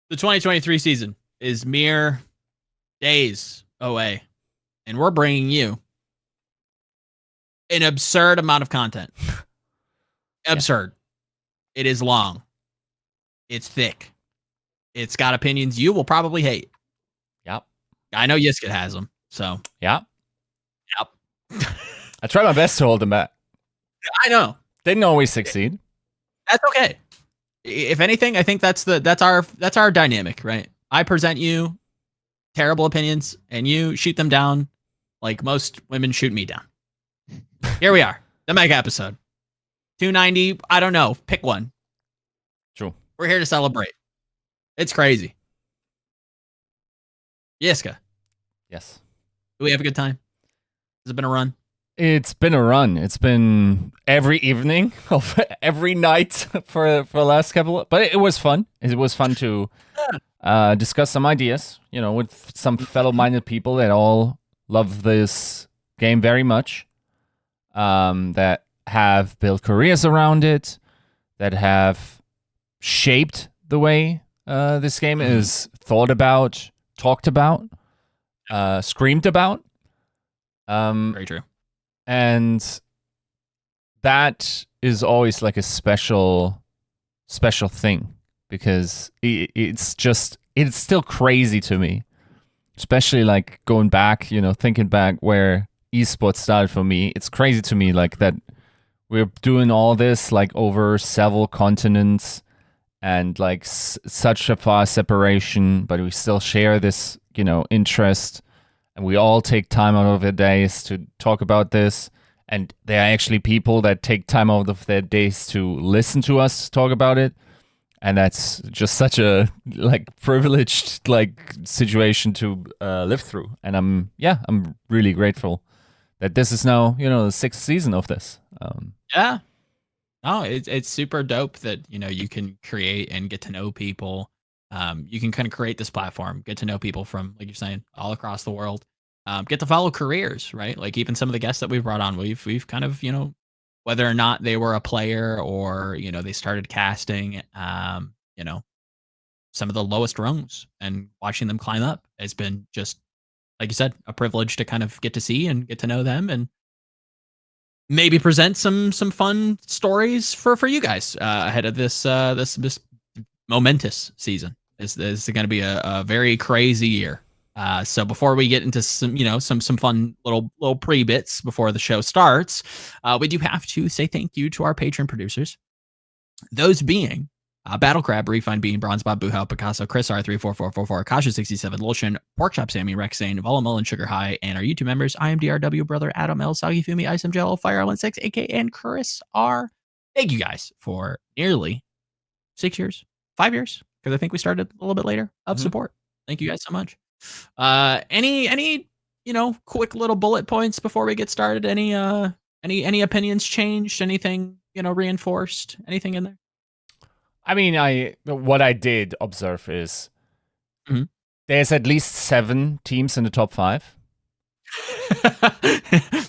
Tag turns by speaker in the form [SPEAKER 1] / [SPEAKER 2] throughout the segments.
[SPEAKER 1] The 2023 season is mere days away, and we're bringing you an absurd amount of content. Absurd. Yeah. It is long. It's thick. It's got opinions you will probably hate.
[SPEAKER 2] Yep.
[SPEAKER 1] I know Yiska has them, so.
[SPEAKER 2] Yep.
[SPEAKER 1] Yep.
[SPEAKER 2] I tried my best to hold them back.
[SPEAKER 1] I know.
[SPEAKER 2] Didn't always succeed.
[SPEAKER 1] That's okay. If anything, I think that's our dynamic, right? I present you terrible opinions, and you shoot them down like most women shoot me down. Here we are, the mega episode, 290. I don't know. Pick one.
[SPEAKER 2] True.
[SPEAKER 1] We're here to celebrate. It's crazy. Yiska.
[SPEAKER 2] Yes.
[SPEAKER 1] Do we have a good time? Has it been a run?
[SPEAKER 2] It's been a run. It's been every evening of every night for the last couple. But it was fun. It was fun to discuss some ideas, with some fellow-minded people that all love this game very much, that have built careers around it, that have shaped the way this game is thought about, talked about, screamed about.
[SPEAKER 1] Very true.
[SPEAKER 2] And that is always like a special thing, because it's still crazy to me, especially like going back, thinking back where esports started for me. It's crazy to me like that we're doing all this like over several continents and like such a far separation, but we still share this, interest. And we all take time out of their days to talk about this. And there are actually people that take time out of their days to listen to us talk about it. And that's just such a privileged situation to live through. And I'm really grateful that this is now, the 6th season of this.
[SPEAKER 1] Yeah. Oh, it's super dope that, you can create and get to know people. You can kind of create this platform, get to know people from, like you're saying, all across the world. Get to follow careers, right? Like even some of the guests that we've brought on, we've kind of, whether or not they were a player or, they started casting, some of the lowest rungs, and watching them climb up has been just, like you said, a privilege to kind of get to see and get to know them, and maybe present some fun stories for you guys ahead of this momentous season. This is going to be a very crazy year. So before we get into some fun little pre-bits before the show starts, we do have to say thank you to our Patreon producers. Those being Battle Crab, Refine Bean, Bronzebot, Buhau, Picasso, Chris R34444, Kasha67, Lulshin, Porkchop Sammy, Rexane, Volamel, and Sugar High, and our YouTube members, I am DRW, Brother Adam L, Soggy Fumi, Isam Jello, Fire Island 6, AK, and Chris R. Thank you guys for nearly 6 years, 5 years, because I think we started a little bit later of support. Thank you guys so much. Any quick little bullet points before we get started? Any opinions changed? Anything reinforced? Anything in there?
[SPEAKER 2] I mean, what I did observe is there's at least 7 teams in the top 5.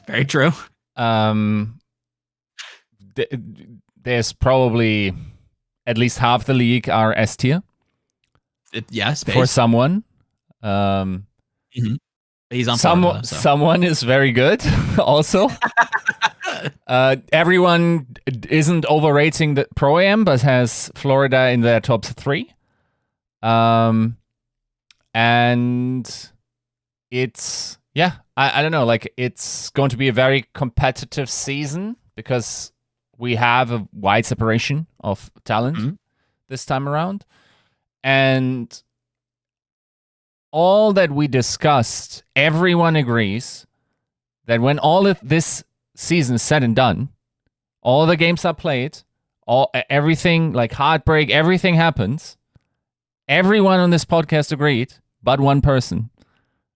[SPEAKER 1] Very true.
[SPEAKER 2] There's probably at least half the league are S tier.
[SPEAKER 1] Yes,
[SPEAKER 2] for someone.
[SPEAKER 1] He's on
[SPEAKER 2] someone is very good also. Everyone isn't overrating the Pro Am, but has Florida in their top 3. And it's I don't know, like it's going to be a very competitive season because we have a wide separation of talent this time around. And all that we discussed, everyone agrees that when all of this season is said and done, all the games are played, everything like heartbreak, everything happens. Everyone on this podcast agreed, but one person,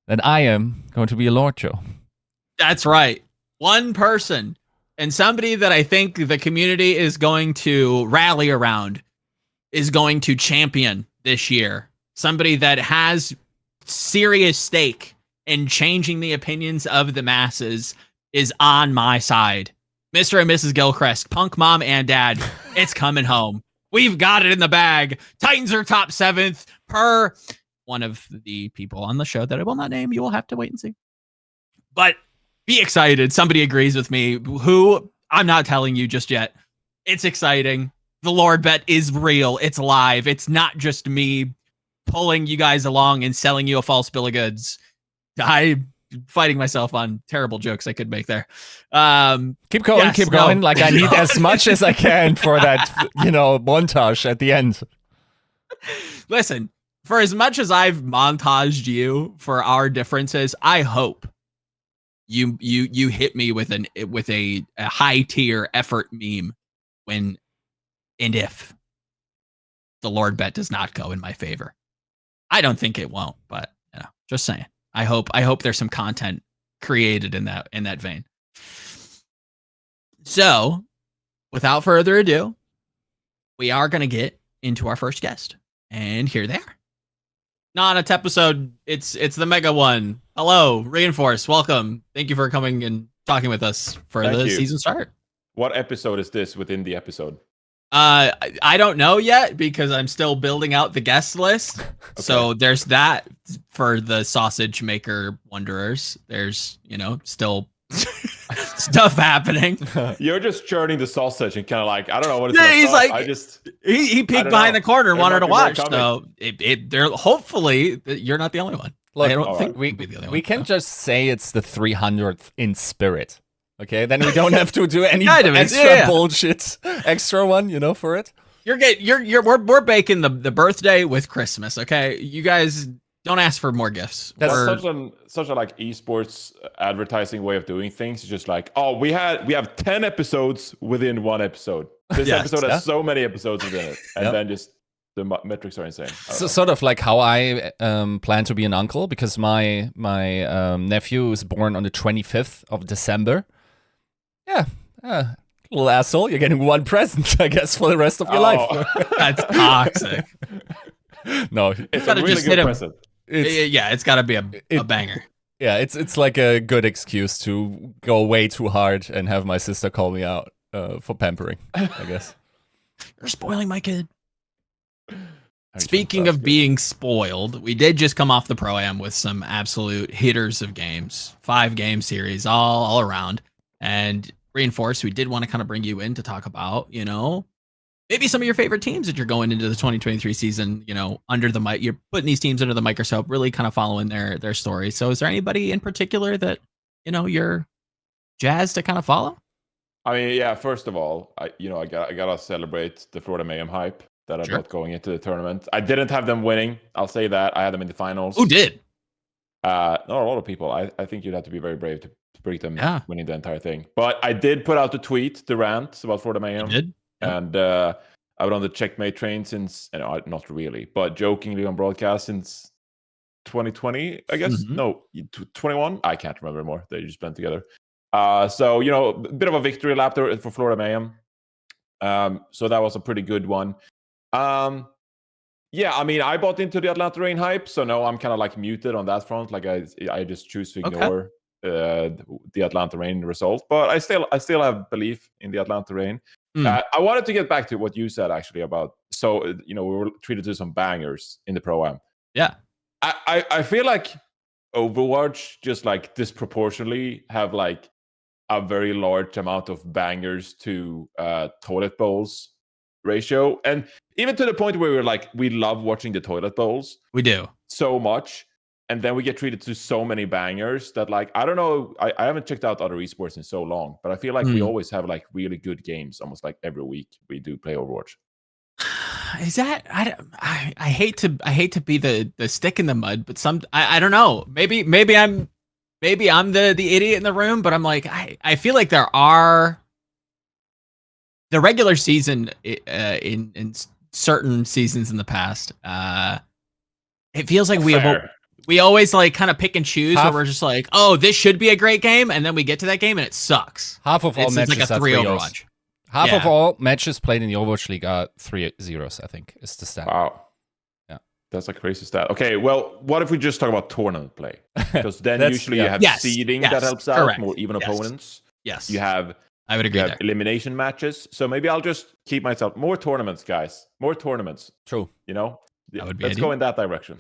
[SPEAKER 2] that I am going to be a Lord Joe.
[SPEAKER 1] That's right. One person, and somebody that I think the community is going to rally around, is going to champion this year. Somebody that has serious stake in changing the opinions of the masses is on my side. Mr. and Mrs. Gilchrist, Punk Mom and Dad, it's coming home. We've got it in the bag. Titans are top 7th. per one of the people on the show that I will not name. You will have to wait and see. But be excited. Somebody agrees with me. Who? I'm not telling you just yet. It's exciting. The Lord Bet is real. It's live. It's not just me pulling you guys along and selling you a false bill of goods. I'm fighting myself on terrible jokes I could make there.
[SPEAKER 2] Keep going. Like, I need as much as I can for that, montage at the end.
[SPEAKER 1] Listen, for as much as I've montaged you for our differences, I hope you hit me with a high tier effort meme when and if the Lord Bet does not go in my favor. I don't think it won't, but just saying. I hope there's some content created in that vein. So, without further ado, we are going to get into our first guest, and here they are. Not a episode. It's the mega one. Hello, Reinforce. Welcome. Thank you for coming and talking with us for the season start.
[SPEAKER 3] What episode is this within the episode?
[SPEAKER 1] I don't know yet because I'm still building out the guest list. Okay. So there's that for the sausage maker wanderers. There's, still stuff happening.
[SPEAKER 3] You're just churning the sausage and kind of like, I don't know what it's going
[SPEAKER 1] he's
[SPEAKER 3] start.
[SPEAKER 1] Like, he peeked behind the corner and wanted to watch. So they're hopefully you're not the only one.
[SPEAKER 2] Look,
[SPEAKER 1] I don't think we'd be the only one.
[SPEAKER 2] We can just say it's the 300th in spirit. Okay, then we don't have to do any extra bullshit, extra one, for it.
[SPEAKER 1] We're baking the birthday with Christmas. Okay, you guys don't ask for more gifts.
[SPEAKER 3] That's such a like esports advertising way of doing things. It's just like, oh, we have 10 episodes within one episode. This episode has so many episodes within it, and then just the metrics are insane.
[SPEAKER 2] So sort of like how I plan to be an uncle, because my nephew is born on the 25th of December. Yeah, little asshole. You're getting one present, I guess, for the rest of your life.
[SPEAKER 1] That's toxic.
[SPEAKER 3] No, it's a really good present.
[SPEAKER 1] It's got to be a banger.
[SPEAKER 2] Yeah, it's like a good excuse to go way too hard and have my sister call me out for pampering, I guess.
[SPEAKER 1] You're spoiling my kid. Speaking of being spoiled, we did just come off the Pro-Am with some absolute hitters of games. 5-game series all around. And Reinforce, we did want to kind of bring you in to talk about, maybe some of your favorite teams that you're going into the 2023 season, under the mic. You're putting these teams under the microscope, really kind of following their story. So is there anybody in particular that, you're jazzed to kind of follow?
[SPEAKER 3] I mean, yeah, first of all, I gotta celebrate the Florida Mayhem hype that I'm not going into the tournament. I didn't have them winning. I'll say that. I had them in the finals.
[SPEAKER 1] Who did?
[SPEAKER 3] Not a lot of people. I think you'd have to be very brave to predict them winning the entire thing. But I did put out the rant about Florida Mayhem.
[SPEAKER 1] You did? Yeah.
[SPEAKER 3] And I've been on the checkmate train since, not really, but jokingly on broadcast since 2020, I guess. Mm-hmm. No, 21? I can't remember more. They just blend together. So, a bit of a victory lap there for Florida Mayhem. So that was a pretty good one. Yeah, I mean, I bought into the Atlanta Reign hype, so no, I'm kind of like muted on that front. Like I just choose to ignore the Atlanta Reign result, but I still have belief in the Atlanta Reign. I wanted to get back to what you said actually about, so we were treated to some bangers in the Pro-Am.
[SPEAKER 1] Yeah,
[SPEAKER 3] I feel like Overwatch just like disproportionately have like a very large amount of bangers to toilet bowls ratio, and even to the point where we're like, we love watching the toilet bowls.
[SPEAKER 1] We do
[SPEAKER 3] so much, and then we get treated to so many bangers that like, I don't know, I haven't checked out other esports in so long, but I feel like we always have like really good games almost like every week we do play Overwatch.
[SPEAKER 1] Is that I hate to be the stick in the mud, but I don't know, maybe I'm the idiot in the room, but I'm like, I feel like there are the regular season in certain seasons in the past. It feels like we always like kind of pick and choose where we're just like, oh, this should be a great game, and then we get to that game and it sucks.
[SPEAKER 2] Half of all matches
[SPEAKER 1] like a 3 Overwatch.
[SPEAKER 2] Half of all matches played in the Overwatch League are 3-0s, I think, is the stat.
[SPEAKER 3] Wow. Yeah. That's a crazy stat. Okay, well, what if we just talk about tournament play? Because then usually you have seeding that helps out, more even opponents.
[SPEAKER 1] Yes.
[SPEAKER 3] You have
[SPEAKER 1] I would agree.
[SPEAKER 3] You have elimination matches. So maybe I'll just keep myself more tournaments, guys. More tournaments.
[SPEAKER 2] True.
[SPEAKER 3] Yeah,
[SPEAKER 1] would be
[SPEAKER 3] let's
[SPEAKER 1] ideal.
[SPEAKER 3] go in that direction.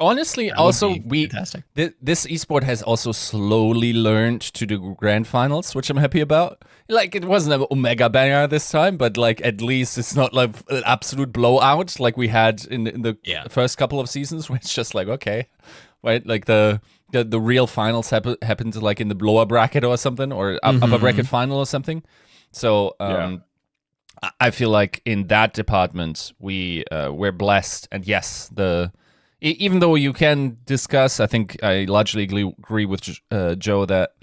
[SPEAKER 2] Honestly,
[SPEAKER 1] That
[SPEAKER 2] also
[SPEAKER 1] would be fantastic.
[SPEAKER 2] This esport has also slowly learned to do grand finals, which I'm happy about. Like, it wasn't an Omega banger this time, but like at least it's not like an absolute blowout like we had in the first couple of seasons, where it's just like, okay, right, like the real finals happened like in the lower bracket or something, or upper bracket final or something. So I feel like in that department we're blessed, and yes, even though you can discuss, I think I largely agree with Joe that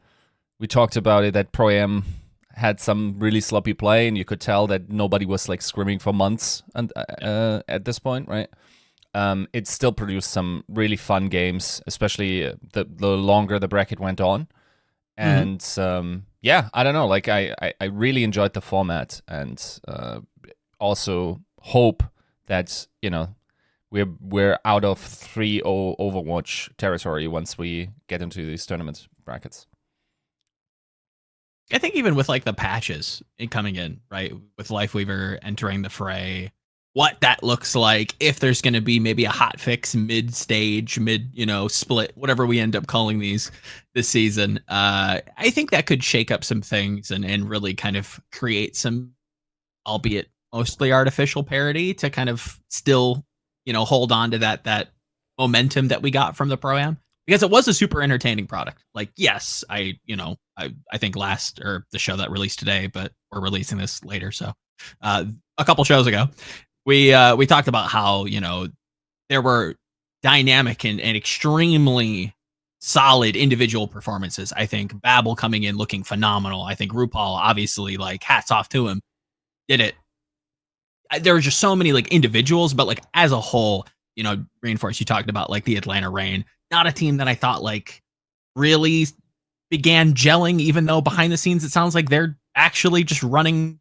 [SPEAKER 2] we talked about it, that Pro-Am had some really sloppy play, and you could tell that nobody was like scrimming for months and at this point, right? It still produced some really fun games, especially the longer the bracket went on. And I don't know, like I really enjoyed the format, and also hope that, you know, we're out of 3-0 Overwatch territory once we get into these tournament brackets.
[SPEAKER 1] I think even with like the patches coming in, right, with Lifeweaver entering the fray, what that looks like, if there's going to be maybe a hot fix mid-stage, split, whatever we end up calling these this season, I think that could shake up some things and really kind of create some, albeit mostly artificial parity, to kind of still, hold on to that momentum that we got from the Pro-Am, because it was a super entertaining product. Like, yes, I think last, or the show that released today, but we're releasing this later, so a couple shows ago, we talked about how, there were dynamic and extremely solid individual performances. I think Babel coming in looking phenomenal. I think RuPaul, obviously, like, hats off to him, did it. There were just so many like individuals, but like as a whole, Reinforce, you talked about like the Atlanta Reign, not a team that I thought like really began gelling, even though behind the scenes it sounds like they're actually just running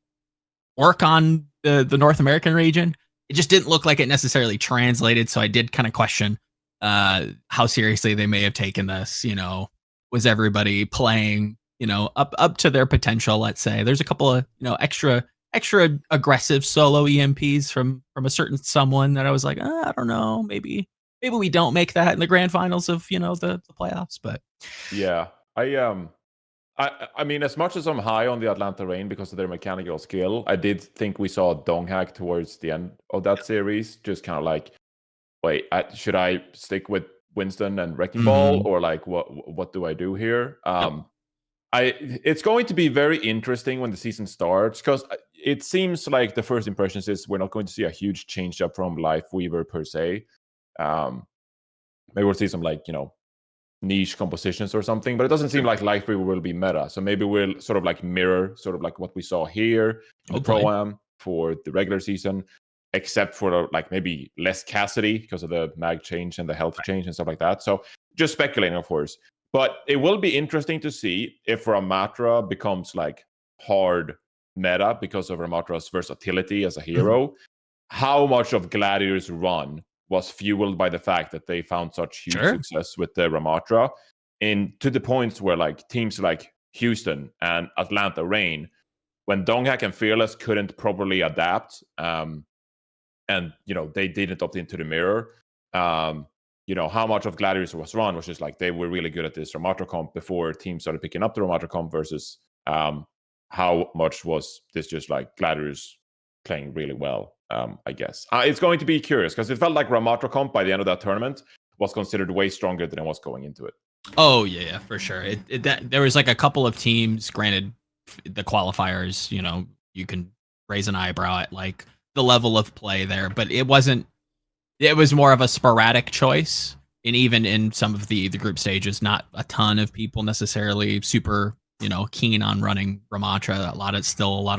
[SPEAKER 1] work on the North American region. It just didn't look like it necessarily translated, so I did kind of question how seriously they may have taken this. Was everybody playing up to their potential? Let's say there's a couple of extra aggressive solo EMPs from a certain someone that I was like, I don't know, maybe we don't make that in the grand finals of the playoffs. But
[SPEAKER 3] yeah, I mean, as much as I'm high on the Atlanta Reign because of their mechanical skill, I did think we saw a dong hack towards the end of that series. Just kind of like, wait, should I stick with Winston and Wrecking Ball, or like what do I do here? It's going to be very interesting when the season starts, because it seems like the first impressions is we're not going to see a huge change up from Lifeweaver per se. Maybe we'll see some like niche compositions or something, but it doesn't seem like Lifeweaver will be meta. So maybe we'll sort of like mirror sort of like what we saw here in the Pro-Am for the regular season, except for like maybe less Cassidy because of the mag change and the health change and stuff like that. So just speculating, of course. But it will be interesting to see if Ramatra becomes like hard meta because of Ramatra's versatility as a hero. How much of Gladiator's run was fueled by the fact that they found such huge success with the Ramatra, and to the points where like teams like Houston and Atlanta Reign, when Donghack and Fearless couldn't properly adapt, and they didn't opt into the mirror, how much of Gladiators was run was just like they were really good at this Ramatra comp before teams started picking up the Ramatra comp, versus how much was this just like Gladiators playing really well. I guess it's going to be curious, because it felt like Ramatra comp by the end of that tournament was considered way stronger than it was going into it.
[SPEAKER 1] Oh yeah, for sure. There was like a couple of teams, granted the qualifiers, you can raise an eyebrow at like the level of play there, but it was more of a sporadic choice. And even in some of the group stages, not a ton of people necessarily super keen on running Ramatra. A lot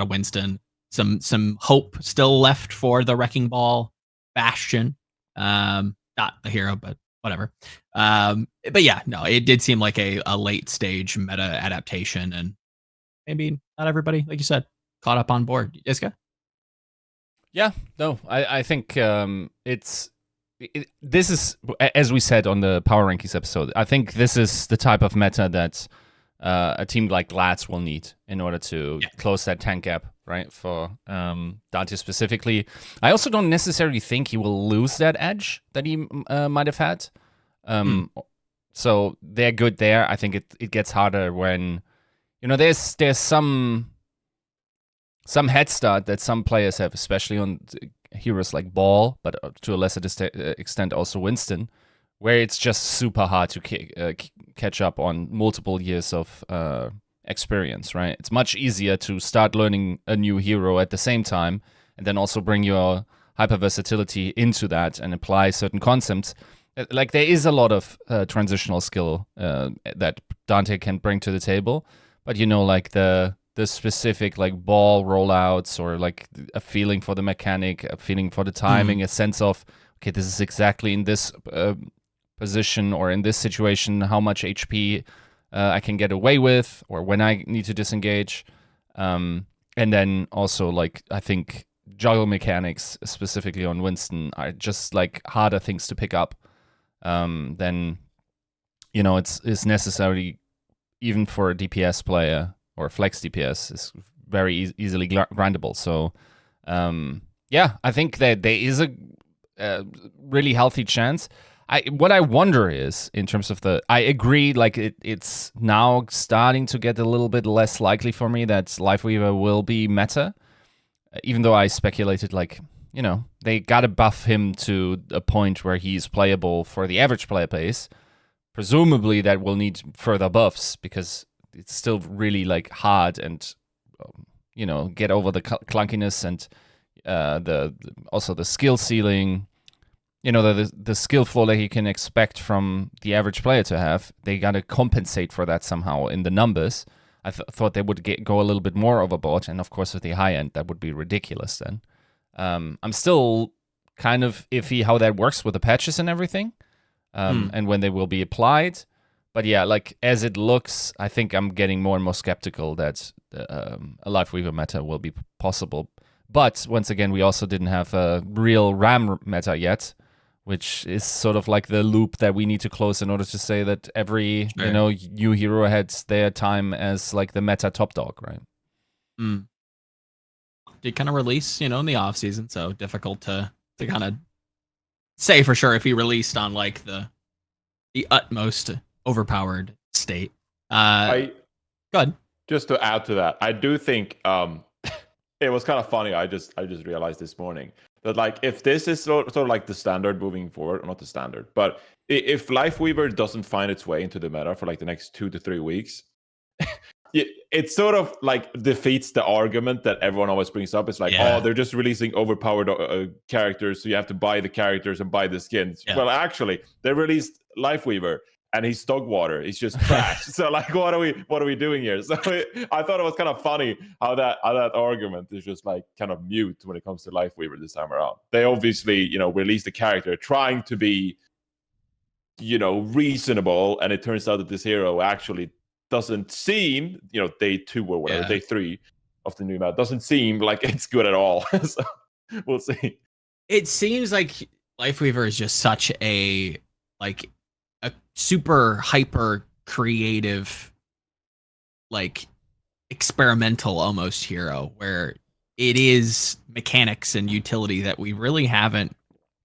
[SPEAKER 1] of Winston. Some hope still left for the Wrecking Ball Bastion. Not the hero, but whatever. But yeah, no, it did seem like a late stage meta adaptation, and maybe not everybody, like you said, caught up on board. Yiska?
[SPEAKER 2] Yeah, no, I think this is, as we said on the Power Rankings episode, I think this is the type of meta that a team like Glads will need in order to close that tank gap, right? For Dante specifically. I also don't necessarily think he will lose that edge that he might have had. So they're good there. I think it gets harder when, there's some head start that some players have, especially on heroes like Ball, but to a lesser extent also Winston, where it's just super hard to catch up on multiple years of experience, right? It's much easier to start learning a new hero at the same time and then also bring your hyper versatility into that and apply certain concepts. Like, there is a lot of transitional skill that Dante can bring to the table, but like the specific like ball rollouts, or like a feeling for the mechanic, a feeling for the timing, a sense of, okay, this is exactly in this position or in this situation, how much HP I can get away with, or when I need to disengage. And then also, like, I think juggle mechanics, specifically on Winston, are just like harder things to pick up than, it's necessary even for a DPS player, or flex DPS is very easily grindable. So, I think that there is a really healthy chance. What I wonder is, in terms of I agree, like it's now starting to get a little bit less likely for me that Lifeweaver will be meta, even though I speculated, like, they gotta buff him to a point where he's playable for the average player base. Presumably that will need further buffs, because it's still really like hard and get over the clunkiness and also the skill ceiling, the skill floor that you can expect from the average player to have. They gotta compensate for that somehow in the numbers. I thought they would go a little bit more overboard, and of course with the high end that would be ridiculous then. I'm still kind of iffy how that works with the patches and everything, and when they will be applied. But yeah, like, as it looks, I think I'm getting more and more skeptical that a Lifeweaver meta will be possible. But once again, we also didn't have a real RAM meta yet, which is sort of like the loop that we need to close in order to say that every new hero had their time as like the meta top dog, right?
[SPEAKER 1] Did kind of release, in the off season, so difficult to kind of say for sure if he released on like the utmost overpowered state. Go ahead.
[SPEAKER 3] Just to add to that, I do think it was kind of funny. I just realized this morning that, like, if this is sort of like the standard moving forward, or not the standard, but if Lifeweaver doesn't find its way into the meta for like the next 2 to 3 weeks, it sort of like defeats the argument that everyone always brings up. It's like, oh, they're just releasing overpowered characters, so you have to buy the characters and buy the skins. Yeah. Well, actually, they released Lifeweaver, and he's dog water. He's just trash. So, like, what are we doing here? So I thought it was kind of funny how that argument is just like kind of mute when it comes to Lifeweaver this time around. They obviously, released the character trying to be, reasonable, and it turns out that this hero actually doesn't seem, day 2 or whatever, day 3 of the new map, doesn't seem like it's good at all. So we'll see.
[SPEAKER 1] It seems like Lifeweaver is just such a super hyper creative, like experimental almost hero, where it is mechanics and utility that we really haven't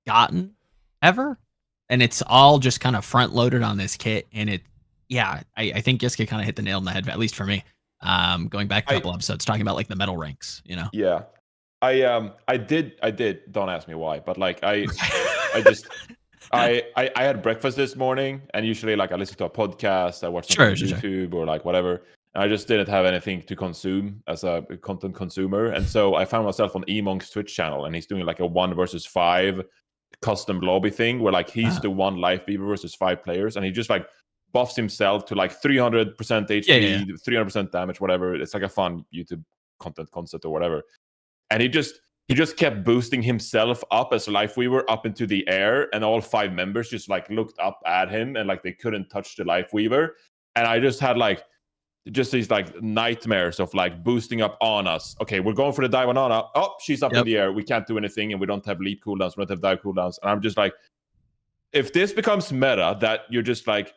[SPEAKER 1] gotten ever, and it's all just kind of front loaded on this kit. And I think Yiska kind of hit the nail on the head, at least for me. Going back a couple episodes talking about like the metal ranks,
[SPEAKER 3] Yeah, I did. Don't ask me why, but like I just. I had breakfast this morning, and usually, like, I listen to a podcast, I watch something on YouTube or like whatever, and I just didn't have anything to consume as a content consumer, and so I found myself on Emonk's Twitch channel, and he's doing like a 1 versus 5 custom lobby thing, where like he's the one Lifeweaver versus 5 players, and he just like buffs himself to like 300% HP, 300% damage, whatever. It's like a fun YouTube content concept or whatever, and he just kept boosting himself up as Lifeweaver up into the air, and all 5 members just like looked up at him, and like they couldn't touch the Lifeweaver. And I just had like just these like nightmares of like boosting up on us. Okay, we're going for the dive on Ana. Oh, she's up in the air. We can't do anything, and we don't have lead cooldowns. We don't have dive cooldowns. And I'm just like, if this becomes meta, that you're just like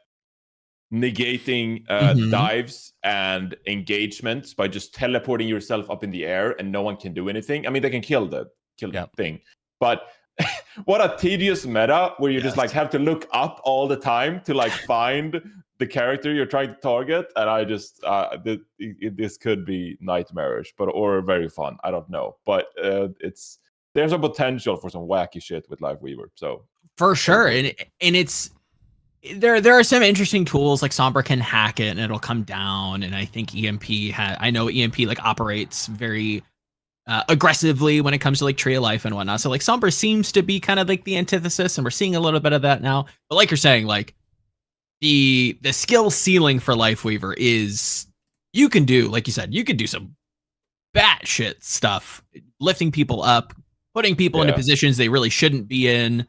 [SPEAKER 3] negating dives and engagements by just teleporting yourself up in the air and no one can do anything. I mean, they can kill the thing, but what a tedious meta where you just like have to look up all the time to like find the character you're trying to target. And I just this could be nightmarish, or very fun. I don't know, but there's a potential for some wacky shit with Lifeweaver. So
[SPEAKER 1] for sure, and it's there are some interesting tools like Sombra can hack it and it'll come down, and I think I know EMP like operates very aggressively when it comes to like Tree of Life and whatnot. So like Sombra seems to be kind of like the antithesis, and we're seeing a little bit of that now. But like you're saying, like the skill ceiling for Lifeweaver is you can do, like you said, you could do some batshit stuff, lifting people up, putting people into positions they really shouldn't be in,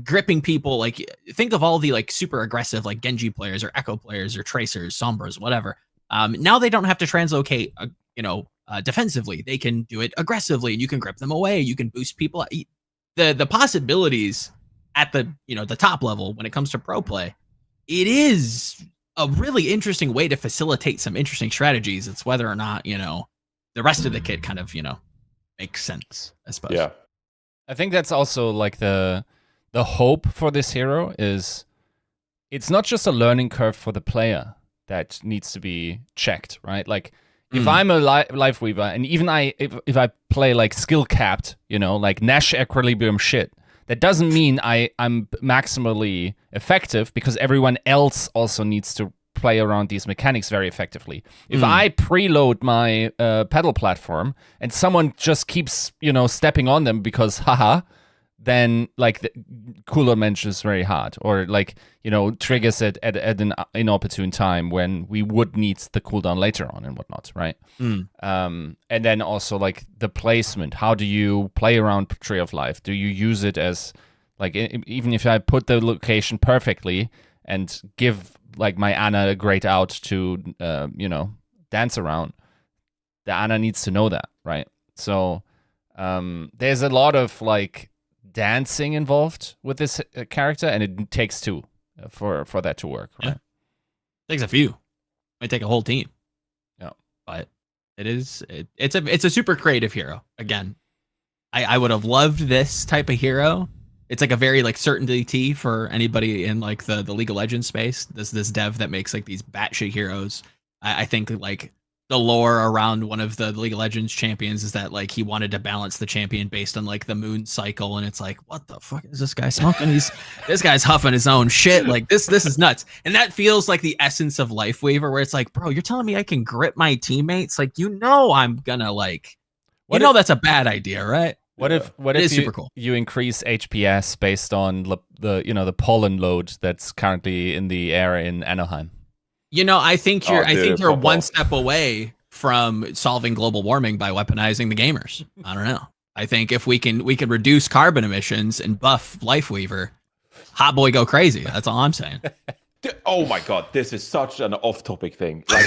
[SPEAKER 1] gripping people. Like think of all the like super aggressive like Genji players or Echo players or Tracers, Sombras, whatever. Now they don't have to translocate, defensively. They can do it aggressively, and you can grip them away. You can boost people. The possibilities at the the top level when it comes to pro play, it is a really interesting way to facilitate some interesting strategies. It's whether or not the rest of the kit kind of makes sense, I suppose.
[SPEAKER 3] Yeah,
[SPEAKER 2] I think that's also like the hope for this hero is it's not just a learning curve for the player that needs to be checked, right? Like if I'm a Lifeweaver, and even if I play like skill capped, like Nash equilibrium shit, that doesn't mean I'm maximally effective, because everyone else also needs to play around these mechanics very effectively. If I preload my pedal platform and someone just keeps stepping on them because haha, then like the cooldown manage is very hard, or like triggers it at an inopportune time when we would need the cooldown later on and whatnot, right? And then also like the placement. How do you play around Tree of Life? Do you use it as like, even if I put the location perfectly and give like my Ana a great out to dance around, the Ana needs to know that, right? So there's a lot of like dancing involved with this character, and it takes two for that to work, right?
[SPEAKER 1] Takes a few. Might take a whole team.
[SPEAKER 2] Yeah,
[SPEAKER 1] but it's a super creative hero. Again, I would have loved this type of hero. It's like a very like certainty for anybody in like the League of Legends space. This dev that makes like these batshit heroes. I think like the lore around one of the League of Legends champions is that like he wanted to balance the champion based on like the moon cycle, and it's like, what the fuck is this guy smoking? This guy's huffing his own shit. Like this is nuts. And that feels like the essence of Lifeweaver, where it's like, bro, you're telling me I can grip my teammates? Like I'm gonna like, that's a bad idea, right?
[SPEAKER 2] What if
[SPEAKER 1] super cool.
[SPEAKER 2] You increase HPS based on the pollen load that's currently in the air in Anaheim?
[SPEAKER 1] I think you're one step away from solving global warming by weaponizing the gamers. I don't know. I think if we can reduce carbon emissions and buff Lifeweaver, hot boy go crazy. That's all I'm saying.
[SPEAKER 3] Oh my god, this is such an off-topic thing. Like,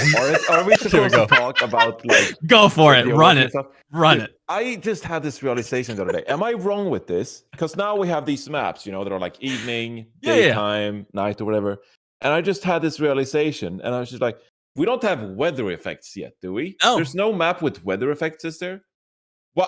[SPEAKER 3] are we supposed to talk about like?
[SPEAKER 1] Go for it. Run it. Run it.
[SPEAKER 3] I just had this realization the other day. Am I wrong with this? Because now we have these maps, that are like evening, daytime, night, or whatever. And I just had this realization, and I was just like, we don't have weather effects yet, do we?
[SPEAKER 1] No.
[SPEAKER 3] There's no map with weather effects, is there?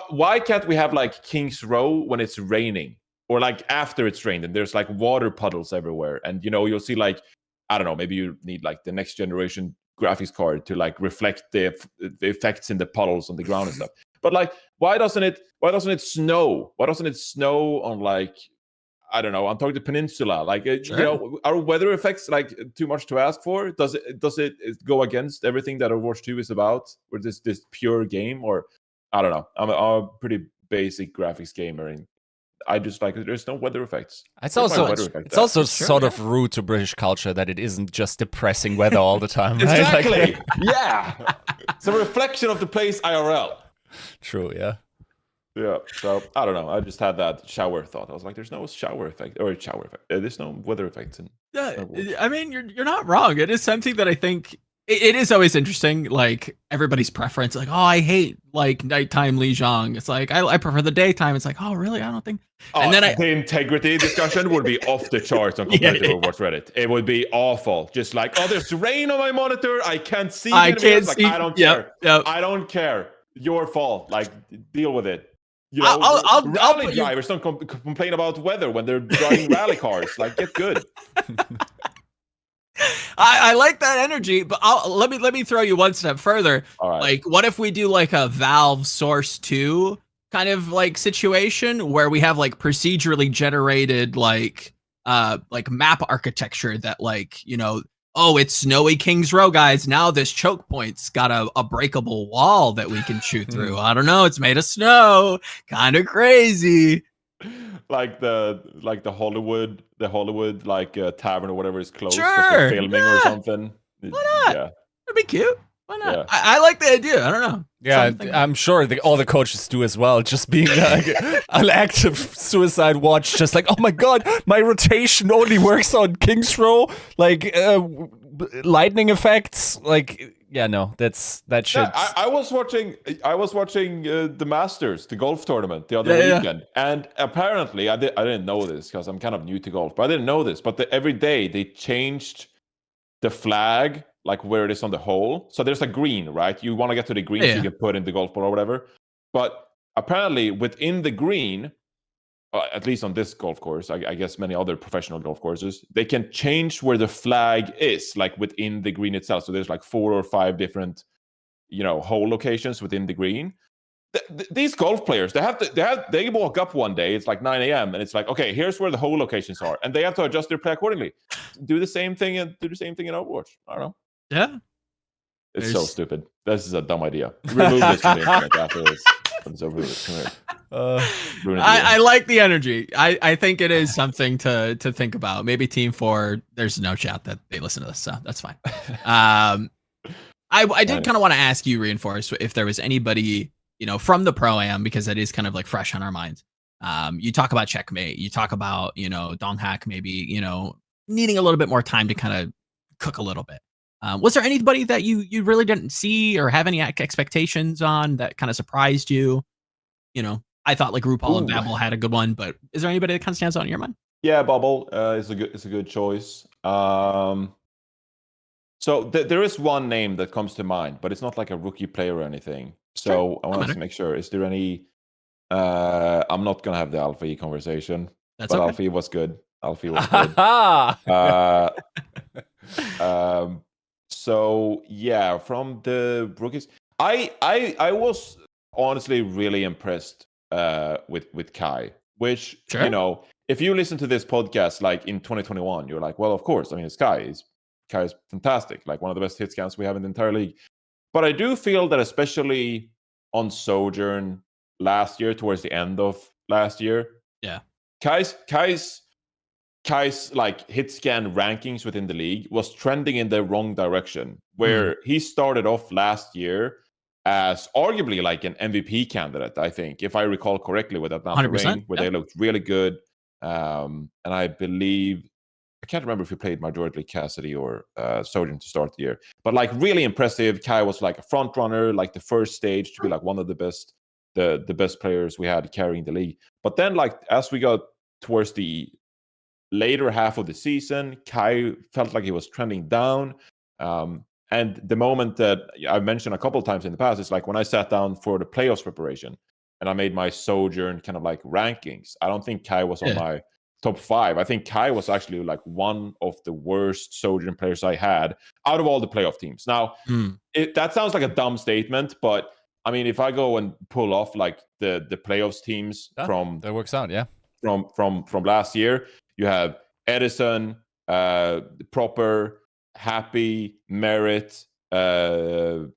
[SPEAKER 3] Why can't we have like King's Row when it's raining? Or like after it's rained and there's like water puddles everywhere. And you'll see like, I don't know, maybe you need like the next generation graphics card to like reflect the effects in the puddles on the ground and stuff. But like, why doesn't it snow? Why doesn't it snow on like, I don't know, I'm talking to Peninsula. Like,
[SPEAKER 1] sure.
[SPEAKER 3] Are weather effects like too much to ask for? Does it go against everything that Overwatch 2 is about? Or this pure game? Or I don't know. I'm a pretty basic graphics gamer, and I just like there's no weather effects.
[SPEAKER 2] It's also sort of rude to British culture that it isn't just depressing weather all the time. Right?
[SPEAKER 3] Exactly. Yeah. It's a reflection of the place IRL.
[SPEAKER 2] True. Yeah.
[SPEAKER 3] Yeah, so I don't know. I just had that shower thought. I was like, "There's no shower effect. There's no weather effects."
[SPEAKER 1] Yeah, I mean, you're not wrong. It is something that I think It is always interesting, like everybody's preference. Like, oh, I hate like nighttime Li Zhang. It's like I prefer the daytime. It's like, oh, really? I don't think. And then
[SPEAKER 3] the integrity discussion would be off the charts on competitive Overwatch Reddit. It would be awful. Just like, oh, there's rain on my monitor. I can't see.
[SPEAKER 1] I can't see.
[SPEAKER 3] Like, I don't care. I don't care. Your fault. Like, deal with it. You know, rally drivers don't complain about weather when they're driving rally cars. Like, get good.
[SPEAKER 1] I like that energy, but let me throw you one step further.
[SPEAKER 3] All right.
[SPEAKER 1] Like, what if we do like a Valve Source 2 kind of like situation where we have like procedurally generated like map architecture that like, you know, oh, it's snowy King's Row, guys. Now this choke point's got a breakable wall that we can shoot through. I don't know. It's made of snow. Kind of crazy.
[SPEAKER 3] Like the Hollywood like tavern or whatever is closed
[SPEAKER 1] Sure,
[SPEAKER 3] because they're filming or something.
[SPEAKER 1] Why not?
[SPEAKER 3] Yeah,
[SPEAKER 1] that'd be cute. Why not?
[SPEAKER 3] Yeah.
[SPEAKER 1] I like the idea. I don't know.
[SPEAKER 2] Yeah, I'm sure all the coaches do as well. Just being like an active suicide watch, just like, oh my god, my rotation only works on King's Row, like lightning effects. Like, yeah, no, that shit.
[SPEAKER 3] Yeah, I was watching the Masters, the golf tournament, the other weekend, and apparently I didn't know this because I'm kind of new to golf, but I didn't know this. But every day they changed the flag, like where it is on the hole. So there's a green, right? You want to get to the green so you can put in the golf ball or whatever. But apparently within the green, at least on this golf course, I guess many other professional golf courses, they can change where the flag is, like within the green itself. So there's like 4 or 5 different, you know, hole locations within the green. These golf players, they walk up one day, it's like 9 a.m. and it's like, okay, here's where the hole locations are, and they have to adjust their play accordingly. Do the same thing in Overwatch. I don't know.
[SPEAKER 1] Yeah,
[SPEAKER 3] it's so stupid. This is a dumb idea. Remove this from the internet after this. It's over with. Come here.
[SPEAKER 1] I like the energy. I think it is something to think about. Maybe Team 4. There's no chat that they listen to this, so that's fine. I did kind of want to ask you, Reinforce, if there was anybody, you know, from the Pro-Am, because that is kind of like fresh on our minds. You talk about Checkmate. You talk about, you know, Donghack maybe, you know, needing a little bit more time to kind of cook a little bit. Was there anybody that you really didn't see or have any expectations on that kind of surprised you? You know, I thought like RuPaul and Babel had a good one, but is there anybody that kind of stands out in your mind?
[SPEAKER 3] Yeah, Bubble is a good choice. So there is one name that comes to mind, but it's not like a rookie player or anything. So sure. I want to make sure. Is there any? I'm not gonna have the Alpha E conversation.
[SPEAKER 1] That's
[SPEAKER 3] but
[SPEAKER 1] okay.
[SPEAKER 3] Alpha E was good. Alpha E was good. So yeah, from the rookies, I was honestly really impressed with Kai. Which sure. You know, if you listen to this podcast like in 2021, you're like, well, of course. I mean, it's Kai. Kai is fantastic. Like one of the best hit scans we have in the entire league. But I do feel that especially on Sojourn last year, towards the end of last year,
[SPEAKER 1] yeah,
[SPEAKER 3] Kai's like hit scan rankings within the league was trending in the wrong direction. Where he started off last year as arguably like an MVP candidate, I think, if I recall correctly, with Atlanta Reign, where they looked really good. And I believe, I can't remember if he played majority Cassidy or Sojourn to start the year, but like really impressive. Kai was like a front runner, like the first stage to be like one of the best, the best players we had carrying the league. But then like as we got towards the later half of the season, Kai felt like he was trending down. And the moment that I've mentioned a couple of times in the past, it's like when I sat down for the playoffs preparation and I made my Sojourn kind of like rankings, I don't think Kai was on my top 5. I think Kai was actually like one of the worst Sojourn players I had out of all the playoff teams. Now, that sounds like a dumb statement, but I mean, if I go and pull off like the playoffs teams from
[SPEAKER 2] that works out,
[SPEAKER 3] from last year, you have Edison, Proper, Happy, Merit, Hydron,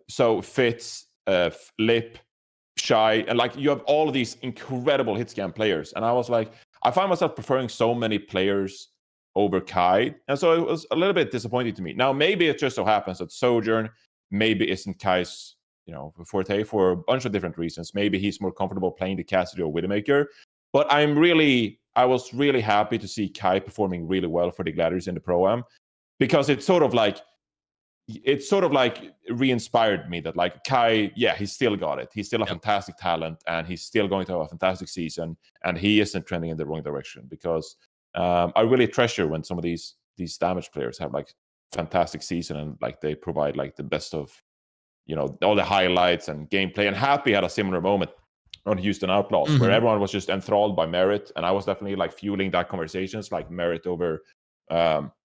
[SPEAKER 3] so Fitz, Lip, Shy, and like you have all of these incredible hit scan players. And I was like, I find myself preferring so many players over Kai. And so it was a little bit disappointing to me. Now, maybe it just so happens that Sojourn maybe isn't Kai's, you know, forte for a bunch of different reasons. Maybe he's more comfortable playing the Cassidy or Widowmaker. But I was really happy to see Kai performing really well for the Gladiators in the Pro-Am. because it's sort of like re-inspired me that like Kai, yeah, he still got it. He's still a fantastic talent, and he's still going to have a fantastic season, and he isn't trending in the wrong direction. Because I really treasure when some of these damage players have like fantastic season, and like they provide like the best of, all the highlights and gameplay. And Happy had a similar moment on Houston Outlaws where everyone was just enthralled by Merit, and I was definitely like fueling that conversations, like Merit over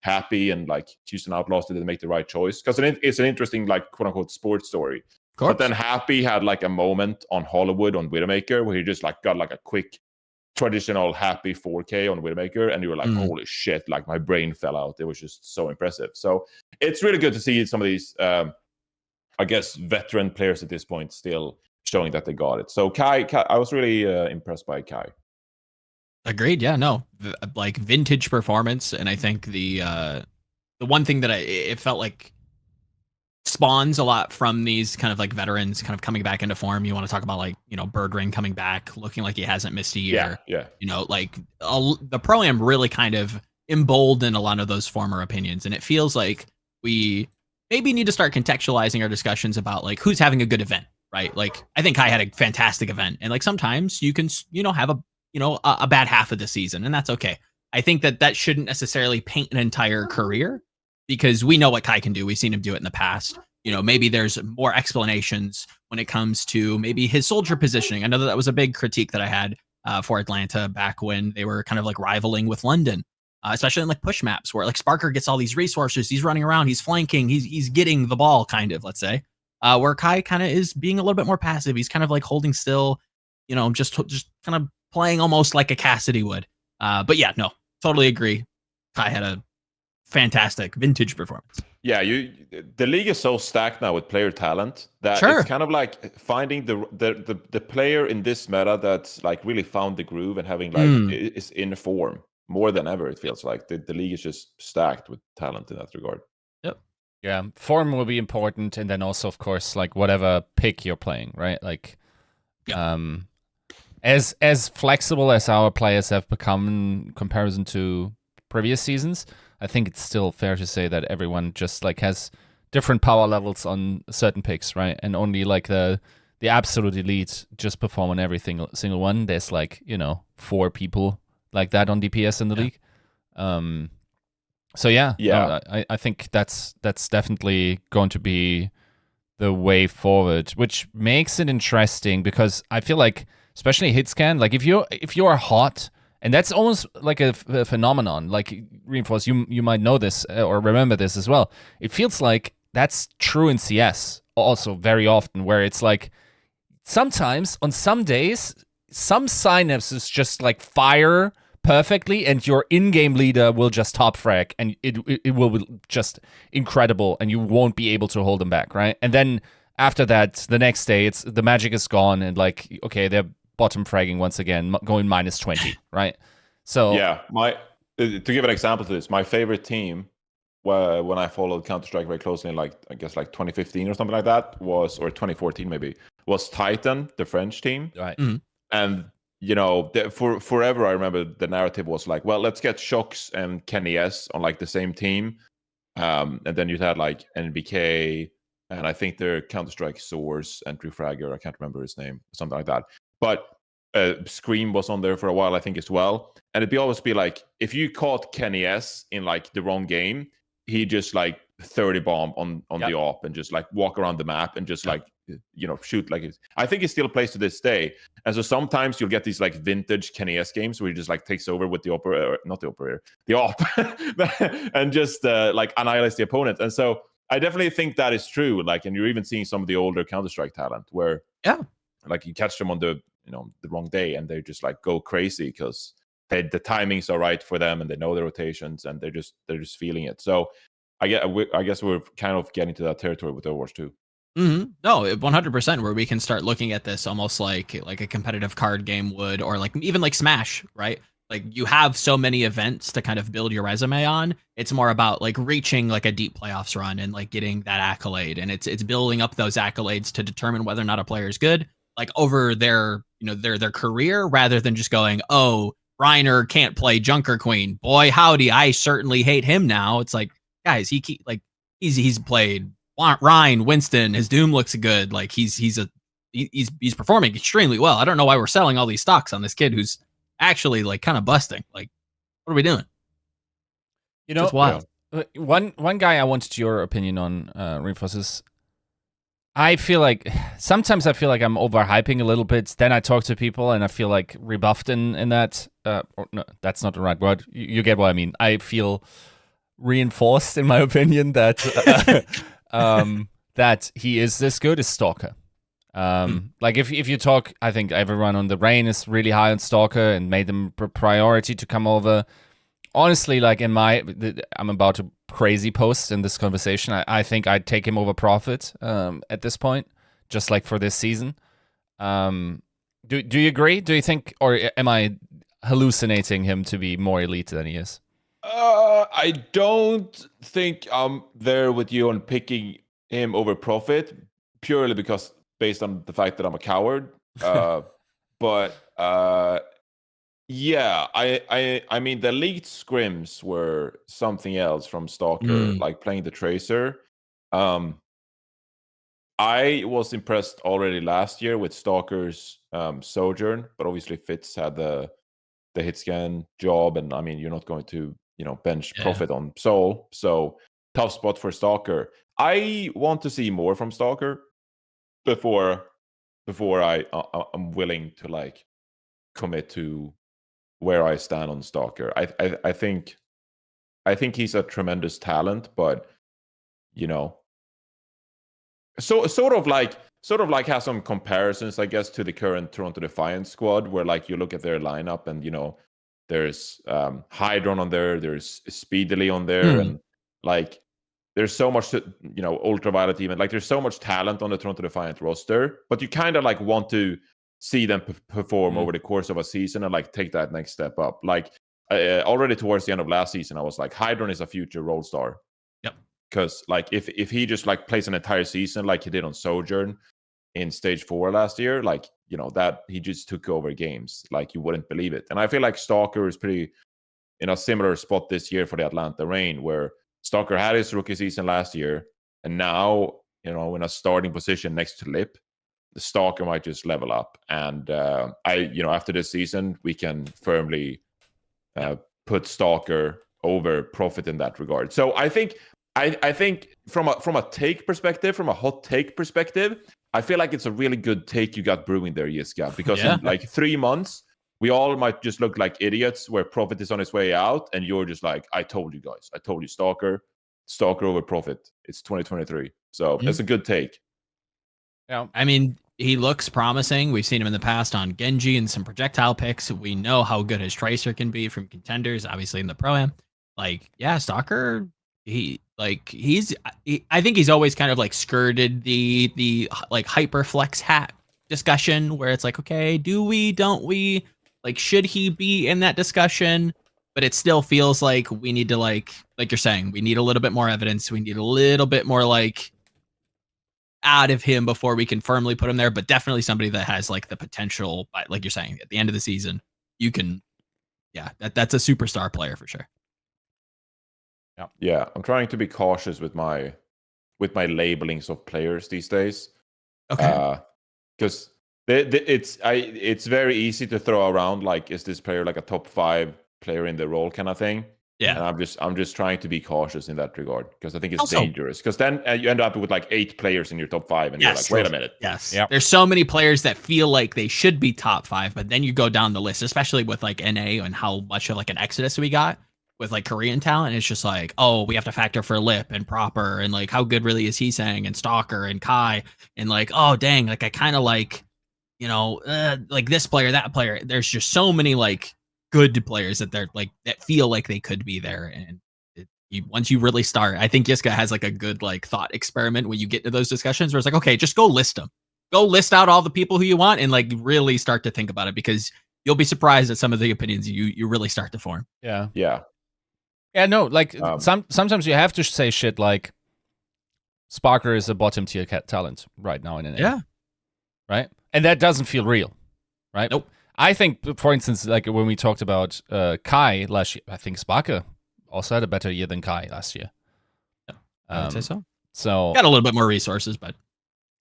[SPEAKER 3] Happy, and like Houston Outlaws didn't make the right choice, because it's an interesting like quote unquote sports story. But then Happy had like a moment on Hollywood on Widowmaker where he just like got like a quick traditional Happy 4K on Widowmaker, and you were like, holy shit, like my brain fell out. It was just so impressive. So it's really good to see some of these I guess veteran players at this point still showing that they got it. So Kai I was really impressed by Kai.
[SPEAKER 1] Agreed. Yeah, no, like vintage performance. And I think the one thing that it felt like spawns a lot from these kind of like veterans kind of coming back into form. You want to talk about like, Birdring coming back, looking like he hasn't missed a year.
[SPEAKER 3] Yeah.
[SPEAKER 1] Like the Pro-Am really kind of emboldened a lot of those former opinions. And it feels like we maybe need to start contextualizing our discussions about like who's having a good event, right? Like I think Kai had a fantastic event, and like sometimes you can, have a bad half of the season, and that's okay. I think that shouldn't necessarily paint an entire career, because we know what Kai can do. We've seen him do it in the past. Maybe there's more explanations when it comes to maybe his soldier positioning. I know that was a big critique that I had for Atlanta back when they were kind of like rivaling with London, especially in like push maps where like Sparker gets all these resources. He's running around, he's flanking, he's getting the ball kind of, let's say, where Kai kind of is being a little bit more passive. He's kind of like holding still, just kind of playing almost like a Cassidy would. But yeah, no, totally agree. Kai had a fantastic vintage performance.
[SPEAKER 3] Yeah, the league is so stacked now with player talent that it's kind of like finding the player in this meta that's like really found the groove and having like is in form more than ever. It feels like the league is just stacked with talent in that regard.
[SPEAKER 2] Yep. Yeah, form will be important, and then also of course like whatever pick you're playing, right? Like, as flexible as our players have become in comparison to previous seasons, I think it's still fair to say that everyone just like has different power levels on certain picks, right? And only like the absolute elite just perform on every single one. There's like 4 people like that on DPS in the league. So yeah, no, I think that's definitely going to be the way forward, which makes it interesting, because I feel like especially hitscan, like if you're hot. And that's almost like a phenomenon. Like Reinforce, you might know this or remember this as well. It feels like that's true in CS also very often, where it's like sometimes on some days, some synapses just like fire perfectly, and your in-game leader will just top frag, and it will be just incredible, and you won't be able to hold them back, right? And then after that, the next day, the magic is gone, and like, okay, they're bottom fragging once again, going minus 20, right? So
[SPEAKER 3] yeah, to give an example to this, my favorite team, when I followed Counter-Strike very closely in like I guess like 2015 or something like that, or 2014 maybe, was Titan, the French team,
[SPEAKER 2] right?
[SPEAKER 3] And for forever I remember the narrative was like, well, let's get Shox and Kenny S on like the same team, and then you had like NBK and I think their Counter-Strike source entry fragger, I can't remember his name, something like that. But Scream was on there for a while, I think, as well. And it'd always be like, if you caught Kenny S in like the wrong game, he just like 30 bomb on the op and just like walk around the map and just like shoot like it. I think he still plays to this day. And so sometimes you'll get these like vintage Kenny S games where he just like takes over with the operator, not the operator, the op, and just like annihilates the opponent. And so I definitely think that is true. Like, and you're even seeing some of the older Counter-Strike talent where like you catch them on the wrong day and they just like go crazy because the timings are right for them and they know the rotations and they're just feeling it. So I guess we're kind of getting to that territory with Overwatch 2.
[SPEAKER 1] No, 100%, where we can start looking at this almost like a competitive card game would, or like even like Smash, right? Like you have so many events to kind of build your resume on. It's more about like reaching like a deep playoffs run and like getting that accolade, and it's building up those accolades to determine whether or not a player is good, like over their their career, rather than just going, oh, Reiner can't play Junker Queen. Boy, howdy, I certainly hate him now. It's like, guys, he's played Ryan, Winston, his Doom looks good. Like he's performing extremely well. I don't know why we're selling all these stocks on this kid who's actually like kind of busting. Like, what are we doing?
[SPEAKER 2] You know,
[SPEAKER 1] just wild.
[SPEAKER 2] One guy I wanted your opinion on, Reinforces. I feel like sometimes I feel like I'm overhyping a little bit. Then I talk to people and I feel like rebuffed in that. Or no, that's not the right word. You get what I mean. I feel reinforced in my opinion that that he is this good as Stalker. Like if you talk, I think everyone on the Rain is really high on Stalker and made them a priority to come over. Honestly, like I'm about to crazy post in this conversation. I think I'd take him over Prophet at this point, just like for this season. Do you agree? Do you think, or am I hallucinating him to be more elite than he is?
[SPEAKER 3] I don't think I'm there with you on picking him over Prophet, purely because based on the fact that I'm a coward. But yeah, I mean the leaked scrims were something else from Stalker, like playing the Tracer. I was impressed already last year with Stalker's Sojourn, but obviously Fitz had the hit scan job, and I mean you're not going to bench Prophet on Soul, so tough spot for Stalker. I want to see more from Stalker before I'm willing to like commit to where I stand on Stalker. I think he's a tremendous talent, but sort of like has some comparisons, I guess, to the current Toronto Defiant squad, where like you look at their lineup and there's Hydron on there, there's Speedily on there, and like there's so much to, Ultraviolet even, like there's so much talent on the Toronto Defiant roster, but you kind of like want to see them perform over the course of a season and like take that next step up. Like already towards the end of last season, I was like, Hydron is a future role star.
[SPEAKER 1] Yep.
[SPEAKER 3] Because like if he just like plays an entire season like he did on Sojourn in stage 4 last year, like that he just took over games like you wouldn't believe it. And I feel like Stalker is pretty in a similar spot this year for the Atlanta Reign, where Stalker had his rookie season last year, and now in a starting position next to Lip, the Stalker might just level up. And after this season, we can firmly put Stalker over Prophet in that regard. So I think from a take perspective, from a hot take perspective, I feel like it's a really good take you got brewing there, Yiska, because in like 3 months, we all might just look like idiots where Prophet is on his way out, and you're just like, I told you guys, I told you Stalker over Prophet. It's 2023. So it's a good take.
[SPEAKER 1] Yeah. I mean, he looks promising. We've seen him in the past on Genji and some projectile picks. We know how good his Tracer can be from Contenders, obviously in the Pro-Am. Like, yeah, Stalker, I think he's always kind of like skirted the like hyper flex hat discussion where it's like, okay, do we, don't we, like, should he be in that discussion? But it still feels like we need to like you're saying, we need a little bit more evidence. We need a little bit more like out of him before we can firmly put him there. But definitely somebody that has like the potential, like you're saying, at the end of the season, you can, that's a superstar player for sure.
[SPEAKER 3] Yeah, I'm trying to be cautious with my labelings of players these days.
[SPEAKER 1] Okay.
[SPEAKER 3] Because it's very easy to throw around like, is this player like a top 5 player in the role kind of thing?
[SPEAKER 1] Yeah.
[SPEAKER 3] And I'm just trying to be cautious in that regard, because I think it's dangerous. Because then you end up with like 8 players in your top 5, and you're like, wait a minute.
[SPEAKER 1] Yes. Yep. There's so many players that feel like they should be top 5, but then you go down the list, especially with like NA and how much of like an exodus we got with like Korean talent. It's just like, oh, we have to factor for Lip and Proper, and like how good really is he saying, and Stalker and Kai, and like, oh dang, like I kind of like, like this player, that player. There's just so many like good players that they're like that feel like they could be there, and once you really start, I think Yiska has like a good like thought experiment when you get to those discussions where it's like, okay, just go list them, go list out all the people who you want, and like really start to think about it, because you'll be surprised at some of the opinions you really start to form.
[SPEAKER 2] Yeah, no, like sometimes you have to say shit like Sparker is a bottom tier talent right now in NA.
[SPEAKER 1] Yeah.
[SPEAKER 2] Right? And that doesn't feel real, right?
[SPEAKER 1] Nope.
[SPEAKER 2] I think, for instance, like when we talked about Kai last year, I think Sparker also had a better year than Kai last year,
[SPEAKER 1] I would say so.
[SPEAKER 2] So
[SPEAKER 1] got a little bit more resources, but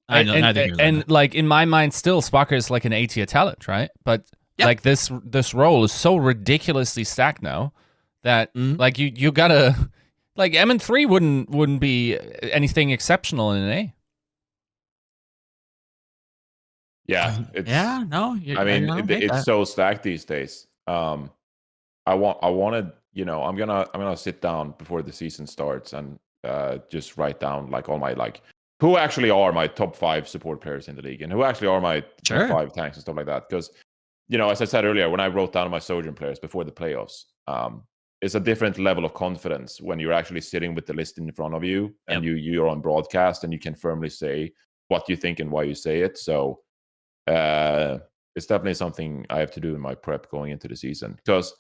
[SPEAKER 1] I think you're right.
[SPEAKER 2] And like in my mind, still Sparker is like an A tier talent, right? But like this role is so ridiculously stacked now that like you gotta like MN3 wouldn't be anything exceptional in an A.
[SPEAKER 3] Yeah, it's so stacked these days. I wanted, I'm gonna sit down before the season starts and just write down like all my like who actually are my top 5 support players in the league and who actually are my top 5 tanks and stuff like that. Because as I said earlier, when I wrote down my Sojourn players before the playoffs, it's a different level of confidence when you're actually sitting with the list in front of you and you're on broadcast and you can firmly say what you think and why you say it. So it's definitely something I have to do in my prep going into the season, because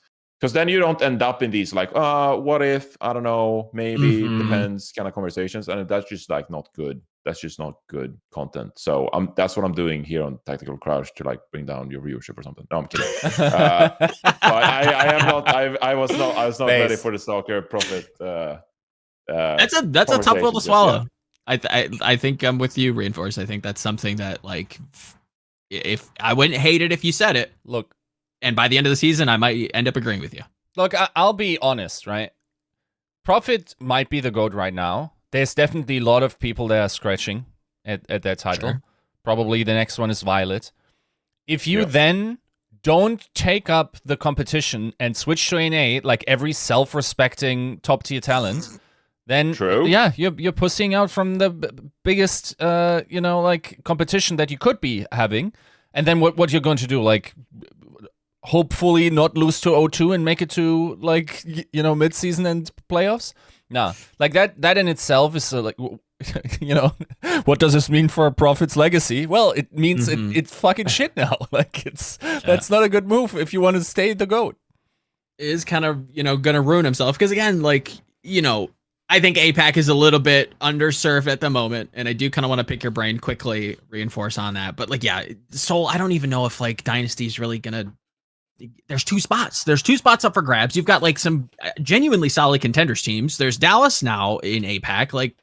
[SPEAKER 3] then you don't end up in these like what if, I don't know, maybe, depends kind of conversations, and that's just like not good. That's just not good content. So that's what I'm doing here on Tactical Crouch to like bring down your viewership or something. No, I'm kidding. But I am not. I was not ready for the Stalker Prophet.
[SPEAKER 1] That's a tough pill to swallow. I think I'm with you, Reinforce. I think that's something that like, if I wouldn't hate it if you said it.
[SPEAKER 2] Look,
[SPEAKER 1] and by the end of the season, I might end up agreeing with you.
[SPEAKER 2] Look, I'll be honest, right? Prophet might be the GOAT right now. There's definitely a lot of people that are scratching at that title. Sure. Probably the next one is Violet. If you then don't take up the competition and switch to NA like every self-respecting top-tier talent, then you're pussing out from the biggest like competition that you could be having. And then what you're going to do, like hopefully not lose to O2 and make it to like mid-season and playoffs? Nah, like that in itself is like, what does this mean for Prophet's legacy? Well, it means it's fucking shit now. Like that's not a good move if you want to stay the GOAT.
[SPEAKER 1] It is kind of gonna ruin himself, because again, like I think APAC is a little bit underserved at the moment, and I do kind of want to pick your brain quickly, Reinforce on that. But like, Soul, I don't even know if like Dynasty is really gonna. There's 2 spots. There's 2 spots up for grabs. You've got like some genuinely solid contenders teams. There's Dallas now in APAC. Like,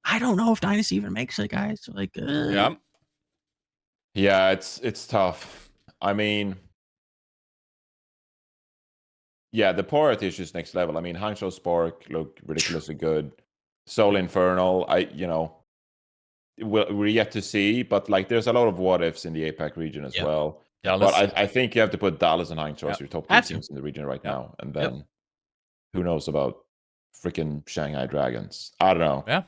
[SPEAKER 1] I don't know if Dynasty even makes it, guys. Like,
[SPEAKER 3] yeah, it's tough. I mean, the Parity is just next level. I mean, Hangzhou Spark look ridiculously good. Soul Infernal, we're yet to see, but like, there's a lot of what ifs in the APAC region as well. Dallas. But I think you have to put Dallas and Hangzhou as your top 2 teams in the region right now. And then who knows about freaking Shanghai Dragons? I don't know.
[SPEAKER 2] Yeah.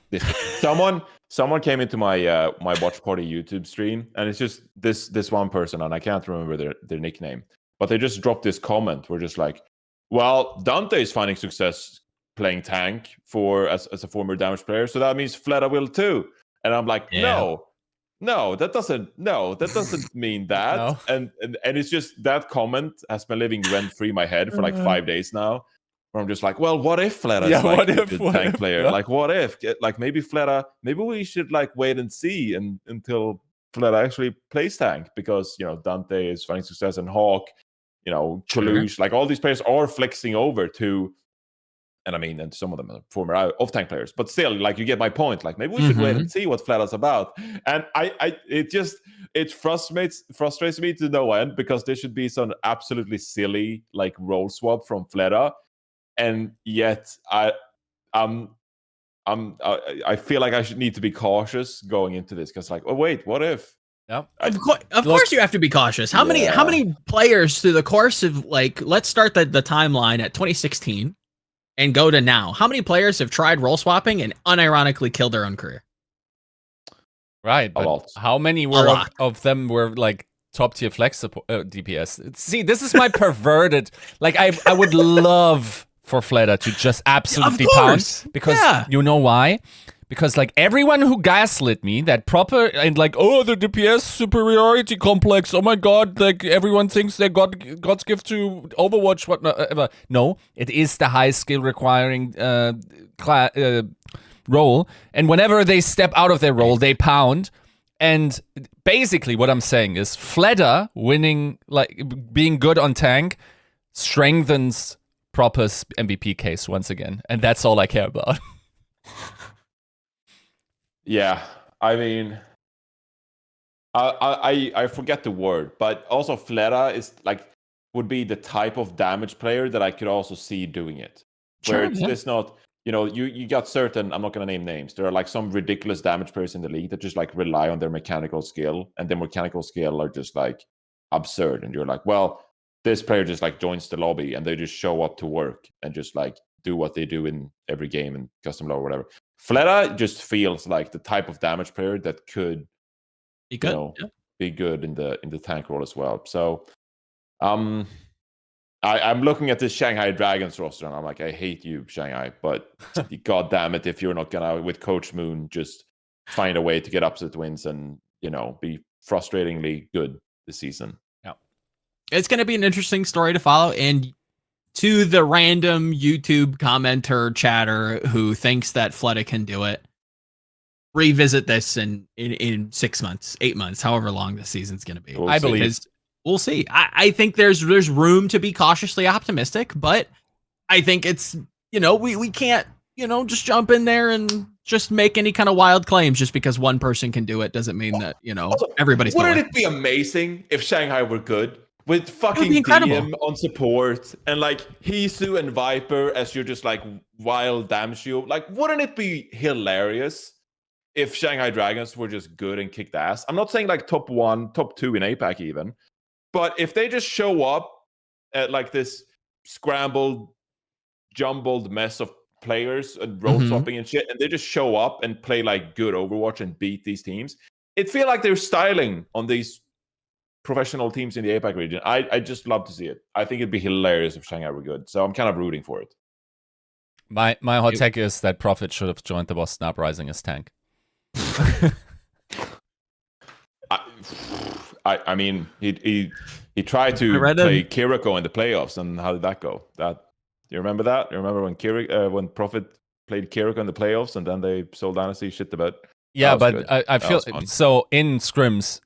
[SPEAKER 3] Someone came into my my watch party YouTube stream, and it's just this one person, and I can't remember their nickname, but they just dropped this comment. We're just like, well, Dante is finding success playing tank as a former damage player, so that means Fleta will too. And I'm like, No, that doesn't mean that. No. And it's just that comment has been living rent-free in my head for like 5 days now. Where I'm just like, well, what if Fleta is like the tank player? Like, what if? Like, maybe we should like wait and see until Fleta actually plays tank, because Dante is finding success, and Hawk, Kalush, like all these players are flexing over to. And I mean, and some of them are former off-tank players, but still, like, you get my point. Like, maybe we should wait and see what Fleta's about. And it frustrates me to no end, because there should be some absolutely silly like role swap from Fleta, and yet I feel like I should need to be cautious going into this, because like, oh wait, what if?
[SPEAKER 1] Yep. Of course you have to be cautious. How many players through the course of, like, let's start the timeline at 2016. And go to now. How many players have tried role swapping and unironically killed their own career?
[SPEAKER 2] Right, but how many of them were like top tier flex support, DPS? See, this is my perverted. Like, I would love for Fleta to just absolutely pounce, because you know why? Because like everyone who gaslit me that proper and like, oh, the DPS superiority complex, oh my god, like everyone thinks they got God's gift to Overwatch, whatnot. No, it is the high skill requiring role, and whenever they step out of their role, they pound. And basically what I'm saying is Fleta winning, like being good on tank, strengthens Proper's MVP case once again, and that's all I care about.
[SPEAKER 3] Yeah, I mean, I forget the word, but also Flera is like would be the type of damage player that I could also see doing it. Where
[SPEAKER 1] Sure,
[SPEAKER 3] it's
[SPEAKER 1] yeah.
[SPEAKER 3] just not, you got certain, I'm not gonna name names. There are like some ridiculous damage players in the league that just like rely on their mechanical skill, and their mechanical skill are just like absurd. And you're like, well, this player just like joins the lobby and they just show up to work and just like do what they do in every game in custom low or whatever. Flera just feels like the type of damage player that could
[SPEAKER 1] You good? Yeah.
[SPEAKER 3] be good in the tank role as well. So I'm looking at this Shanghai Dragons roster and I'm like, I hate you, Shanghai, but god damn it, if you're not gonna with Coach Moon just find a way to get upset wins and be frustratingly good this season.
[SPEAKER 1] Yeah. It's gonna be an interesting story to follow. And to the random YouTube commenter chatter who thinks that Fleta can do it, revisit this in 6 months, 8 months, however long the season's going to be.
[SPEAKER 2] I believe.
[SPEAKER 1] We'll see. I think there's room to be cautiously optimistic, but I think it's, we can't, just jump in there and just make any kind of wild claims just because one person can do it doesn't mean that, also, everybody's
[SPEAKER 3] Wouldn't it be amazing if Shanghai were good? With fucking DM on support and like Hisu and Viper as your just like wild damn shield. Like, wouldn't it be hilarious if Shanghai Dragons were just good and kicked ass? I'm not saying like top 1, top 2 in APAC even, but if they just show up at like this scrambled, jumbled mess of players and role swapping and shit, and they just show up and play like good Overwatch and beat these teams, it feel like they're styling on these professional teams in the APAC region. I just love to see it. I think it'd be hilarious if Shanghai were good. So I'm kind of rooting for it.
[SPEAKER 2] My hot take is that Prophet should have joined the Boston Uprising as tank.
[SPEAKER 3] I mean, he tried to play Kiriko in the playoffs, and how did that go? Do you remember that? You remember when Prophet played Kiriko in the playoffs, and then they sold Dynasty shit about?
[SPEAKER 2] Yeah, but I feel so in scrims.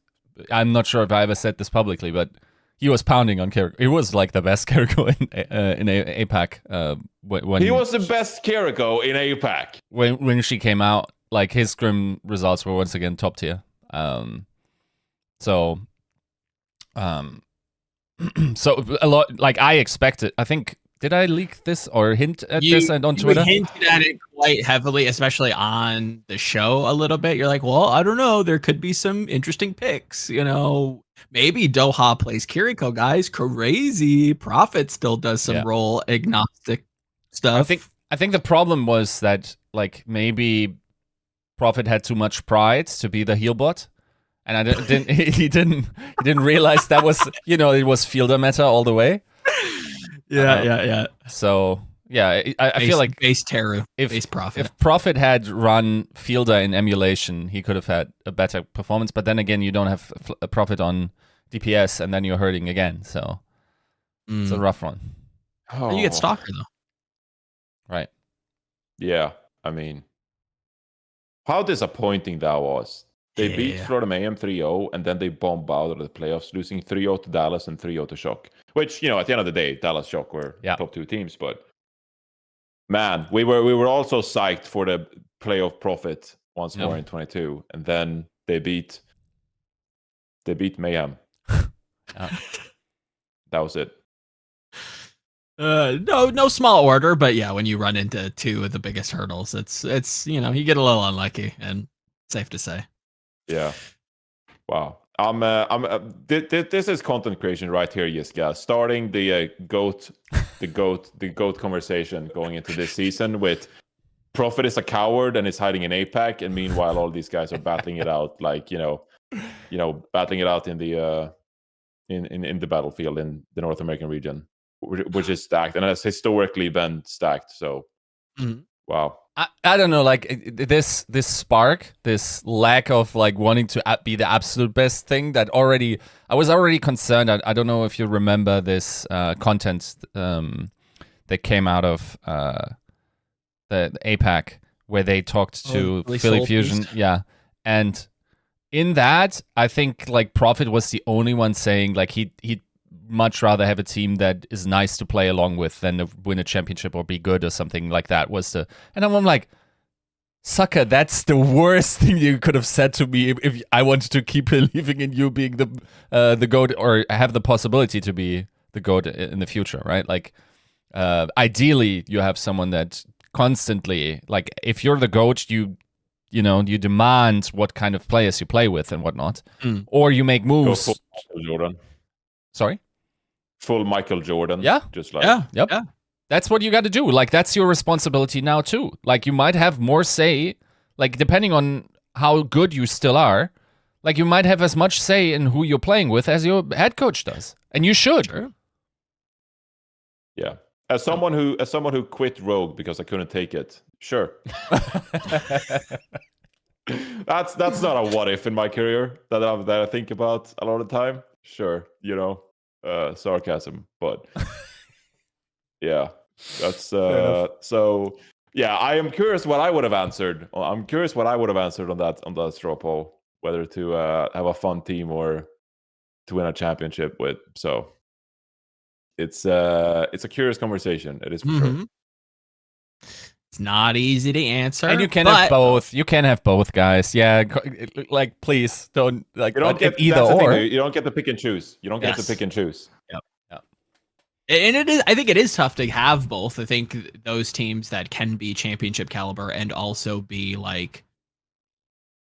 [SPEAKER 2] I'm not sure if I ever said this publicly, but he was pounding on Kiriko. He was like the best Kiriko in APAC. When
[SPEAKER 3] he was the best Kiriko in APAC.
[SPEAKER 2] When she came out, like his scrim results were once again top tier. So a lot, like I expected. I think, did I leak this or hint at this on Twitter?
[SPEAKER 1] You hinted at it quite heavily, especially on the show a little bit. You're like, well, I don't know. There could be some interesting picks. Maybe Doha plays Kiriko, guys. Crazy. Prophet still does some role agnostic stuff.
[SPEAKER 2] I think the problem was that like maybe Prophet had too much pride to be the heal bot. And he didn't realize that was, it was fielder meta all the way.
[SPEAKER 1] Yeah.
[SPEAKER 2] So yeah, I feel like
[SPEAKER 1] base Teru, base Prophet.
[SPEAKER 2] If Prophet had run fielder in emulation, he could have had a better performance. But then again, you don't have a Prophet on DPS, and then you're hurting again. So it's a rough one.
[SPEAKER 1] Oh. You get Stalker though,
[SPEAKER 2] right?
[SPEAKER 3] Yeah, I mean, how disappointing that was. They beat Florida Mayhem 3-0, and then they bomb out of the playoffs, losing 3-0 to Dallas and 3-0 to Shock. Which, at the end of the day, Dallas Shock were top 2 teams. But man, we were also psyched for the playoff Prophet once more in 22, and then they beat Mayhem. That was it.
[SPEAKER 1] No small order, but yeah, when you run into 2 of the biggest hurdles, it's you get a little unlucky, and safe to say.
[SPEAKER 3] Yeah. Wow. This is content creation right here, Yiska. Starting the goat conversation going into this season with Prophet is a coward and is hiding in APAC, and meanwhile all these guys are battling it out, like battling it out in the in the battlefield in the North American region, which is stacked and has historically been stacked. So, wow.
[SPEAKER 2] I don't know, like this spark, this lack of like wanting to be the absolute best thing that I was already concerned. I don't know if you remember this content that came out of the APAC where they talked to Philly Fusion. Yeah. And in that, I think like Prophet was the only one saying like he'd much rather have a team that is nice to play along with than to win a championship or be good or something like that. And I'm like, Sucker, that's the worst thing you could have said to me if I wanted to keep believing in you being the GOAT, or have the possibility to be the GOAT in the future, right? Like, ideally, you have someone that constantly, like, if you're the GOAT, you demand what kind of players you play with and whatnot, or you make moves.
[SPEAKER 3] Go full Michael Jordan.
[SPEAKER 2] Sorry?
[SPEAKER 3] Full Michael Jordan.
[SPEAKER 2] Yeah.
[SPEAKER 3] Just like
[SPEAKER 2] Yep.
[SPEAKER 1] Yeah.
[SPEAKER 2] That's what you got to do. Like, that's your responsibility now too. Like, you might have more say, like, depending on how good you still are, like, you might have as much say in who you're playing with as your head coach does. And you should.
[SPEAKER 1] Sure.
[SPEAKER 3] Yeah. As someone who quit Rogue because I couldn't take it. Sure. That's not a what if in my career that I think about a lot of the time. Sure, sarcasm, but yeah, that's so. Yeah, I am curious what I would have answered. I'm curious what I would have answered on that straw poll, whether to have a fun team or to win a championship with. So it's a curious conversation. It is for sure.
[SPEAKER 1] It's not easy to answer.
[SPEAKER 2] And you can have both. You can have both, guys. Yeah, like, please don't, like,
[SPEAKER 3] you don't get
[SPEAKER 2] either or.
[SPEAKER 3] You don't get to pick and choose. You don't get to pick and choose.
[SPEAKER 1] Yep. And it is. I think it is tough to have both. I think those teams that can be championship caliber and also be like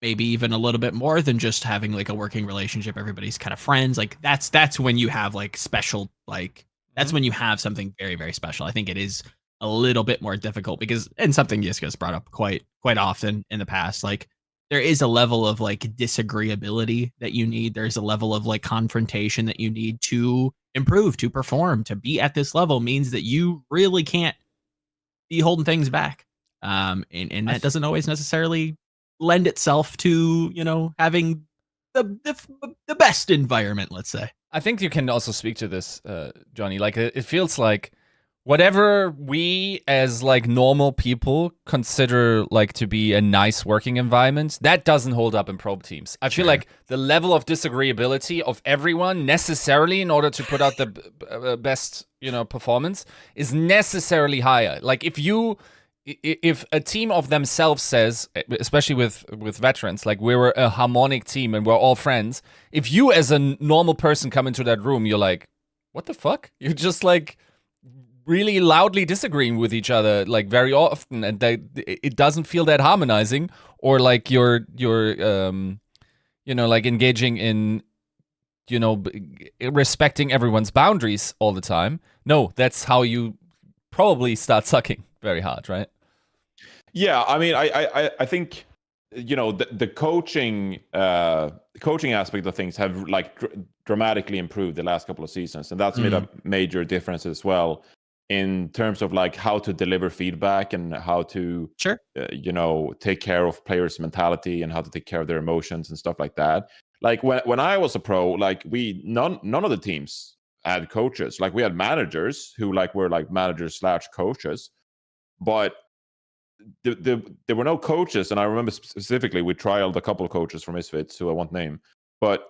[SPEAKER 1] maybe even a little bit more than just having like a working relationship. Everybody's kind of friends. Like that's when you have like special. Like that's when you have something very, very special. I think it is a little bit more difficult because, and something Yiska's brought up quite often in the past, like there is a level of like disagreeability that you need. There's a level of like confrontation that you need to improve, to perform, to be at this level means that you really can't be holding things back. And that doesn't always necessarily lend itself to, having the best environment, let's say.
[SPEAKER 2] I think you can also speak to this, Johnny. Like, it feels like whatever we as like normal people consider like to be a nice working environment, that doesn't hold up in pro teams. I feel like the level of disagreeability of everyone necessarily in order to put out the best, performance is necessarily higher. Like if a team of themselves says, especially with veterans, like we're a harmonic team and we're all friends, if you as a normal person come into that room, you're like, what the fuck? You're just like really loudly disagreeing with each other, like very often, and it doesn't feel that harmonizing, or like you're like engaging in respecting everyone's boundaries all the time. No, that's how you probably start sucking very hard, right?
[SPEAKER 3] Yeah, I mean, I think the coaching aspect of things have like dramatically improved the last couple of seasons, and that's made a major difference as well in terms of like how to deliver feedback and how to take care of players' mentality and how to take care of their emotions and stuff like that. Like when I was a pro, like none of the teams had coaches. Like we had managers who like were like managers / coaches, but there were no coaches. And I remember specifically we trialed a couple of coaches from Misfits who I won't name, but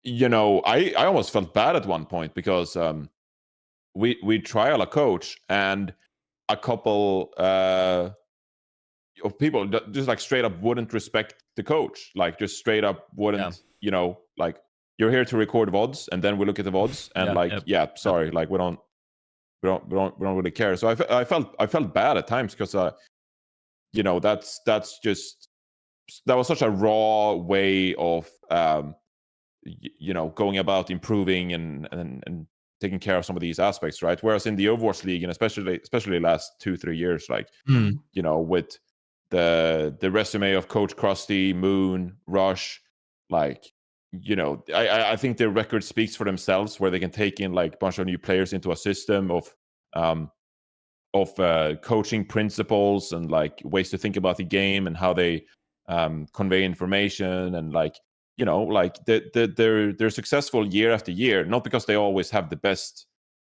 [SPEAKER 3] I almost felt bad at one point because we trial a coach and a couple of people just like straight up wouldn't respect the coach, like just straight up wouldn't, like you're here to record VODs and then we look at the VODs and sorry, like we don't really care. So I felt bad at times because that's just, that was such a raw way of going about improving and taking care of some of these aspects, right? Whereas in the Overwatch League, and especially last 2-3 years, like with the resume of Coach Krusty, Moon, Rush, like I think their record speaks for themselves, where they can take in like a bunch of new players into a system of coaching principles and like ways to think about the game and how they convey information, and like they're successful year after year, not because they always have the best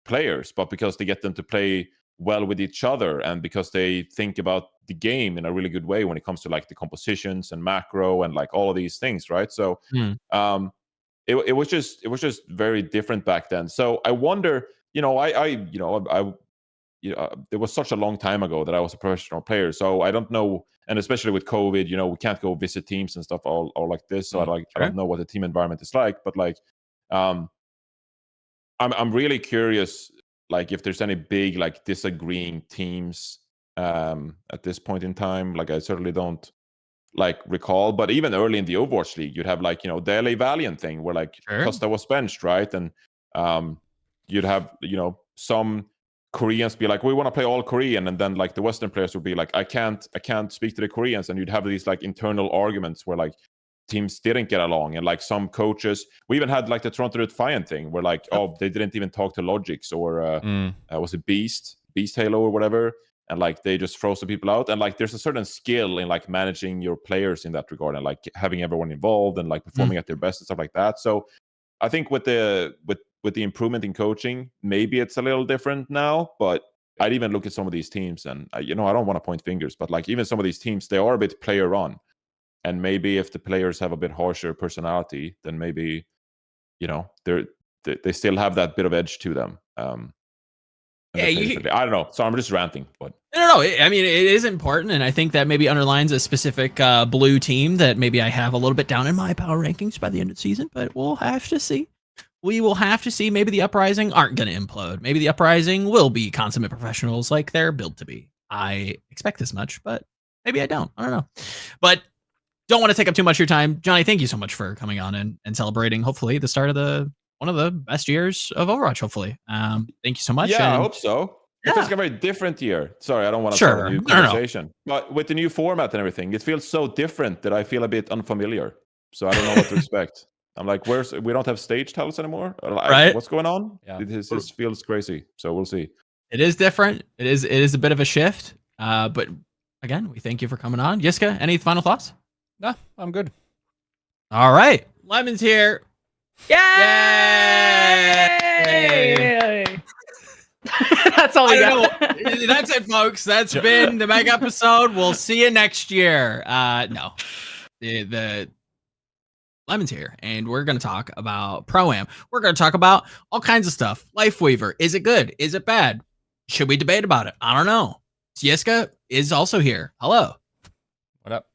[SPEAKER 3] players, but because they get them to play well with each other, and because they think about the game in a really good way when it comes to like the compositions and macro and like all of these things, right? So it was just very different back then. So I wonder, I there was such a long time ago that I was a professional player, so I don't know. And especially with COVID, we can't go visit teams and stuff all like this. So I don't know what the team environment is like. But like, I'm really curious, like if there's any big like disagreeing teams at this point in time. Like I certainly don't like recall, but even early in the Overwatch League, you'd have like the LA Valiant thing where like Custa was benched, right? And you'd have some Koreans be like, we want to play all Korean, and then like the Western players would be like, I can't speak to the Koreans, and you'd have these like internal arguments where like teams didn't get along, and like some coaches, we even had like the Toronto Defiant thing where like they didn't even talk to Logix or was it Beast Halo or whatever, and like they just froze the people out. And like there's a certain skill in like managing your players in that regard, and like having everyone involved and like performing at their best and stuff like that. So I think with the improvement in coaching, maybe it's a little different now. But I'd even look at some of these teams, and I don't want to point fingers, but like even some of these teams, they are a bit player run, and maybe if the players have a bit harsher personality, then maybe they still have that bit of edge to them. I don't know. So I'm just ranting, but
[SPEAKER 1] no. I mean, it is important, and I think that maybe underlines a specific blue team that maybe I have a little bit down in my power rankings by the end of the season. But we'll have to see. We will have to see. Maybe the Uprising aren't going to implode. Maybe the Uprising will be consummate professionals like they're built to be. I expect this much, but maybe I don't. I don't know. But don't want to take up too much of your time. Johnny, thank you so much for coming on and celebrating, hopefully, the start of one of the best years of Overwatch, hopefully. Thank you so much.
[SPEAKER 3] Yeah, I hope so.
[SPEAKER 1] Yeah.
[SPEAKER 3] It's like a very different year. Sorry, I don't want to start a new conversation. But with the new format and everything, it feels so different that I feel a bit unfamiliar. So I don't know what to expect. I'm like, we don't have stage titles anymore?
[SPEAKER 1] Right?
[SPEAKER 3] What's going on?
[SPEAKER 2] Yeah.
[SPEAKER 3] This feels crazy. So we'll see.
[SPEAKER 1] It is different. It is a bit of a shift. But again, we thank you for coming on. Yiska, any final thoughts?
[SPEAKER 2] No, I'm good.
[SPEAKER 1] All right. Lemon's here.
[SPEAKER 4] Yay! That's all we got.
[SPEAKER 1] That's it, folks. That's been the mega episode. We'll see you next year. No. The Lemon's here, and we're going to talk about Pro-Am. We're going to talk about all kinds of stuff. Lifeweaver. Is it good? Is it bad? Should we debate about it? I don't know. Yiska is also here. Hello.
[SPEAKER 2] What up?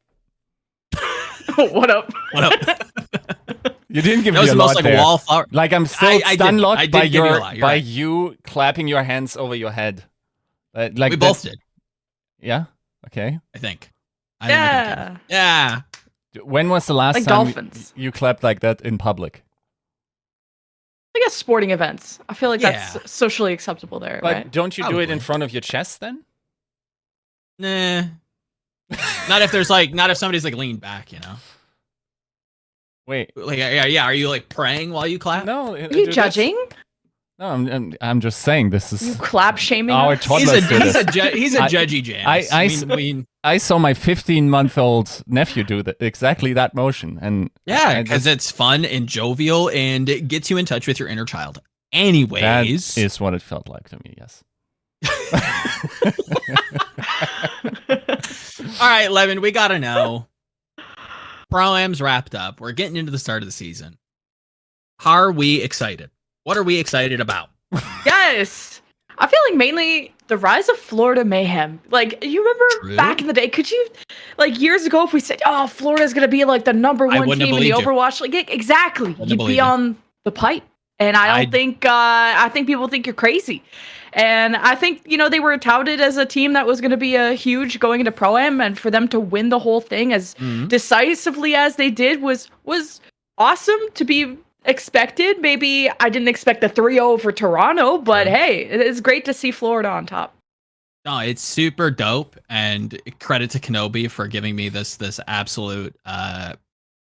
[SPEAKER 4] What up?
[SPEAKER 1] What up?
[SPEAKER 2] You didn't give
[SPEAKER 1] That
[SPEAKER 2] me
[SPEAKER 1] was
[SPEAKER 2] a
[SPEAKER 1] the most
[SPEAKER 2] lot
[SPEAKER 1] like
[SPEAKER 2] there.
[SPEAKER 1] wallflower.
[SPEAKER 2] Like I'm still stun-locked by
[SPEAKER 1] right.
[SPEAKER 2] you clapping your hands over your head. Like
[SPEAKER 1] we both did.
[SPEAKER 2] Yeah. Okay.
[SPEAKER 1] I think.
[SPEAKER 4] Yeah.
[SPEAKER 1] Yeah.
[SPEAKER 2] When was the last
[SPEAKER 4] Like
[SPEAKER 2] time
[SPEAKER 4] dolphins.
[SPEAKER 2] you clapped like that in public?
[SPEAKER 4] I guess sporting events. I feel like
[SPEAKER 1] Yeah.
[SPEAKER 4] that's socially acceptable there,
[SPEAKER 2] But
[SPEAKER 4] right?
[SPEAKER 2] don't you do it in
[SPEAKER 1] Probably.
[SPEAKER 2] front of your chest then?
[SPEAKER 1] Nah. Not if somebody's like leaned back,
[SPEAKER 2] Wait.
[SPEAKER 1] Like, yeah. Are you like praying while you clap?
[SPEAKER 2] No.
[SPEAKER 4] Are you judging?
[SPEAKER 2] No, I'm just saying this is
[SPEAKER 4] You clap shaming
[SPEAKER 2] our
[SPEAKER 4] us?
[SPEAKER 2] toddlers do this.
[SPEAKER 1] He's a judgy jam.
[SPEAKER 2] I saw my 15-month-old nephew do exactly that motion, and
[SPEAKER 1] yeah, because it's fun and jovial, and it gets you in touch with your inner child. Anyways,
[SPEAKER 2] that is what it felt like to me. Yes.
[SPEAKER 1] All right, Levin, we gotta know. Pro-Am's wrapped up. We're getting into the start of the season. Are we excited? What are we excited about?
[SPEAKER 4] Yes. I feel like mainly the rise of Florida Mayhem. Like, you remember back in the day, could you, like years ago, if we said, oh, Florida's going to be like the number one team in the Overwatch League, exactly. You'd be on the pipe. And I think people think you're crazy. And I think, they were touted as a team that was going to be a huge going into Pro-Am, and for them to win the whole thing as decisively as they did was awesome to be expected. Maybe I didn't expect the 3-0 for Toronto, but hey, it's great to see Florida on top.
[SPEAKER 1] No, it's super dope, and credit to Kenobi for giving me this absolute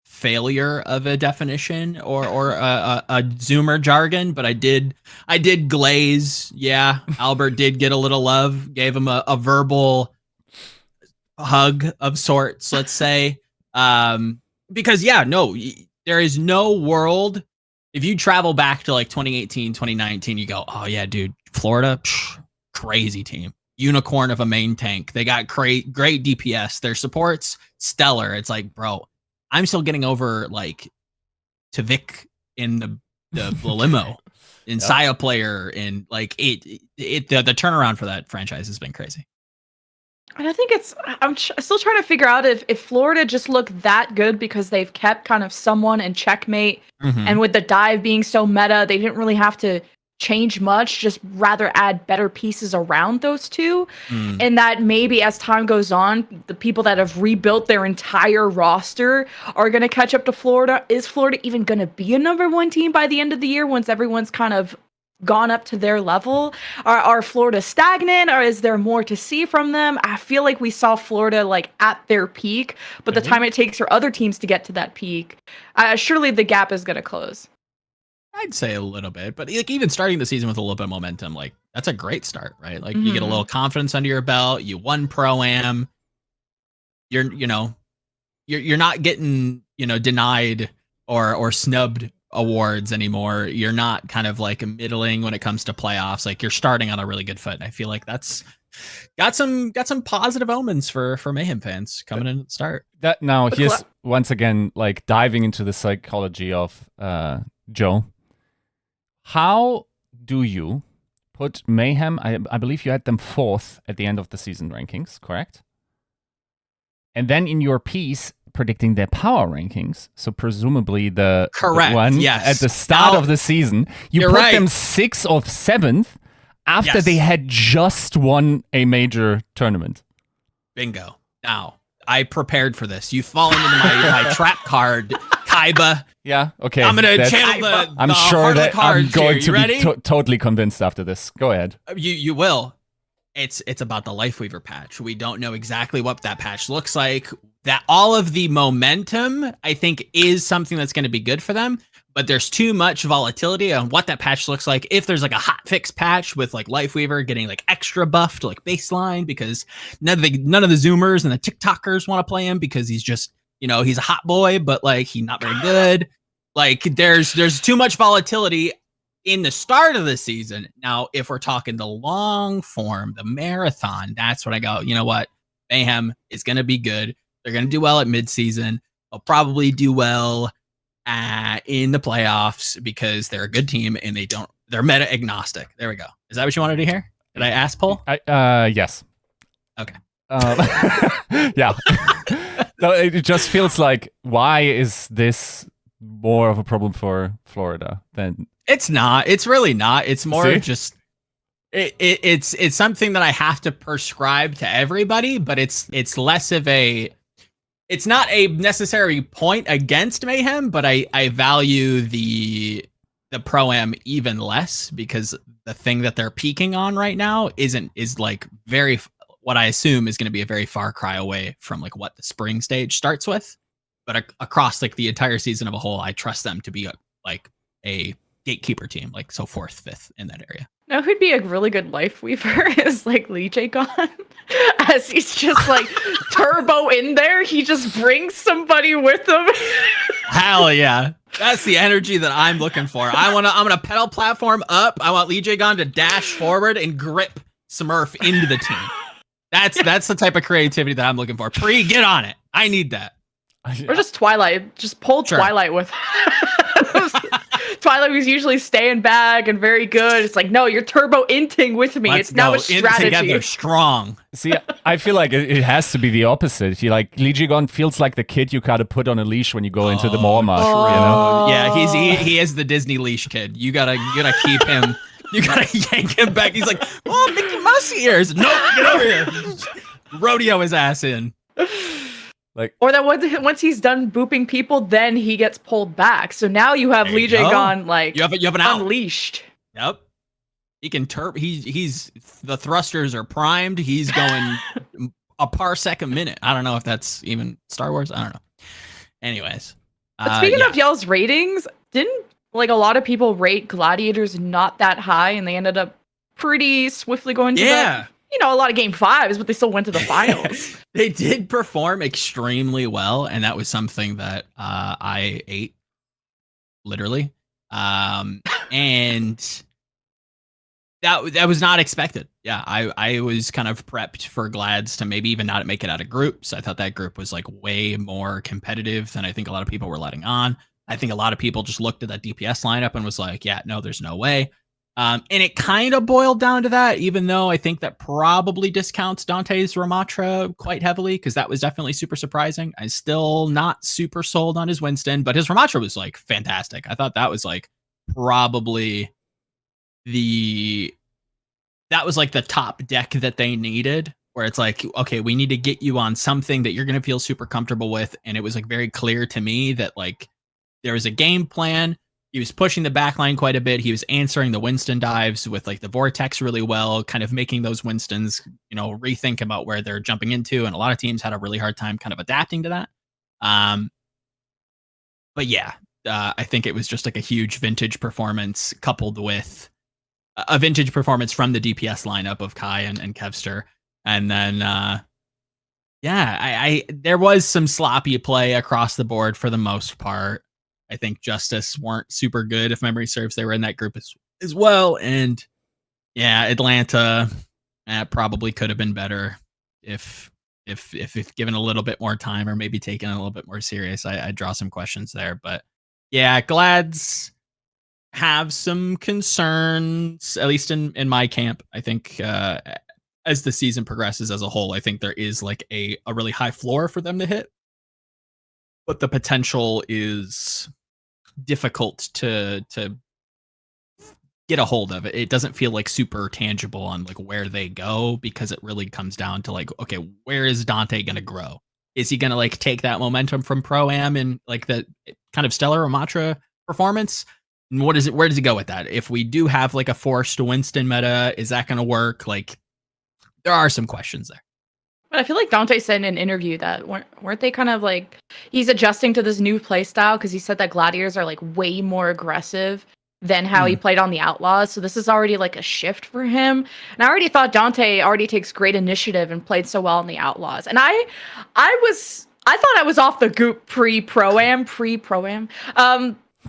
[SPEAKER 1] failure of a definition or a Zoomer jargon, but I did glaze. Yeah, Albert did get a little love, gave him a verbal hug of sorts, let's say, because there is no world. If you travel back to like 2018, 2019, you go, oh yeah, dude, Florida, crazy team. Unicorn of a main tank. They got great DPS. Their support's stellar. It's like, bro, I'm still getting over like to Vic in the limo. in Saya player, and like the turnaround for that franchise has been crazy.
[SPEAKER 4] And I think I'm still trying to figure out if Florida just looked that good because they've kept kind of someone and checkmate, and with the dive being so meta, they didn't really have to change much, just rather add better pieces around those two. And that maybe as time goes on, the people that have rebuilt their entire roster are going to catch up to Florida. Is Florida even going to be a #1 team by the end of the year once everyone's kind of gone up to their level? Are Florida stagnant, or is there more to see from them? I feel like we saw Florida like at their peak, but the time it takes for other teams to get to that peak, surely the gap is going to close.
[SPEAKER 1] I'd say a little bit, but like even starting the season with a little bit of momentum, like that's a great start, right? Like you get a little confidence under your belt. You won Pro-Am. You're not getting denied or snubbed awards anymore. You're not kind of like middling when it comes to playoffs. Like you're starting on a really good foot. And I feel like that's got some positive omens for Mayhem fans coming in at the start.
[SPEAKER 2] That now here's once again like diving into the psychology of Joe. How do you put Mayhem? I believe you had them 4th at the end of the season rankings, correct? And then in your piece predicting their power rankings, so presumably the one at the start of the season, you put them 6th or 7th after they had just won a major tournament.
[SPEAKER 1] Bingo. Now, I prepared for this. You've fallen into my trap card, Kaiba.
[SPEAKER 2] Yeah, okay.
[SPEAKER 1] I'm going to channel the
[SPEAKER 2] I'm sure that I'm going to
[SPEAKER 1] be
[SPEAKER 2] totally convinced after this. Go ahead.
[SPEAKER 1] You will. It's about the Lifeweaver patch. We don't know exactly what that patch looks like. That all of the momentum, I think, is something that's going to be good for them. But there's too much volatility on what that patch looks like. If there's like a hot fix patch with like Lifeweaver getting like extra buffed to like baseline because none of the Zoomers and the TikTokers want to play him because he's just he's a hot boy, but like he's not very good. Like there's too much volatility in the start of the season. Now, if we're talking the long form, the marathon, that's when I go, you know what? Mayhem is going to be good. They're going to do well at midseason. They'll probably do well in the playoffs because they're a good team and they're meta agnostic. There we go. Is that what you wanted to hear? Did I ask, Paul?
[SPEAKER 2] Yes.
[SPEAKER 1] Okay.
[SPEAKER 2] Yeah. So it just feels like, why is this more of a problem for Florida than...
[SPEAKER 1] It's not. It's really not. It's more of just it's something that I have to prescribe to everybody, but it's less of a... It's not a necessary point against Mayhem, but I value the Pro-Am even less because the thing that they're peaking on right now is like very... what I assume is going to be a very far cry away from like what the spring stage starts with, but across like the entire season of a whole, I trust them to be a gatekeeper team, like so 4th, 5th in that area.
[SPEAKER 4] Now, who'd be a really good Lifeweaver is like Lijigon, as he's just like turbo in there. He just brings somebody with him.
[SPEAKER 1] Hell yeah. That's the energy that I'm looking for. I'm gonna pedal platform up. I want Lijigon to dash forward and grip Smurf into the team. That's the type of creativity that I'm looking for. Get on it. I need that.
[SPEAKER 4] Or just Twilight. Just pull Twilight with Twilight was usually staying back and very good. It's like, no, you're turbo inting with me. It's now a strategy.
[SPEAKER 1] Together strong.
[SPEAKER 2] See, I feel like it has to be the opposite. Lijigon feels like the kid you gotta put on a leash when you go into the Morma.
[SPEAKER 1] Yeah, he is the Disney leash kid. You gotta keep him. You gotta yank him back. He's like, oh, Mickey Mouse ears. No, get over here. Rodeo his ass in.
[SPEAKER 4] Or that once he's done booping people, then he gets pulled back. So now you have Lijigon you have an unleashed.
[SPEAKER 1] Yep. He can he's the thrusters are primed. He's going a parsec a minute. I don't know if that's even Star Wars. I don't know. Anyways.
[SPEAKER 4] But speaking of y'all's ratings, didn't a lot of people rate Gladiators not that high, and they ended up pretty swiftly going to a lot of game 5s, but they still went to the finals.
[SPEAKER 1] They did perform extremely well, and that was something that I ate, literally. And that was not expected. Yeah, I was kind of prepped for Glads to maybe even not make it out of groups. I thought that group was like way more competitive than I think a lot of people were letting on. I think a lot of people just looked at that DPS lineup and was like, yeah, no, there's no way. And it kind of boiled down to that, even though I think that probably discounts Dante's Ramatra quite heavily, because that was definitely super surprising. I'm still not super sold on his Winston, but his Ramatra was like fantastic. I thought that was like probably the top deck that they needed, where it's like, okay, we need to get you on something that you're going to feel super comfortable with. And it was like very clear to me that like there was a game plan. He was pushing the backline quite a bit. He was answering the Winston dives with like the Vortex really well, kind of making those Winstons, rethink about where they're jumping into. And a lot of teams had a really hard time kind of adapting to that. But yeah, I think it was just like a huge vintage performance coupled with a vintage performance from the DPS lineup of Kai and Kevster. And then, there was some sloppy play across the board for the most part. I think Justice weren't super good, if memory serves. They were in that group as well. And yeah, Atlanta probably could have been better if given a little bit more time, or maybe taken a little bit more serious. I draw some questions there. But yeah, Glads have some concerns, at least in my camp. I think as the season progresses as a whole, I think there is like a really high floor for them to hit, but the potential is difficult to get a hold of. It doesn't feel like super tangible on like where they go, because it really comes down to like, okay, where is Dante going to grow? Is he going to like take that momentum from Pro-Am and like the kind of stellar Ramatra performance? And where does he go with that? If we do have like a forced Winston meta, is that going to work? Like, there are some questions there.
[SPEAKER 4] But I feel like Dante said in an interview that weren't they kind of like he's adjusting to this new play style, because he said that Gladiators are like way more aggressive than how he played on the Outlaws. So this is already like a shift for him. And I already thought Dante already takes great initiative and played so well on the Outlaws. And I thought I was off the goop pre-Pro-Am.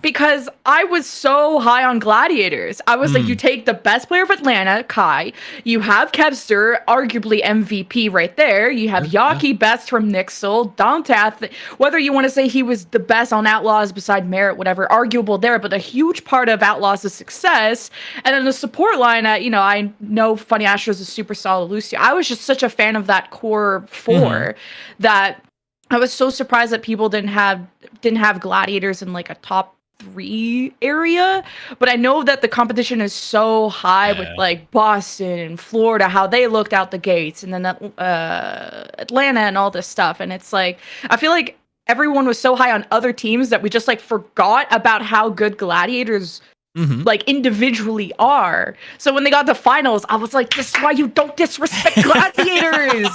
[SPEAKER 4] Because I was so high on Gladiators. I was like, you take the best player of Atlanta, Kai. You have Kevster, arguably MVP right there. You have Yaki, best from Nixel. Dante, whether you want to say he was the best on Outlaws beside Merit, whatever, arguable there. But a huge part of Outlaws' success. And then the support line, I know Funny Astro is a super solid Lucio. I was just such a fan of that core four that I was so surprised that people didn't have Gladiators in like a top 3 area, but I know that the competition is so high with like Boston and Florida, how they looked out the gates, and then Atlanta and all this stuff. And it's like, I feel like everyone was so high on other teams that we just like forgot about how good Gladiators like individually are. So when they got the finals, I was like, this is why you don't disrespect Gladiators.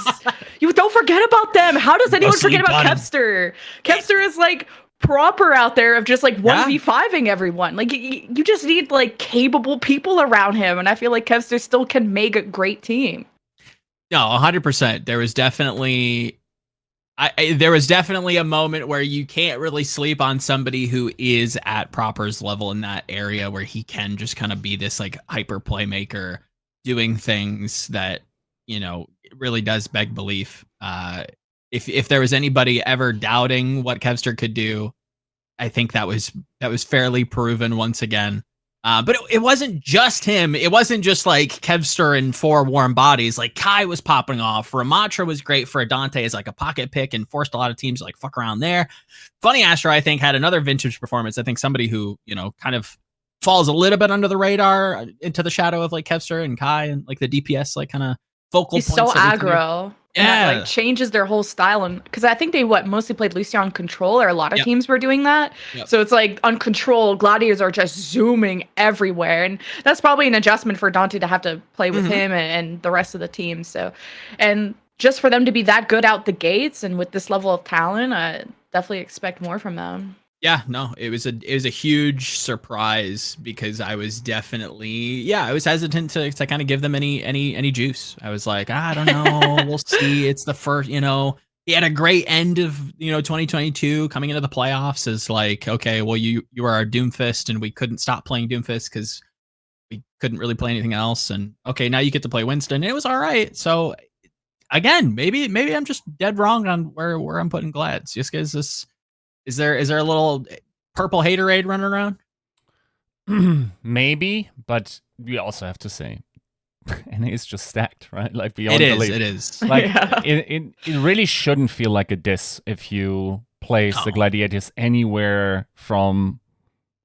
[SPEAKER 4] You don't forget about them. How does anyone forget about Kevster? Kevster is like proper out there of just like 1v5ing everyone. Like you just need like capable people around him, and I feel like Kevster still can make a great team.
[SPEAKER 1] No, 100%. There was definitely a moment where you can't really sleep on somebody who is at Proper's level in that area, where he can just kind of be this like hyper playmaker doing things that, really does beg belief. If there was anybody ever doubting what Kevster could do, I think that was fairly proven once again. But it wasn't just him. It wasn't just like Kevster and 4 warm bodies. Like Kai was popping off. Ramatra was great for Dante as like a pocket pick and forced a lot of teams to like fuck around there. Funny Astro, I think, had another vintage performance. I think somebody who, kind of falls a little bit under the radar into the shadow of like Kevster and Kai and like the DPS like kind of focal
[SPEAKER 4] points. He's so aggro.
[SPEAKER 1] Yeah,
[SPEAKER 4] that, like changes their whole style, and because I think they mostly played Lucio on Control, or a lot of teams were doing that. So it's like on Control, Gladiators are just zooming everywhere, and that's probably an adjustment for Dante to have to play with him and the rest of the team. So, and just for them to be that good out the gates and with this level of talent, I definitely expect more from them.
[SPEAKER 1] Yeah, no, it was a huge surprise, because I was definitely, I was hesitant to kind of give them any juice. I was like, I don't know, we'll see. It's the first, he had a great end of 2022 coming into the playoffs as like, okay, well you were our Doomfist and we couldn't stop playing Doomfist because we couldn't really play anything else. And okay, now you get to play Winston. And it was all right. So again, maybe I'm just dead wrong on where I'm putting Glads. Just because Is there a little purple haterade running around?
[SPEAKER 2] Maybe, but we also have to say NA is just stacked, right? Like beyond belief.
[SPEAKER 1] It is.
[SPEAKER 2] Like it really shouldn't feel like a diss if you place the Gladiators anywhere from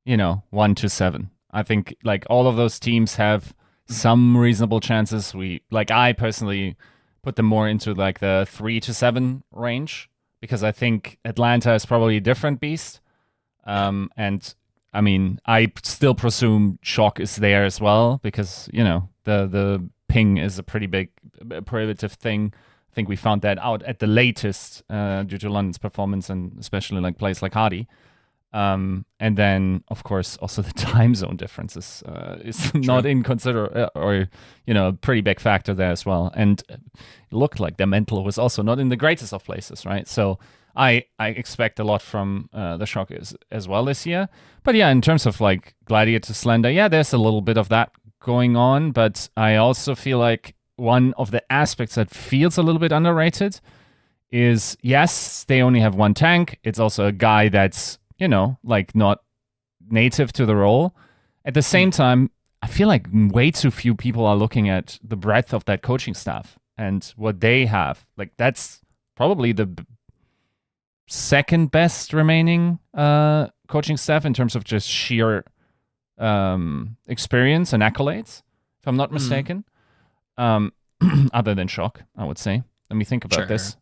[SPEAKER 2] 1 to 7. I think like all of those teams have some reasonable chances. I personally put them more into like the 3 to 7 range because I think Atlanta is probably a different beast. And I mean, I still presume Shock is there as well because, the ping is a pretty big prohibitive thing. I think we found that out at the latest due to London's performance and especially like plays like Hardy. And then, of course, also the time zone differences is not in consider or a pretty big factor there as well. And it looked like their mental was also not in the greatest of places, right? So I expect a lot from the Shock as well this year. But yeah, in terms of like Gladiator Slender, yeah, there's a little bit of that going on. But I also feel like one of the aspects that feels a little bit underrated is, yes, they only have one tank. It's also a guy that's, like not native to the role. At the same time, I feel like way too few people are looking at the breadth of that coaching staff and what they have. Like that's probably the second best remaining coaching staff in terms of just sheer experience and accolades, if I'm not mistaken. Other than Shock, I would say. Let me think about this.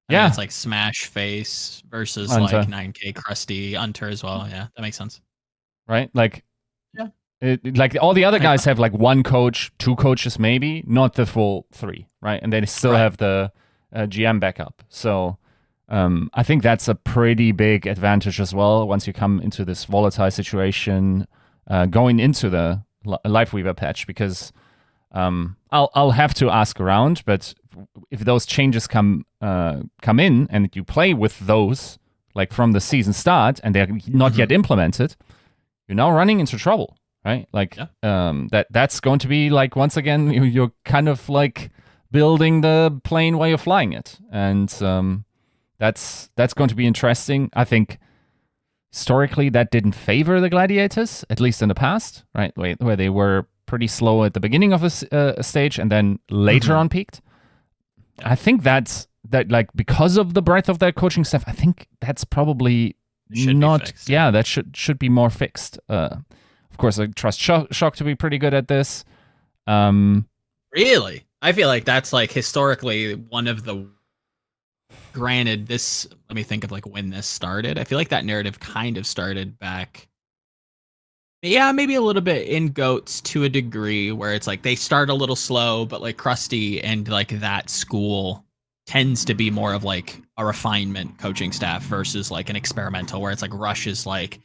[SPEAKER 1] Yeah, it's like Smash Face versus Unter. Like 9K Crusty Unter as well. Yeah, that makes sense.
[SPEAKER 2] Right? Like, like all the other guys have like one coach, two coaches maybe, not the full 3, right? And they still have the GM backup. So I think that's a pretty big advantage as well once you come into this volatile situation going into the Lifeweaver patch because I'll have to ask around, but if those changes come in and you play with those like from the season start and they're not yet implemented, you're now running into trouble, right? Like that's going to be like once again you're kind of like building the plane while you're flying it, and that's going to be interesting. I think historically that didn't favor the Gladiators, at least in the past, right? Where they were pretty slow at the beginning of a stage and then later on peaked. I think that like because of the breadth of that coaching staff, I think that's probably not fixed. Yeah, that should be more fixed. Of course, I trust Shock to be pretty good at this.
[SPEAKER 1] Really? I feel like that's like historically one of the granted this, let me think of like when this started. I feel like that narrative kind of started back. Yeah, maybe a little bit in GOATs to a degree where it's like they start a little slow, but like Crusty and like that school tends to be more of like a refinement coaching staff versus like an experimental where it's like Rush is like,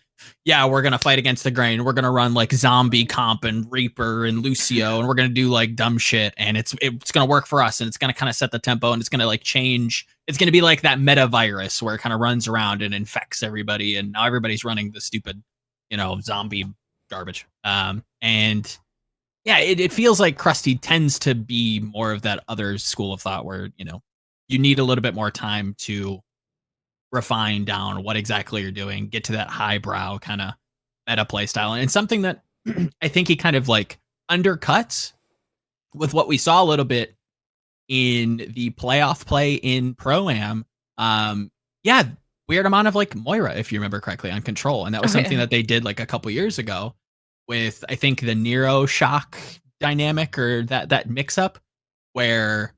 [SPEAKER 1] yeah, we're going to fight against the grain. We're going to run like zombie comp and Reaper and Lucio and we're going to do like dumb shit and it's going to work for us and it's going to kind of set the tempo and it's going to like change. It's going to be like that meta virus where it kind of runs around and infects everybody and now everybody's running the stupid, zombie garbage. And yeah, it feels like Crusty tends to be more of that other school of thought where, you need a little bit more time to refine down what exactly you're doing, get to that highbrow kind of meta play style. And something that I think he kind of like undercuts with what we saw a little bit in the playoff play in Pro-Am. Weird amount of like Moira, if you remember correctly, on Control. And that was something that they did like a couple years ago with, I think, the Nero Shock dynamic or that mix up where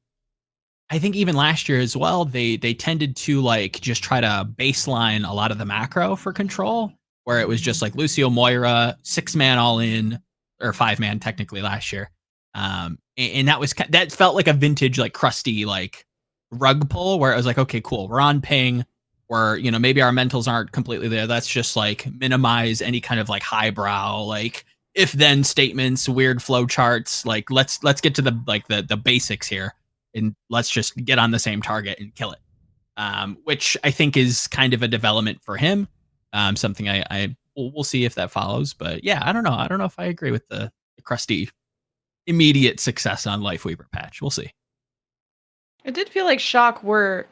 [SPEAKER 1] I think even last year as well, they tended to like just try to baseline a lot of the macro for Control, where it was just like Lucio Moira, 6-man all in, or 5-man technically last year. And that felt like a vintage like Crusty like rug pull where it was like, okay, cool, we're on ping. Or, maybe our mentals aren't completely there. Let's just like minimize any kind of like highbrow, like if then statements, weird flow charts. Like let's get to the basics here and let's just get on the same target and kill it. Which I think is kind of a development for him. Something we'll see if that follows. But yeah, I don't know. I don't know if I agree with the Crusty immediate success on Lifeweaver patch. We'll see.
[SPEAKER 4] It did feel like Shock were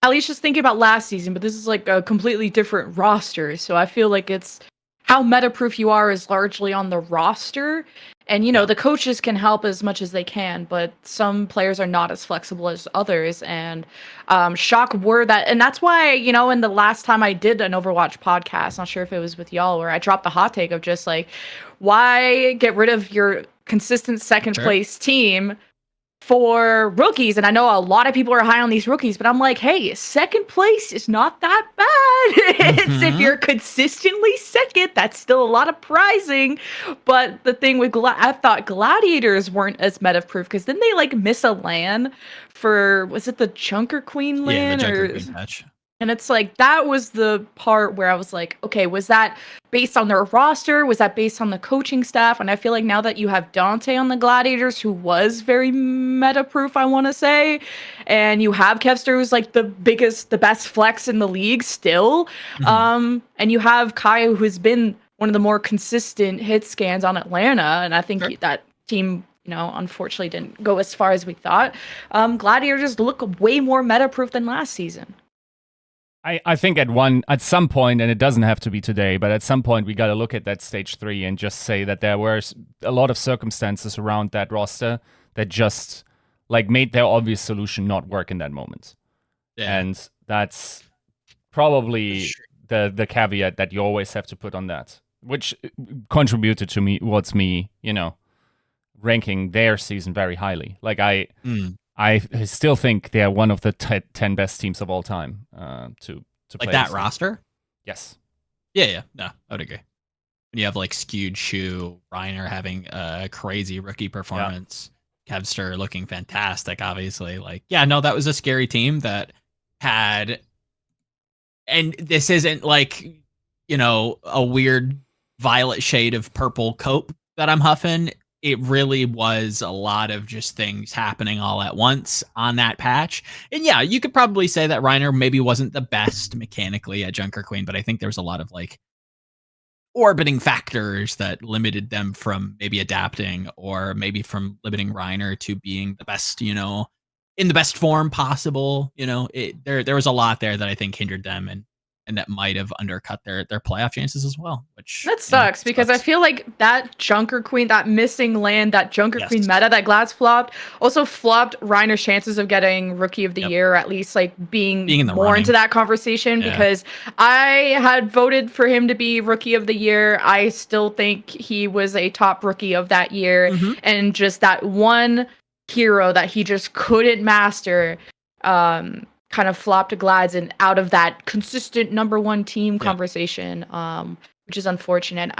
[SPEAKER 4] at least just thinking about last season, but this is like a completely different roster. So I feel like it's how meta-proof you are is largely on the roster. And, the coaches can help as much as they can, but some players are not as flexible as others. And Shock were that. And that's why, in the last time I did an Overwatch podcast, not sure if it was with y'all, where I dropped the hot take of just like, why get rid of your consistent second place team for rookies? And I know a lot of people are high on these rookies, but I'm like, hey, second place is not that bad. It's if you're consistently second, that's still a lot of prizing. But the thing with I thought Gladiators weren't as meta-proof because then they like miss a LAN for, was it the Junker Queen LAN?
[SPEAKER 1] Yeah, the Junker Queen patch.
[SPEAKER 4] And it's like, that was the part where I was like, okay, was that based on their roster? Was that based on the coaching staff? And I feel like now that you have Dante on the Gladiators, who was very meta-proof, I want to say, and you have Kevster, who's like the best flex in the league still, and you have Kaya, who's been one of the more consistent hit scans on Atlanta, and I think that team, unfortunately didn't go as far as we thought. Gladiators look way more meta-proof than last season.
[SPEAKER 2] I think at some point, and it doesn't have to be today, but at some point we got to look at that stage 3 and just say that there were a lot of circumstances around that roster that just like made their obvious solution not work in that moment. Yeah. And that's probably the caveat that you always have to put on that, which contributed to me ranking their season very highly. Like I still think they are one of the 10 best teams of all time to play.
[SPEAKER 1] Like that roster?
[SPEAKER 2] Yes.
[SPEAKER 1] Yeah. No, I would agree. When you have like Skewed Shoe, Reiner having a crazy rookie performance, Kevster looking fantastic, obviously. Like, that was a scary team that had, and this isn't like, a weird violet shade of purple cope that I'm huffing. It really was a lot of just things happening all at once on that patch. And you could probably say that Reiner maybe wasn't the best mechanically at Junker Queen, but I think there was a lot of like orbiting factors that limited them from maybe adapting, or maybe from limiting Reiner to being the best, in the best form possible. There was a lot there that I think hindered them, and that might have undercut their playoff chances as well. Which
[SPEAKER 4] that sucks because I feel like that Junker Queen, that missing land, that Junker Queen meta that Glad's flopped, also flopped Reiner's chances of getting Rookie of the Year, or at least like being in the more running into that conversation. Because I had voted for him to be Rookie of the Year. I still think he was a top rookie of that year, and just that one hero that he just couldn't master. Kind of flopped to Glads and out of that consistent number one team conversation, which is unfortunate.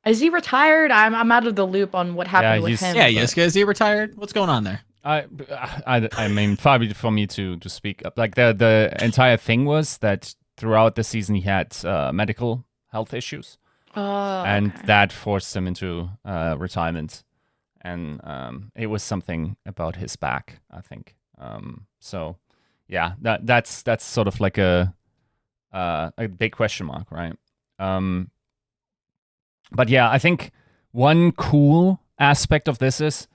[SPEAKER 4] Is he retired? I'm out of the loop on what happened with him.
[SPEAKER 1] Yeah, Yiska, is he retired? What's going on there?
[SPEAKER 2] I mean, probably for me to speak up. Like the entire thing was that throughout the season he had medical health issues, and that forced him into retirement. And it was something about his back, I think. So. Yeah, that's sort of like a big question mark, right? But I think one cool aspect of this is,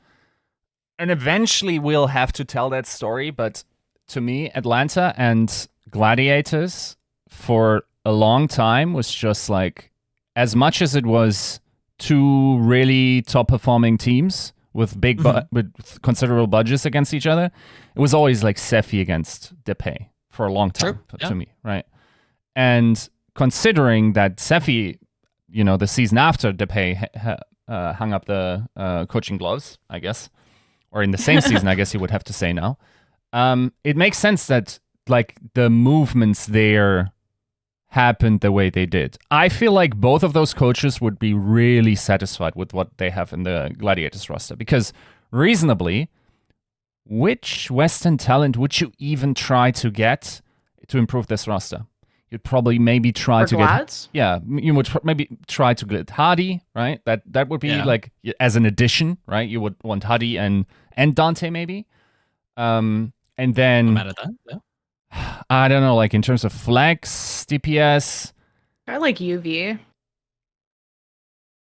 [SPEAKER 2] and eventually we'll have to tell that story, but to me, Atlanta and Gladiators for a long time was just like, as much as it was two really top performing teams with big with considerable budgets against each other, it was always like Sephi against Depay for a long time to me, right? And considering that Sephi, the season after Depay hung up the coaching gloves, I guess, or in the same season, I guess you would have to say now, it makes sense that like the movements there happened the way they did. I feel like both of those coaches would be really satisfied with what they have in the Gladiators roster, because reasonably, which Western talent would you even try to get to improve this roster? You'd probably maybe try to get... Yeah, you would maybe try to get Hardy, right? That would be like, as an addition, right? You would want Hardy and Dante maybe. And then...
[SPEAKER 1] I'm out of that,
[SPEAKER 2] I don't know, like in terms of flex, DPS.
[SPEAKER 4] I like UV.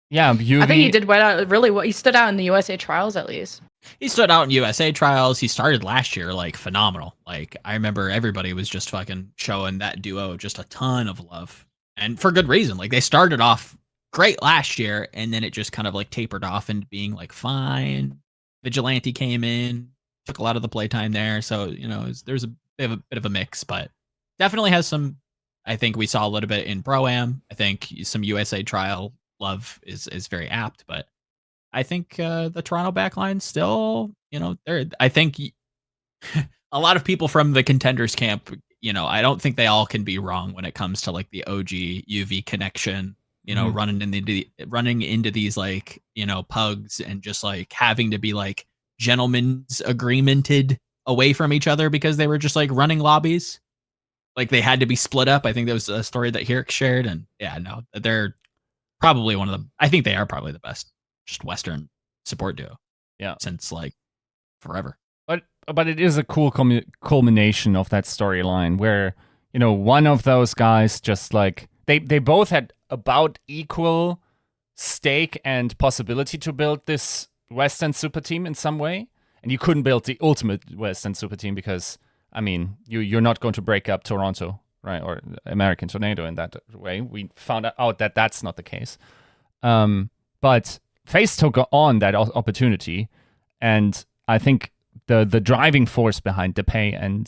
[SPEAKER 2] Yeah, UV.
[SPEAKER 4] I think he did really well. He stood out in the USA trials, at least.
[SPEAKER 1] He stood out in USA trials. He started last year, like, phenomenal. Like, I remember everybody was just fucking showing that duo just a ton of love. And for good reason. Like, they started off great last year, and then it just kind of like tapered off into being like fine. Vigilante came in, took a lot of the playtime there, so there's a bit of a mix, but definitely has some. I think we saw a little bit in Pro-Am. I think some USA trial love is very apt, but I think the Toronto backline still, I think a lot of people from the Contenders camp, I don't think they all can be wrong when it comes to like the OG UV connection, running into these like, pugs and just like having to be like gentlemen's agreemented away from each other because they were just like running lobbies. Like they had to be split up. I think that was a story that Heurix shared. And yeah, no, they're probably I think they are probably the best just Western support duo.
[SPEAKER 2] Yeah.
[SPEAKER 1] Since like forever.
[SPEAKER 2] But it is a cool culmination of that storyline where, one of those guys just like, they both had about equal stake and possibility to build this Western super team in some way. And you couldn't build the ultimate Western super team because, I mean, you're not going to break up Toronto, right? Or American Tornado in that way. We found out that that's not the case. But FaZe took on that opportunity. And I think the driving force behind Depay and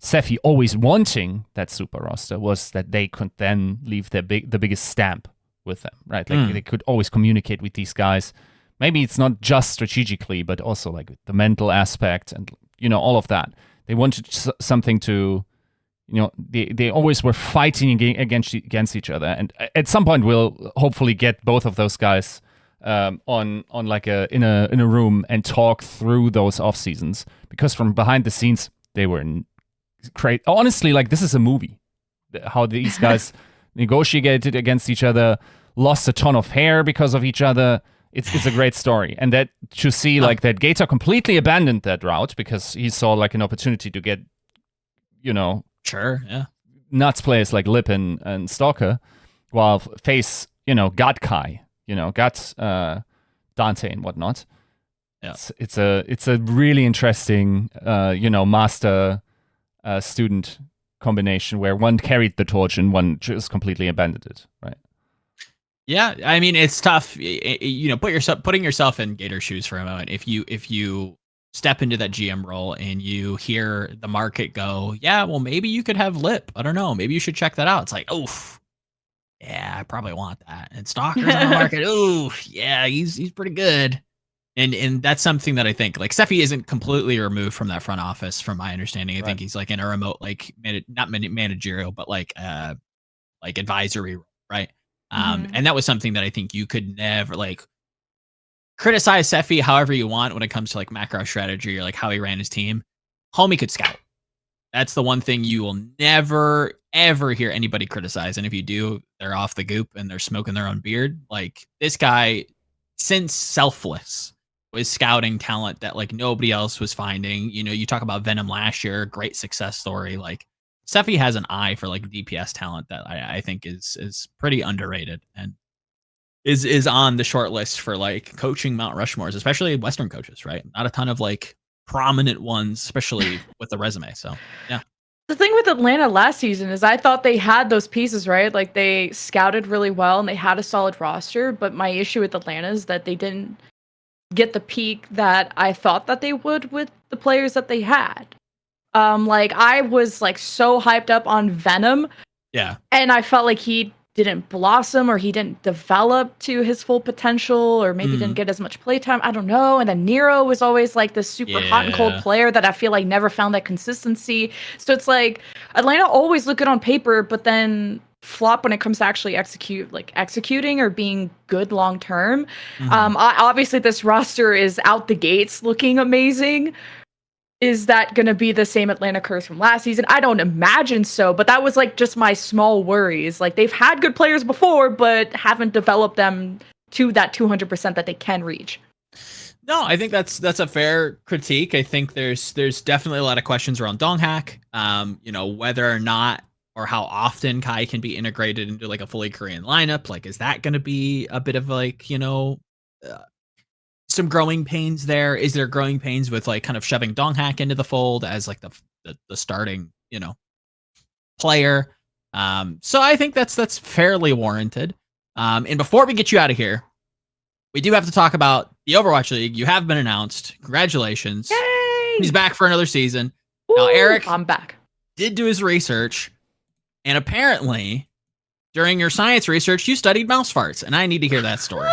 [SPEAKER 2] Sephi always wanting that super roster was that they could then leave the biggest stamp with them, right? Like they could always communicate with these guys. Maybe it's not just strategically, but also like the mental aspect and, all of that. They wanted something to, they always were fighting against each other. And at some point, we'll hopefully get both of those guys on like in a room and talk through those off seasons, because from behind the scenes they were great. Honestly, like this is a movie. How these guys negotiated against each other, lost a ton of hair because of each other. It's a great story, and that to see like that Gator completely abandoned that route because he saw like an opportunity to get,
[SPEAKER 1] sure, yeah,
[SPEAKER 2] nuts players like Lip and Stalker, while FaZe, got Kai, got Dante and whatnot. Yeah, it's a really interesting, master student combination where one carried the torch and one just completely abandoned it, right?
[SPEAKER 1] Yeah, I mean it's tough. Putting yourself in Gator's shoes for a moment. If you step into that GM role and you hear the market go, yeah, well maybe you could have Lip. I don't know. Maybe you should check that out. It's like, oof, yeah, I probably want that. And Stalker's on the market. Oof, yeah, he's pretty good. And that's something that I think like Sephi isn't completely removed from that front office, from my understanding. I think he's like in a remote, like not managerial, but like advisory role, right? And that was something that I think you could never like criticize Sephi however you want when it comes to like macro strategy or like how he ran his team. Homie could scout. That's the one thing you will never, ever hear anybody criticize. And if you do, they're off the goop and they're smoking their own beard. Like this guy, since Selfless, was scouting talent that like nobody else was finding. You talk about Venom last year, great success story. Like Sephi has an eye for like DPS talent that I think is pretty underrated and is on the short list for like coaching Mount Rushmores, especially Western coaches, right? Not a ton of like prominent ones, especially with the resume. So yeah.
[SPEAKER 4] The thing with Atlanta last season is I thought they had those pieces, right? Like they scouted really well and they had a solid roster, but my issue with Atlanta is that they didn't get the peak that I thought that they would with the players that they had. Like I was like so hyped up on Venom.
[SPEAKER 1] Yeah.
[SPEAKER 4] And I felt like he didn't blossom or he didn't develop to his full potential or maybe didn't get as much playtime. I don't know. And then Nero was always like this super hot and cold player that I feel like never found that consistency. So it's like Atlanta always look good on paper, but then flop when it comes to actually executing or being good long term. Obviously this roster is out the gates looking amazing. Is that going to be the same Atlanta curse from last season? I don't imagine so, but that was like just my small worries. Like they've had good players before, but haven't developed them to that 200% that they can reach.
[SPEAKER 1] No, I think that's a fair critique. I think there's definitely a lot of questions around Donghack. Whether or not or how often Kai can be integrated into like a fully Korean lineup. Like, is that going to be a bit of like, some growing pains there? Is there growing pains with like kind of shoving Donghack into the fold as like the starting, player? So I think that's fairly warranted. And before we get you out of here, we do have to talk about the Overwatch League. You have been announced. Congratulations.
[SPEAKER 4] Yay!
[SPEAKER 1] He's back for another season.
[SPEAKER 4] Woo!
[SPEAKER 1] Now, Eric
[SPEAKER 4] I'm back.
[SPEAKER 1] Did do his research, and apparently, during your science research, you studied mouse farts, and I need to hear that story.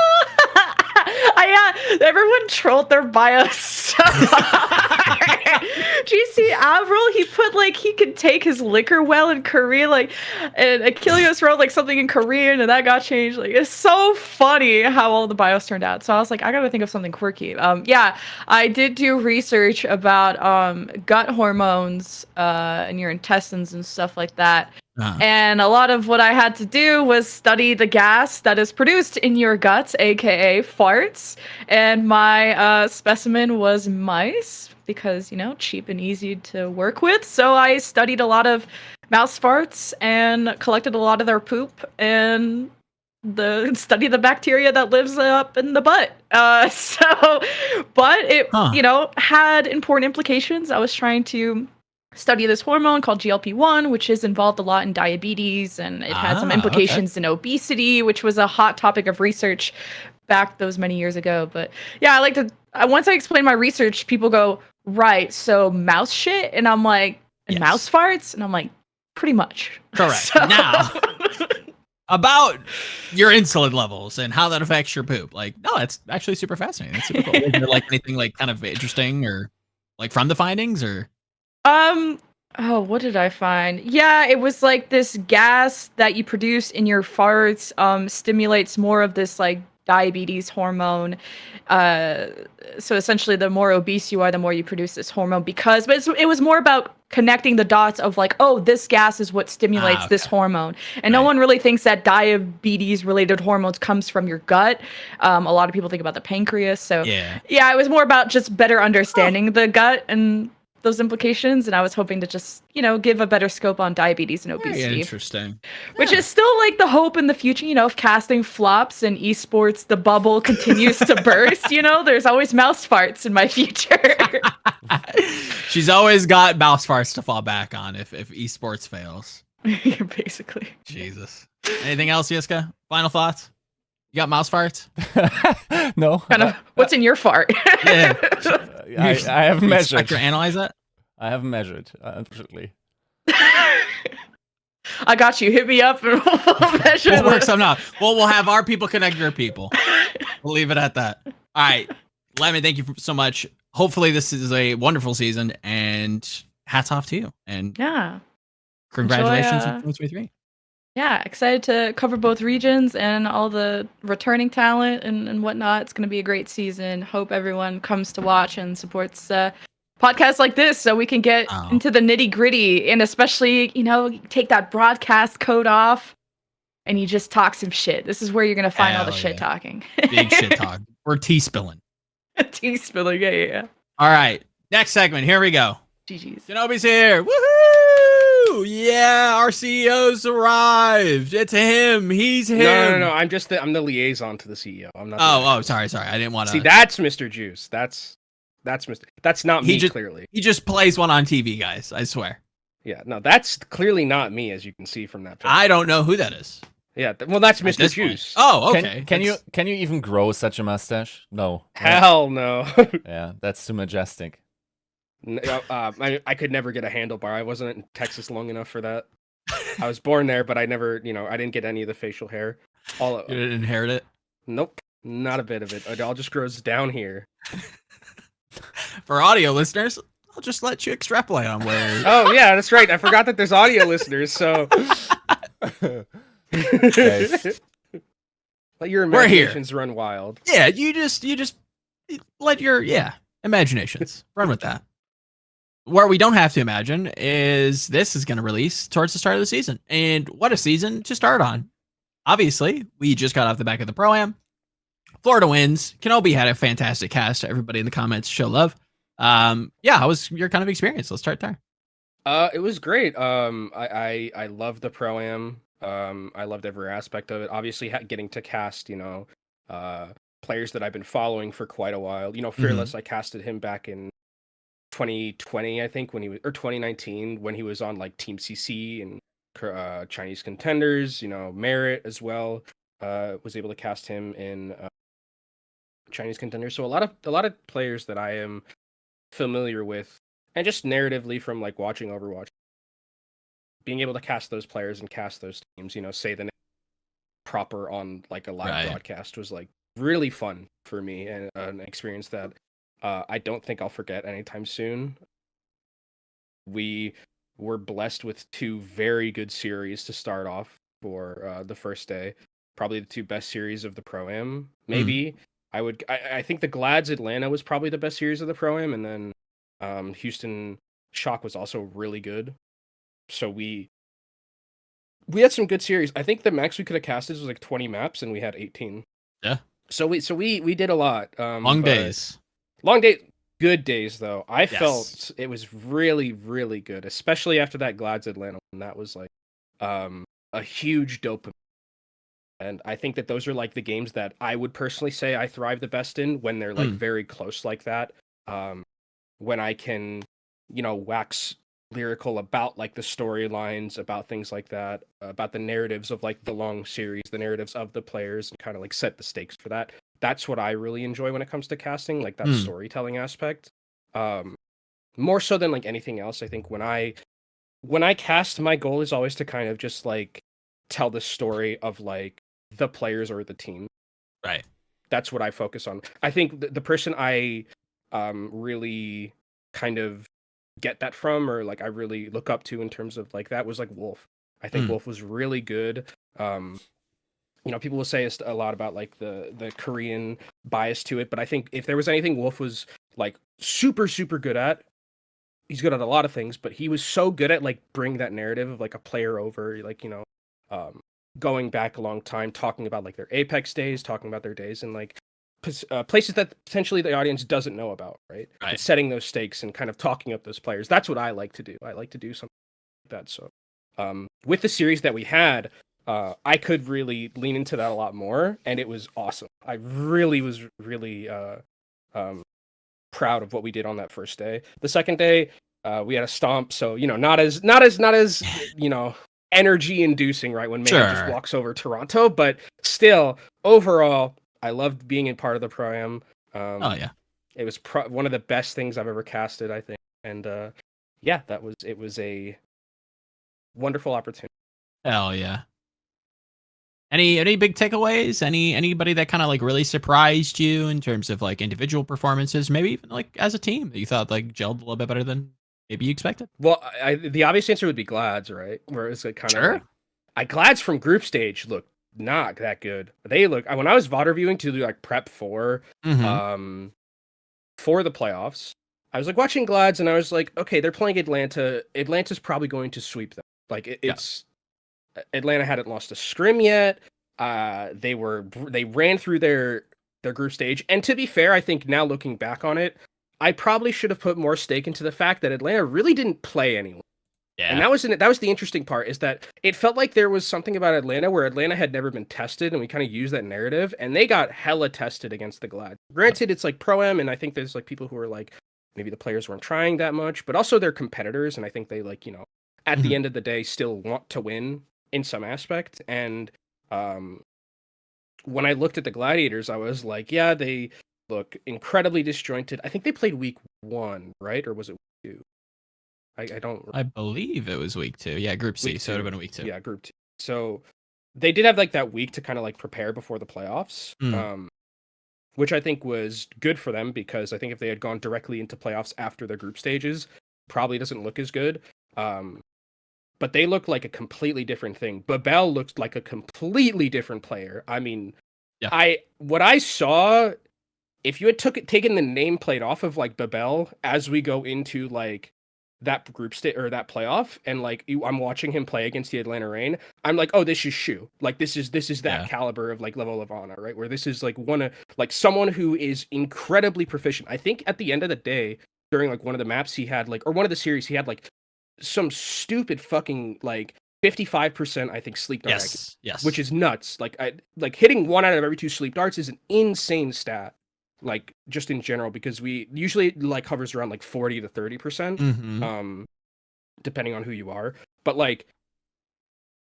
[SPEAKER 4] Everyone trolled their bios so hard. Do you see Avril? He put like he could take his liquor well in Korean, like, and Achilles wrote like something in Korean, and that got changed. Like, it's so funny how all the bios turned out. So I was like, I gotta think of something quirky. Yeah, I did do research about gut hormones in your intestines and stuff like that. And a lot of what I had to do was study the gas that is produced in your guts, aka farts. And my specimen was mice because, cheap and easy to work with. So I studied a lot of mouse farts and collected a lot of their poop and study the bacteria that lives up in the butt. But it, had important implications. I was trying to study this hormone called GLP-1, which is involved a lot in diabetes, and it had some implications in obesity, which was a hot topic of research back those many years ago. But yeah, once I explain my research, people go, right, so mouse shit? And I'm like, and mouse farts? And I'm like, pretty much.
[SPEAKER 1] Correct. So. Now, about your insulin levels and how that affects your poop. Like, no, it's actually super fascinating. It's super cool. Is there like anything like kind of interesting or like from the findings or?
[SPEAKER 4] What did I find? Yeah, it was like this gas that you produce in your farts stimulates more of this like diabetes hormone. So essentially the more obese you are, the more you produce this hormone but it was more about connecting the dots of like, oh, this gas is what stimulates this hormone. And no one really thinks that diabetes related hormones comes from your gut. A lot of people think about the pancreas. So yeah, it was more about just better understanding the gut and those implications, and I was hoping to just give a better scope on diabetes and obesity.
[SPEAKER 1] Very interesting.
[SPEAKER 4] Which is still like the hope in the future, if casting flops and esports, the bubble continues to burst, there's always mouse farts in my future.
[SPEAKER 1] She's always got mouse farts to fall back on if esports fails.
[SPEAKER 4] Basically.
[SPEAKER 1] Jesus. Anything else, Yiska? Final thoughts? You got mouse farts?
[SPEAKER 2] No.
[SPEAKER 4] Kind of. What's in your fart?
[SPEAKER 2] Yeah. I have measured.
[SPEAKER 1] To analyze that?
[SPEAKER 2] I have measured, unfortunately.
[SPEAKER 4] I got you. Hit me up and we'll measure.
[SPEAKER 1] We'll work something out. We'll have our people connect your people. We'll leave it at that. All right. Lemon, thank you so much. Hopefully this is a wonderful season, and hats off to you. And congratulations on 2023.
[SPEAKER 4] Yeah, excited to cover both regions and all the returning talent and whatnot. It's going to be a great season. Hope everyone comes to watch and supports podcasts like this so we can get into the nitty gritty, and especially, take that broadcast code off and you just talk some shit. This is where you're going to find all the shit talking.
[SPEAKER 1] Big shit talk. We're tea-spilling.
[SPEAKER 4] Tea-spilling, yeah.
[SPEAKER 1] All right, next segment. Here we go.
[SPEAKER 4] GG's.
[SPEAKER 1] Kenobi's here. Woohoo! Yeah, our CEO's arrived. It's him. He's him.
[SPEAKER 5] No. I'm the liaison to the CEO. I'm not.
[SPEAKER 1] Sorry. I didn't want to.
[SPEAKER 5] See, that's Mr. Juice. That's not me. Clearly,
[SPEAKER 1] he just plays one on TV, guys. I swear.
[SPEAKER 5] Yeah, no, that's clearly not me, as you can see from that picture.
[SPEAKER 1] I don't know who that is.
[SPEAKER 5] Yeah, well, that's Mr. Juice.
[SPEAKER 1] Oh, okay.
[SPEAKER 2] Can you even grow such a mustache? No.
[SPEAKER 5] Hell no.
[SPEAKER 2] Yeah, that's too majestic.
[SPEAKER 5] I could never get a handlebar. I wasn't in Texas long enough for that. I was born there, but I never, I didn't get any of the facial hair.
[SPEAKER 1] You didn't inherit it?
[SPEAKER 5] Nope, not a bit of it. It all just grows down here.
[SPEAKER 1] For audio listeners, I'll just let you extrapolate on where.
[SPEAKER 5] Oh yeah, that's right. I forgot that there's audio listeners, so let your imaginations run wild.
[SPEAKER 1] Yeah, you just let your imaginations run with that. Where we don't have to imagine is this is going to release towards the start of the season. And what a season to start on. Obviously, we just got off the back of the Pro-Am. Florida wins. Kenobi had a fantastic cast. Everybody in the comments show love. How was your kind of experience? Let's start there.
[SPEAKER 5] It was great. I loved the Pro-Am. I loved every aspect of it. Obviously, getting to cast, players that I've been following for quite a while. Fearless, I casted him back in 2020, I think, or 2019, when he was on like Team CC and Chinese Contenders, Merit as well. was able to cast him in Chinese Contenders. So a lot of players that I am familiar with, and just narratively from like watching Overwatch, being able to cast those players and cast those teams, say the name proper on like a live broadcast was like really fun for me, and an experience that I don't think I'll forget anytime soon. We were blessed with 2 very good series to start off for the first day. Probably the 2 best series of the Pro-Am. Maybe I think the Glads Atlanta was probably the best series of the Pro-Am, and then Houston Shock was also really good. So we had some good series. I think the max we could have casted was like 20 maps, and we had 18.
[SPEAKER 1] Yeah.
[SPEAKER 5] So we did a lot.
[SPEAKER 1] Long days.
[SPEAKER 5] Long day. Good days though. I felt it was really, really good, especially after that Glads Atlanta, and that was like a huge dopamine. And I think that those are like the games that I would personally say I thrive the best in, when they're like very close like that. When I can, wax lyrical about like the storylines, about things like that, about the narratives of like the long series, the narratives of the players, and kind of like set the stakes for that. That's what I really enjoy when it comes to casting, like that storytelling aspect. More so than like anything else. I think when I cast, my goal is always to kind of just like tell the story of like the players or the team.
[SPEAKER 1] Right.
[SPEAKER 5] That's what I focus on. I think the person I really kind of get that from, or like I really look up to in terms of like that, was like Wolf. I think Wolf was really good. People will say a lot about like the Korean bias to it, but I think if there was anything Wolf was like super, super good at, he's good at a lot of things, but he was so good at like bringing that narrative of like a player over, like, going back a long time, talking about like their Apex days, talking about their days in like places that potentially the audience doesn't know about, right? And setting those stakes and kind of talking up those players. That's what I like to do. I like to do something like that. So with the series that we had, I could really lean into that a lot more, and it was awesome. I really was really proud of what we did on that first day. The second day, we had a stomp, so not as energy inducing, right, when Mayhem just walks over Toronto, but still overall, I loved being in part of the Pro-Am. It was one of the best things I've ever casted, I think, and it was a wonderful opportunity.
[SPEAKER 1] Hell yeah. Any big takeaways? Anybody that kind of like really surprised you in terms of like individual performances, maybe even like as a team that you thought like gelled a little bit better than maybe you expected?
[SPEAKER 5] Well, the obvious answer would be Glads, right? Where it's like kind of like, Glads from group stage look not that good. They look, when I was VOD reviewing to do like prep for the playoffs, I was like watching Glads and I was like, okay, they're playing Atlanta. Atlanta's probably going to sweep them. Like it's Atlanta hadn't lost a scrim yet. They ran through their group stage, and to be fair, I think now looking back on it, I probably should have put more stake into the fact that Atlanta really didn't play anyone. Yeah. And that was the interesting part, is that it felt like there was something about Atlanta where Atlanta had never been tested, and we kind of used that narrative, and they got hella tested against the Glad. Granted, it's like Pro-Am, and I think there's like people who are like, maybe the players weren't trying that much, but also they're competitors, and I think they like, at the end of the day still want to win in some aspect. And when I looked at the Gladiators, I was like, yeah, they look incredibly disjointed. I think they played week 1, right? Or was it week 2? I
[SPEAKER 1] believe it was week 2. Yeah, group C, so it would have been week 2.
[SPEAKER 5] Yeah, group 2. So they did have like that week to kind of like prepare before the playoffs, which I think was good for them, because I think if they had gone directly into playoffs after their group stages, probably doesn't look as good. But they look like a completely different thing. Babel looked like a completely different player. I mean, what I saw, if you had taken the nameplate off of like Babel as we go into like that group state or that playoff, and like I'm watching him play against the Atlanta Reign, I'm like, oh, this is Shu. Like this is that caliber of like level of honor, right? Where this is like someone who is incredibly proficient. I think at the end of the day, during like one of the maps he had like, or one of the series he had like some stupid fucking like 55% I think sleep dart,
[SPEAKER 1] yes,
[SPEAKER 5] which is nuts. Like hitting 1 out of every 2 sleep darts is an insane stat, like just in general, because we usually like hovers around like 40 to 30%, depending on who you are. But like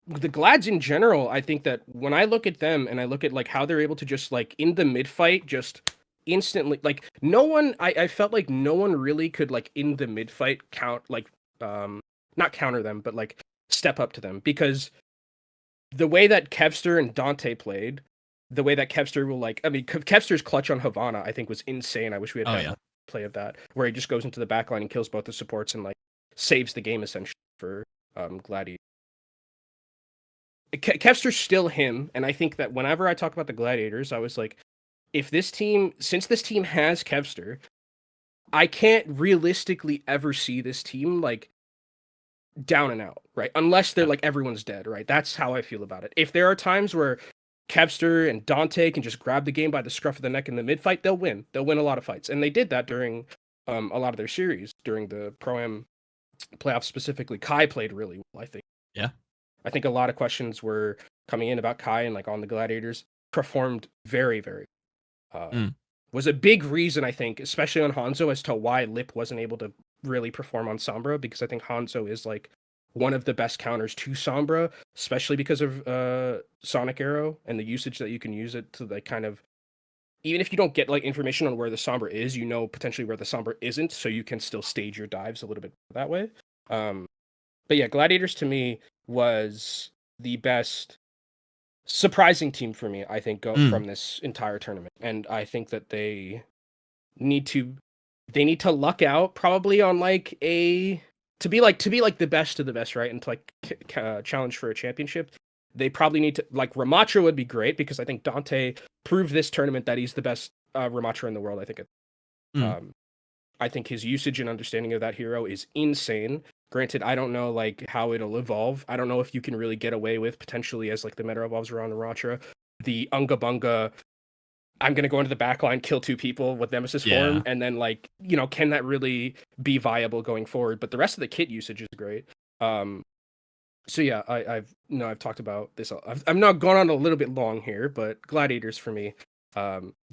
[SPEAKER 5] the Glads in general, I think that when I look at them and I look at like how they're able to just like in the mid fight just instantly, like no one, I felt like no one really could like in the mid fight not counter them, but like step up to them, because the way that Kevster and Dante played, the way that Kevster will like, I mean, Kevster's clutch on Havana, I think was insane. I wish we had a play of that, where he just goes into the backline and kills both the supports and like saves the game essentially for Gladiator. Kevster's still him, and I think that whenever I talk about the Gladiators, I was like, since this team has Kevster, I can't realistically ever see this team like down and out, right? Unless they're like everyone's dead, right? That's how I feel about it. If there are times where Kevster and Dante can just grab the game by the scruff of the neck in the mid fight, they'll win. They'll win a lot of fights, and they did that during a lot of their series during the Pro-Am playoffs specifically. Kai played really well, I think.
[SPEAKER 1] Yeah,
[SPEAKER 5] I think a lot of questions were coming in about Kai and like on the Gladiators. Performed very, very. Was a big reason, I think, especially on Hanzo, as to why Lip wasn't able to really perform on Sombra, because I think Hanzo is like one of the best counters to Sombra, especially because of Sonic Arrow and the usage that you can use it to like kind of, even if you don't get like information on where the Sombra is, you know potentially where the Sombra isn't, so you can still stage your dives a little bit that way. But yeah, Gladiators to me was the best surprising team for me, I think, from this entire tournament. And I think that they need to luck out probably on like to be like the best of the best, right? And to like challenge for a championship. They probably need to, like, Ramatra would be great, because I think Dante proved this tournament that he's the best Ramatra in the world, I think. I think his usage and understanding of that hero is insane. Granted, I don't know like how it'll evolve. I don't know if you can really get away with, potentially, as like the meta evolves around Ramatra, the Unga Bunga, I'm going to go into the backline, kill 2 people with Nemesis form, and then like, you know, can that really be viable going forward? But the rest of the kit usage is great. So yeah, I've talked about this. I'm not going on a little bit long here, but Gladiators for me,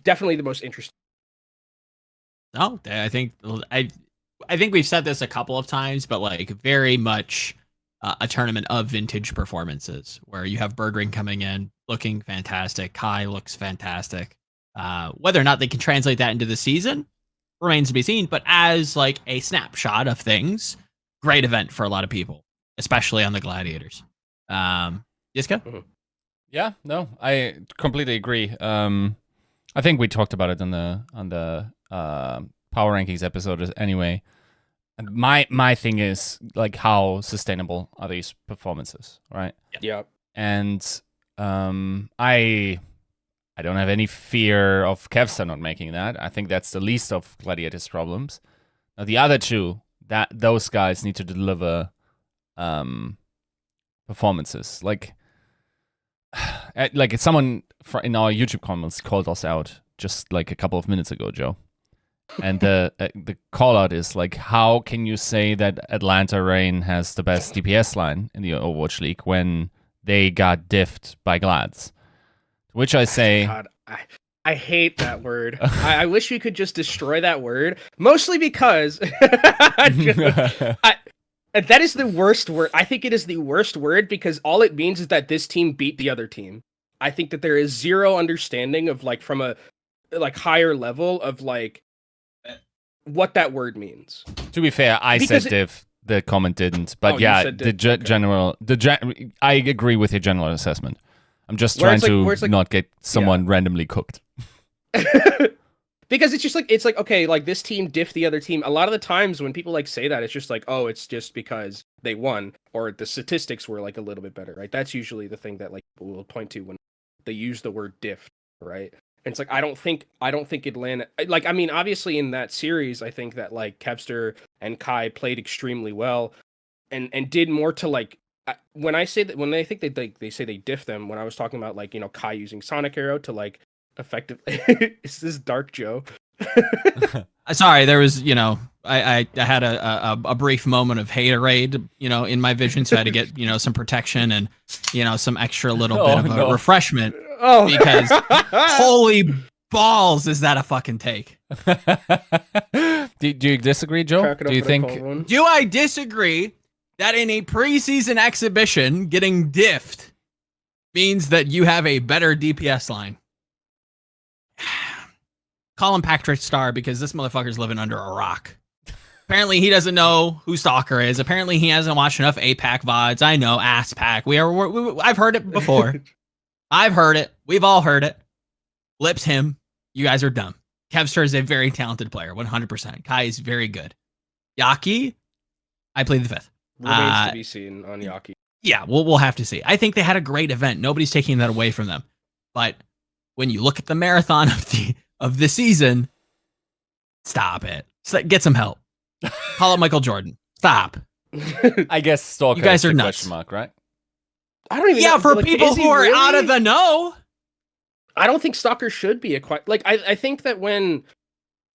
[SPEAKER 5] definitely the most interesting.
[SPEAKER 1] No, I think we've said this a couple of times, but like very much a tournament of vintage performances, where you have Bergring coming in looking fantastic, Kai looks fantastic. Whether or not they can translate that into the season remains to be seen, but as like a snapshot of things, great event for a lot of people, especially on the Gladiators. Yiska?
[SPEAKER 2] Mm-hmm. Yeah, no, I completely agree. I think we talked about it on the power rankings episode anyway. My thing is like, how sustainable are these performances, right?
[SPEAKER 5] Yeah.
[SPEAKER 2] And I don't have any fear of Kevster not making that. I think that's the least of Gladiators' problems. Now the other two, those guys need to deliver performances. Like someone in our YouTube comments called us out just like a couple of minutes ago, Joe. And the call out is like, how can you say that Atlanta Reign has the best DPS line in the Overwatch League when they got diffed by Glads? Which I say,
[SPEAKER 5] God, I hate that word. I wish we could just destroy that word, mostly because that is the worst word. I think it is the worst word, because all it means is that this team beat the other team. I think that there is zero understanding of like, from a like higher level of like what that word means.
[SPEAKER 2] To be fair, I said div. The comment didn't, but yeah, I agree with your general assessment. I'm just trying to not get someone randomly cooked.
[SPEAKER 5] Because it's like, okay, like this team diffed the other team. A lot of the times when people like say that, it's just like, oh, it's just because they won, or the statistics were like a little bit better, right? That's usually the thing that like people will point to when they use the word diff, right? And it's like, I don't think Atlanta, like, I mean, obviously in that series, I think that like Kevster and Kai played extremely well and did more to like, when they say they diff them, when I was talking about like, you know, Kai using Sonic Arrow to like effectively, is this Dark Joe?
[SPEAKER 1] Sorry, there was, you know, I had a brief moment of haterade, you know, in my vision, so I had to get, you know, some protection and, you know, some extra little bit of a refreshment.
[SPEAKER 5] Oh,
[SPEAKER 1] because holy balls, is that a fucking take?
[SPEAKER 2] Do you disagree, Joe? Do you think?
[SPEAKER 1] Do I disagree that in a preseason exhibition, getting diffed means that you have a better DPS line. Call him Patrick Star because this motherfucker's living under a rock. Apparently, he doesn't know who Stalker is. Apparently, he hasn't watched enough APAC VODs. I know, ass pack. I've heard it before. I've heard it. We've all heard it. Lips him. You guys are dumb. Kevster is a very talented player, 100%. Kai is very good. Yaki, I played the 5th.
[SPEAKER 5] Remains to be seen on Yaki.
[SPEAKER 1] Yeah, we'll have to see. I think they had a great event. Nobody's taking that away from them. But when you look at the marathon of the season, stop it. Get some help. Call it Michael Jordan. Stop.
[SPEAKER 2] I guess Stalker.
[SPEAKER 1] You guys are nuts.
[SPEAKER 2] Question mark, right?
[SPEAKER 5] I don't even.
[SPEAKER 1] Yeah,
[SPEAKER 5] know,
[SPEAKER 1] for
[SPEAKER 5] like,
[SPEAKER 1] people who are
[SPEAKER 5] really
[SPEAKER 1] out of the know.
[SPEAKER 5] I don't think Stalker should be I think that when,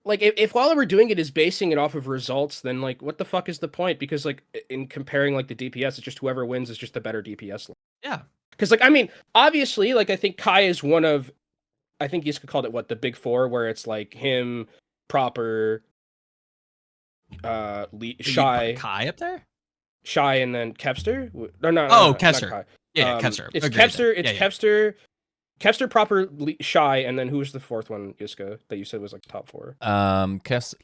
[SPEAKER 5] like, if while we're doing it is basing it off of results, then like, what the fuck is the point? Because like, in comparing like the DPS, it's just whoever wins is just the better DPS.
[SPEAKER 1] Yeah.
[SPEAKER 5] Because like, I mean, obviously, like, I think Kai is one of, I think Yiska called it the big 4, where it's like him, Proper, Shy,
[SPEAKER 1] Kai up there.
[SPEAKER 5] Shy, and then Kevster. No.
[SPEAKER 1] Oh, Kevster. Yeah, Kevster.
[SPEAKER 5] It's Kevster. It's Kevster. Kevster, Proper, Shy, and then who was the 4th one, Yiska, that you said was like top 4?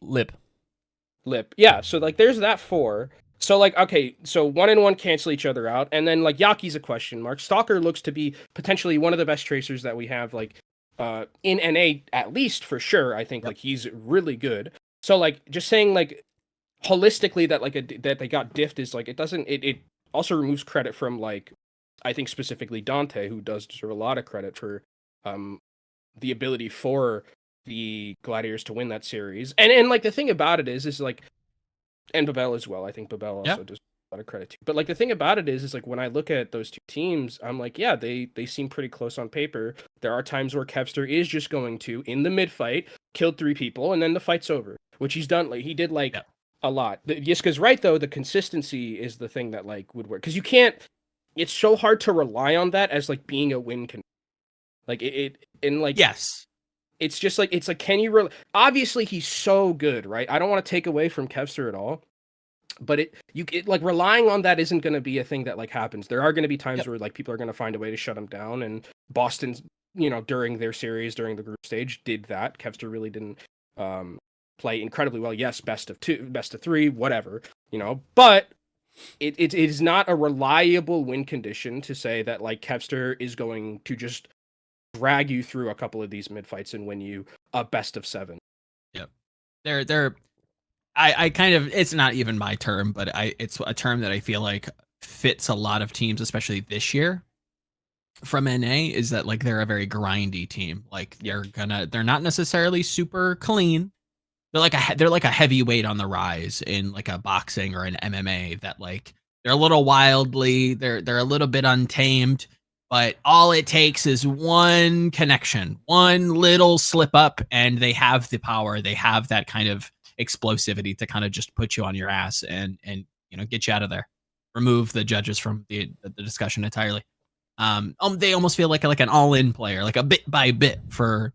[SPEAKER 2] Lip.
[SPEAKER 5] Yeah, so like there's that 4. So like, okay, so 1 and 1 cancel each other out, and then like Yaki's a question mark. Stalker looks to be potentially one of the best tracers that we have, like in NA at least for sure. I think like he's really good. So like just saying like holistically that like that they got diffed is like it also removes credit from like, I think specifically Dante, who does deserve a lot of credit for the ability for the Gladiators to win that series. And like the thing about it is like, and Babel as well. I think Babel also does a lot of credit too. But like the thing about it is like when I look at those two teams, I'm like, yeah, they seem pretty close on paper. There are times where Kevster is just going to, in the mid fight, kill 3 people and then the fight's over, which he's done. Like he did like a lot. Yiska's right though. The consistency is the thing that like would work, because you can't. It's so hard to rely on that as like being a win. Like and like
[SPEAKER 1] yes,
[SPEAKER 5] it's just like it's like can you obviously he's so good, right? I don't want to take away from Kevster at all, but it like relying on that isn't going to be a thing that like happens. There are going to be times where like people are going to find a way to shut him down, and Boston's during their series during the group stage did that. Kevster really didn't play incredibly well. Yes, best of 2, best of 3, whatever, but. It is not a reliable win condition to say that like Kevster is going to just drag you through a couple of these mid fights and win you a best of 7.
[SPEAKER 1] Yep. I kind of, it's not even my term, but it's a term that I feel like fits a lot of teams, especially this year from NA, is that like they're a very grindy team. Like they're not necessarily super clean. They're like a heavyweight on the rise in like a boxing or an MMA, that like they're a little wildly, they're a little bit untamed, but all it takes is one connection, one little slip up, and they have the power. They have that kind of explosivity to kind of just put you on your ass and get you out of there, remove the judges from the discussion entirely. They almost feel like an all-in player, like a bit by bit for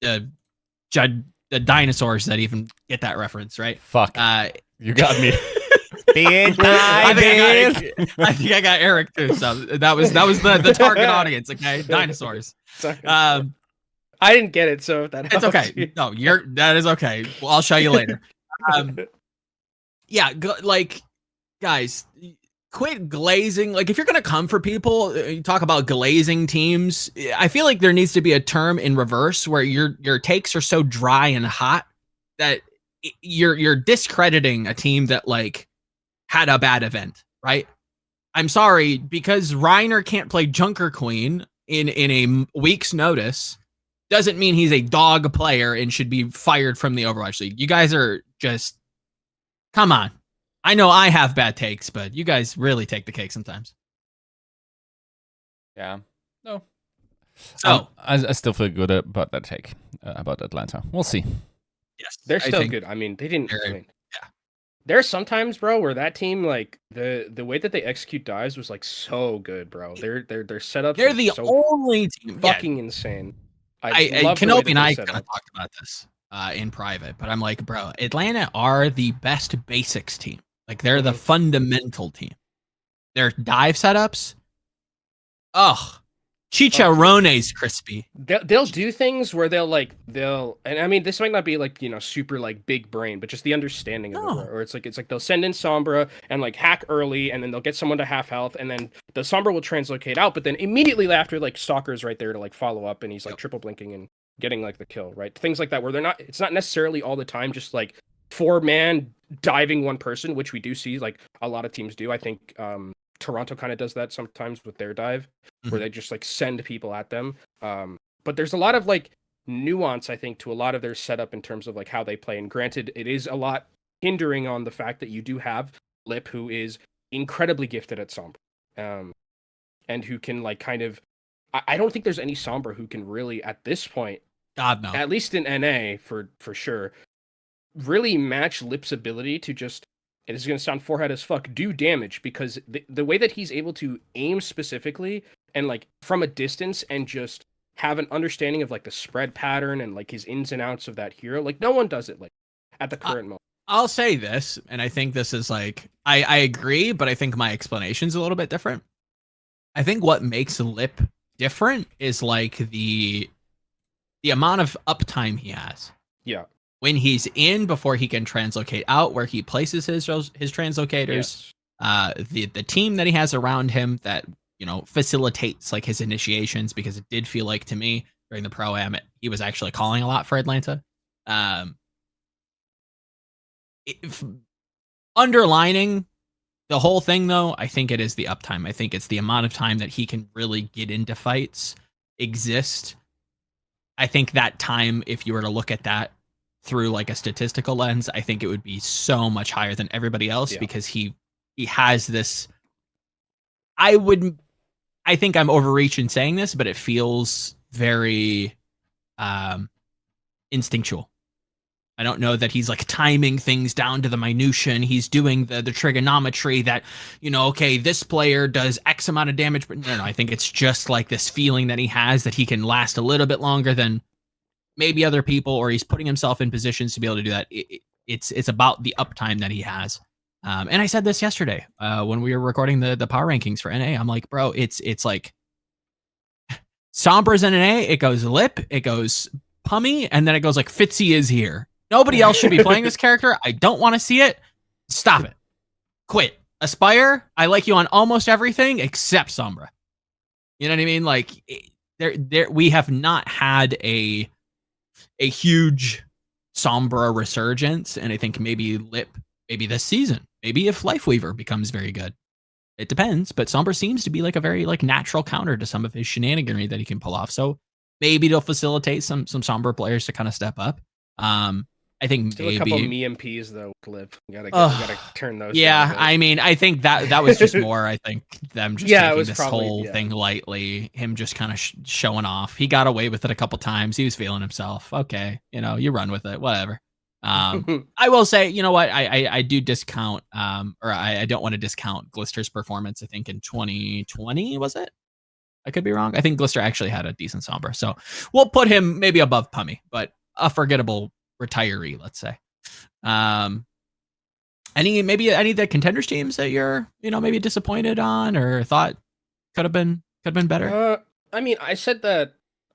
[SPEAKER 1] judge. The dinosaurs that even get that reference, right?
[SPEAKER 2] Fuck. You got me.
[SPEAKER 5] I
[SPEAKER 1] think I got Eric too. So that was the target audience. Okay, dinosaurs.
[SPEAKER 5] I didn't get it, so
[SPEAKER 1] it's okay. You. No, that is okay. Well, I'll show you later. Guys, quit glazing. Like, if you're gonna come for people, you talk about glazing teams. I feel like there needs to be a term in reverse where your takes are so dry and hot that you're discrediting a team that like had a bad event, right? I'm sorry, because Reiner can't play Junker Queen in a week's notice doesn't mean he's a dog player and should be fired from the Overwatch League. You guys are just, come on. I know I have bad takes, but you guys really take the cake sometimes.
[SPEAKER 2] Yeah. No.
[SPEAKER 1] So
[SPEAKER 2] I still feel good about that take about Atlanta. We'll see.
[SPEAKER 5] Yes, they're still good. I mean, they didn't. There's sometimes, bro, where that team, like the way that they execute dives was like so good, bro. Their setups.
[SPEAKER 1] They're the only team.
[SPEAKER 5] Fucking insane.
[SPEAKER 1] Kenobi and I kind of talked about this in private, but I'm like, bro, Atlanta are the best basics team. Like they're the fundamental team. Their dive setups, chicharrones crispy.
[SPEAKER 5] They'll do things where they'll and I mean, this might not be like, super like big brain, but just the understanding of it, or it's like they'll send in Sombra and like hack early, and then they'll get someone to half health, and then the Sombra will translocate out, but then immediately after, like Stalker's right there to like follow up, and he's like triple blinking and getting like the kill, right? Things like that where it's not necessarily all the time just like 4-man diving one person, which we do see like a lot of teams do. I think Toronto kind of does that sometimes with their dive, where they just like send people at them. But there's a lot of like nuance, I think, to a lot of their setup in terms of like how they play. And granted, it is a lot hindering on the fact that you do have Lip, who is incredibly gifted at Sombra, and who can like kind of. I don't think there's any Sombra who can really at this point,
[SPEAKER 1] God no,
[SPEAKER 5] at least in NA for sure, really match Lip's ability to just. It is going to sound forehead as fuck, do damage, because the way that he's able to aim specifically and like from a distance and just have an understanding of like the spread pattern and like his ins and outs of that hero, like no one does it like at the current moment.
[SPEAKER 1] I'll say this, and I think this is like, I agree, but I think my explanation's a little bit different. I think what makes Lip different is like the amount of uptime he has.
[SPEAKER 5] Yeah.
[SPEAKER 1] When he's in before he can translocate out, where he places his translocators, the team that he has around him that facilitates like his initiations, because it did feel like to me during the Pro-Am he was actually calling a lot for Atlanta. Underlining the whole thing though, I think it is the uptime. I think it's the amount of time that he can really get into fights exist. I think that time, if you were to look at that through like a statistical lens, I think it would be so much higher than everybody else, because he has this. I think I'm overreaching saying this, but it feels very instinctual. I don't know that he's like timing things down to the minutia, and he's doing the trigonometry that, okay, this player does X amount of damage, but no, I think it's just like this feeling that he has that he can last a little bit longer than maybe other people, or he's putting himself in positions to be able to do that. It's about the uptime that he has. And I said this yesterday when we were recording the power rankings for NA. I'm like, bro, it's like Sombra's in NA, it goes Lip, it goes Pummy, and then it goes like Fitzy is here. Nobody else should be playing this character. I don't want to see it. Stop it. Quit. Aspire, I like you on almost everything except Sombra. You know what I mean? Like we have not had a huge Sombra resurgence, and I think maybe Lip, maybe this season, maybe if Lifeweaver becomes very good. It depends, but Sombra seems to be like a very like natural counter to some of his shenaniganry that he can pull off. So maybe it'll facilitate some Sombra players to kind of step up. I think
[SPEAKER 5] still
[SPEAKER 1] maybe
[SPEAKER 5] a couple of MPs though, Lip. You gotta turn those.
[SPEAKER 1] Yeah, I mean, I think that was just more. I think them just taking this whole thing lightly. Him just kind of showing off. He got away with it a couple times. He was feeling himself. Okay, you run with it, whatever. I will say, you know what? I do discount, or I don't want to discount Glister's performance. I think in 2020 was it? I could be wrong. I think Glister actually had a decent Sombra, so we'll put him maybe above Pummy, but a forgettable retiree, let's say. Any of the Contenders teams that you're maybe disappointed on or thought could have been better?
[SPEAKER 5] I mean, I said I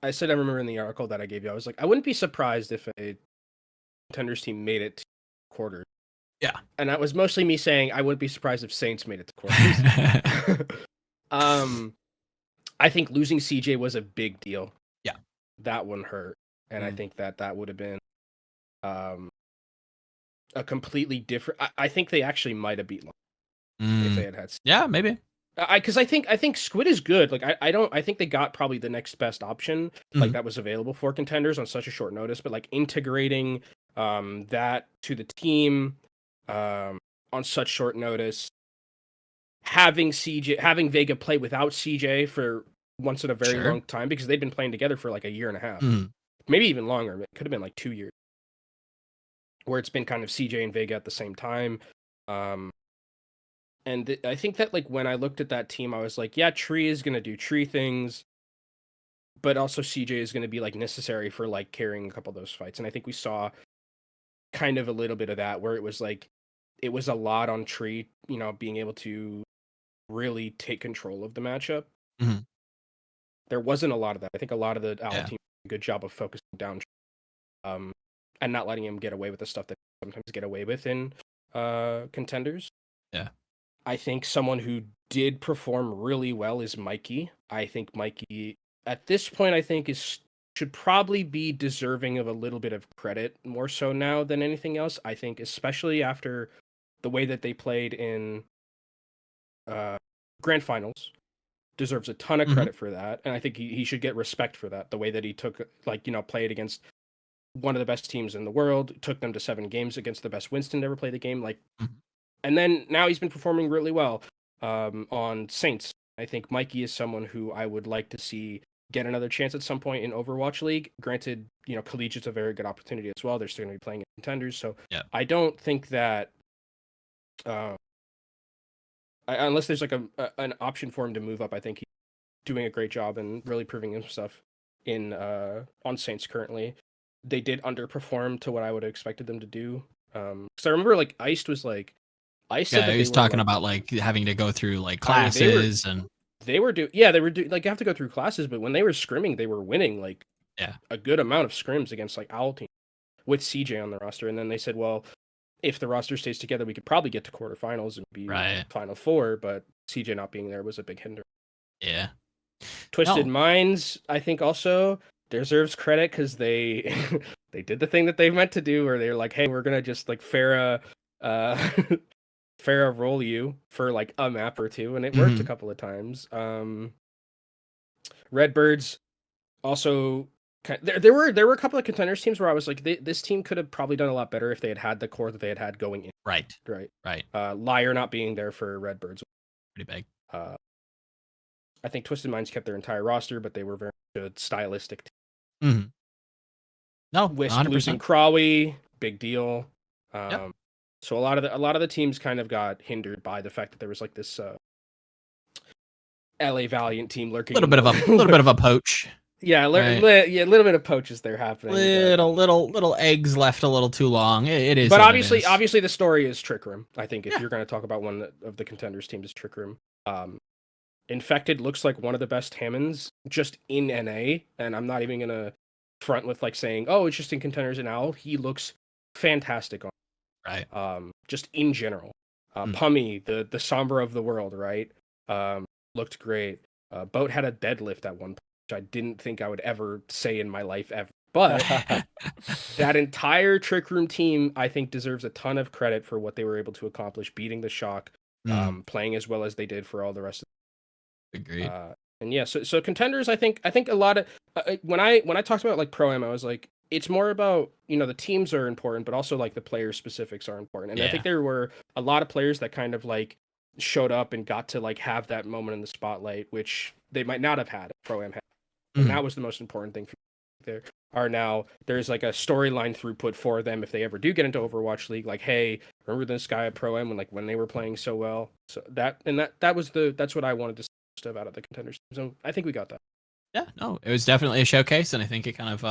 [SPEAKER 5] remember in the article that I gave you, I was like, I wouldn't be surprised if a Contenders team made it to quarters.
[SPEAKER 1] Yeah,
[SPEAKER 5] and that was mostly me saying I wouldn't be surprised if Saints made it to quarters. I think losing CJ was a big deal.
[SPEAKER 1] Yeah,
[SPEAKER 5] that one hurt, and I think that would have been a completely different. I think they actually might have beaten if they had.
[SPEAKER 1] Yeah, maybe.
[SPEAKER 5] Because I think Squid is good. Like I think they got probably the next best option like that was available for Contenders on such a short notice. But like integrating that to the team on such short notice, having Vega play without CJ for once in a very long time, because they'd been playing together for like a year and a half, maybe even longer. It could have been like 2 years, where it's been kind of CJ and Vega at the same time. And I think that like when I looked at that team, I was like, yeah, Tree is gonna do Tree things, but also CJ is gonna be like necessary for like carrying a couple of those fights. And I think we saw kind of a little bit of that, where it was like it was a lot on Tree, being able to really take control of the matchup.
[SPEAKER 1] Mhm.
[SPEAKER 5] There wasn't a lot of that. I think a lot of the OWL
[SPEAKER 1] Yeah.
[SPEAKER 5] team did a good job of focusing down and not letting him get away with the stuff that sometimes get away with in contenders.
[SPEAKER 1] Yeah.
[SPEAKER 5] I think someone who did perform really well is Mikey. I think Mikey, at this point, should probably be deserving of a little bit of credit more so now than anything else. I think especially after the way that they played in grand finals, deserves a ton of credit for that, and I think he should get respect for that. The way that he took, played against one of the best teams in the world, took them to 7 games against the best Winston to ever play the game, and then now he's been performing really well on Saints. I think Mikey is someone who I would like to see get another chance at some point in Overwatch League. Granted, Collegiate's a very good opportunity as well. They're still going to be playing in Contenders, so I don't think that unless there's like an option for him to move up, I think he's doing a great job and really proving himself in on Saints currently. They did underperform to what I would have expected them to do. Because I remember Iced was like, Iced said that
[SPEAKER 1] he was talking about having to go through classes
[SPEAKER 5] they were you have to go through classes, but when they were scrimming, they were winning a good amount of scrims against OWL teams with CJ on the roster. And then they said, well, if the roster stays together, we could probably get to quarterfinals and be Final Four, but CJ not being there was a big hinder.
[SPEAKER 1] Yeah.
[SPEAKER 5] Twisted Minds, I think, also deserves credit because they they did the thing that they meant to do, where they're like, hey, we're gonna just Farah roll you for a map or two, and it worked a couple of times. Redbirds also. There were a couple of Contenders teams where I was like, this team could have probably done a lot better if they had the core that they had going in.
[SPEAKER 1] Right.
[SPEAKER 5] Liar not being there for Redbirds.
[SPEAKER 1] Pretty big.
[SPEAKER 5] I think Twisted Minds kept their entire roster, but they were very good stylistic
[SPEAKER 1] team. No,
[SPEAKER 5] Wisp
[SPEAKER 1] 100%.
[SPEAKER 5] losing Crawley, big deal. So a lot of the teams kind of got hindered by the fact that there was this LA Valiant team lurking.
[SPEAKER 1] A little bit of a poach.
[SPEAKER 5] Yeah, a little bit of poaches there happening.
[SPEAKER 1] Little eggs left a little too long. It is.
[SPEAKER 5] But obviously, the story is Trick Room. I think if you're going to talk about one of the Contenders teams, is Trick Room. Infected looks like one of the best Hammonds just in NA, and I'm not even going to front with saying, oh, it's just in Contenders and OWL. He looks fantastic on.
[SPEAKER 1] Right.
[SPEAKER 5] Just in general. Pummy, the Sombra of the world, right? Looked great. Boat had a deadlift at one point, which I didn't think I would ever say in my life ever. But that entire Trick Room team, I think, deserves a ton of credit for what they were able to accomplish, beating the Shock, playing as well as they did for all the rest of
[SPEAKER 1] the Agreed.
[SPEAKER 5] And yeah, so Contenders, I think a lot of when I talked about Pro-Am, I was like, it's more about, the teams are important, but also the player specifics are important. And I think there were a lot of players that kind of showed up and got to have that moment in the spotlight, which they might not have had if Pro-Am had. And that was the most important thing for me. There's a storyline throughput for them if they ever do get into Overwatch League, hey, remember this guy at Pro-Am when they were playing so well? So that's what I wanted to see stuff out of the Contenders. So I think we got that.
[SPEAKER 1] Yeah, no, it was definitely a showcase, and I think it kind of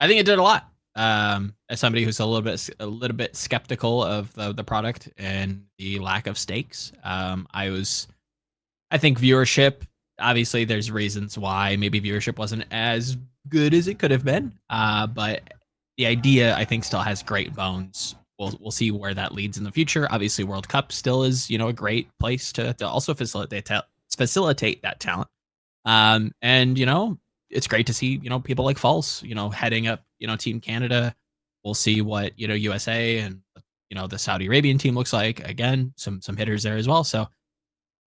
[SPEAKER 1] I think it did a lot. As somebody who's a little bit skeptical of the product and the lack of stakes, I think viewership, obviously there's reasons why maybe viewership wasn't as good as it could have been, but the idea I think still has great bones. We'll see where that leads in the future. Obviously World Cup still is a great place to also facilitate that talent. And it's great to see people like False heading up Team Canada. We'll see what USA and the Saudi Arabian team looks like. Again, some hitters there as well. So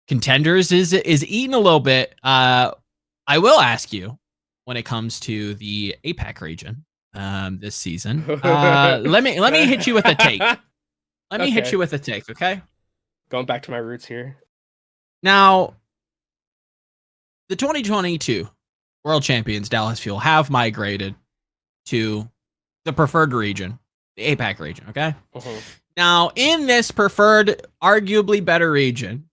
[SPEAKER 1] Contenders is eating a little bit. I will ask you, when it comes to the APAC region this season, let me hit you with a take. Let me hit you with a take, okay?
[SPEAKER 5] Going back to my roots here.
[SPEAKER 1] Now, the 2022 World Champions Dallas Fuel have migrated to the preferred region, the APAC region, okay? Now, in this preferred, arguably better region,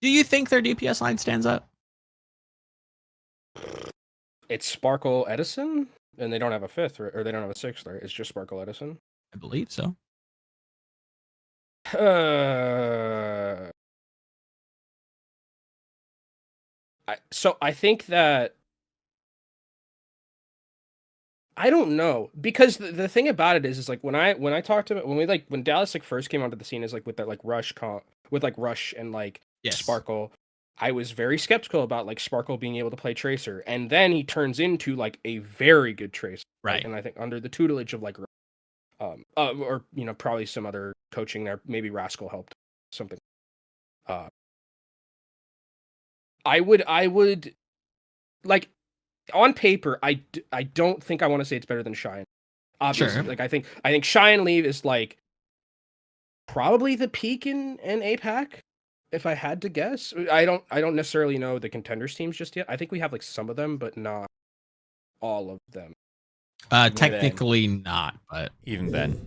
[SPEAKER 1] do you think their DPS line stands up?
[SPEAKER 5] It's Sparkle Edison, and they don't have a 5th, or they don't have a 6th, right? It's just Sparkle Edison.
[SPEAKER 1] I believe so.
[SPEAKER 5] So I think that I don't know, because the thing about it is like when I talked to when Dallas like first came onto the scene is like with that like Rush and like Sparkle, I was very skeptical about like Sparkle being able to play Tracer, and then he turns into like a very good Tracer,
[SPEAKER 1] right?
[SPEAKER 5] And I think under the tutelage of like or probably some other coaching there, maybe Rascal helped something. I would like, on paper, I don't think I want to say it's better than Shy. Obviously,
[SPEAKER 1] Sure.
[SPEAKER 5] like I think Shy and Leave is like probably the peak in APAC, if I had to guess. I don't necessarily know the Contenders teams just yet. I think we have like some of them, but not all of them.
[SPEAKER 1] Technically not, but
[SPEAKER 2] even then,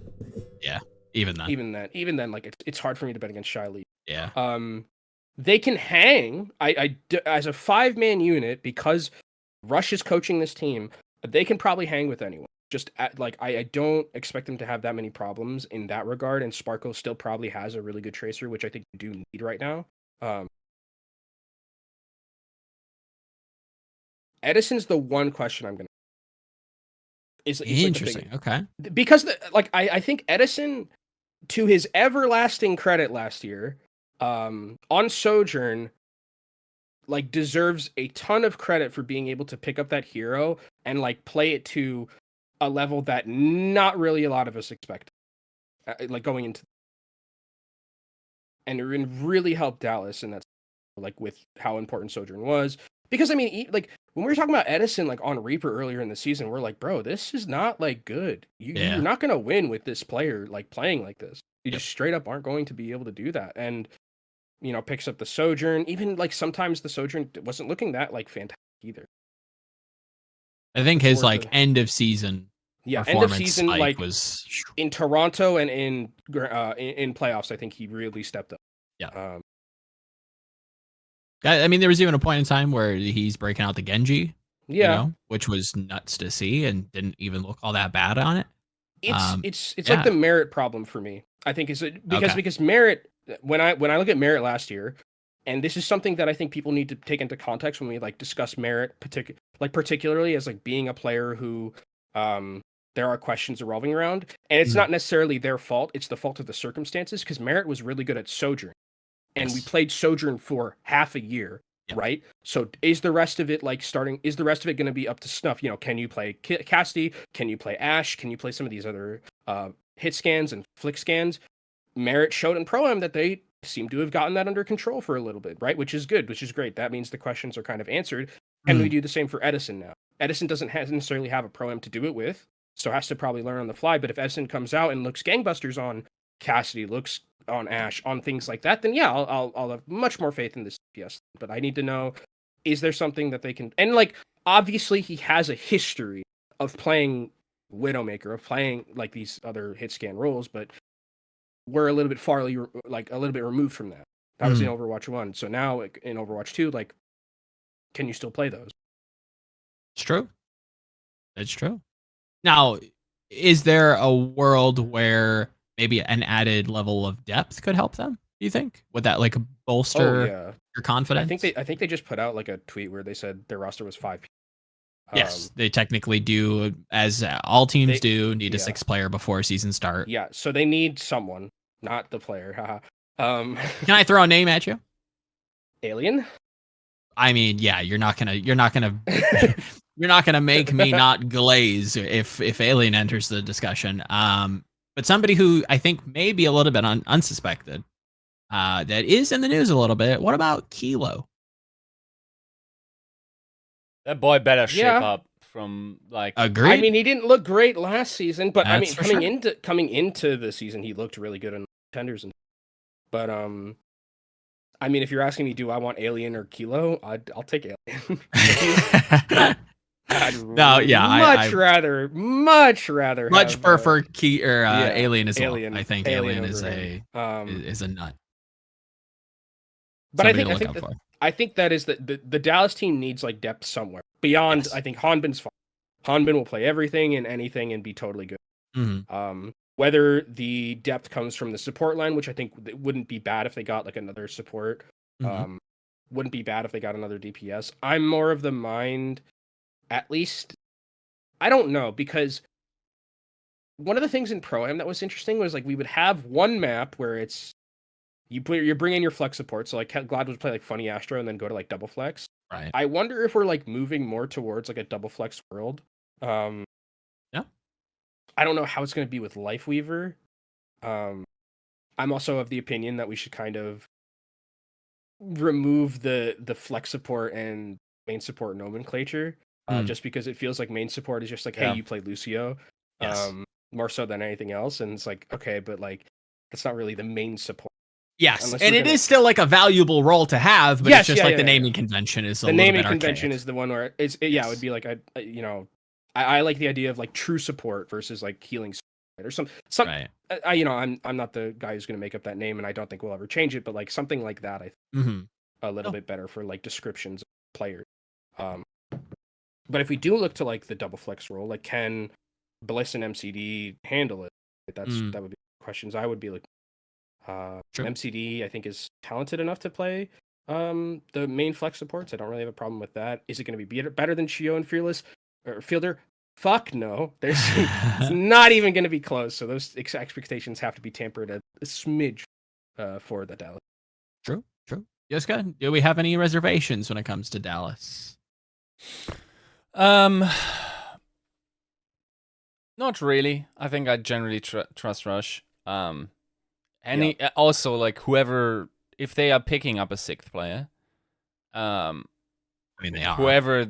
[SPEAKER 1] yeah, even
[SPEAKER 5] then, like it's hard for me to bet against Shy Leave.
[SPEAKER 1] Yeah.
[SPEAKER 5] They can hang. I as a 5-man unit, because Rush is coaching this team. They can probably hang with anyone. Just like I don't expect them to have that many problems in that regard. And Sparkle still probably has a really good Tracer, which I think you do need right now. Edison's the one question I'm gonna. Is
[SPEAKER 1] interesting.
[SPEAKER 5] Like
[SPEAKER 1] okay.
[SPEAKER 5] Because I think Edison, to his everlasting credit last year, on Sojourn, like deserves a ton of credit for being able to pick up that hero and like play it to a level that not really a lot of us expect, like going into, and it really helped Dallas, and that's like with how important Sojourn was. Because I mean, like when we were talking about Edison like on Reaper earlier in the season, we're like, bro, this is not like good. You're not gonna win with this player like playing like this. You just straight up aren't going to be able to do that. And picks up the Sojourn. Even like sometimes the Sojourn wasn't looking that like fantastic either.
[SPEAKER 1] I think his like end of season
[SPEAKER 5] end of season like
[SPEAKER 1] was
[SPEAKER 5] in Toronto and in playoffs. I think he really stepped up.
[SPEAKER 1] Yeah. I mean, there was even a point in time where he's breaking out the Genji. Which was nuts to see, and didn't even look all that bad on it.
[SPEAKER 5] It's like the Merit problem for me. I think is because Merit, when I look at Merit last year, and this is something that I think people need to take into context when we like discuss Merit, particularly as like being a player who there are questions revolving around, and it's not necessarily their fault; it's the fault of the circumstances. Because Merit was really good at Sojourn, and we played Sojourn for half a year. Right. So is the rest of it is the rest of it going to be up to snuff? Can you play Cassidy? Can you play Ashe? Can you play some of these other hit scans and flick scans? Merit showed in Pro-Am that they seem to have gotten that under control for a little bit, right? Which is good, which is great. That means the questions are kind of answered. And we do the same for Edison now. Edison doesn't necessarily have a Pro-Am to do it with, so has to probably learn on the fly. But if Edison comes out and looks gangbusters on Cassidy, looks on Ashe, on things like that, then yeah, I'll have much more faith in this CPS. But I need to know, is there something that they can, and like obviously he has a history of playing Widowmaker, of playing like these other hit scan roles, but we're a little bit removed from that. That was in Overwatch 1. So now in Overwatch 2, like, can you still play those?
[SPEAKER 1] It's true. It's true. Now, is there a world where maybe an added level of depth could help them? Do you think? Would that like bolster your confidence?
[SPEAKER 5] I think they just put out like a tweet where they said their roster was 5 people.
[SPEAKER 1] Yes, they technically do, as all teams need a 6 player before season start.
[SPEAKER 5] Yeah, so they need someone, not the player.
[SPEAKER 1] Can I throw a name at you?
[SPEAKER 5] Alien?
[SPEAKER 1] I mean, yeah, you're not gonna you're not gonna make me not glaze if Alien enters the discussion. But somebody who I think may be a little bit unsuspected, that is in the news a little bit. What about Kilo?
[SPEAKER 2] That boy better shape up from like.
[SPEAKER 1] Agreed.
[SPEAKER 5] I mean, he didn't look great last season, but
[SPEAKER 1] That's
[SPEAKER 5] I mean, coming into the season, he looked really good in Contenders. But I mean, if you're asking me, do I want Alien or Kilo? I'll take Alien. I'd rather
[SPEAKER 1] prefer Alien as well. I think Alien is a nut.
[SPEAKER 5] But I think that is the Dallas team needs like depth somewhere beyond. Yes. I think Hanbin's fine. Hanbin will play everything and anything and be totally good. Whether the depth comes from the support line, which I think it wouldn't be bad if they got like another support. Wouldn't be bad if they got another DPS. I'm more of the mind, at least, I don't know, because one of the things in Pro-Am that was interesting was like we would have one map where it's you bring in your flex support. So like Glad would play like Funny Astro and then go to like double flex.
[SPEAKER 1] Right.
[SPEAKER 5] I wonder if we're like moving more towards like a double flex world.
[SPEAKER 1] Yeah.
[SPEAKER 5] I don't know how it's going to be with Lifeweaver. I'm also of the opinion that we should kind of remove the flex support and main support nomenclature, just because it feels like main support is just like, hey, you play Lucio, more so than anything else, and it's like, okay, but like it's not really the main support.
[SPEAKER 1] Yes, and it is still like a valuable role to have, but it's just like the naming convention is a little bit archaic. The naming convention
[SPEAKER 5] is the one where it would be like I like the idea of like true support versus like healing support or some
[SPEAKER 1] right.
[SPEAKER 5] I'm not the guy who's going to make up that name, and I don't think we'll ever change it, but like something like that I think a little bit better for like descriptions of players. But if we do look to like the double flex role, like can Bliss and MCD handle it? That would be questions I would be like. MCD I think is talented enough to play the main flex supports. I don't really have a problem with that. Is it going to be better than Chio and Fearless or Fielder? Fuck no. There's it's not even going to be close. So those expectations have to be tempered a smidge for the Dallas.
[SPEAKER 1] True. Yiska, do we have any reservations when it comes to Dallas?
[SPEAKER 2] Not really. I think I generally trust Rush. Also like whoever, if they are picking up a 6th player,
[SPEAKER 1] I mean they are.
[SPEAKER 2] Whoever,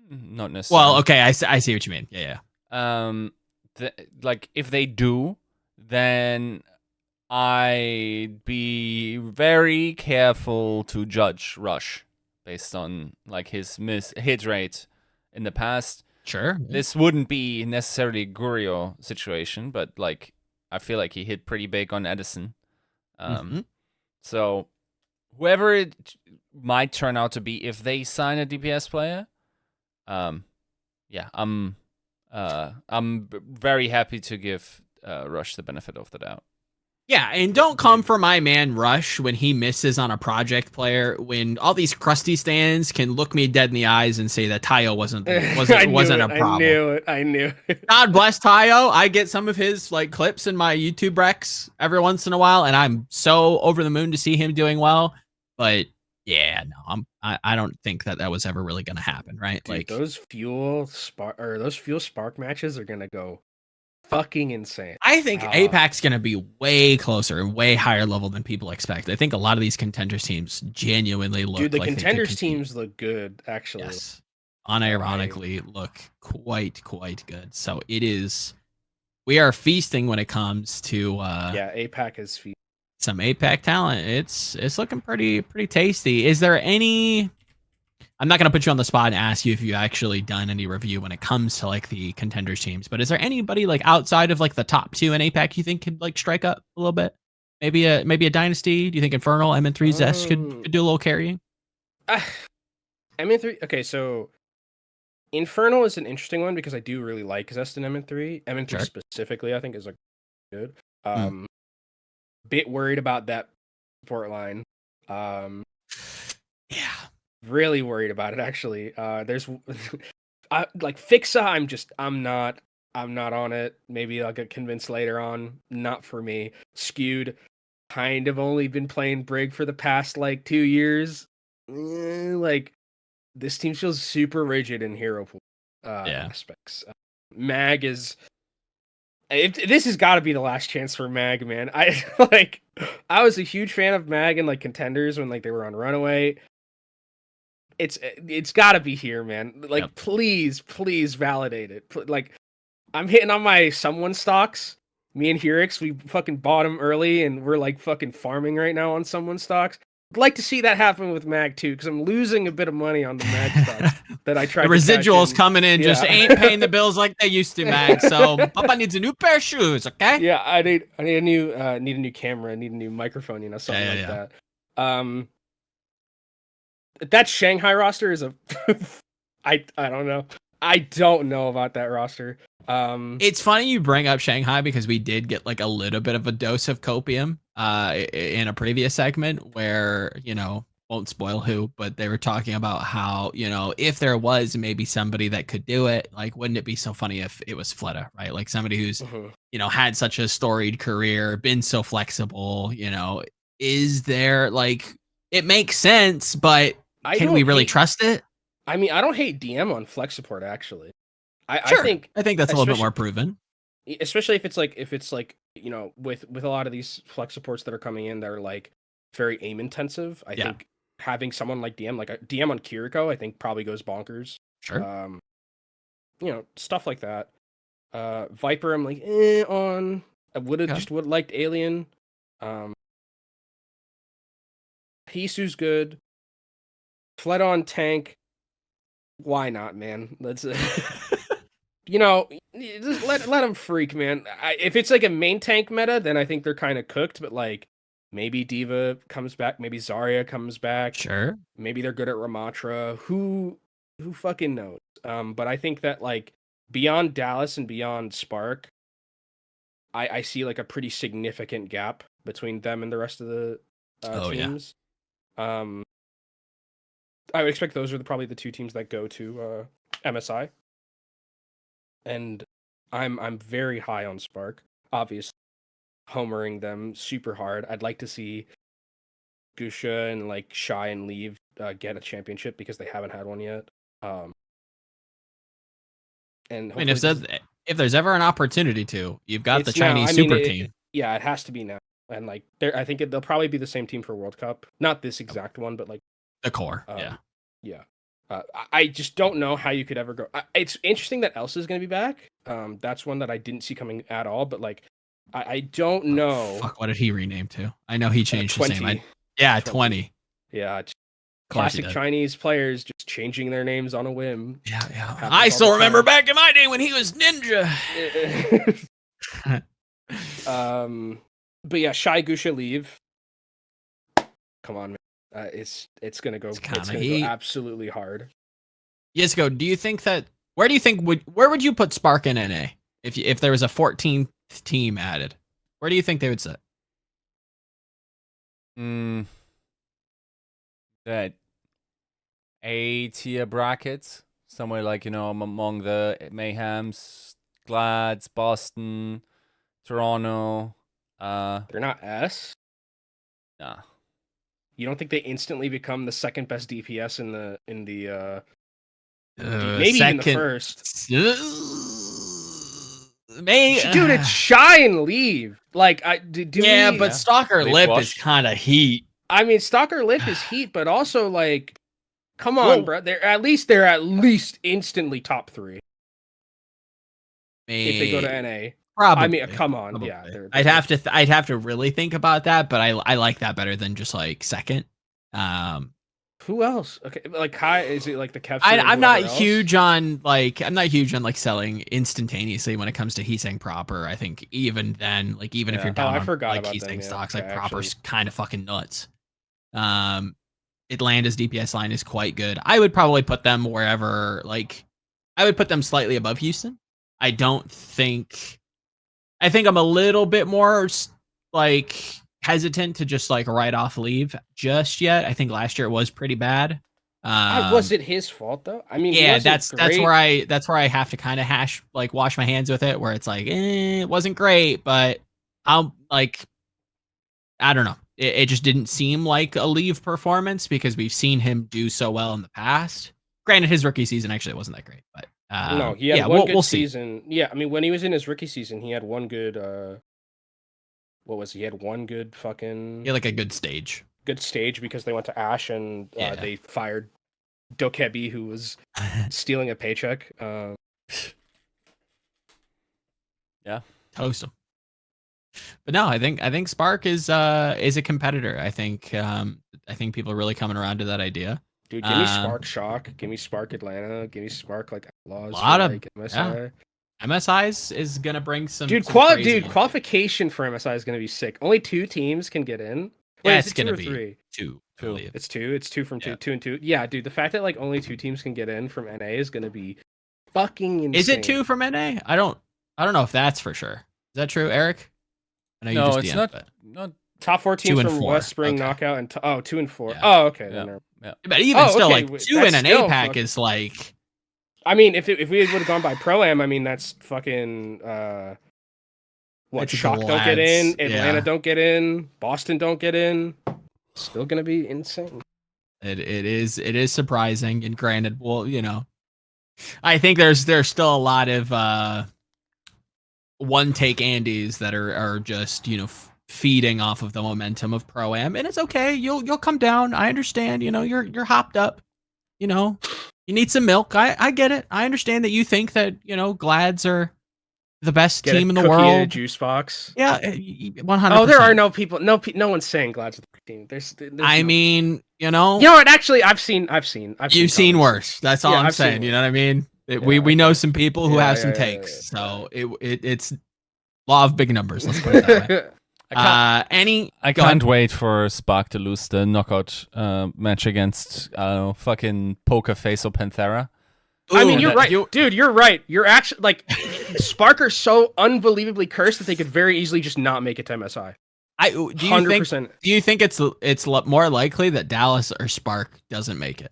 [SPEAKER 2] not necessarily.
[SPEAKER 1] Well, okay, I see what you mean. Yeah.
[SPEAKER 2] Like if they do, then I'd be very careful to judge Rush based on like his hit rate in the past.
[SPEAKER 1] Sure.
[SPEAKER 2] This wouldn't be necessarily a Gurio situation, but like I feel like he hit pretty big on Edison. So whoever it might turn out to be, if they sign a DPS player, I'm very happy to give Rush the benefit of the doubt.
[SPEAKER 1] Yeah, and don't come for my man Rush when he misses on a project player, when all these crusty stands can look me dead in the eyes and say that Tayo wasn't a problem.
[SPEAKER 5] I knew it.
[SPEAKER 1] God bless Tayo. I get some of his like clips in my YouTube recs every once in a while, and I'm so over the moon to see him doing well. But yeah, no, I don't think that was ever really going to happen, right?
[SPEAKER 5] Dude,
[SPEAKER 1] like
[SPEAKER 5] those fuel spark matches are going to go fucking insane.
[SPEAKER 1] I think APAC's going to be way closer and way higher level than people expect. I think a lot of these Contenders teams genuinely look
[SPEAKER 5] the
[SPEAKER 1] like
[SPEAKER 5] Contenders teams look good, actually.
[SPEAKER 1] Yes. Unironically look quite good. So we are feasting when it comes to
[SPEAKER 5] APAC is feasting.
[SPEAKER 1] Some APAC talent. It's looking pretty tasty. Is there any, I'm not going to put you on the spot and ask you if you actually done any review when it comes to like the Contenders teams, but is there anybody like outside of like the top 2 in APAC you think could like strike up a little bit? Maybe a Dynasty? Do you think Infernal, MN3 Zest could do a little carrying?
[SPEAKER 5] MN3, okay, so Infernal is an interesting one because I do really like Zest and MN3. MN3
[SPEAKER 1] sure.
[SPEAKER 5] Specifically, I think is like good. Bit worried about that support line.
[SPEAKER 1] Yeah.
[SPEAKER 5] Really worried about it, actually. There's like Fixa, I'm not on it. Maybe I'll get convinced later on. Not for me. Skewed, kind of only been playing Brig for the past like 2 years. Like this team feels super rigid in hero pool aspects. Mag is. This has got to be the last chance for Mag, man. I was a huge fan of Mag and like Contenders when like they were on Runaway. It's got to be here, man. Like, please validate it. Like, I'm hitting on my Someone stocks. Me and Heurix, we fucking bought them early, and we're like fucking farming right now on Someone stocks. I'd like to see that happen with Mag too, because I'm losing a bit of money on the Mag stocks that I tried.
[SPEAKER 1] The residuals coming in just ain't paying the bills like they used to, Mag. So Papa needs a new pair of shoes, okay?
[SPEAKER 5] Yeah, I need a new camera, I need a new microphone, something like that. That Shanghai roster is I don't know. I don't know about that roster.
[SPEAKER 1] It's funny you bring up Shanghai because we did get like a little bit of a dose of copium in a previous segment where, won't spoil who, but they were talking about how, if there was maybe somebody that could do it, like, wouldn't it be so funny if it was Fleta, right? Like somebody who's, had such a storied career, been so flexible, is there like, it makes sense, but can we really trust it?
[SPEAKER 5] I mean, I don't hate DM on flex support actually.
[SPEAKER 1] Sure. I think that's a little bit more proven.
[SPEAKER 5] Especially if it's like with a lot of these flex supports that are coming in that are like very aim intensive. I think having someone like DM, like a DM on Kiriko, I think probably goes bonkers.
[SPEAKER 1] Sure.
[SPEAKER 5] Stuff like that. Viper, I'm like on. I would have liked Alien. Hisu's good. Fled on tank. Why not, man? Let's just let them freak, man. If it's like a main tank meta, then I think they're kind of cooked. But like, maybe Diva comes back, maybe Zarya comes back.
[SPEAKER 1] Sure.
[SPEAKER 5] Maybe they're good at Ramatra. Who fucking knows? But I think that like beyond Dallas and beyond Spark, I see like a pretty significant gap between them and the rest of the teams. Yeah. I would expect those are probably the two teams that go to MSI. And I'm very high on Spark, obviously, homering them super hard. I'd like to see Gusha and like Shy and Leave get a championship because they haven't had one yet. And
[SPEAKER 1] I mean, if there's ever an opportunity to, you've got the Chinese super team.
[SPEAKER 5] It has to be now. And like, I think they'll probably be the same team for World Cup. Not this exact one, but like
[SPEAKER 1] the core.
[SPEAKER 5] Yeah. I just don't know how you could ever go. It's interesting that Elsa is going to be back. That's one that I didn't see coming at all. But like, I don't know.
[SPEAKER 1] Fuck, what did he rename to? I know he changed his name. 20.
[SPEAKER 5] Yeah. Classic Chinese players just changing their names on a whim.
[SPEAKER 1] Yeah. I still remember back in my day when he was Ninja.
[SPEAKER 5] But yeah, Shy Gusha Leave. Come on, man. It's gonna go. It's gonna go absolutely hard.
[SPEAKER 1] Yiska, do you think that? Where would you put Spark in NA if there was a 14th team added? Where do you think they would sit?
[SPEAKER 2] That A tier brackets, somewhere like among the Mayhems, Glads, Boston, Toronto.
[SPEAKER 5] They're not S.
[SPEAKER 2] Nah.
[SPEAKER 5] You don't think they instantly become the second best DPS in the maybe even the first?
[SPEAKER 1] Dude,
[SPEAKER 5] it's Shy and Leave. Like
[SPEAKER 1] but Stalker Lip is kind of heat.
[SPEAKER 5] I mean, Stalker Lip is heat, but also like, come on, bro. They're at least instantly top 3 if they go to NA.
[SPEAKER 1] Probably.
[SPEAKER 5] I mean, come on.
[SPEAKER 1] Probably.
[SPEAKER 5] Yeah.
[SPEAKER 1] I'd have to really think about that, but I like that better than just like second.
[SPEAKER 5] Who else? Okay, like Kai, is it like the Kev?
[SPEAKER 1] I'm not huge on like selling instantaneously when it comes to Heesang proper. I think even then, like even if you're down on like Heesang stocks, like proper's kind of fucking nuts. Atlanta's DPS line is quite good. I would probably put them wherever, like I would put them slightly above Houston. I think I'm a little bit more like hesitant to just like write off Leave just yet. I think last year it was pretty bad.
[SPEAKER 5] Was it his fault though? I mean,
[SPEAKER 1] that's where I have to kind of wash my hands with it, where it's like, it wasn't great, but I don't know. It just didn't seem like a Leave performance because we've seen him do so well in the past. Granted, his rookie season actually wasn't that great, but
[SPEAKER 5] no, he had one good season. See. Yeah, I mean, when he was in his rookie season, he had one good. What was he? He had one good fucking.
[SPEAKER 1] Yeah, like a good stage.
[SPEAKER 5] Good stage because they went to Ash and they fired Dokebi, who was stealing a paycheck.
[SPEAKER 2] Yeah,
[SPEAKER 1] toast him. But no, I think Spark is a competitor. I think people are really coming around to that idea.
[SPEAKER 5] Dude, give me Spark Shock. Give me Spark Atlanta. Give me Spark like Outlaws.
[SPEAKER 1] A lot of
[SPEAKER 5] MSI.
[SPEAKER 1] MSI is gonna bring some.
[SPEAKER 5] Qualification for MSI is gonna be sick. Only 2 teams can get in. Wait,
[SPEAKER 1] it's gonna be
[SPEAKER 5] 3?
[SPEAKER 1] 2.
[SPEAKER 5] It's 2. It's 2 from 2 and 2. Yeah, dude. The fact that like only 2 teams can get in from NA is gonna be fucking insane.
[SPEAKER 1] Is it 2 from NA? I don't know if that's for sure. Is that true, Eric? I know you
[SPEAKER 2] No,
[SPEAKER 1] just
[SPEAKER 2] it's
[SPEAKER 1] DM'd,
[SPEAKER 2] not.
[SPEAKER 5] Top 4 teams
[SPEAKER 1] 2 and
[SPEAKER 5] from
[SPEAKER 1] 4.
[SPEAKER 5] West Spring
[SPEAKER 1] Okay.
[SPEAKER 5] Knockout and 2 and 4.
[SPEAKER 1] Yeah.
[SPEAKER 5] Oh, okay.
[SPEAKER 2] Yeah.
[SPEAKER 5] Then
[SPEAKER 2] Yeah.
[SPEAKER 1] But even still,
[SPEAKER 5] okay,
[SPEAKER 1] like 2 in
[SPEAKER 5] that's
[SPEAKER 1] an
[SPEAKER 5] still
[SPEAKER 1] APAC is like.
[SPEAKER 5] I mean, if we would have gone by Pro-Am, I mean that's fucking what?
[SPEAKER 1] It's
[SPEAKER 5] Shock
[SPEAKER 1] the
[SPEAKER 5] don't get in,
[SPEAKER 1] lads,
[SPEAKER 5] Atlanta
[SPEAKER 1] yeah.
[SPEAKER 5] don't get in, Boston don't get in. Still gonna be insane.
[SPEAKER 1] It is surprising, and granted, well, you know, I think there's still a lot of one take Andes that are just, you know, feeding off of the momentum of Pro-Am, and it's okay. You'll come down. I understand. You know, you're hopped up. You know, you need some milk. I get it. I understand that you think that, you know, Glads are the best
[SPEAKER 5] Get
[SPEAKER 1] team in the
[SPEAKER 5] cookie in a
[SPEAKER 1] world.
[SPEAKER 5] juice box.
[SPEAKER 1] Yeah, 100%.
[SPEAKER 5] Oh, there are no people. No one's saying Glad's the team. There's
[SPEAKER 1] I
[SPEAKER 5] no,
[SPEAKER 1] mean, you know
[SPEAKER 5] what? Actually, I've seen.
[SPEAKER 1] You've seen
[SPEAKER 5] comments.
[SPEAKER 1] worse. That's all
[SPEAKER 5] Yeah,
[SPEAKER 1] I'm
[SPEAKER 5] I've seen
[SPEAKER 1] saying. You know
[SPEAKER 5] worse.
[SPEAKER 1] what I mean?
[SPEAKER 5] Yeah,
[SPEAKER 1] We know some people who have some
[SPEAKER 5] yeah,
[SPEAKER 1] takes.
[SPEAKER 5] yeah.
[SPEAKER 1] So it's law of big numbers. Let's put it that way.
[SPEAKER 2] I can't wait for Spark to lose the knockout match against fucking Poker Face or Panthera.
[SPEAKER 5] I mean,
[SPEAKER 1] Ooh,
[SPEAKER 5] you're right, dude. You're right. You're actually like Spark are so unbelievably cursed that they could very easily just not make it to MSI.
[SPEAKER 1] Do you think it's more likely that Dallas or Spark doesn't make it?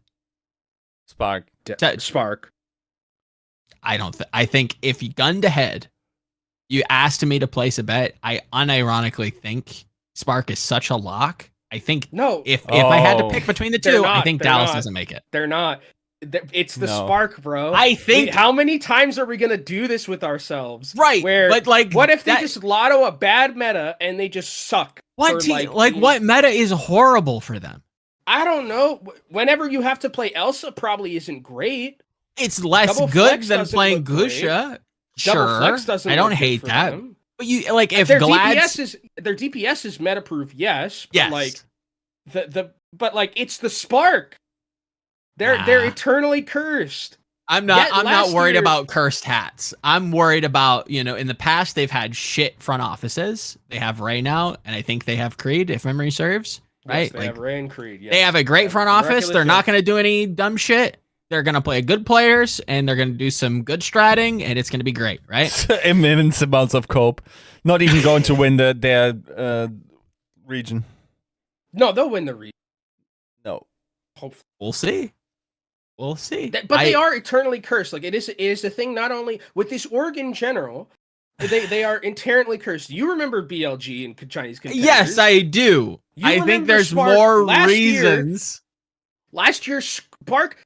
[SPEAKER 2] Spark.
[SPEAKER 5] Spark.
[SPEAKER 1] I think if you gun to head, you asked me to place a bet, I unironically think Spark is such a lock. I think if I had to pick between the two, I think Dallas doesn't make it.
[SPEAKER 5] They're not. It's the Spark, bro.
[SPEAKER 1] I think.
[SPEAKER 5] How many times are we gonna do this with ourselves?
[SPEAKER 1] Right.
[SPEAKER 5] Where,
[SPEAKER 1] but like,
[SPEAKER 5] what if they just lotto a bad meta and they just suck?
[SPEAKER 1] What what meta is horrible for them?
[SPEAKER 5] I don't know. Whenever you have to play Elsa, probably isn't great.
[SPEAKER 1] It's less good than playing Gusha.
[SPEAKER 5] Double Flex doesn't.
[SPEAKER 1] I don't hate that. But you like if
[SPEAKER 5] their
[SPEAKER 1] Glad's...
[SPEAKER 5] DPS is meta proof, yes. But
[SPEAKER 1] yes.
[SPEAKER 5] Like but like it's the Spark. They're eternally cursed.
[SPEAKER 1] I'm not worried about cursed hats. I'm worried about, you know, in the past they've had shit front offices. They have Ray now, and I think they have Creed, if memory serves. Right?
[SPEAKER 5] Yes, they have Ray and Creed. Yes.
[SPEAKER 1] They have a great front office. They're not going to do any dumb shit. They're going to play good players, and they're going to do some good stratting, and it's going to be great, right?
[SPEAKER 2] Immense amounts of cope. Not even going to win their region.
[SPEAKER 5] No, they'll win the region.
[SPEAKER 2] No.
[SPEAKER 5] Hopefully.
[SPEAKER 1] We'll see. We'll see.
[SPEAKER 5] But they are eternally cursed. Like it is the thing. Not only with this org in general, they are inherently cursed. You remember BLG and Chinese Contenders?
[SPEAKER 1] Yes, I do. I think there's
[SPEAKER 5] Spark
[SPEAKER 1] more reasons.
[SPEAKER 5] Last year, Spark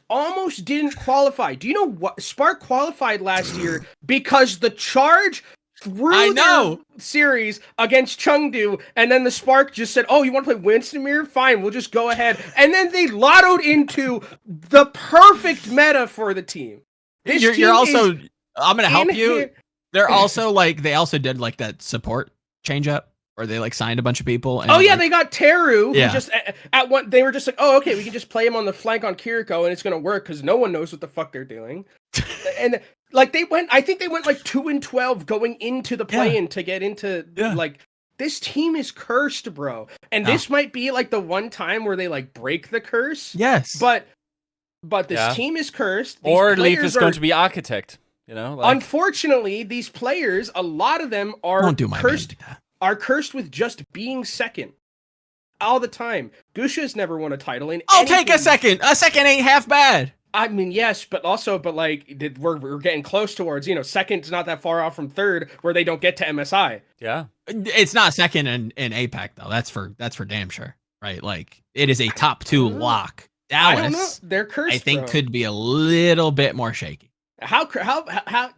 [SPEAKER 5] almost didn't qualify. Do you know what? Spark qualified last year because the Charge through their series against Chengdu, and then the Spark just said, "Oh, you want to play Winstonmere? Fine, we'll just go ahead." And then they lottoed into the perfect meta for the team.
[SPEAKER 1] You're also. I'm gonna help you. They're also like they also did like that support change up, or they like signed a bunch of people. And,
[SPEAKER 5] they got Teru. Who just at one they were just like, "Oh, okay, we can just play him on the flank on Kiriko, and it's gonna work because no one knows what the fuck they're doing." And like I think they went like 2-12 going into the play-in to get into like this team is cursed, bro. And this might be like the one time where they like break the curse.
[SPEAKER 1] Yes.
[SPEAKER 5] But this team is cursed. These
[SPEAKER 2] or Leaf is going to be Architect, you know? Like...
[SPEAKER 5] Unfortunately, these players, a lot of them are cursed with just being second. All the time. Gusha's never won a title in
[SPEAKER 1] I'll take a second. A second ain't half bad.
[SPEAKER 5] I mean, yes, but like we're getting close towards, you know, second's not that far off from third where they don't get to MSI.
[SPEAKER 2] Yeah.
[SPEAKER 1] It's not second in APAC though. That's for damn sure. Right? Like it is a top 2 lock. Dallas,
[SPEAKER 5] I don't know. They're cursed.
[SPEAKER 1] I think could be a little bit more shaky.
[SPEAKER 5] How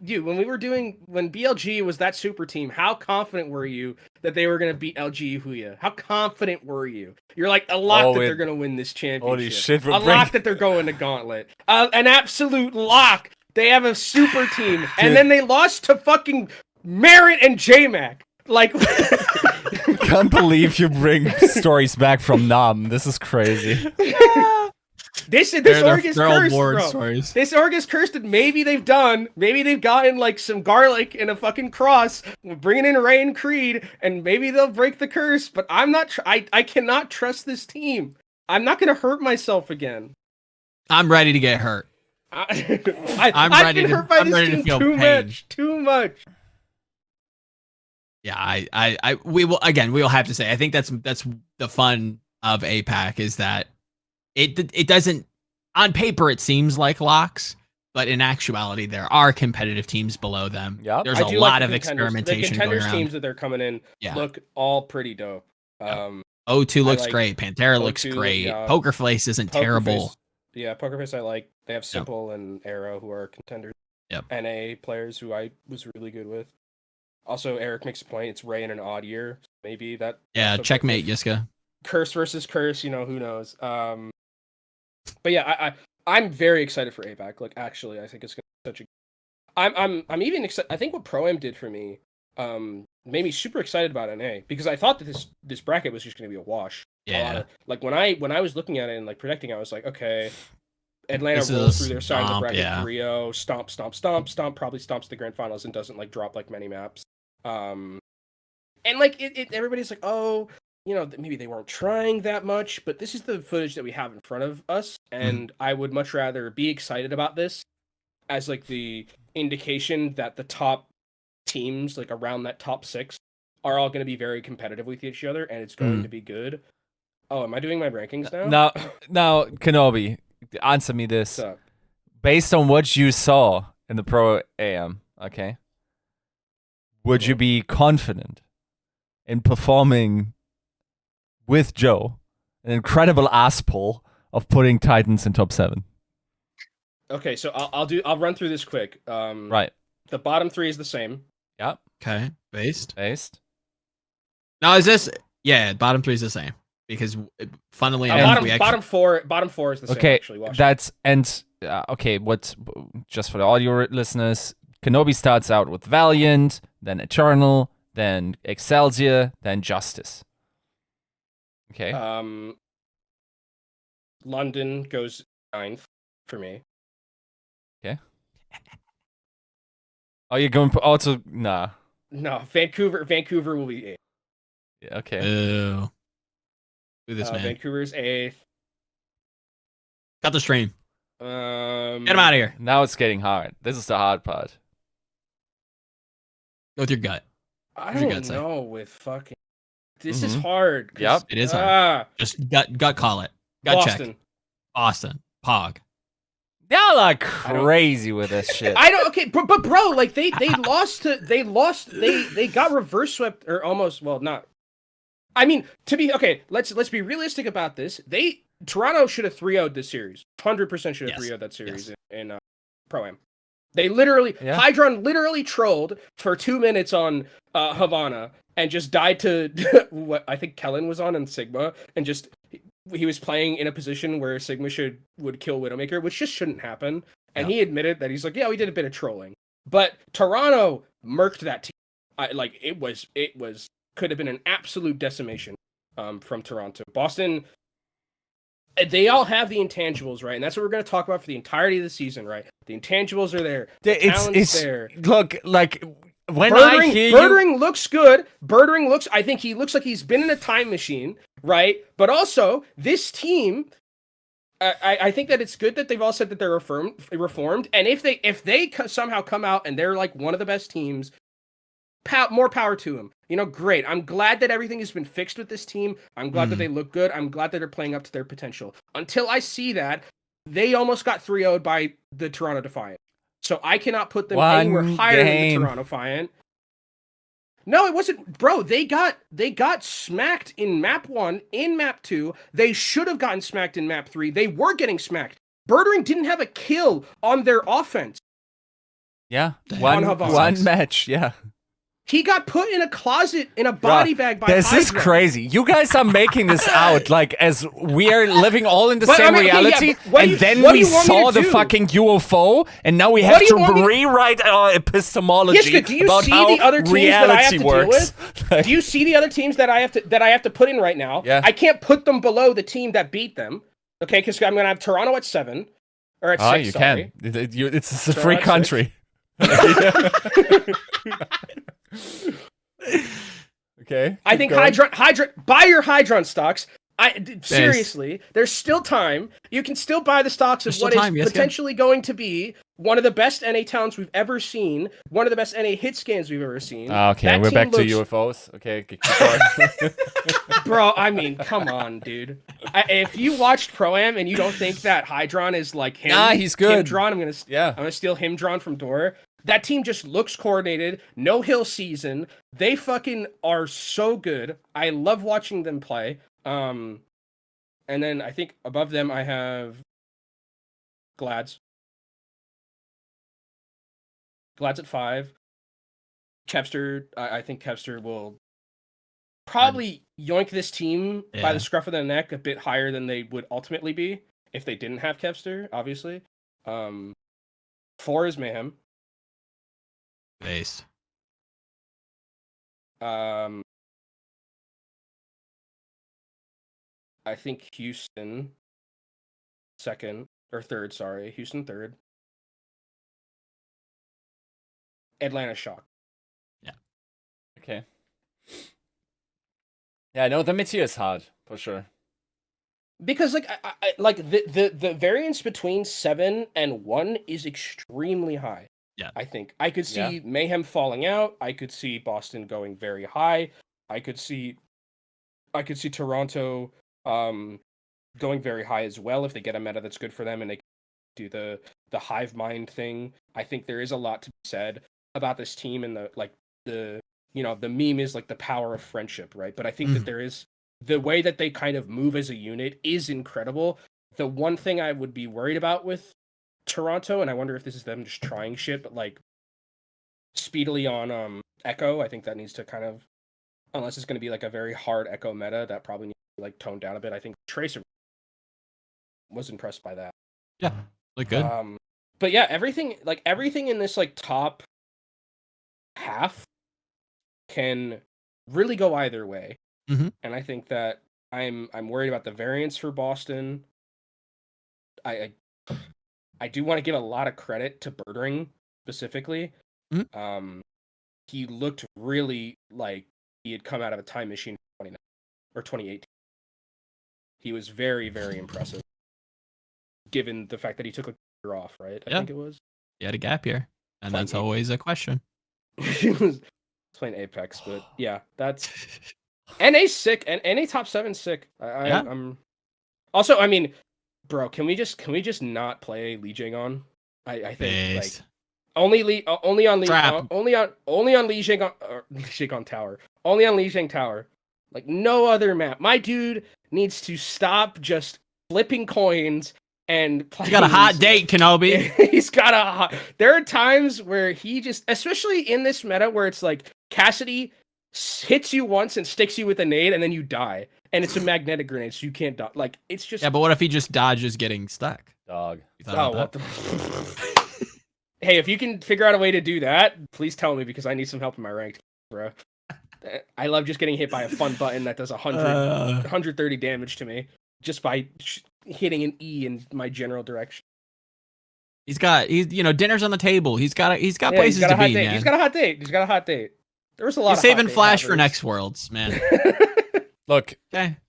[SPEAKER 5] dude, when BLG was that super team, how confident were you that they were going to beat LG Huya? How confident were you? You're like a lock that they're going to win this championship.
[SPEAKER 2] Holy shit,
[SPEAKER 5] lock that they're going to Gauntlet. An absolute lock. They have a super team, and then they lost to fucking Merit and JMac. Like,
[SPEAKER 2] can't believe you bring stories back from Nam. This is crazy.
[SPEAKER 5] This org is cursed, bro. Stories. This org is cursed, and maybe they've gotten like some garlic in a fucking cross, bringing in Ray and Creed, and maybe they'll break the curse. But I'm not. I cannot trust this team. I'm not gonna hurt myself again.
[SPEAKER 1] I'm ready to get hurt.
[SPEAKER 5] I've been hurt by this team too much.
[SPEAKER 1] Yeah, we will have to say, I think that's the fun of APAC is that it doesn't, on paper it seems like locks, but in actuality there are competitive teams below them.
[SPEAKER 2] Yep.
[SPEAKER 1] There's a lot of experimentation
[SPEAKER 5] the
[SPEAKER 1] going
[SPEAKER 5] contenders
[SPEAKER 1] around.
[SPEAKER 5] teams that they're coming in look all pretty dope.
[SPEAKER 1] O2 looks great. Pantera looks great. Poker Face isn't terrible.
[SPEAKER 5] Yeah, Poker Face I like. They have Simple and Arrow who are contenders.
[SPEAKER 1] Yep.
[SPEAKER 5] NA players who I was really good with. Also, Eric makes a point. It's Ray in an odd year. Maybe that.
[SPEAKER 1] Yeah, checkmate, Yiska.
[SPEAKER 5] Curse versus curse. You know, who knows? But yeah, I'm very excited for APAC. Like, actually, I think it's gonna be such a. I'm even excited. I think what Pro-Am did for me, made me super excited about NA because I thought that this bracket was just gonna be a wash.
[SPEAKER 1] Yeah.
[SPEAKER 5] Like when I was looking at it and like predicting, I was like, okay, Atlanta rolls through their side of the bracket 3-0, stomp, probably stomps the grand finals and doesn't like drop like many maps. And like everybody's like, oh, you know, maybe they weren't trying that much, but this is the footage that we have in front of us, and I would much rather be excited about this as like the indication that the top teams, like around that top 6, are all going to be very competitive with each other, and it's going to be good. Oh, am I doing my rankings now?
[SPEAKER 2] Now, Kenobi, answer me this. Based on what you saw in the Pro-Am, okay, would you be confident in performing with Joe an incredible ass pull of putting Titans in top 7?
[SPEAKER 5] Okay, so I'll run through this quick.
[SPEAKER 2] Right.
[SPEAKER 5] The bottom 3 is the same.
[SPEAKER 2] Yep.
[SPEAKER 1] Okay. Based.
[SPEAKER 2] Now,
[SPEAKER 1] is this? Yeah, bottom 3 is the same because funnily enough,
[SPEAKER 5] bottom four is the same.
[SPEAKER 2] Okay,
[SPEAKER 5] actually,
[SPEAKER 2] that's okay. What? Just for the audio listeners, Kenobi starts out with Valiant, then Eternal, then Excelsior, then Justice. Okay.
[SPEAKER 5] London goes 9th for me.
[SPEAKER 2] Okay. Oh, you're going also nah.
[SPEAKER 5] No, Vancouver will be 8th.
[SPEAKER 2] Yeah, okay.
[SPEAKER 1] Ew. Do this, man.
[SPEAKER 5] Vancouver's 8th.
[SPEAKER 1] Cut the stream. Get him out of here.
[SPEAKER 2] Now it's getting hard. This is the hard part.
[SPEAKER 1] Go with your gut.
[SPEAKER 5] I don't know with fucking. This is hard.
[SPEAKER 2] Yep,
[SPEAKER 1] it is hard. Just gut call it. Gut check. Boston. Pog.
[SPEAKER 2] Y'all are crazy with this shit.
[SPEAKER 5] I don't. Okay, but bro, like they lost. They got reverse swept or almost. Well, not. I mean, to be okay. Let's be realistic about this. Toronto should have 3-0'd this series. 100% should have 3-0'd that series in Pro-Am. They literally Hydron literally trolled for 2 minutes on Havana and just died to what I think Kellen was on Sigma and just he was playing in a position where Sigma would kill Widowmaker, which just shouldn't happen. And he admitted that he's like, yeah, we did a bit of trolling. But Toronto murked that team. It was could have been an absolute decimation from Toronto. Boston, they all have the intangibles, right? And that's what we're going to talk about for the entirety of the season, right? The intangibles are there. The talent's there.
[SPEAKER 2] Look, like when
[SPEAKER 5] Birdering looks good. I think he looks like he's been in a time machine, right? But also, this team, I think that it's good that they've all said that they're reformed. And if they somehow come out and they're like one of the best teams, more power to them. You know, great. I'm glad that everything has been fixed with this team. I'm glad that they look good. I'm glad that they're playing up to their potential. Until I see that, they almost got 3-0'd by the Toronto Defiant. So I cannot put them anywhere higher than the Toronto Defiant. No, it wasn't. Bro, they got smacked in map 1, in map 2. They should have gotten smacked in map 3. They were getting smacked. Birdering didn't have a kill on their offense.
[SPEAKER 2] Yeah, one match, yeah.
[SPEAKER 5] He got put in a closet in a body bag by
[SPEAKER 2] This
[SPEAKER 5] Hydra.
[SPEAKER 2] is crazy. You guys are making this out like as we are living all in the same reality, and then we saw the fucking UFO, and now we have to rewrite our epistemology about how reality works.
[SPEAKER 5] Do you see the other teams that I have to put in right now?
[SPEAKER 2] Yeah.
[SPEAKER 5] I can't put them below the team that beat them. Okay, because I'm gonna have Toronto at 7 or at 6.
[SPEAKER 2] Oh, you can. It's a free country. Okay.
[SPEAKER 5] I think Hydron buy your Hydron stocks. Seriously, there's still time. You can still buy the stocks of what is potentially going to be one of the best NA towns we've ever seen, one of the best NA hit scans we've ever seen.
[SPEAKER 2] Okay, we're back to UFOs. Okay, keep going.
[SPEAKER 5] Bro, I mean, come on, dude. If you watched Pro-Am and you don't think that Hydron is like him,
[SPEAKER 2] he's good.
[SPEAKER 5] Himdron, I'm gonna steal Himdron from Door. That team just looks coordinated. No hill season. They fucking are so good. I love watching them play. And then I think above them I have Glads. Glads at 5. Kevster, I think Kevster will probably yoink this team by the scruff of the neck a bit higher than they would ultimately be if they didn't have Kevster, obviously. 4 is Mayhem.
[SPEAKER 1] Based.
[SPEAKER 5] I think Houston third, sorry. Houston 3rd. Atlanta Shock.
[SPEAKER 2] Yeah. Okay. Yeah, no, the mid-tier is hard, for sure.
[SPEAKER 5] Because like I like the variance between 7 and 1 is extremely high.
[SPEAKER 1] Yeah.
[SPEAKER 5] I think I could see Mayhem falling out. I could see Boston going very high. I could see Toronto going very high as well if they get a meta that's good for them and they do the hive mind thing. I think there is a lot to be said about this team and the meme is like the power of friendship, right? But I think that there is the way that they kind of move as a unit is incredible. The one thing I would be worried about with Toronto, and I wonder if this is them just trying shit, but like speedily on Echo, I think that needs to kind of, unless it's going to be like a very hard Echo meta, that probably needs to be like toned down a bit. I think Tracer was impressed by that.
[SPEAKER 1] Yeah, look good.
[SPEAKER 5] But yeah, everything in this like top half can really go either way. And I think that I'm worried about the variance for Boston. I do want to give a lot of credit to Birdring specifically. He looked really like he had come out of a time machine for 2018. He was very, very impressive, given the fact that he took a year off, right? I think it was.
[SPEAKER 1] He had a gap year, and that's always a question.
[SPEAKER 5] He was playing Apex, but yeah, that's NA sick, and NA top 7 sick. I'm also, I mean, bro, can we just not play Lee Jing-on? I think like only on Lee Jing-on Tower. Only on Lee Jing Tower. Like no other map. My dude needs to stop just flipping coins and playing.
[SPEAKER 1] He's got a hot date, Kenobi.
[SPEAKER 5] He's got a hot. There are times where he just, especially in this meta where it's like Cassidy hits you once and sticks you with a nade and then you die. And it's a magnetic grenade, so you can't die. Like, it's just...
[SPEAKER 1] Yeah, but what if he just dodges getting stuck?
[SPEAKER 2] Dog.
[SPEAKER 5] What the... Hey, if you can figure out a way to do that, please tell me, because I need some help in my ranked, bro. I love just getting hit by a fun button that does 130 damage to me, just by hitting an E in my general direction.
[SPEAKER 1] He's dinner's on the table. He's got places to be, man.
[SPEAKER 5] He's got a hot date. There was a lot
[SPEAKER 1] He's saving Flash for next Worlds, man.
[SPEAKER 2] Look,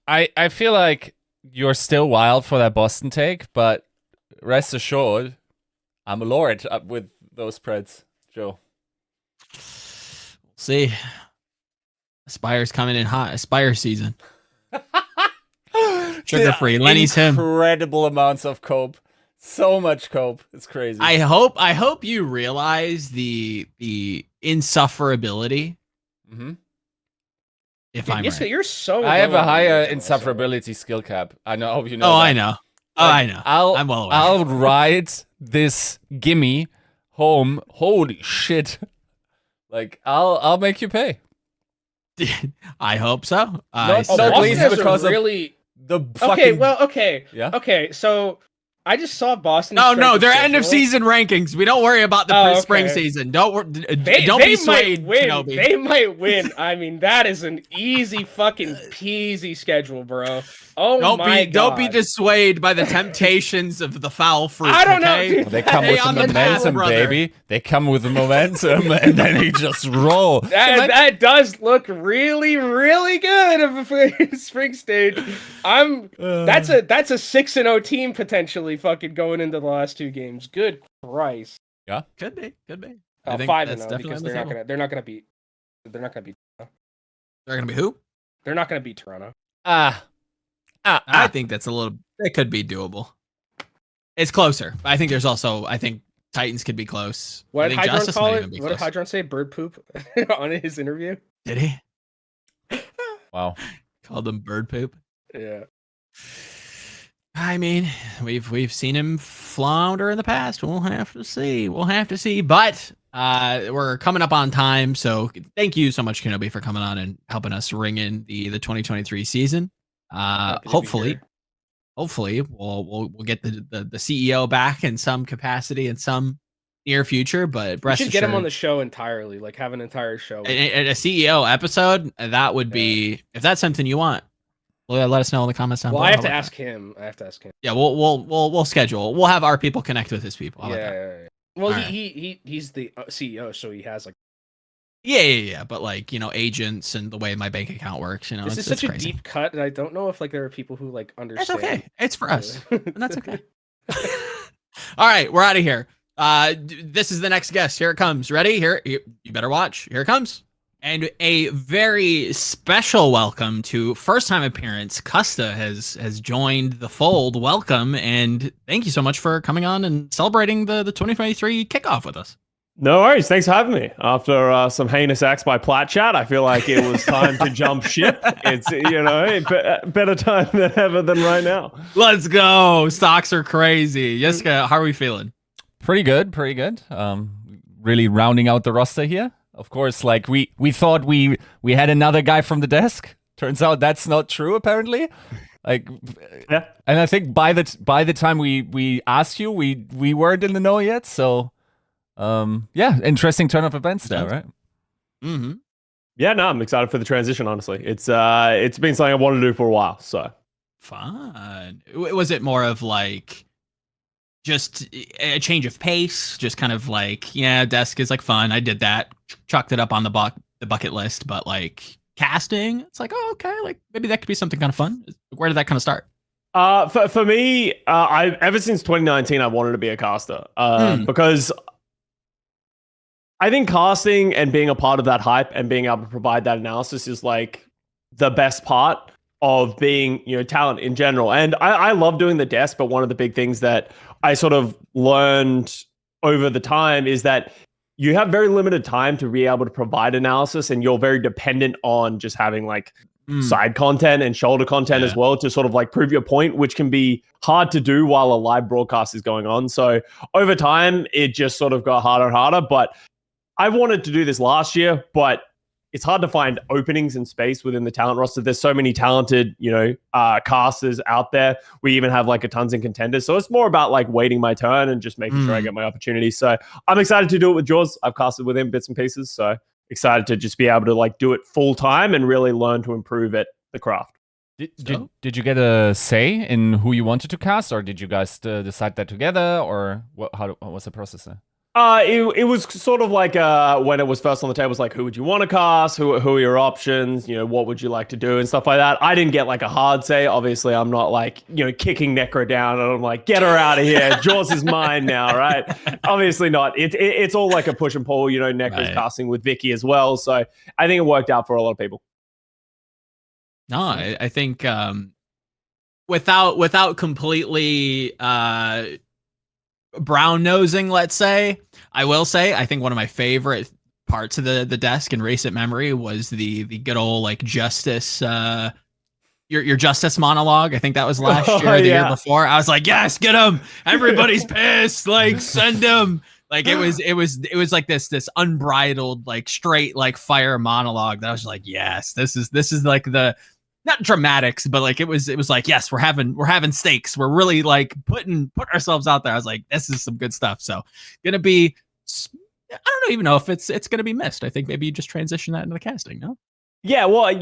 [SPEAKER 2] I feel like you're still wild for that Boston take, but rest assured, I'm a lord up with those spreads, Joe.
[SPEAKER 1] See, Aspire's coming in hot. Aspire season. Sugar free. Lenny's him.
[SPEAKER 2] Incredible amounts of cope. So much cope. It's crazy.
[SPEAKER 1] I hope you realize the insufferability. If I'm right.
[SPEAKER 5] You're so.
[SPEAKER 2] I have a higher insufferability skill cap. I know. I hope you know.
[SPEAKER 1] Oh,
[SPEAKER 2] that.
[SPEAKER 1] I know. Oh, I know. I'm well aware.
[SPEAKER 2] I'll ride this gimme home. Holy shit! Like I'll make you pay.
[SPEAKER 1] I hope so.
[SPEAKER 2] Not least because
[SPEAKER 5] really...
[SPEAKER 2] of the fucking...
[SPEAKER 5] Okay.
[SPEAKER 2] Yeah.
[SPEAKER 5] Okay. So I just saw Boston.
[SPEAKER 1] No, they're end of season rankings. We don't worry about the spring season. Don't be swayed. Kenobi.
[SPEAKER 5] They might win. I mean, that is an easy fucking peasy schedule, bro. Oh God.
[SPEAKER 1] Don't be dissuaded by the temptations of the foul fruit.
[SPEAKER 5] I don't know,
[SPEAKER 1] dude.
[SPEAKER 2] They come with the momentum, baby. They come with the momentum, and then they just roll.
[SPEAKER 5] That does look really, really good of a spring stage. That's a 6-0 team potentially fucking going into the last 2 games. Good Christ.
[SPEAKER 1] Yeah, could be.
[SPEAKER 5] I think 5-0 because they're not gonna beat. They're gonna be
[SPEAKER 1] who?
[SPEAKER 5] They're not gonna beat Toronto.
[SPEAKER 1] I think it could be doable. It's closer. I think Titans could be close.
[SPEAKER 5] What did Hydron call it? What did Hydron say? Bird poop on his interview?
[SPEAKER 1] Did he?
[SPEAKER 2] Wow.
[SPEAKER 1] Called them bird poop?
[SPEAKER 5] Yeah.
[SPEAKER 1] I mean, we've seen him flounder in the past. We'll have to see. But we're coming up on time, so thank you so much, Kenobi, for coming on and helping us ring in the 2023 season. Hopefully we'll get the CEO back in some capacity in some near future. But
[SPEAKER 5] we should get him on the show entirely, like have an entire show.
[SPEAKER 1] A CEO episode, that would be, if that's something you want. Well, let us know in the comments down below.
[SPEAKER 5] I have to ask him.
[SPEAKER 1] Yeah, we'll schedule. We'll have our people connect with his people.
[SPEAKER 5] Yeah. Well, he's the CEO, so he has like.
[SPEAKER 1] Yeah. But like, agents and the way my bank account works,
[SPEAKER 5] this is such a deep cut, and I don't know if like there are people who like understand.
[SPEAKER 1] That's okay. It's for us, and that's okay. All right, we're out of here. This is the next guest. Here it comes. Ready? Here, you better watch. Here it comes. And a very special welcome to first-time appearance. Custa has joined the fold. Welcome, and thank you so much for coming on and celebrating the 2023 kickoff with us.
[SPEAKER 6] No worries. Thanks for having me. After some heinous acts by PlatChat, I feel like it was time to jump ship. It's, better time than ever than right now.
[SPEAKER 1] Let's go. Stocks are crazy. Yiska, how are we feeling?
[SPEAKER 2] Pretty good. Really rounding out the roster here. Of course, like we thought we had another guy from the desk. Turns out that's not true, apparently. Like, yeah. And I think by the time we asked you, we weren't in the know yet. So, interesting turn of events there, right?
[SPEAKER 1] Mm-hmm.
[SPEAKER 6] Yeah, no, I'm excited for the transition. Honestly, it's been something I wanted to do for a while. So
[SPEAKER 1] fun. Was it more of like just a change of pace? Just kind of like, desk is like fun. I did that, chucked it up on the bucket list. But like casting, it's like, oh, okay, like maybe that could be something kind of fun. Where did that kind of start?
[SPEAKER 6] For me, ever since 2019, I wanted to be a caster because I think casting and being a part of that hype and being able to provide that analysis is like the best part of being, talent in general. And I love doing the desk, but one of the big things that I sort of learned over the time is that you have very limited time to be able to provide analysis, and you're very dependent on just having like side content and shoulder content as well to sort of like prove your point, which can be hard to do while a live broadcast is going on. So over time, it just sort of got harder and harder. But I wanted to do this last year, but it's hard to find openings in space within the talent roster. There's so many talented, casters out there. We even have like a tons in contenders. So it's more about like waiting my turn and just making sure I get my opportunity. So I'm excited to do it with Jaws. I've casted with him bits and pieces. So excited to just be able to like do it full time and really learn to improve at the craft.
[SPEAKER 2] Did you get a say in who you wanted to cast, or did you guys decide that together, or what was the process there?
[SPEAKER 6] It was sort of like when it was first on the table, it was like, who would you want to cast? Who are your options? What would you like to do and stuff like that. I didn't get like a hard say. Obviously, I'm not like, kicking Necro down and I'm like, get her out of here. Jaws is mine now, right? Obviously not. It's all like a push and pull. Necro's casting with Vicky as well. So I think it worked out for a lot of people.
[SPEAKER 1] No, I think without completely brown nosing, let's say, I will say I think one of my favorite parts of the desk in recent memory was the good old like justice your justice monologue. I think that was last year or the year before. I was like, yes, get him, everybody's pissed, like send him. Like it was like this unbridled like straight like fire monologue that I was like, yes, this is like the not dramatics, but like it was like, yes, we're having stakes. We're really like putting ourselves out there. I was like, this is some good stuff. So gonna be, I don't even know if it's gonna be missed. I think maybe you just transition that into the casting, no?
[SPEAKER 6] Yeah, well,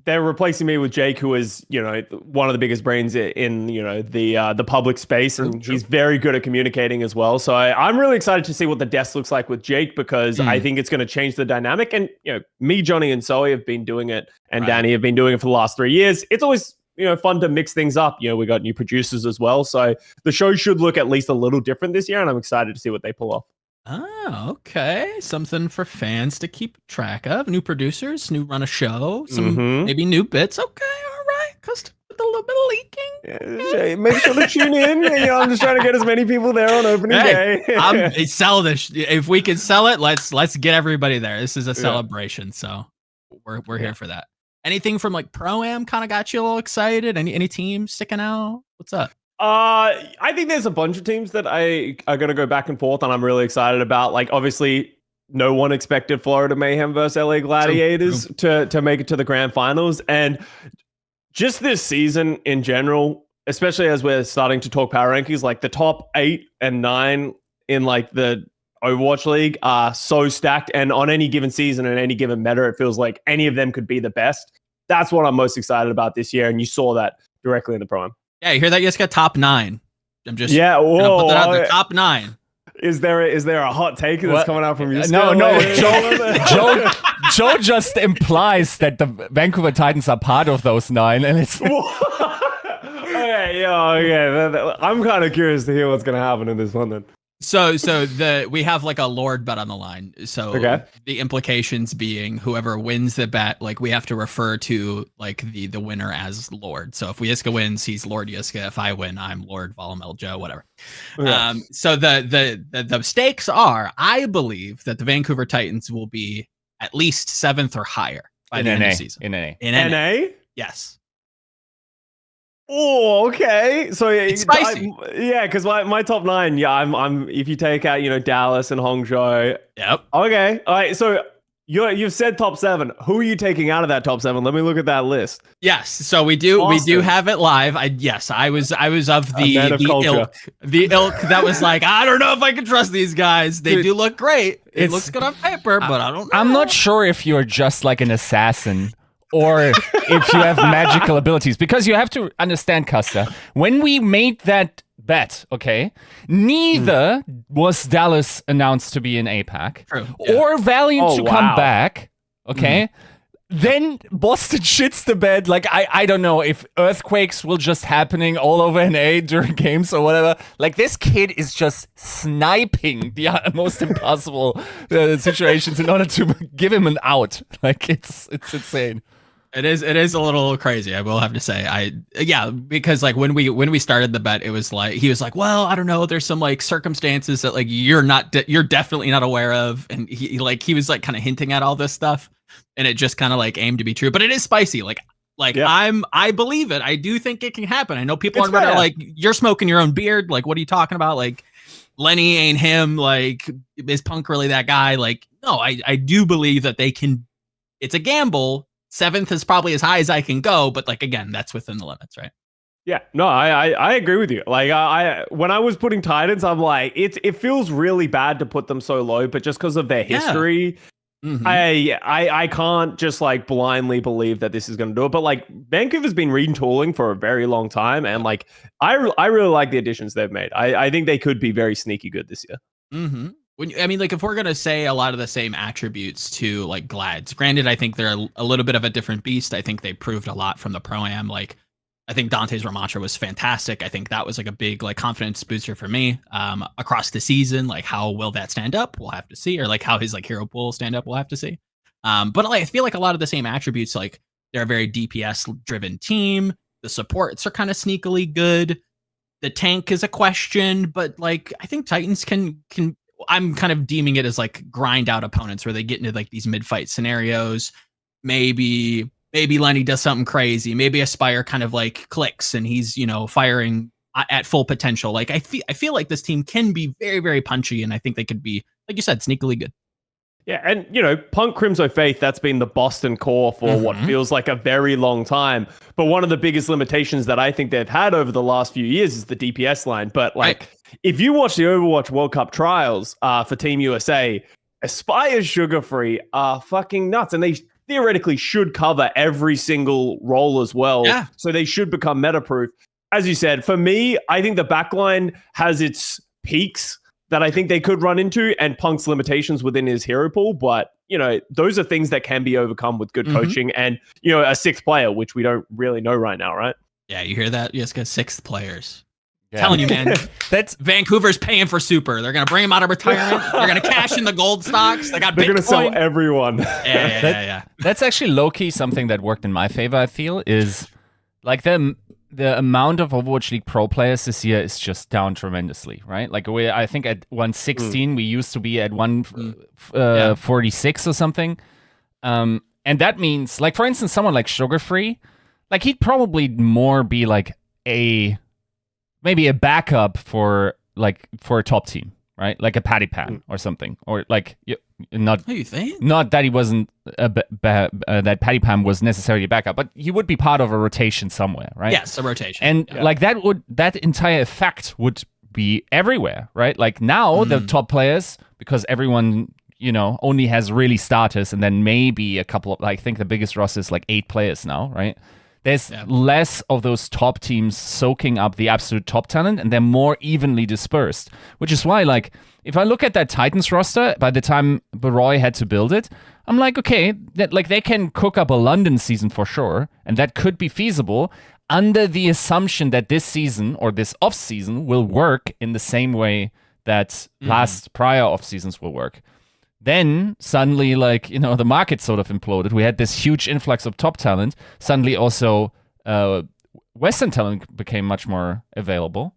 [SPEAKER 6] they're replacing me with Jake, who is, one of the biggest brains in, the public space, and he's very good at communicating as well. So I'm really excited to see what the desk looks like with Jake, because I think it's going to change the dynamic. And, me, Johnny, and Zoe have been doing it, and Danny have been doing it for the last 3 years. It's always, fun to mix things up. We got new producers as well. So the show should look at least a little different this year, and I'm excited to see what they pull off.
[SPEAKER 1] Oh, okay. Something for fans to keep track of. New producers, new run of show, some maybe new bits. Okay, all right. Custa with a little bit of leaking.
[SPEAKER 6] Yeah, make sure to tune in. I'm just trying to get as many people there on opening day.
[SPEAKER 1] Sell this. If we can sell it, let's get everybody there. This is a celebration, so we're here for that. Anything from like Pro-Am kind of got you a little excited? Any team sticking out? What's up?
[SPEAKER 6] I think there's a bunch of teams that are going to go back and forth, and I'm really excited about. Like, obviously, no one expected Florida Mayhem versus LA Gladiators to make it to the grand finals. And just this season in general, especially as we're starting to talk power rankings, like the top 8 and 9 in like the Overwatch League are so stacked. And on any given season and any given meta, it feels like any of them could be the best. That's what I'm most excited about this year. And you saw that directly in the Pro-Am.
[SPEAKER 1] Yeah, you hear that? Yiska? Top 9. I'm just
[SPEAKER 6] put that out
[SPEAKER 1] there. Top 9.
[SPEAKER 6] Is there a hot take that's coming out from you?
[SPEAKER 2] No. Joe just implies that the Vancouver Titans are part of those 9, and it's
[SPEAKER 6] okay. I'm kind of curious to hear what's gonna happen in this one then.
[SPEAKER 1] So we have like a Lord bet on the line. So the implications being whoever wins the bet, like we have to refer to like the winner as Lord. So if Yiska wins, he's Lord Yiska. If I win, I'm Lord Volamel Joe, whatever. Okay. So the stakes are, I believe that the Vancouver Titans will be at least 7th or higher by the end of the season.
[SPEAKER 2] In
[SPEAKER 6] NA?
[SPEAKER 1] Yes.
[SPEAKER 6] Oh, okay. So
[SPEAKER 1] it's spicy.
[SPEAKER 6] Because my top 9, I'm if you take out Dallas and Hangzhou.
[SPEAKER 1] Yep.
[SPEAKER 6] Okay. All right. So you've said top 7. Who are you taking out of that top 7? Let me look at that list.
[SPEAKER 1] Yes. So we do have it live. I was of the ilk that was like, I don't know if I can trust these guys. They do look great. It looks good on paper, but I don't know.
[SPEAKER 2] I'm not sure if you're just like an assassin, or if you have magical abilities, because you have to understand, Custa, when we made that bet, okay, neither was Dallas announced to be in APAC or Valiant to come back, okay? Then Boston shits the bed. Like, I don't know if earthquakes will just happening all over NA during games or whatever. Like, this kid is just sniping the most impossible situations in order to give him an out. Like, it's insane.
[SPEAKER 1] It is a little crazy, I will have to say. Because like when we started the bet, it was like he was like, well, I don't know, there's some like circumstances that like you're definitely not aware of, and he was like kind of hinting at all this stuff, and it just kind of like aimed to be true. But it is spicy. I believe it. I do think it can happen. I know people are like, you're smoking your own beard. Like, what are you talking about? Like, Lenny ain't him. Like, is Punk really that guy? Like, no, I do believe that they can. It's a gamble. 7th is probably as high as I can go, but like, again, that's within the limits, right?
[SPEAKER 6] Yeah, no, I agree with you. Like, when I was putting Titans, I'm like, it feels really bad to put them so low, but just because of their history, I can't just like blindly believe that this is going to do it. But like, Vancouver's been retooling for a very long time, and like, I really like the additions they've made. I think they could be very sneaky good this year.
[SPEAKER 1] If we're gonna say a lot of the same attributes to like Glads, granted, I think they're a little bit of a different beast. I think they proved a lot from the Pro-Am. Like, I think Dante's Ramatra was fantastic. I think that was like a big like confidence booster for me across the season. Like, how will that stand up? We'll have to see. Or like how his like hero pool stand up. We'll have to see. But like, I feel like a lot of the same attributes. Like, they're a very DPS driven team. The supports are kind of sneakily good. The tank is a question, but like, I think Titans can. I'm kind of deeming it as like grind out opponents where they get into like these mid-fight scenarios. Maybe Lenny does something crazy. Maybe Aspire kind of like clicks and he's, firing at full potential. Like, I feel like this team can be very, very punchy, and I think they could be, like you said, sneakily good.
[SPEAKER 6] Yeah, and Punk Crimso Faith, that's been the Boston core for what feels like a very long time. But one of the biggest limitations that I think they've had over the last few years is the DPS line. But if you watch the Overwatch World Cup trials for Team USA, Aspire's Sugar Free are fucking nuts. And they theoretically should cover every single role as well. Yeah. So they should become meta-proof. As you said, for me, I think the backline has its peaks that I think they could run into, and Punk's limitations within his hero pool. But, those are things that can be overcome with good coaching and, a sixth player, which we don't really know right now, right?
[SPEAKER 1] Yeah, you hear that? Yiska, sixth players. Yeah. Telling you, man, that's Vancouver's paying for Super. They're going to bring him out of retirement. They're going to cash in the gold stocks. They're
[SPEAKER 6] going to sell everyone.
[SPEAKER 1] Yeah.
[SPEAKER 2] That's actually low-key something that worked in my favor, I feel, is like the amount of Overwatch League pro players this year is just down tremendously, right? Like I think at 116 we used to be at 146 or something, and that means, like, for instance, someone like Sugar Free, like he'd probably more be like maybe a backup for a top team, right? Like a Patty Pan or something, or like not.
[SPEAKER 1] What do you think?
[SPEAKER 2] Not that he wasn't that Patty Pan was necessarily a backup, but he would be part of a rotation somewhere, right?
[SPEAKER 1] Yes, a rotation,
[SPEAKER 2] and like that entire effect would be everywhere, right? Like now the top players, because everyone only has really starters, and then maybe a couple of, I think the biggest roster is like 8 players now, right? There's less of those top teams soaking up the absolute top talent, and they're more evenly dispersed, which is why, like, if I look at that Titans roster, by the time Baroy had to build it, I'm like, okay, that, like, they can cook up a London season for sure, and that could be feasible under the assumption that this season or this off season will work in the same way that prior off seasons will work. Then suddenly, like, the market sort of imploded. We had this huge influx of top talent. Suddenly also Western talent became much more available.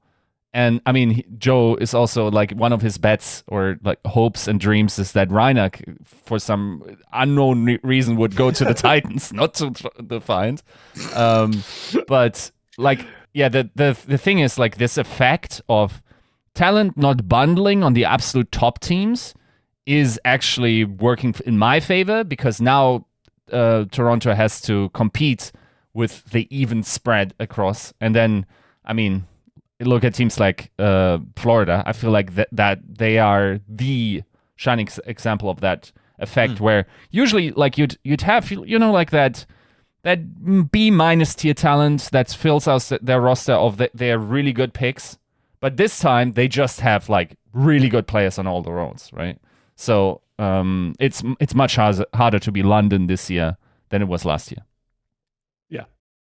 [SPEAKER 2] And I mean, Joe is also, like, one of his bets or like hopes and dreams is that Reinach, for some unknown reason, would go to the Titans, not to the Defiant. But like, yeah, the thing is, like, this effect of talent not bundling on the absolute top teams is actually working in my favor, because now Toronto has to compete with the even spread across. And then, I mean, look at teams like Florida. I feel like that they are the shining example of that effect, where usually, like, you'd have, like that B- tier talent that fills out their roster of their really good picks. But this time they just have, like, really good players on all the roles, right? So it's much harder to be London this year than it was last year.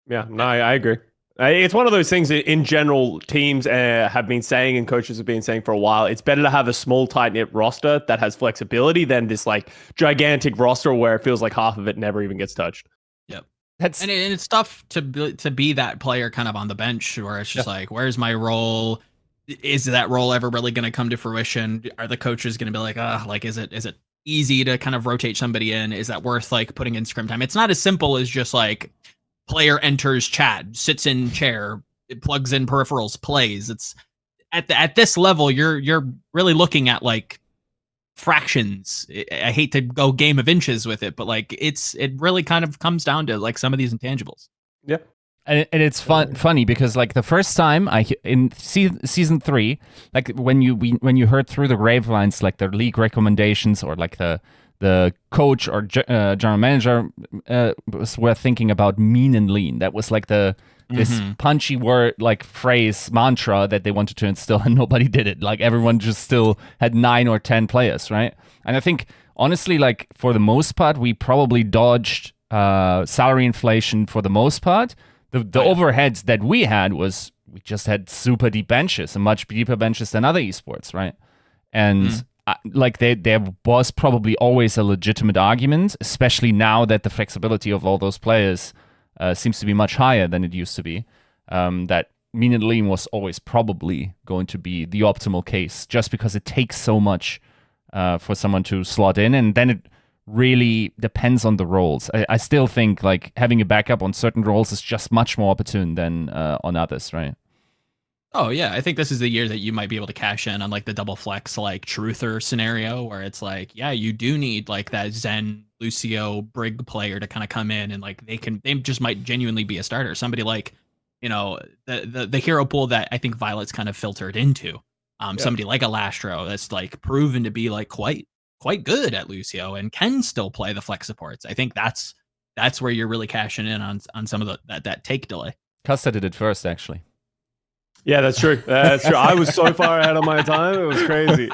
[SPEAKER 6] Yeah. No, I agree. It's one of those things that, in general, teams have been saying and coaches have been saying for a while. It's better to have a small, tight-knit roster that has flexibility than this, like, gigantic roster where it feels like half of it never even gets touched.
[SPEAKER 1] Yep. And it's tough to be that player kind of on the bench, where it's just like, where's my role? Is that role ever really going to come to fruition? Are the coaches going to be like, like, is it easy to kind of rotate somebody in? Is that worth, like, putting in scrim time? It's not as simple as just, like, player enters chat, sits in chair, it plugs in peripherals, plays. It's at this level, you're really looking at, like, fractions. I hate to go game of inches with it, but, like, it really kind of comes down to, like, some of these intangibles.
[SPEAKER 6] Yep.
[SPEAKER 2] And it's funny because, like, the first time in season 3, like, when you heard through the grapevines, like, the league recommendations, or like the coach or general manager were thinking about mean and lean. That was like this punchy word, like, phrase mantra that they wanted to instill, and nobody did it. Like, everyone just still had 9 or 10 players, right? And I think, honestly, like, for the most part, we probably dodged salary inflation for the most part. The overheads that we had was, we just had super deep benches and much deeper benches than other esports, right? And like, there was probably always a legitimate argument, especially now that the flexibility of all those players seems to be much higher than it used to be, that mean and lean was always probably going to be the optimal case, just because it takes so much for someone to slot in, and then it really depends on the roles. I still think, like, having a backup on certain roles is just much more opportune than on others, right?
[SPEAKER 1] Oh yeah, I think this is the year that you might be able to cash in on like the double flex like truther scenario where it's like, yeah, you do need like that Zen Lucio Brig player to kind of come in and like they just might genuinely be a starter. Somebody like, the hero pool that I think Violet's kind of filtered into. Somebody like a Lastro that's like proven to be like quite good at Lucio and can still play the flex supports. I think that's where you're really cashing in on some of that take delay.
[SPEAKER 2] Custa did it first, actually.
[SPEAKER 6] Yeah, that's true. That's true. I was so far ahead of my time. It was crazy.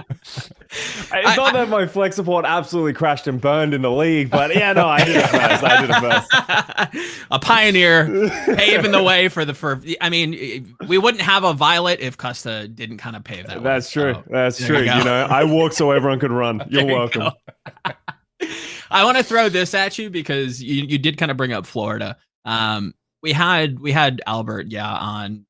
[SPEAKER 6] It's not that my flex support absolutely crashed and burned in the league, but yeah, no, I did it first.
[SPEAKER 1] A pioneer paving the way for I mean, we wouldn't have a Violet if Custa didn't kind of pave that way.
[SPEAKER 6] That's true.
[SPEAKER 1] So,
[SPEAKER 6] that's true. I walked so everyone could run. You're welcome.
[SPEAKER 1] I want to throw this at you because you did kind of bring up Florida. We had Albert on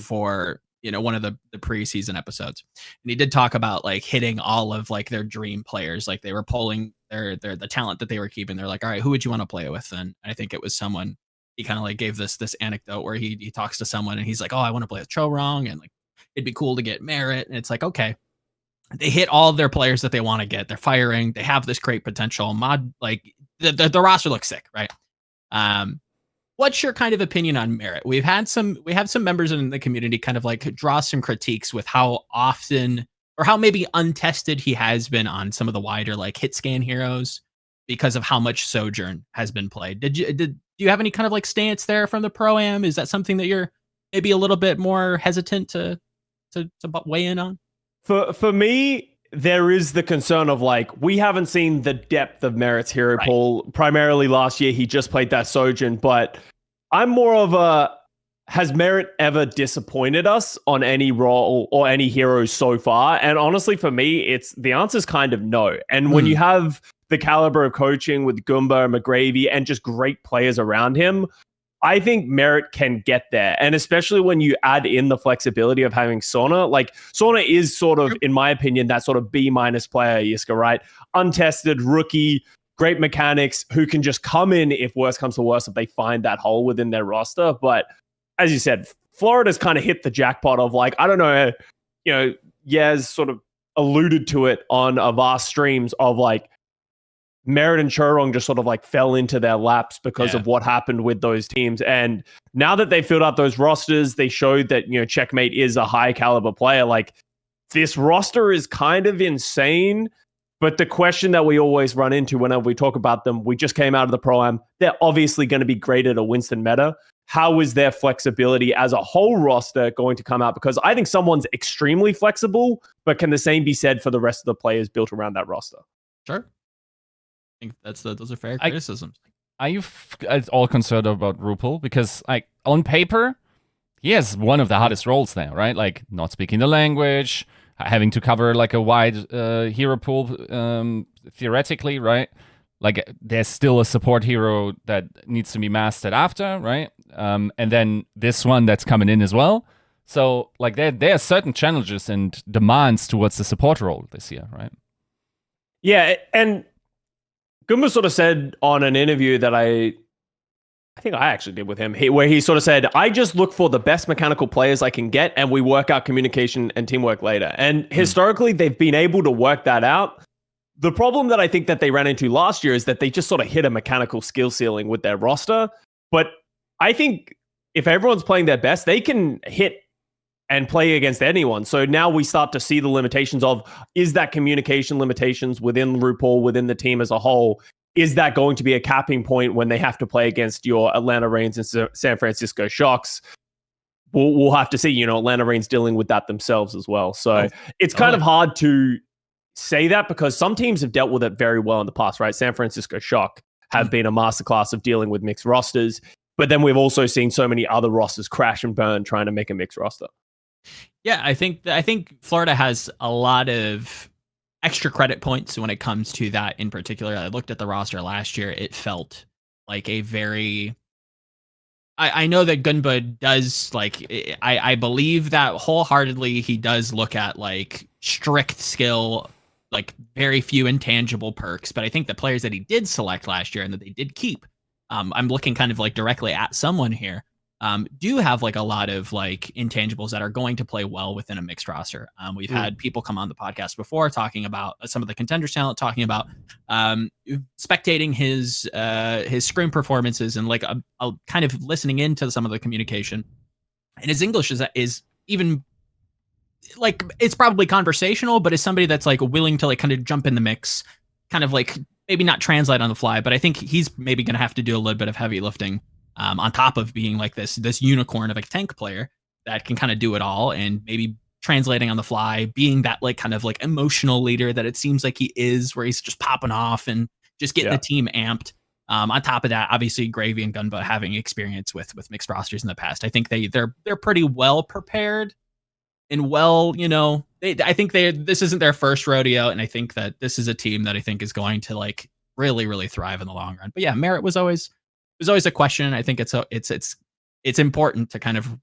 [SPEAKER 1] for one of the preseason episodes, and he did talk about like hitting all of like their dream players, like they were pulling the talent that they were keeping. They're like, all right, who would you want to play with? And I think it was someone. He kind of like gave this anecdote where he talks to someone and he's like, oh, I want to play with Chorong, and like it'd be cool to get Merit. And it's like, okay, they hit all of their players that they want to get. They're firing. They have this great potential. Like the roster looks sick, right? What's your kind of opinion on Merit? We have some members in the community kind of like draw some critiques with how often or how maybe untested he has been on some of the wider like hit scan heroes because of how much Sojourn has been played. Do you have any kind of like stance there from the Pro-Am? Is that something that you're maybe a little bit more hesitant to weigh in on?
[SPEAKER 6] For me, there is the concern of like, we haven't seen the depth of Merit's hero pool. Primarily last year, he just played that Sojourn, but I'm more of has Merit ever disappointed us on any role or any heroes so far? And honestly, for me, the answer is kind of no. And when you have the caliber of coaching with Goomba and McGravy and just great players around him, I think Merit can get there. And especially when you add in the flexibility of having Sona, like Sona is sort of, in my opinion, that sort of B- player, Yiska, right? Untested, rookie, great mechanics, who can just come in if worse comes to worse, if they find that hole within their roster. But as you said, Florida's kind of hit the jackpot of like, I don't know, Yaz sort of alluded to it on a vast streams of like, Merit and Chorong just sort of like fell into their laps because of what happened with those teams. And now that they filled out those rosters, they showed that, Checkmate is a high caliber player. Like, this roster is kind of insane. But the question that we always run into whenever we talk about them, we just came out of the Pro-Am, they're obviously going to be great at a Winston meta. How is their flexibility as a whole roster going to come out? Because I think someone's extremely flexible, but can the same be said for the rest of the players built around that roster?
[SPEAKER 1] Sure. I think those are fair criticisms.
[SPEAKER 2] Are you at all concerned about RuPaul? Because like on paper, he has one of the hardest roles now, right? Like not speaking the language, having to cover like a wide hero pool theoretically, right? Like there's still a support hero that needs to be mastered after, right? And then this one that's coming in as well. So like there are certain challenges and demands towards the support role this year, right?
[SPEAKER 6] Yeah, and Goomba sort of said on an interview that I think I actually did with him, where he sort of said, I just look for the best mechanical players I can get and we work out communication and teamwork later. And historically, they've been able to work that out. The problem that I think that they ran into last year is that they just sort of hit a mechanical skill ceiling with their roster. But I think if everyone's playing their best, they can hit and play against anyone. So now we start to see the limitations of, is that communication limitations within RuPaul, within the team as a whole, is that going to be a capping point when they have to play against your Atlanta Reigns and San Francisco Shocks? We'll have to see. Atlanta Reigns dealing with that themselves as well. So it's kind of hard to say that because some teams have dealt with it very well in the past, right? San Francisco Shock have been a masterclass of dealing with mixed rosters. But then we've also seen so many other rosters crash and burn trying to make a mixed roster.
[SPEAKER 1] Yeah, I think Florida has a lot of extra credit points when it comes to that in particular. I looked at the roster last year. It felt like a very... I know that Gunba does, like, I believe that wholeheartedly he does look at, like, strict skill, like, very few intangible perks. But I think the players that he did select last year and that they did keep, I'm looking kind of, like, directly at someone here. do have like a lot of like intangibles that are going to play well within a mixed roster. We've had people come on the podcast before talking about some of the Contenders talent, talking about spectating his scrim performances and like a kind of listening into some of the communication. And his English is even like, it's probably conversational, but is somebody that's like willing to like kind of jump in the mix, kind of like maybe not translate on the fly, but I think he's maybe going to have to do a little bit of heavy lifting. On top of being like this unicorn of a tank player that can kind of do it all, and maybe translating on the fly, being that like kind of like emotional leader that it seems like he is, where he's just popping off and just getting the team amped. On top of that, obviously Gravy and Gunva having experience with mixed rosters in the past, I think they're pretty well prepared and well, I think this isn't their first rodeo, and I think that this is a team that I think is going to like really, really thrive in the long run. But yeah, Merit was always a question. I think it's important to kind of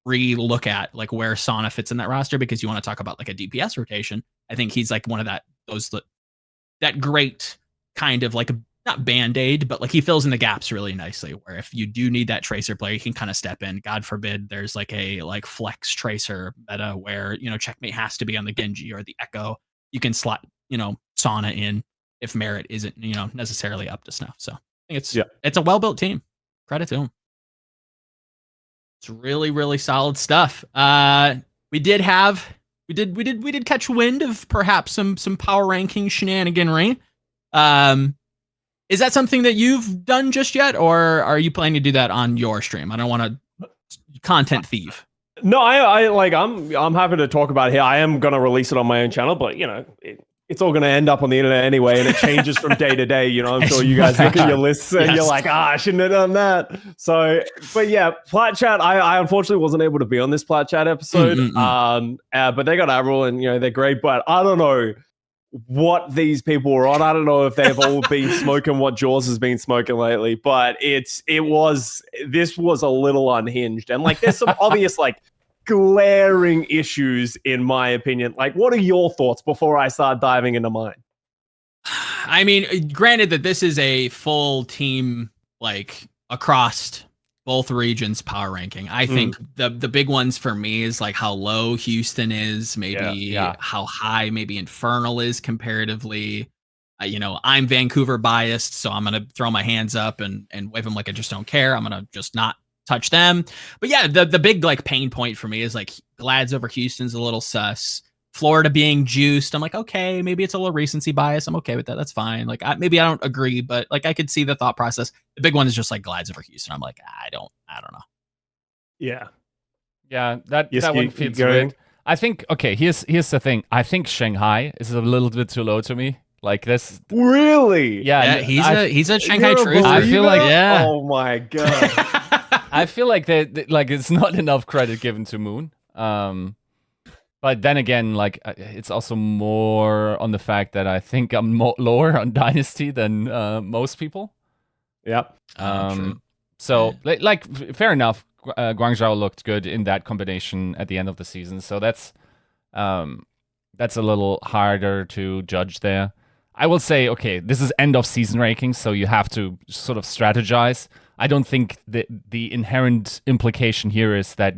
[SPEAKER 1] re-look at like where Sana fits in that roster, because you want to talk about like a DPS rotation. I think he's like one of that great kind of like not band-aid, but like he fills in the gaps really nicely, where if you do need that tracer player, you can kind of step in. God forbid there's like a like flex tracer meta where checkmate has to be on the Genji or the Echo. You can slot Sana in if Merit isn't necessarily up to snuff. So it's a well-built team. Credit to him. It's really, really solid stuff. We did catch wind of perhaps some power ranking shenaniganry. Is that something that you've done just yet, or are you planning to do that on your stream? I don't want to content thief.
[SPEAKER 6] No, I'm happy to talk about it here. I am gonna release it on my own channel, but it's all going to end up on the internet anyway, and it changes from day to day. I'm sure you guys look at your lists and you're like, I shouldn't have done that. So, but yeah, PlatChat, I unfortunately wasn't able to be on this PlatChat episode. But they got Avril and, they're great. But I don't know what these people were on. I don't know if they've all been smoking what Jaws has been smoking lately. But this was a little unhinged. And like, there's some obvious like glaring issues in my opinion. Like, what are your thoughts before I start diving into mine?
[SPEAKER 1] I mean, granted that this is a full team, like across both regions power ranking. I think the big ones for me is like how low Houston is, maybe how high maybe Infernal is comparatively. I'm Vancouver biased, so I'm gonna throw my hands up and wave them like I just don't care. I'm gonna just not touch them. But yeah, the big like pain point for me is like Glads over Houston's a little sus. Florida being juiced, I'm like, okay, maybe it's a little recency bias. I'm okay with that. That's fine. Like maybe I don't agree, but like I could see the thought process. The big one is just like Glads over Houston. I'm like, I don't know.
[SPEAKER 6] Yeah,
[SPEAKER 2] that one feels good. I think here's the thing. I think Shanghai is a little bit too low to me. Like this.
[SPEAKER 6] Really?
[SPEAKER 2] Yeah,
[SPEAKER 1] he's a Shanghai truth.
[SPEAKER 2] I feel like
[SPEAKER 6] Oh my god.
[SPEAKER 2] I feel like like it's not enough credit given to Moon. But then again, like it's also more on the fact that I think I'm lower on Dynasty than most people.
[SPEAKER 6] Yep.
[SPEAKER 2] So like fair enough. Guangzhou looked good in that combination at the end of the season. So that's a little harder to judge there. I will say, okay, this is end of season rankings, so you have to sort of strategize. I don't think the inherent implication here is that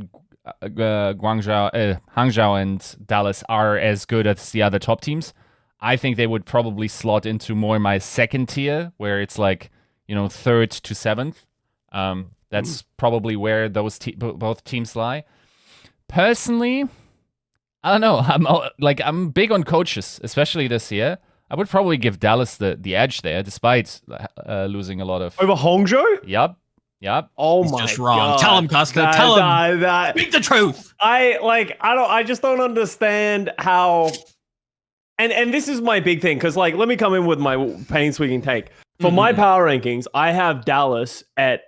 [SPEAKER 2] Hangzhou and Dallas are as good as the other top teams. I think they would probably slot into more my second tier, where it's like, third to seventh. That's probably where those both teams lie. Personally, I don't know. I'm big on coaches, especially this year. I would probably give Dallas the edge there, despite losing a lot of
[SPEAKER 6] over Hangzhou.
[SPEAKER 2] Yep.
[SPEAKER 6] Oh
[SPEAKER 1] He's
[SPEAKER 6] my
[SPEAKER 1] just wrong.
[SPEAKER 6] god!
[SPEAKER 1] Tell him, Custa. Tell him. Speak the truth.
[SPEAKER 6] I just don't understand how. And this is my big thing, because like, let me come in with my pain-swinging take. For my power rankings, I have Dallas at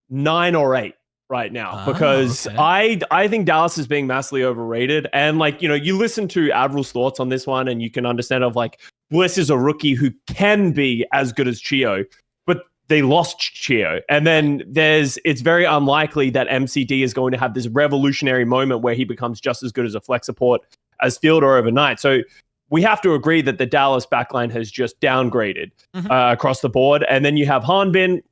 [SPEAKER 6] 9 or 8 right now, because I think Dallas is being massively overrated. And like, you listen to Avril's thoughts on this one, and you can understand of like, Bliss is a rookie who can be as good as Chio, but they lost Chio. And then it's very unlikely that MCD is going to have this revolutionary moment where he becomes just as good as a flex support as Fielder overnight. So we have to agree that the Dallas backline has just downgraded across the board. And then you have Hanbin,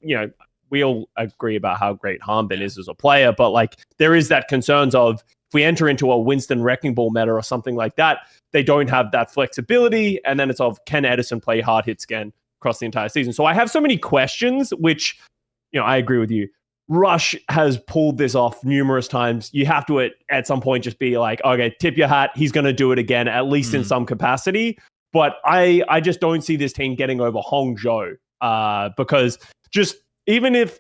[SPEAKER 6] we all agree about how great Harbin is as a player, but like there is that concerns of if we enter into a Winston Wrecking Ball meta or something like that, they don't have that flexibility. And then it's of, can Edison play hard hit scan across the entire season? So I have so many questions, which, I agree with you. Rush has pulled this off numerous times. You have to at some point just be like, okay, tip your hat. He's going to do it again, at least in some capacity. But I just don't see this team getting over Hangzhou because just even if,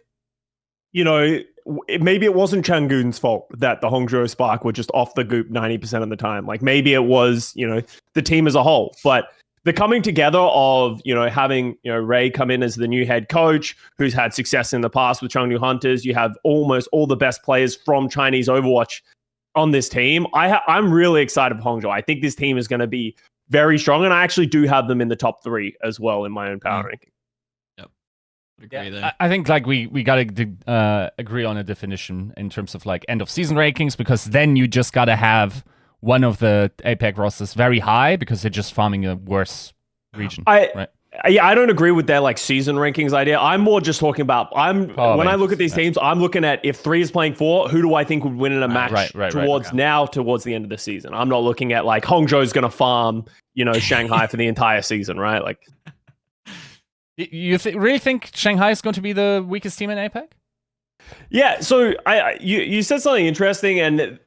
[SPEAKER 6] maybe it wasn't Changun's fault that the Hangzhou Spark were just off the goop 90% of the time. Like maybe it was, the team as a whole. But the coming together of, having, Ray come in as the new head coach who's had success in the past with Chengdu Hunters. You have almost all the best players from Chinese Overwatch on this team. I'm really excited for Hangzhou. I think this team is going to be very strong. And I actually do have them in the top 3 as well in my own power ranking.
[SPEAKER 2] Yeah, I think like we gotta agree on a definition in terms of like end of season rankings, because then you just gotta have one of the APAC rosters very high because they're just farming a worse region. Right?
[SPEAKER 6] Yeah, I don't agree with their like season rankings idea. I'm more just talking about when I look at these teams, I'm looking at if 3 is playing 4, who do I think would win in a match towards the end of the season. I'm not looking at like Hangzhou's gonna farm, Shanghai for the entire season, right? Like.
[SPEAKER 2] You really think Shanghai is going to be the weakest team in APAC?
[SPEAKER 6] Yeah, so you said something interesting, and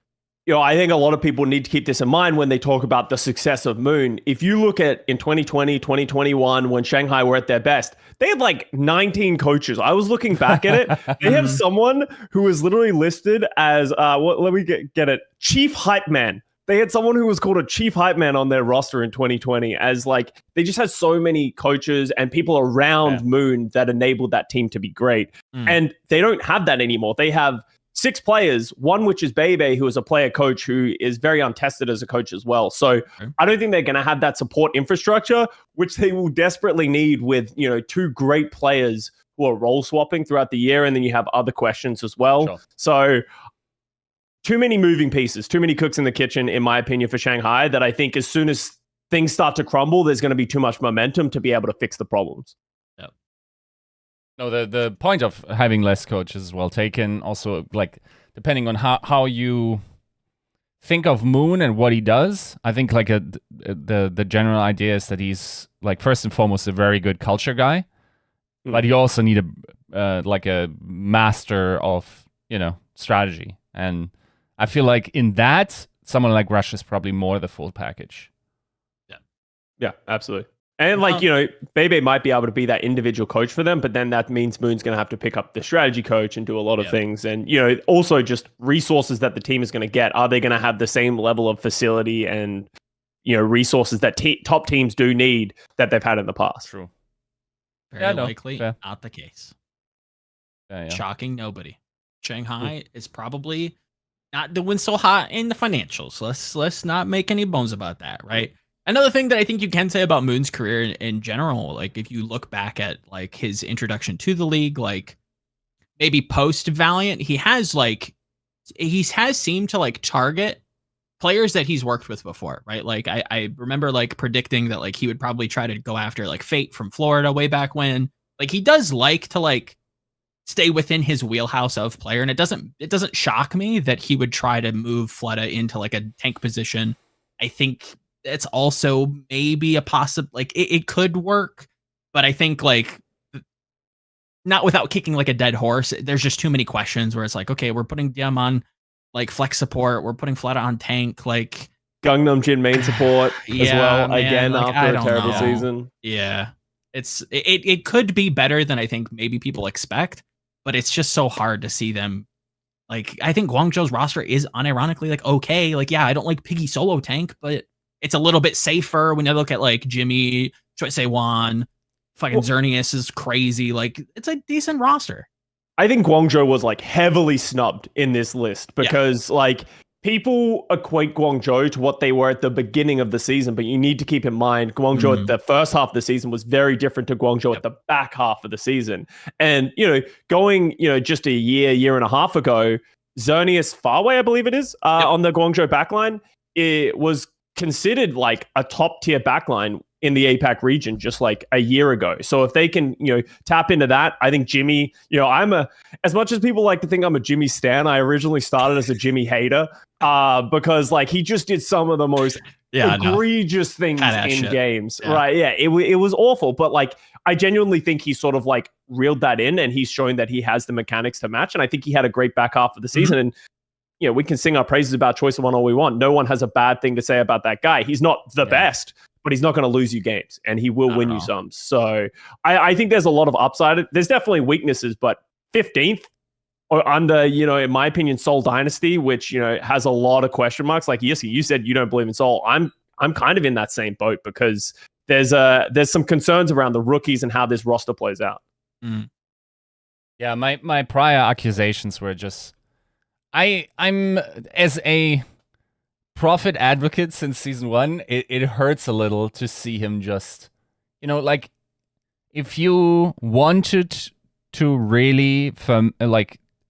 [SPEAKER 6] I think a lot of people need to keep this in mind when they talk about the success of Moon. If you look at in 2020, 2021, when Shanghai were at their best, they had like 19 coaches. I was looking back at it. They have someone who is literally listed as let me get it, Chief Hype Man. They had someone who was called a chief hype man on their roster in 2020 as like, they just had so many coaches and people around Moon that enabled that team to be great. And they don't have that anymore. They have 6 players, one which is Bebe, who is a player coach who is very untested as a coach as well. So I don't think they're going to have that support infrastructure, which they will desperately need with, 2 great players who are role swapping throughout the year. And then you have other questions as well. Sure. So too many moving pieces, too many cooks in the kitchen, in my opinion, for Shanghai, that I think as soon as things start to crumble, there's going to be too much momentum to be able to fix the problems.
[SPEAKER 2] Yeah. No, the point of having less coaches is well taken. Also, like, depending on how you think of Moon and what he does, I think like the general idea is that he's like first and foremost a very good culture guy, but you also need a master of strategy. And I feel like in that, someone like Rush is probably more the full package.
[SPEAKER 6] Yeah, absolutely. And like, Bebe might be able to be that individual coach for them, but then that means Moon's going to have to pick up the strategy coach and do a lot of things. And, also just resources that the team is going to get. Are they going to have the same level of facility and, resources that top teams do need that they've had in the past?
[SPEAKER 2] True.
[SPEAKER 1] Very likely not the case. Shocking nobody. Shanghai is probably not doing so hot in the financials. Let's not make any bones about that, right? Another thing that I think you can say about Moon's career in general, like if you look back at like his introduction to the league, like maybe post Valiant, he has seemed to like target players that he's worked with before, right? Like I remember like predicting that like he would probably try to go after like Fate from Florida way back when. Like he does like to like stay within his wheelhouse of player, and it doesn't shock me that he would try to move Fleta into like a tank position. I think it's also maybe a it could work, but I think like not without kicking like a dead horse. There's just too many questions where it's like, okay, we're putting Diem on like flex support, we're putting Fleta on tank, like
[SPEAKER 6] Gangnam Jin main support as well, man, again like, after a terrible season.
[SPEAKER 1] Yeah, it could be better than I think maybe people expect. But it's just so hard to see them. Like, I think Guangzhou's roster is unironically like okay. Like, yeah, I don't like Piggy solo tank, but it's a little bit safer when you look at like Jimmy, Choi Se-wan, fucking Xerneas is crazy. Like, it's a decent roster.
[SPEAKER 6] I think Guangzhou was like heavily snubbed in this list because like people equate Guangzhou to what they were at the beginning of the season, but you need to keep in mind Guangzhou at the first half of the season was very different to Guangzhou at the back half of the season. And, going, just a year and a half ago, Xerneas Farway, I believe it is, on the Guangzhou backline, it was considered like a top tier backline in the APAC region just like a year ago. So if they can, tap into that, I think Jimmy, as much as people like to think I'm a Jimmy stan, I originally started as a Jimmy hater because like he just did some of the most egregious things in games, right? Yeah, it was awful, but like I genuinely think he sort of like reeled that in, and he's showing that he has the mechanics to match. And I think he had a great back half of the season. And we can sing our praises about Choice of One all we want. No one has a bad thing to say about that guy. He's not the best, but he's not going to lose you games, and he will win you some. So I think there's a lot of upside. There's definitely weaknesses, but 15th or under, in my opinion, Seoul Dynasty, which, has a lot of question marks. Like Yiska, you said you don't believe in Seoul. I'm kind of in that same boat because there's some concerns around the rookies and how this roster plays out.
[SPEAKER 2] Yeah, my prior accusations were just I'm as a Prophet advocate since season 1, it hurts a little to see him just, like if you wanted to really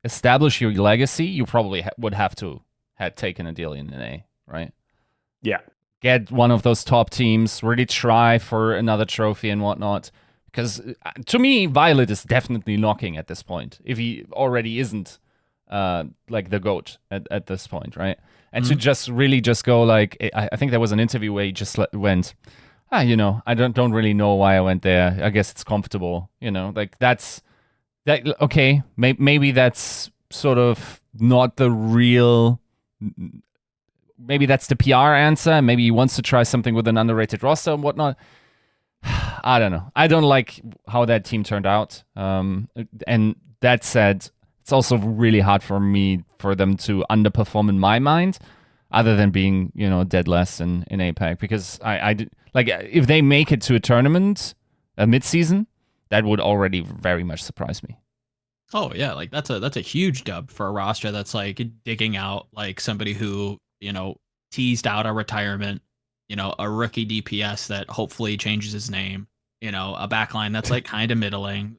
[SPEAKER 2] establish your legacy, you probably would have to had taken a deal in NA, right?
[SPEAKER 6] Yeah.
[SPEAKER 2] Get one of those top teams, really try for another trophy and whatnot. Because to me, Violet is definitely knocking at this point, if he already isn't like the GOAT at this point, right? And to just really just go like, I think there was an interview where he just went, I don't really know why I went there. I guess it's comfortable, like that. Okay, maybe that's sort of not the real. Maybe that's the PR answer. Maybe he wants to try something with an underrated roster and whatnot. I don't know. I don't like how that team turned out. And that said, it's also really hard for them to underperform in my mind, other than being, dead last in APAC. Because if they make it to a tournament, a mid-season, that would already very much surprise me.
[SPEAKER 1] Oh yeah, like that's a huge dub for a roster that's like digging out like somebody who, teased out a retirement, a rookie DPS that hopefully changes his name, a backline that's like kind of middling,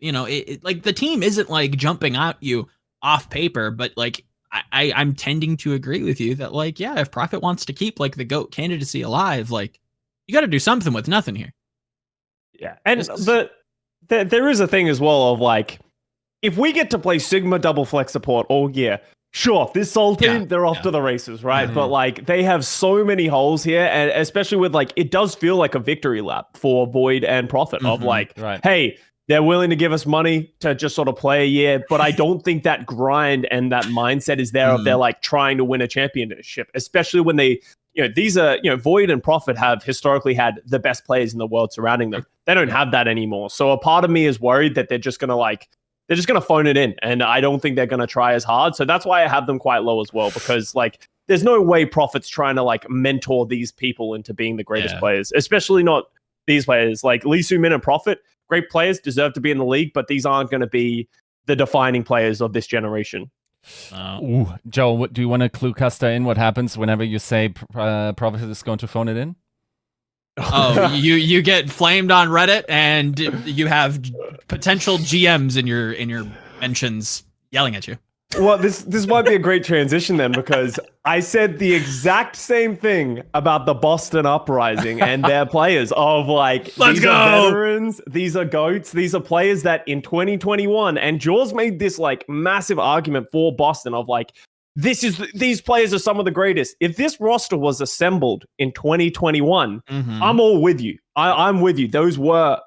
[SPEAKER 1] like the team isn't like jumping at you off paper, but like I'm tending to agree with you that like, yeah, if Prophet wants to keep like the GOAT candidacy alive, like you got to do something with nothing here.
[SPEAKER 6] Yeah. And there is a thing as well of like, if we get to play Sigma double flex support all year, sure, this Soul team, they're off to the races, right? Mm-hmm. But like they have so many holes here, and especially with like, it does feel like a victory lap for Void and Prophet of like, hey, they're willing to give us money to just sort of play a year, but I don't think that grind and that mindset is there of they're like trying to win a championship, especially when they, these are, Void and Prophet have historically had the best players in the world surrounding them. They don't have that anymore. So a part of me is worried that they're just going to phone it in, and I don't think they're going to try as hard. So that's why I have them quite low as well, because like there's no way Prophet's trying to like mentor these people into being the greatest players, especially not these players. Like Lee Soo-min and Prophet, great players, deserve to be in the league, but these aren't going to be the defining players of this generation.
[SPEAKER 2] Joe, do you want to clue Custa in what happens whenever you say Prophet is going to phone it in?
[SPEAKER 1] Oh, you get flamed on Reddit, and you have potential GMs in your mentions yelling at you.
[SPEAKER 6] Well, this might be a great transition then, because I said the exact same thing about the Boston Uprising and their players of like, these are veterans, these are GOATs, these are players that in 2021, and Jaws made this like massive argument for Boston of like, these players are some of the greatest. If this roster was assembled in 2021, I'm all with you. I'm with you. Those were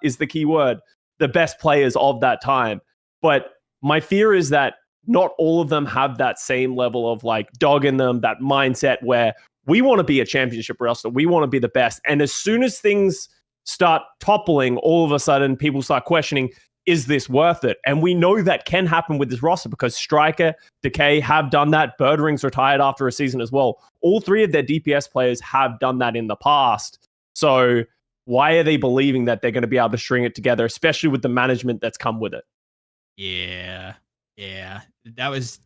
[SPEAKER 6] is the key word, the best players of that time. But my fear is that not all of them have that same level of like dog in them, that mindset where we want to be a championship roster. We want to be the best. And as soon as things start toppling, all of a sudden people start questioning, is this worth it? And we know that can happen with this roster because Striker, Decay have done that. Birdring's retired after a season as well. All three of their DPS players have done that in the past. So why are they believing that they're going to be able to string it together, especially with the management that's come with it?
[SPEAKER 1] Yeah. That was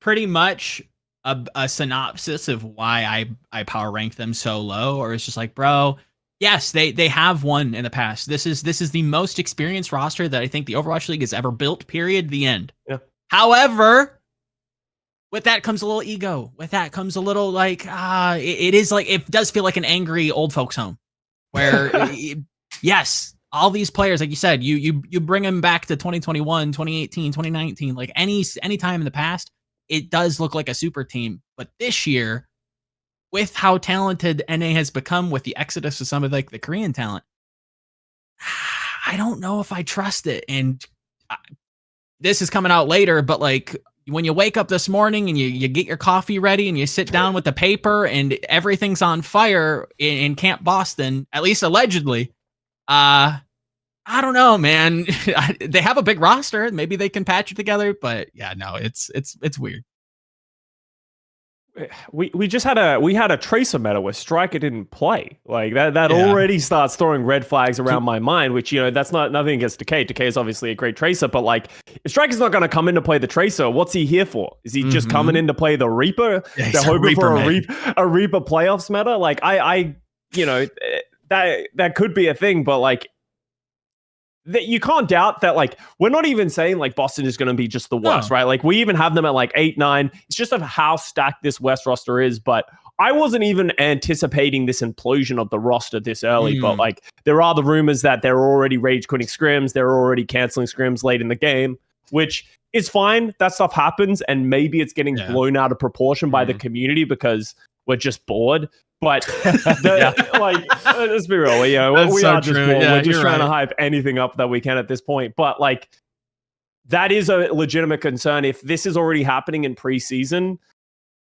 [SPEAKER 1] pretty much a synopsis of why I power rank them so low. Or it's just like, bro, yes, they have won in the past. This is the most experienced roster that I think the Overwatch League has ever built, period, the end.
[SPEAKER 6] Yeah.
[SPEAKER 1] However, with that comes a little ego. With that comes a little like, it is like, it does feel like an angry old folks home. where yes, all these players, like you said, you bring them back to 2021, 2018, 2019, like any time in the past, it does look like a super team. But this year, with how talented NA has become with the exodus of some of like the Korean talent, I don't know if I trust it. And this is coming out later, but like when you wake up this morning and you get your coffee ready and you sit down with the paper and everything's on fire in Camp Boston, at least allegedly, I don't know, man. They have a big roster. Maybe they can patch it together, but yeah, no, it's weird.
[SPEAKER 6] We just had a Tracer meta where Striker didn't play. Like that already starts throwing red flags around my mind, which, that's nothing against Decay. Decay is obviously a great Tracer, but like if Striker's not going to come in to play the Tracer, what's he here for? Is he just coming in to play the Reaper?
[SPEAKER 1] Yeah,
[SPEAKER 6] they're hoping for a Reaper playoffs meta? Like that could be a thing, but like that you can't doubt that, like, we're not even saying like Boston is going to be just the worst, right? Like we even have them at like 8, 9. It's just of how stacked this West roster is. But I wasn't even anticipating this implosion of the roster this early. But like there are the rumors that they're already rage quitting scrims. They're already canceling scrims late in the game, which is fine. That stuff happens. And maybe it's getting blown out of proportion by the community because we're just bored. But like, let's be real. We are just bored. We're just trying to hype anything up that we can at this point. But like, that is a legitimate concern. If this is already happening in preseason,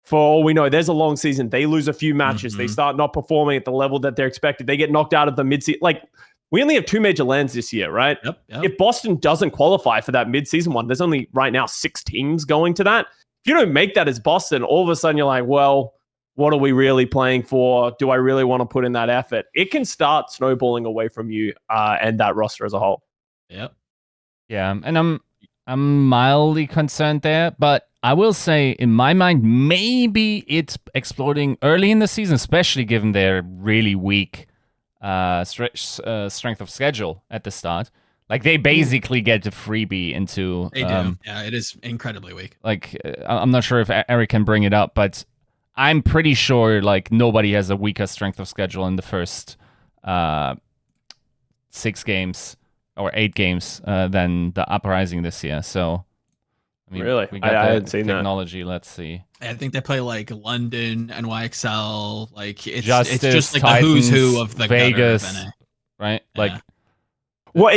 [SPEAKER 6] for all we know, there's a long season. They lose a few matches. They start not performing at the level that they're expected. They get knocked out of the mid-season. Like, we only have 2 major lands this year, right? Yep. If Boston doesn't qualify for that mid-season one, there's only right now 6 teams going to that. If you don't make that as Boston, all of a sudden you're like, well, what are we really playing for? Do I really want to put in that effort? It can start snowballing away from you and that roster as a whole.
[SPEAKER 2] Yep. Yeah, and I'm mildly concerned there, but I will say, in my mind, maybe it's exploding early in the season, especially given their really weak strength of schedule at the start. Like, they basically get a freebie into...
[SPEAKER 1] They do. Yeah, it is incredibly weak.
[SPEAKER 2] Like, I'm not sure if Eric can bring it up, but I'm pretty sure, like, nobody has a weaker strength of schedule in the first 6 games or 8 games than the Uprising this year. So, I mean,
[SPEAKER 6] really?
[SPEAKER 2] we got
[SPEAKER 6] I
[SPEAKER 2] the
[SPEAKER 6] hadn't seen
[SPEAKER 2] technology. Let's see.
[SPEAKER 1] I think they play like London, NYXL. Like it's
[SPEAKER 2] Justice,
[SPEAKER 1] just like
[SPEAKER 2] Titans,
[SPEAKER 1] the who's who of the
[SPEAKER 2] Vegas,
[SPEAKER 1] of NA.
[SPEAKER 2] Right?
[SPEAKER 1] Yeah.
[SPEAKER 2] Like,
[SPEAKER 6] well,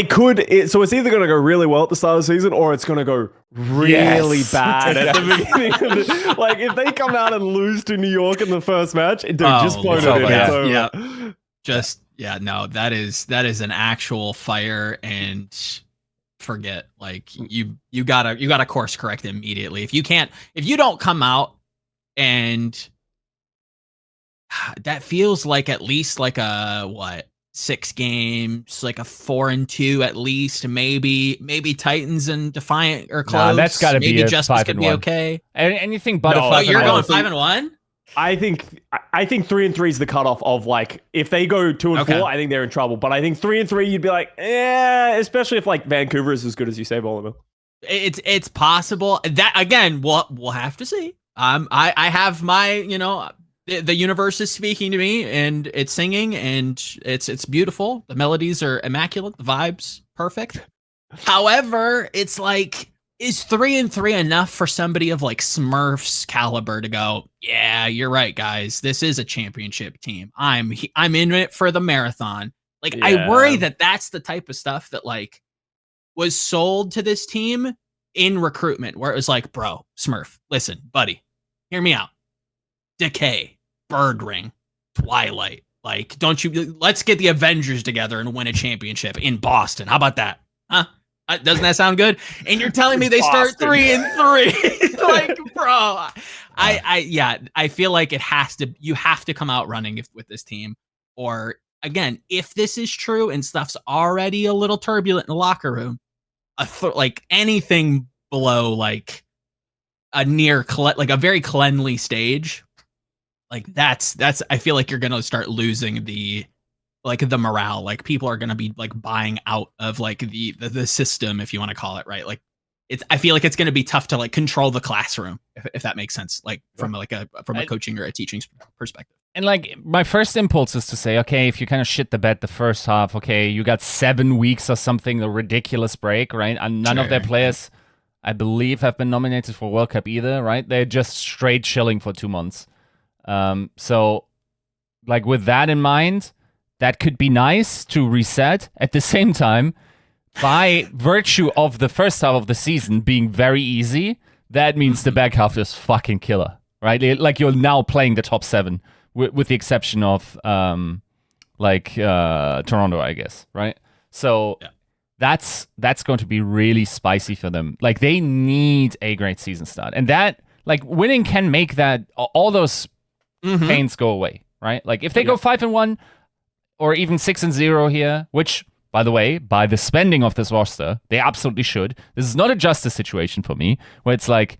[SPEAKER 6] so it's either going to go really well at the start of the season or it's going to go really bad at the beginning of the, like, if they come out and lose to New York in the first match, just float it in. It's over.
[SPEAKER 1] No, that is an actual fire, and forget, like, you gotta course correct immediately. If you don't come out, and that feels like at least like a 6 games, like a 4-2 at least, maybe Titans and Defiant are close.
[SPEAKER 2] Nah, that's got to be a
[SPEAKER 1] Justice
[SPEAKER 2] 5-1.
[SPEAKER 1] Could be okay.
[SPEAKER 2] Anything but a 5-1.
[SPEAKER 1] Oh, you're going 5-1?
[SPEAKER 6] I think 3-3 is the cutoff of, like, if they go 2-4, I think they're in trouble. But I think 3-3, you'd be like, especially if like Vancouver is as good as you say, Volamel.
[SPEAKER 1] It's possible. That, again, we'll have to see. I have my, the universe is speaking to me, and it's singing, and it's beautiful. The melodies are immaculate. The vibes perfect. However, it's like, is 3-3 enough for somebody of like Smurfs caliber to go, yeah, you're right, guys, this is a championship team. I'm in it for the marathon. Like, I worry that that's the type of stuff that like was sold to this team in recruitment, where it was like, bro, Smurf, listen, buddy, hear me out. Decay, Bird Ring, Twilight. Like, let's get the Avengers together and win a championship in Boston. How about that? Huh? Doesn't that sound good? And you're telling me they start 3-3. Like, bro, I feel like you have to come out running with this team. Or again, if this is true and stuff's already a little turbulent in the locker room, like anything below like a a very cleanly stage, like that's I feel like you're gonna start losing the morale. Like, people are gonna be like buying out of like the system, if you want to call it, right? Like, I feel like it's gonna be tough to like control the classroom, if that makes sense, like from a coaching or a teaching perspective.
[SPEAKER 2] And like my first impulse is to say, okay, if you kind of shit the bed the first half, okay, you got 7 weeks or something, a ridiculous break, right? And none of their players, I believe, have been nominated for World Cup either, right? They're just straight chilling for 2 months. So, like with that in mind, that could be nice to reset. At the same time, by virtue of the first half of the season being very easy, that means the back half is fucking killer, right? Like you're now playing the top 7. With the exception of Toronto, I guess, right? So that's going to be really spicy for them. Like they need a great season start, and that like winning can make that all those pains go away, right? Like if they go 5-1 or even 6-0 here, which by the way, by the spending of this roster, they absolutely should. This is not a justice situation for me, where it's like.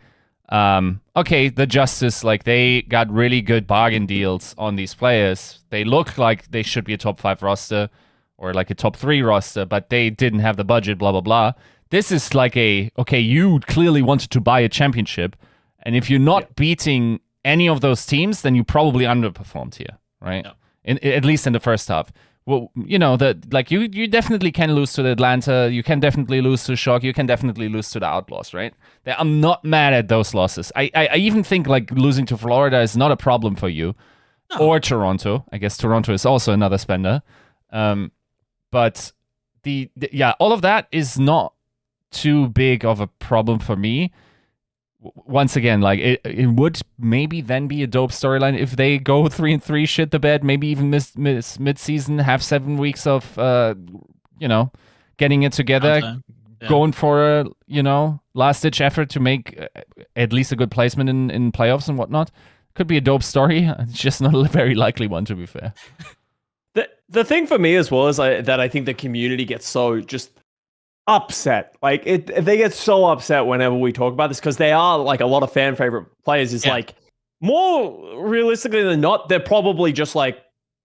[SPEAKER 2] Okay, the Justice, like they got really good bargain deals on these players. They look like they should be a top 5 roster or like a top 3 roster, but they didn't have the budget, blah, blah, blah. This is like okay, you clearly wanted to buy a championship. And if you're not beating any of those teams, then you probably underperformed here, right? Yeah. At least in the first half. Well, you know, you definitely can lose to the Atlanta. You can definitely lose to Shock. You can definitely lose to the Outlaws, right? I'm not mad at those losses. I even think like losing to Florida is not a problem for you. No. Or Toronto. I guess Toronto is also another spender. But all of that is not too big of a problem for me. Once again, like it would maybe then be a dope storyline if they go 3-3, shit the bed, maybe even miss mid-season, have 7 weeks of getting it together, going for a last-ditch effort to make at least a good placement in playoffs and whatnot. Could be a dope story. It's just not a very likely one, to be fair.
[SPEAKER 6] The thing for me as well is that I think the community gets so just upset. Like they get so upset whenever we talk about this because they are like a lot of fan favorite players. Is like more realistically than not, they're probably just like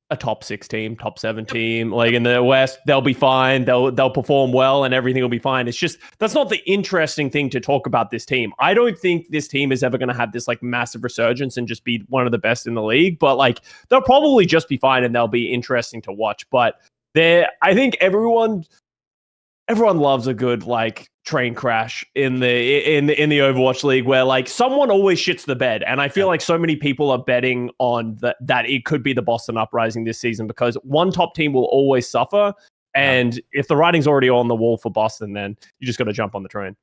[SPEAKER 6] a top 6 team, top 7 team. Like in the West, they'll be fine. They'll perform well, and everything will be fine. It's just that's not the interesting thing to talk about this team. I don't think this team is ever going to have this like massive resurgence and just be one of the best in the league. But like they'll probably just be fine, and they'll be interesting to watch. But I think everyone loves a good like train crash in the Overwatch League where like someone always shits the bed, and I feel like so many people are betting on that it could be the Boston Uprising this season because one top team will always suffer, and if the writing's already on the wall for Boston, then you just got to jump on the train.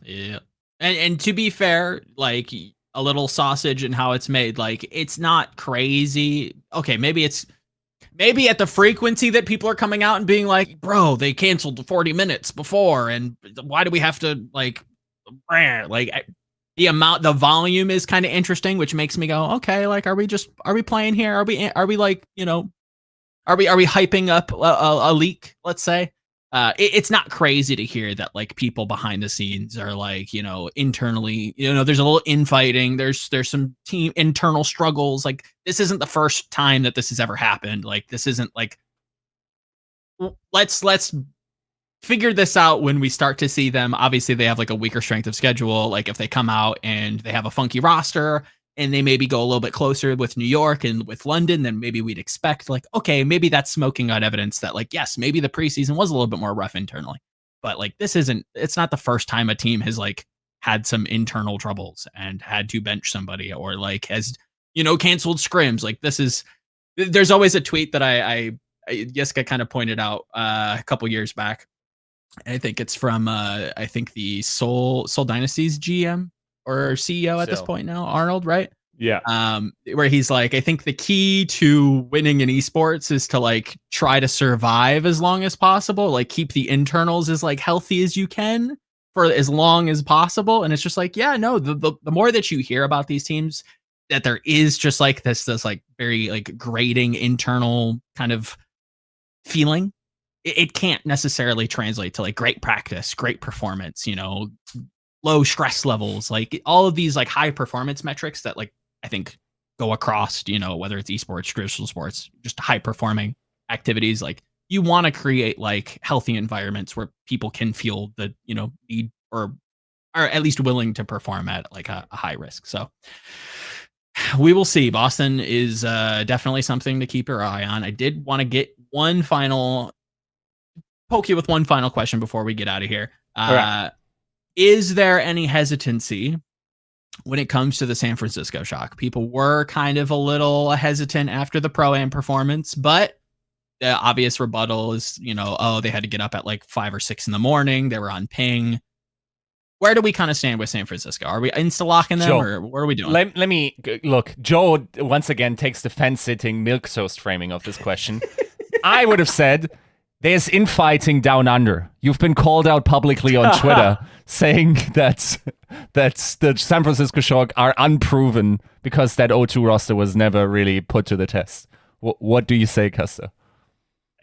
[SPEAKER 1] Yeah, and to be fair, like a little sausage and how it's made, like it's not crazy. Okay, maybe at the frequency that people are coming out and being like, bro, they canceled 40 minutes before. And why do we have to the volume is kind of interesting, which makes me go, okay, like, are we playing here? Are we like, are we hyping up a leak? Let's say, it's not crazy to hear that like people behind the scenes are like, internally, there's a little infighting. There's some team internal struggles. Like this isn't the first time that this has ever happened. Like this isn't like, let's figure this out when we start to see them. Obviously they have like a weaker strength of schedule. Like if they come out and they have a funky roster and they maybe go a little bit closer with New York and with London, then maybe we'd expect like, okay, maybe that's smoking out evidence that like, yes, maybe the preseason was a little bit more rough internally, but like it's not the first time a team has like had some internal troubles and had to bench somebody or like has, canceled scrims. Like there's always a tweet that I Yiska kind of pointed out a couple years back. And I think it's from, I think the Seoul Dynasty's GM or CEO at this point now, Arnold, right?
[SPEAKER 6] Yeah.
[SPEAKER 1] Where he's like, I think the key to winning in esports is to like try to survive as long as possible, like keep the internals as like healthy as you can for as long as possible. And it's just like, yeah, no, the more that you hear about these teams, that there is just like this like very like grating internal kind of feeling. It can't necessarily translate to like great practice, great performance, low stress levels, like all of these like high performance metrics that like I think go across, whether it's esports, traditional sports, just high performing activities. Like you want to create like healthy environments where people can feel the, need or are at least willing to perform at like a high risk. So We will see. Boston is definitely something to keep your eye on. I did want to get poke you with one final question before we get out of here.
[SPEAKER 6] Okay.
[SPEAKER 1] Is there any hesitancy when it comes to the San Francisco Shock? People were kind of a little hesitant after the Pro-Am performance, but the obvious rebuttal is, they had to get up at like 5 or 6 in the morning. They were on ping. Where do we kind of stand with San Francisco? Are we insta-locking them, or what are we doing?
[SPEAKER 2] Let me look. Joe once again takes the fence-sitting milquetoast framing of this question. I would have said there's infighting down under. You've been called out publicly on Twitter saying that the San Francisco Shock are unproven because that O2 roster was never really put to the test. What do you say, Custa?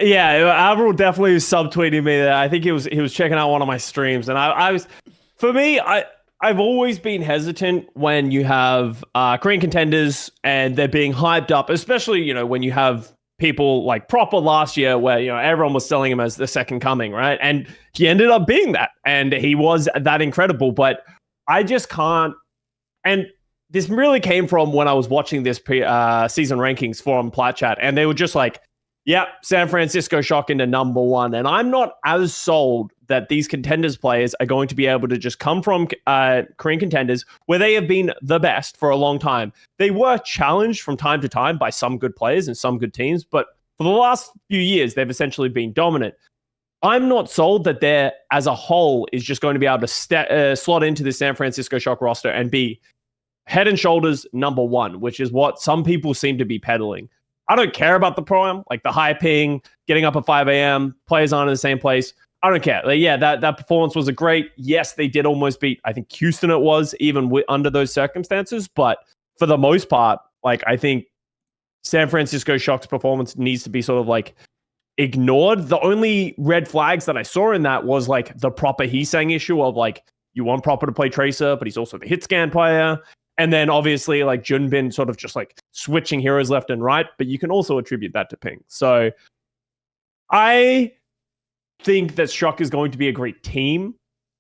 [SPEAKER 6] Yeah, Avril definitely was subtweeting me that. I think he was checking out one of my streams, and I was, for me, I've always been hesitant when you have Korean contenders and they're being hyped up, especially when you have people like Proper last year where everyone was selling him as the second coming, right? And he ended up being that, and he was that incredible. But I just can't. And this really came from when I was watching this season rankings from PlatChat, and they were just like, "Yep, San Francisco Shock into number 1." And I'm not as sold that these contenders players are going to be able to just come from Korean contenders where they have been the best for a long time. They were challenged from time to time by some good players and some good teams, but for the last few years, they've essentially been dominant. I'm not sold that they're, as a whole, is just going to be able to slot into the San Francisco Shock roster and be head and shoulders number 1, which is what some people seem to be peddling. I don't care about the Pro-Am, like the high ping, getting up at 5 a.m., players aren't in the same place. I don't care. Like, yeah, that performance was great. Yes, they did almost beat, I think, Houston it was, even under those circumstances. But for the most part, like, I think San Francisco Shock's performance needs to be sort of like ignored. The only red flags that I saw in that was like the Proper Heesang issue of like, you want Proper to play Tracer, but he's also the hit scan player. And then obviously like Junbin sort of just like switching heroes left and right, but you can also attribute that to ping. So I think that Shock is going to be a great team,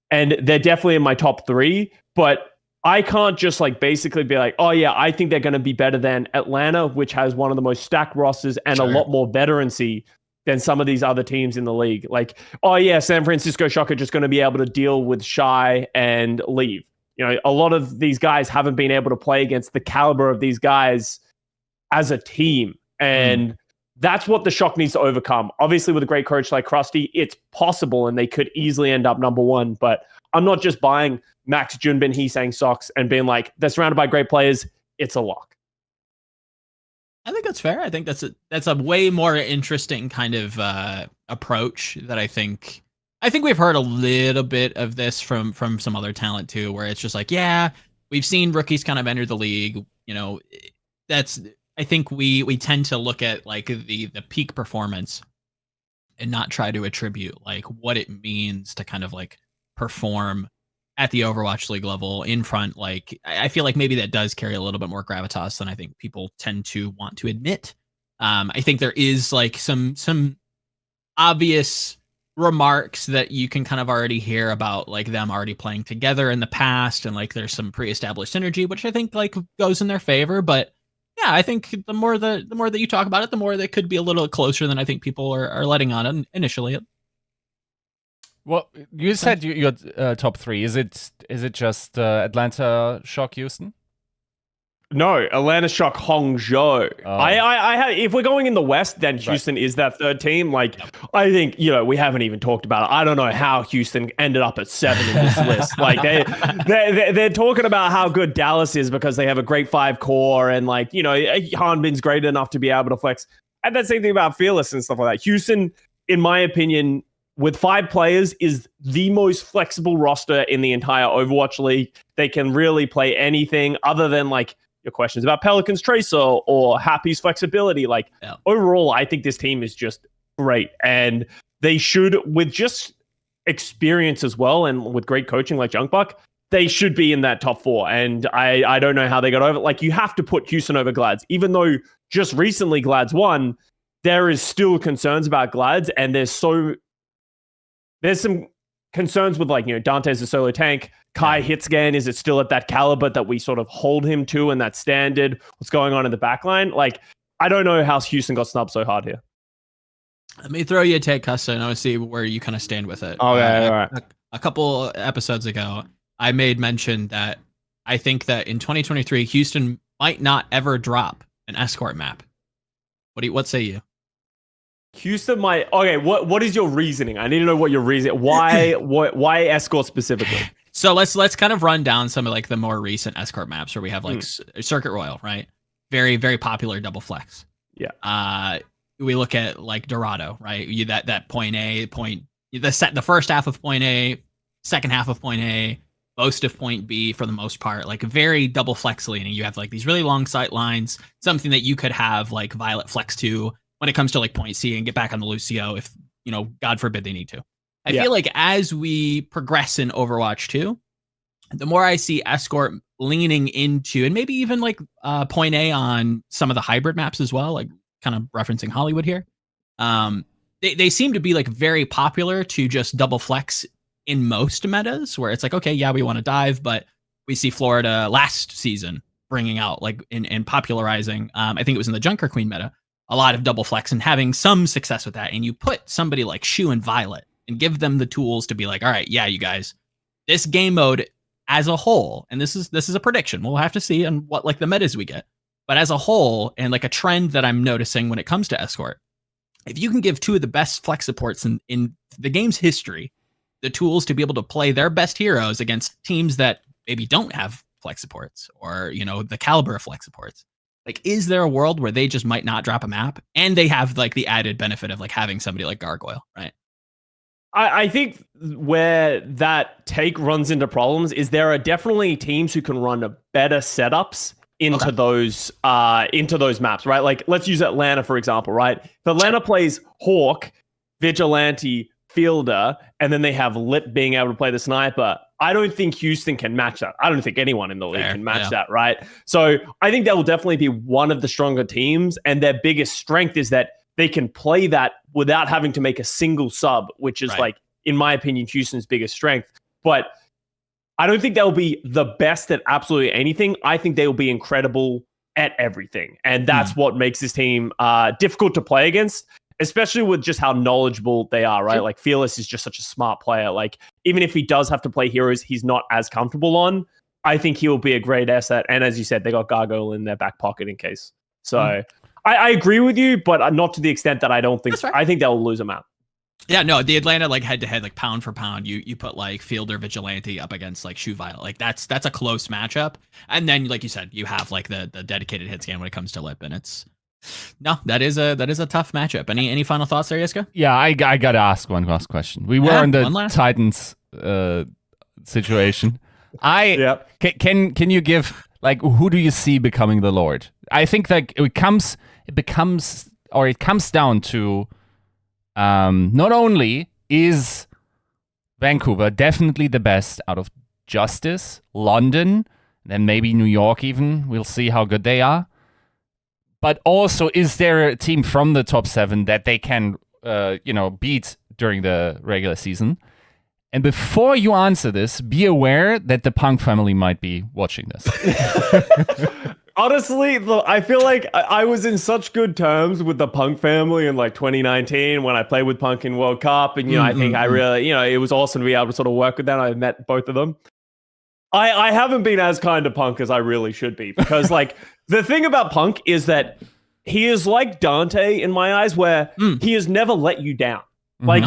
[SPEAKER 6] and they're definitely in my top 3, but I can't just like basically be like, oh yeah, I think they're going to be better than Atlanta, which has one of the most stacked rosters and a lot more veterancy than some of these other teams in the league. Like, oh yeah, San Francisco Shock are just going to be able to deal with Shy and leave. A lot of these guys haven't been able to play against the caliber of these guys as a team. And that's what the Shock needs to overcome. Obviously, with a great coach like Krusty, it's possible and they could easily end up number 1. But I'm not just buying Max Junbin Heesang socks and being like, they're surrounded by great players. It's a lock.
[SPEAKER 1] I think that's fair. I think that's a way more interesting kind of approach that I think we've heard a little bit of this from some other talent too, where it's just like, yeah, we've seen rookies kind of enter the league. I think we tend to look at like the peak performance and not try to attribute like what it means to kind of like perform at the Overwatch League level in front. Like, I feel like maybe that does carry a little bit more gravitas than I think people tend to want to admit. I think there is like some obvious remarks that you can kind of already hear about like them already playing together in the past, and like there's some pre-established synergy, which I think like goes in their favor. But yeah, I think the more that you talk about it, the more that could be a little closer than I think people are letting on initially.
[SPEAKER 2] Well, you said your top 3. Is it just Atlanta, Shock, Houston?
[SPEAKER 6] No, Atlanta, Shock, Hangzhou. I if we're going in the West, then Houston is that third team. Like, I think, we haven't even talked about it. I don't know how Houston ended up at 7 in this list. Like, they're talking about how good Dallas is because they have a great 5 core, and like, Hanbin's great enough to be able to flex. And that same thing about Fearless and stuff like that. Houston, in my opinion, with 5 players, is the most flexible roster in the entire Overwatch League. They can really play anything other than like your questions about Pelican's Tracer or Happy's flexibility. Like, overall, I think this team is just great. And they should, with just experience as well, and with great coaching like Junkbuck, they should be in that top 4. And I don't know how they got over it. Like, you have to put Houston over Glads. Even though just recently Glads won, there is still concerns about Glads, and there's some concerns with like, Dante as a solo tank. Kai Hitscan, is it still at that caliber that we sort of hold him to and that standard? What's going on in the backline? Like, I don't know how Houston got snubbed so hard here.
[SPEAKER 1] Let me throw you a take, Custa, and I want to see where you kind of stand with it.
[SPEAKER 6] Okay, all right.
[SPEAKER 1] A couple episodes ago, I made mention that I think that in 2023, Houston might not ever drop an escort map. What say you?
[SPEAKER 6] Houston might. Okay, what is your reasoning? I need to know what your reason. Why escort specifically?
[SPEAKER 1] So let's kind of run down some of like the more recent escort maps where we have like Circuit Royal, right? Very, very popular double flex.
[SPEAKER 6] Yeah.
[SPEAKER 1] We look at like Dorado, right? That point A, the first half of point A, second half of point A, most of point B for the most part, like very double flex leaning. You have like these really long sight lines, something that you could have like Violet flex to when it comes to like point C and get back on the Lucio if, God forbid they need to. I feel like as we progress in Overwatch 2, the more I see escort leaning into, and maybe even like point A on some of the hybrid maps as well, like kind of referencing Hollywood here. They seem to be like very popular to just double flex in most metas where it's like, okay, yeah, we want to dive, but we see Florida last season bringing out like in popularizing, I think it was in the Junker Queen meta, a lot of double flex and having some success with that. And you put somebody like Shu and Violet and give them the tools to be like, all right, yeah, you guys, this game mode as a whole, and this is a prediction, we'll have to see on what like the metas we get, but as a whole, and like a trend that I'm noticing when it comes to escort, if you can give two of the best flex supports in the game's history the tools to be able to play their best heroes against teams that maybe don't have flex supports or the caliber of flex supports, like, is there a world where they just might not drop a map and they have like the added benefit of like having somebody like Gargoyle, right?
[SPEAKER 6] I think where that take runs into problems is there are definitely teams who can run better setups into those maps, right? Like, let's use Atlanta for example, right? If Atlanta plays Hawk, Vigilante, Fielder, and then they have Lip being able to play the sniper, I don't think Houston can match that. I don't think anyone in the league can match that, right? So I think that will definitely be one of the stronger teams, and their biggest strength is that they can play that without having to make a single sub, which is like, in my opinion, Houston's biggest strength. But I don't think they'll be the best at absolutely anything. I think they will be incredible at everything. And that's what makes this team difficult to play against, especially with just how knowledgeable they are, right? Like, Fearless is just such a smart player. Like, even if he does have to play heroes he's not as comfortable on, I think he will be a great asset. And as you said, they got Gargoyle in their back pocket in case. So I agree with you, but not to the extent that I don't think, I think they'll lose a map.
[SPEAKER 1] Yeah, no, the Atlanta like head to head, like pound for pound, you put like Fielder Vigilante up against like Shu Violet. Like that's a close matchup. And then like you said, you have like the dedicated hit scan when it comes to Lip, and that is a tough matchup. Any final thoughts there, Yiska?
[SPEAKER 2] Yeah, I gotta ask one last question. We were in the Titans situation. Can you give like, who do you see becoming the Lord? I think that it comes down to not only is Vancouver definitely the best out of Justice, London, then maybe New York even. We'll see how good they are. But also, is there a team from the top 7 that they can, beat during the regular season? And before you answer this, be aware that the Punk family might be watching this.
[SPEAKER 6] Honestly, I feel like I was in such good terms with the Punk family in like 2019 when I played with Punk in World Cup. And, I think I really, it was awesome to be able to sort of work with them. I met both of them. I haven't been as kind to Punk as I really should be, because like the thing about Punk is that he is like Dante in my eyes, where he has never let you down. Like,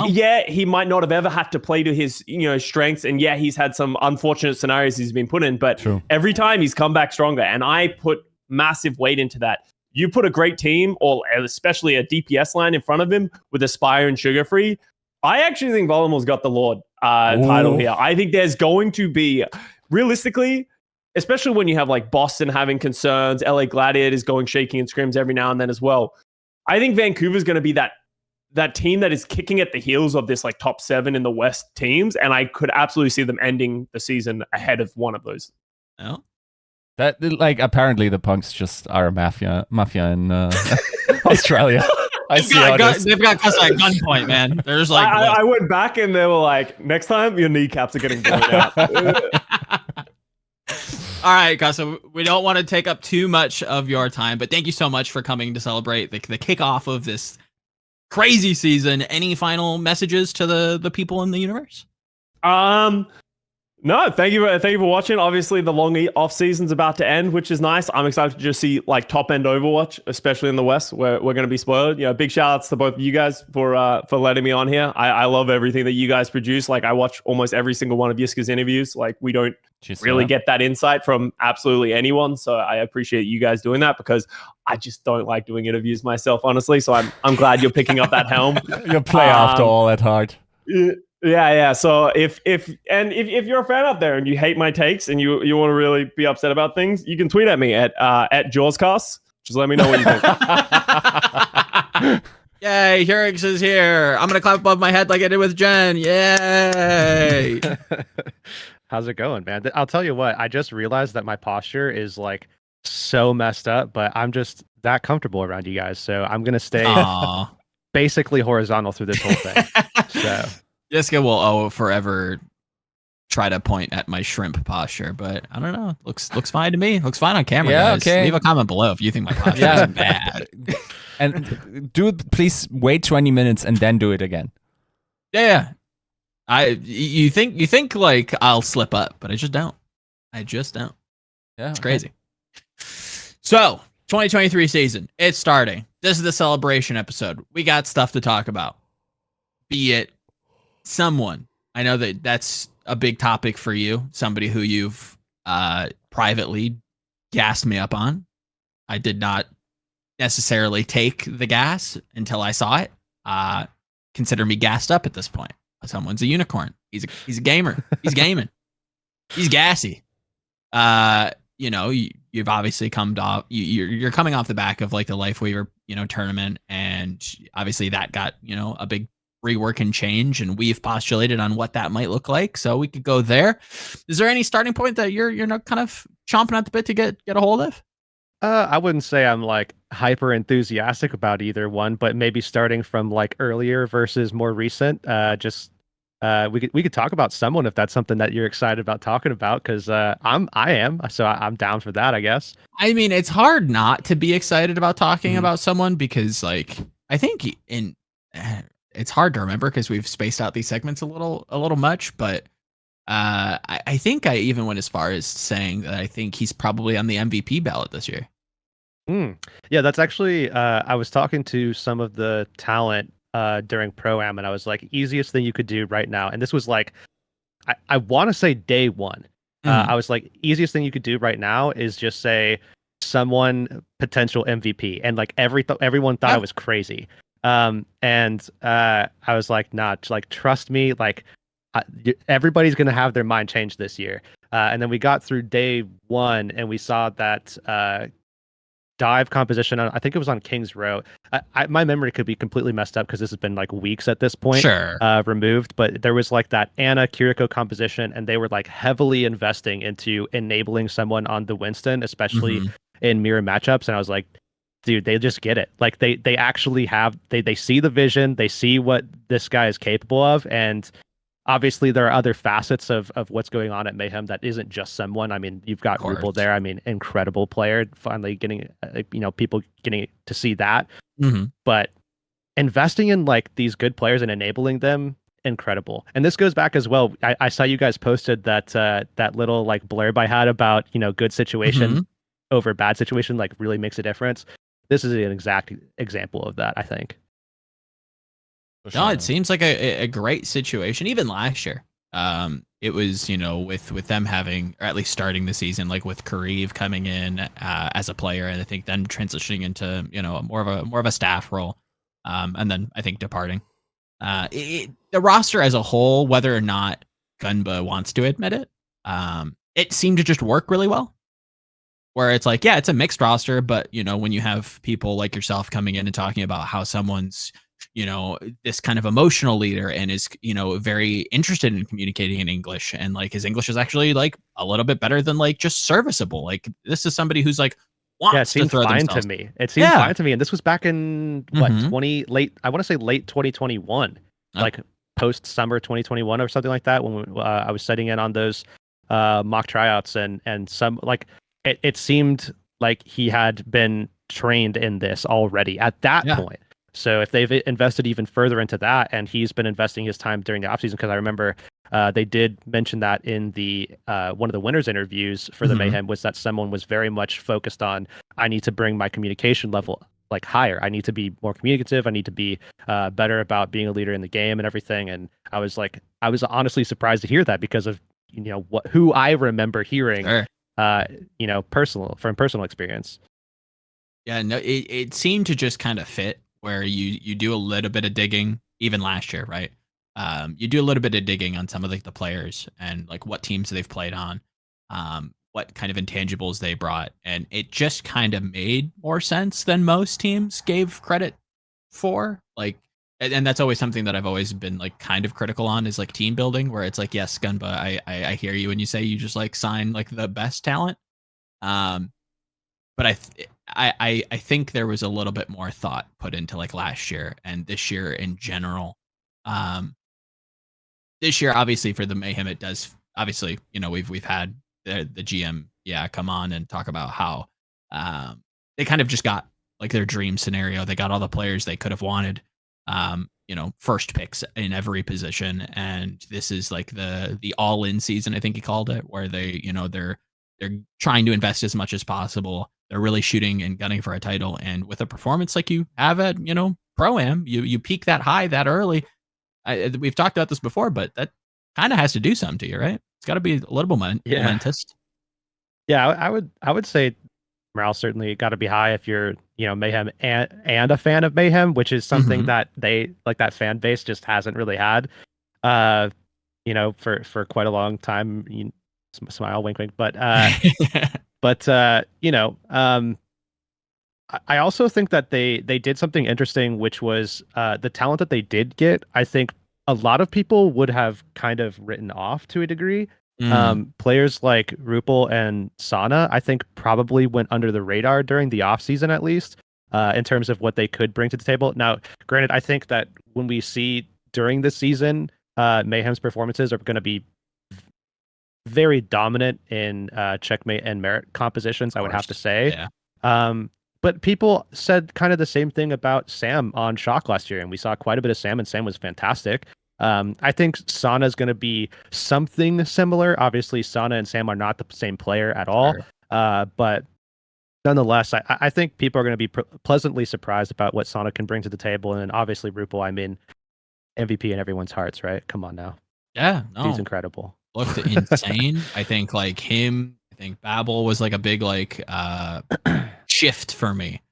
[SPEAKER 6] he might not have ever had to play to his, strengths. And he's had some unfortunate scenarios he's been put in, but every time he's come back stronger. And I put massive weight into that. You put a great team, or especially a DPS line in front of him with Aspire and Sugar Free. I actually think Volamel's got the Lord title here. I think there's going to be, realistically, especially when you have like Boston having concerns, LA Gladiators going shaking and scrims every now and then as well. I think Vancouver's going to be that team that is kicking at the heels of this like top 7 in the West teams, and I could absolutely see them ending the season ahead of one of those.
[SPEAKER 1] Oh,
[SPEAKER 2] that like apparently the Punks just are a mafia in Australia. I see how it is.
[SPEAKER 1] They've got Custa at gunpoint, man. There's like
[SPEAKER 6] I went back and they were like, next time your kneecaps are getting blown out.
[SPEAKER 1] All right, Custa, we don't want to take up too much of your time, but thank you so much for coming to celebrate the kickoff of this crazy season. Any final messages to the people in the universe?
[SPEAKER 6] No, thank you for watching. Obviously, the long off season's about to end, which is nice. I'm excited to just see like top end Overwatch, especially in the West, where we're going to be spoiled. You know, big shout outs to both of you guys for letting me on here. I love everything that you guys produce. Like, I watch almost every single one of Yiska's interviews. Like, we don't really get that insight from absolutely anyone. So I appreciate you guys doing that, because I just don't like doing interviews myself, honestly. So I'm glad you're picking up that helm.
[SPEAKER 2] You play after all at heart.
[SPEAKER 6] Yeah. So if you're a fan out there and you hate my takes and you want to really be upset about things, you can tweet at me at JawsCast. Just let me know what you think.
[SPEAKER 1] Yay, Heurix is here. I'm gonna clap above my head like I did with Jen. Yay.
[SPEAKER 7] How's it going, man? I'll tell you what, I just realized that my posture is like so messed up, but I'm just that comfortable around you guys. So I'm gonna stay basically horizontal through this whole thing. So
[SPEAKER 1] Yiska will forever try to point at my shrimp posture, but I don't know. Looks fine to me. Looks fine on camera.
[SPEAKER 2] Yeah,
[SPEAKER 1] guys.
[SPEAKER 2] okay.
[SPEAKER 1] Leave a comment below if you think my posture is bad.
[SPEAKER 2] And please wait 20 minutes and then do it again.
[SPEAKER 1] Yeah. You think like I'll slip up, but I just don't. Yeah, it's crazy. So 2023 season, it's starting. This is the celebration episode. We got stuff to talk about. Be it someone. I know that's a big topic for you. Somebody who you've privately gassed me up on. I did not necessarily take the gas until I saw it. Consider me gassed up at this point. Someone's a unicorn. He's a gamer. He's gaming. He's gassy. You know, you've obviously you're coming off the back of like the Lifeweaver, tournament, and obviously that got, a big rework and change, and we've postulated on what that might look like. So we could go there. Is there any starting point that you're not kind of chomping at the bit to get a hold of?
[SPEAKER 7] I wouldn't say I'm like hyper enthusiastic about either one, but maybe starting from like earlier versus more recent. We could talk about someone if that's something that you're excited about talking about, because I am, so I'm down for that, I guess. I
[SPEAKER 1] mean, it's hard not to be excited about talking about someone, because like I think it's hard to remember because we've spaced out these segments a little much, but I think I even went as far as saying that I think he's probably on the MVP ballot this year.
[SPEAKER 7] Yeah, that's actually I was talking to some of the talent during Pro-Am, and I was like, easiest thing you could do right now, and this was like I want to say day one. I was like, easiest thing you could do right now is just say someone potential MVP, and like everyone thought I was crazy. And I was like, nah, like trust me, like everybody's gonna have their mind changed this year. And then we got through day one, and we saw that dive composition on, I think it was on King's Row. My memory could be completely messed up because this has been like weeks at this point. Removed, but there was like that Anna Kiriko composition, and they were like heavily investing into enabling someone on the Winston, especially in mirror matchups. And I was like, dude, they just get it. Like they actually have, they see the vision, they see what this guy is capable of. And obviously there are other facets of what's going on at Mayhem that isn't just someone. I mean, you've got Rupal there. I mean, incredible player, finally getting, people getting to see that. But investing in like these good players and enabling them, incredible. And this goes back as well. I saw you guys posted that little like blurb I had about, good situation over bad situation, like really makes a difference. This is an exact example of that, I think.
[SPEAKER 1] No, it seems like a great situation. Even last year, it was, with them having, or at least starting the season, like with Kareev coming in as a player, and I think then transitioning into, more of a staff role, and then I think departing. The roster as a whole, whether or not Gunba wants to admit it, it seemed to just work really well. Where it's like, yeah, it's a mixed roster, but when you have people like yourself coming in and talking about how someone's, this kind of emotional leader and is, very interested in communicating in English, and like his English is actually like a little bit better than like just serviceable. Like this is somebody who's like wants
[SPEAKER 7] it seemed
[SPEAKER 1] to throw
[SPEAKER 7] fine
[SPEAKER 1] themselves.
[SPEAKER 7] to me. It seemed fine to me, and this was back in what I want to say late 2021, like post summer 2021 or something like that. When I was setting in on those mock tryouts, and some like it seemed like he had been trained in this already at that point. So if they've invested even further into that, and he's been investing his time during the offseason, because I remember they did mention that in the one of the winners interviews for the Mayhem, was that someone was very much focused on, I need to bring my communication level like higher. I need to be more communicative. I need to be better about being a leader in the game and everything. And I was honestly surprised to hear that, because of who I remember hearing, from personal experience.
[SPEAKER 1] Yeah, no, it seemed to just kind of fit, where you do a little bit of digging, even last year, right? You do a little bit of digging on some of the players and like what teams they've played on, what kind of intangibles they brought, and it just kind of made more sense than most teams gave credit for. Like, and that's always something that I've always been like kind of critical on, is like team building, where it's like, yes, Gunba, I hear you when you say you just like sign like the best talent. But I think there was a little bit more thought put into like last year and this year in general. This year, obviously, for the Mayhem, it does obviously, we've had the GM come on and talk about how they kind of just got like their dream scenario. They got all the players they could have wanted, first picks in every position, and this is like the all-in season, I think he called it, where they they're trying to invest as much as possible. They're really shooting and gunning for a title, and with a performance like you have at Pro-Am, you peak that high that early. We've talked about this before, but that kind of has to do something to you, right? It's got to be a little momentous.
[SPEAKER 7] Yeah, I would say morale certainly got to be high if you're Mayhem and a fan of Mayhem, which is something that they like, that fan base just hasn't really had for quite a long time. Smile, wink, wink. But I also think that they did something interesting, which was the talent that they did get. I think a lot of people would have kind of written off to a degree. Players like Rupel and Sana, I think, probably went under the radar during the offseason, at least, in terms of what they could bring to the table. Now, granted, I think that when we see during the season, Mayhem's performances are going to be very dominant in checkmate and merit compositions, I would have to say. Yeah. But people said kind of the same thing about Sam on Shock last year, and we saw quite a bit of Sam, and Sam was fantastic. I think Sana is going to be something similar. Obviously, Sana and Sam are not the same player at all, but nonetheless, I think people are going to be pleasantly surprised about what Sana can bring to the table. And then obviously, Rupel, I mean, MVP in everyone's hearts, right? Come on now.
[SPEAKER 1] Yeah, no.
[SPEAKER 7] He's incredible.
[SPEAKER 1] Looked insane. I think Babel was like a big like shift for me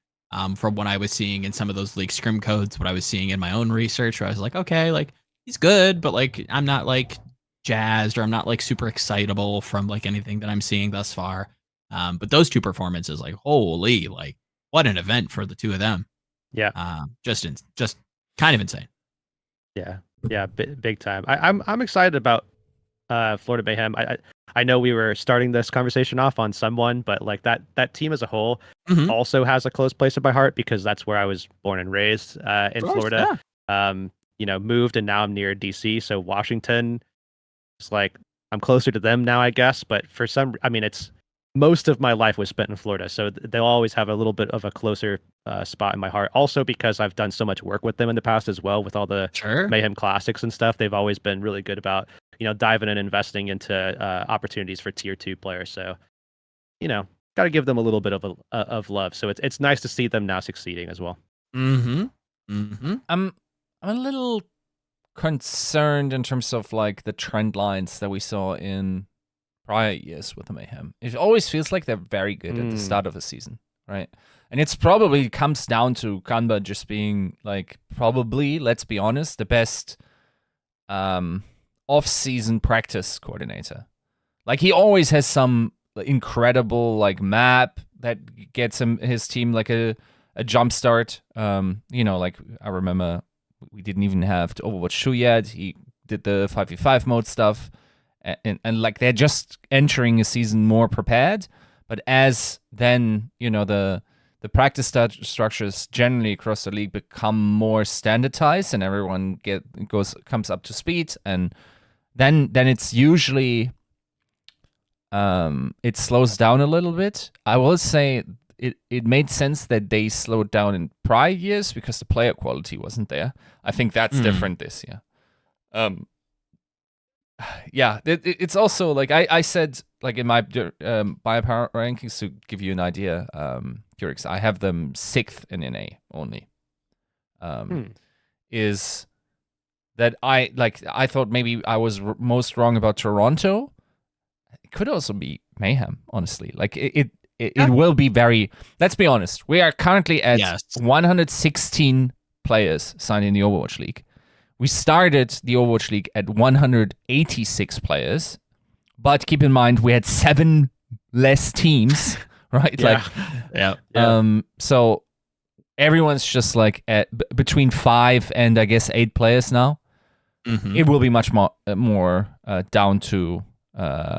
[SPEAKER 1] from what I was seeing in some of those league scrim codes, what I was seeing in my own research, where I was like, okay, like he's good, but like I'm not like jazzed, or I'm not like super excitable from like anything that I'm seeing thus far. But those two performances, like holy, like what an event for the two of them.
[SPEAKER 7] Yeah.
[SPEAKER 1] Just kind of insane.
[SPEAKER 7] Yeah, big time. I'm excited about Florida Mayhem. I know we were starting this conversation off on Someone, but like that team as a whole also has a close place in my heart, because that's where I was born and raised in Florida. Yeah. Moved, and now I'm near DC, so Washington is like I'm closer to them now, I guess. But it's most of my life was spent in Florida, so they'll always have a little bit of a closer spot in my heart. Also, because I've done so much work with them in the past as well, with all the Mayhem Classics and stuff. They've always been really good about diving and investing into opportunities for tier 2 players. So got to give them a little bit of love. So it's nice to see them now succeeding as well.
[SPEAKER 2] I'm a little concerned in terms of like the trend lines that we saw in prior years with the Mayhem. It always feels like they're very good at the start of a season, right? And it's probably comes down to Kanba just being like, probably, let's be honest, the best off-season practice coordinator. Like he always has some incredible like map that gets his team like a jump start. Like I remember we didn't even have to Overwatch 2 yet. He did the 5v5 mode stuff. And like they're just entering a season more prepared, But as then, the practice structures generally across the league become more standardized and everyone comes up to speed, and then it's usually it slows down a little bit. I will say it made sense that they slowed down in prior years because the player quality wasn't there. I think that's different this year. Yeah, it's also like I said, like in my biopower rankings, to give you an idea, Heurix, I have them 6th in NA only. Is that I thought maybe I was most wrong about Toronto. It could also be Mayhem, honestly. Like it will be very. Let's be honest. We are currently at 116 players signed in the Overwatch League. We started the Overwatch League at 186 players, but keep in mind we had 7 less teams, right? So everyone's just like at between 5 and I guess 8 players now. It will be much more down to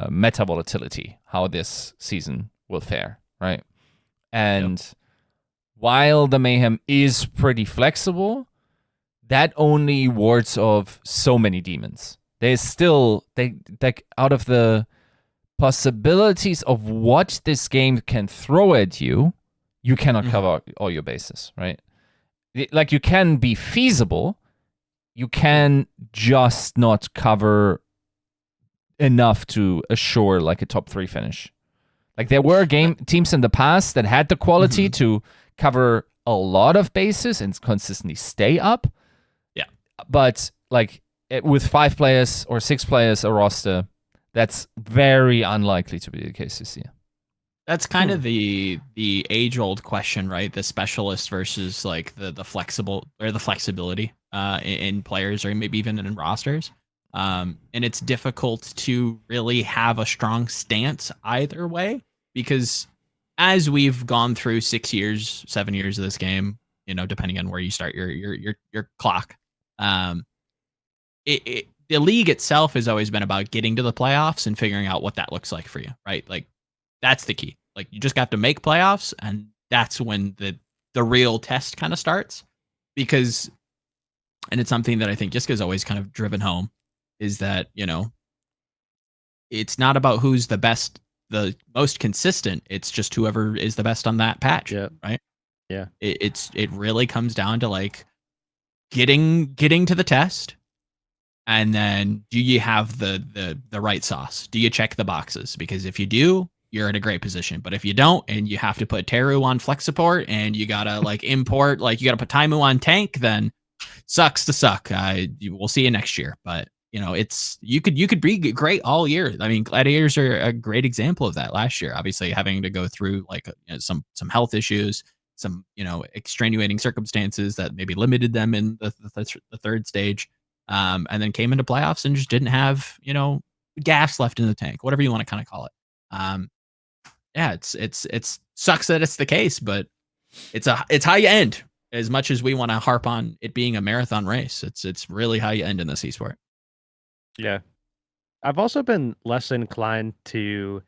[SPEAKER 2] meta volatility, how this season will fare, right? And while the Mayhem is pretty flexible, that only wards off so many demons. There's still out of the possibilities of what this game can throw at you, you cannot cover all your bases, right? Like you can be feasible, you can just not cover enough to assure like a top 3 finish. Like there were teams in the past that had the quality to cover a lot of bases and consistently stay up. But like with 5 players or 6 players a roster, that's very unlikely to be the case this year.
[SPEAKER 1] That's kind of the age-old question, right? The specialist versus like the flexible or the flexibility in players or maybe even in rosters. And it's difficult to really have a strong stance either way, because as we've gone through 6 years, 7 years of this game, depending on where you start your clock. The league itself has always been about getting to the playoffs and figuring out what that looks like for you, right? Like that's the key. Like you just have to make playoffs, and that's when the real test kind of starts. Because, and it's something that I think Yiska's always kind of driven home, is that it's not about who's the best, the most consistent. It's just whoever is the best on that patch, right?
[SPEAKER 7] Yeah.
[SPEAKER 1] It really comes down to like getting to the test, and then do you have the right sauce? Do you check the boxes? Because if you do, you're in a great position. But if you don't, and you have to put Teru on flex support, and you gotta like import, like you gotta put Taimu on tank, then sucks to suck. We'll see you next year. But it's you could be great all year. I mean, Gladiators are a great example of that last year. Obviously, having to go through like some health issues, some extenuating circumstances that maybe limited them in the third stage, and then came into playoffs and just didn't have gas left in the tank, whatever you want to kind of call it. It's sucks that it's the case, but it's how you end. As much as we want to harp on it being a marathon race, it's really how you end in this esport.
[SPEAKER 7] Yeah, I've also been less inclined to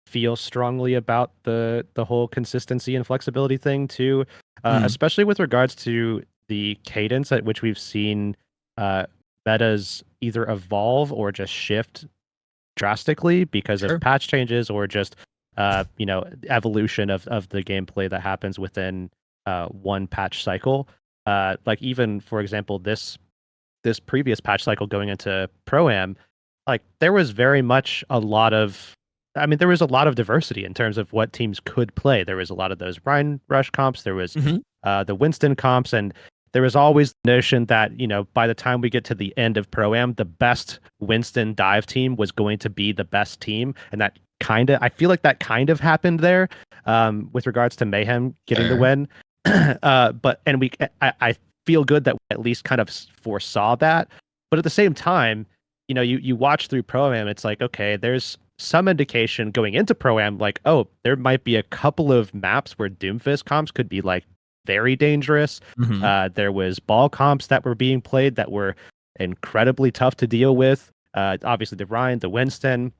[SPEAKER 7] feel strongly about the whole consistency and flexibility thing too, especially with regards to the cadence at which we've seen metas either evolve or just shift drastically because of patch changes or just evolution of the gameplay that happens within one patch cycle. Like even for example, this previous patch cycle going into Pro-Am, like there was very much there was a lot of diversity in terms of what teams could play. There was a lot of those Rhine Rush comps. There was the Winston comps, and there was always the notion that, by the time we get to the end of Pro-Am, the best Winston dive team was going to be the best team. And that I feel like that kind of happened there with regards to Mayhem getting the win. I feel good that we at least kind of foresaw that. But at the same time, you watch through Pro-Am, it's like, okay, there's some indication going into Pro-Am, like, oh, there might be a couple of maps where Doomfist comps could be like very dangerous. There was ball comps that were being played that were incredibly tough to deal with. Obviously the Rhine, the Winston.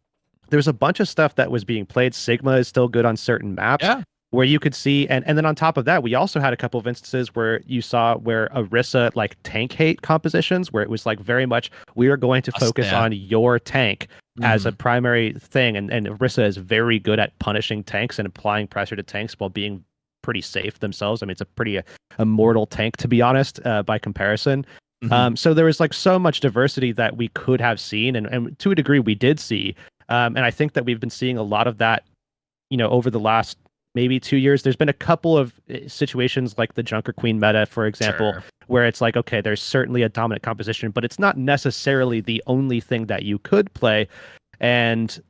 [SPEAKER 7] there's a bunch of stuff that was being played. Sigma is still good on certain maps.
[SPEAKER 1] Yeah.
[SPEAKER 7] Where you could see, and then on top of that, we also had a couple of instances where you saw where Orisa like tank hate compositions, where it was like very much we are going to focus on your tank as a primary thing, and Orisa is very good at punishing tanks and applying pressure to tanks while being pretty safe themselves. I mean, it's a pretty immortal tank, to be honest, by comparison. So there was like so much diversity that we could have seen, and to a degree we did see, and I think that we've been seeing a lot of that, over the last maybe 2 years. There's been a couple of situations like the Junker Queen meta, for example, where it's like, okay, there's certainly a dominant composition, but it's not necessarily the only thing that you could play. And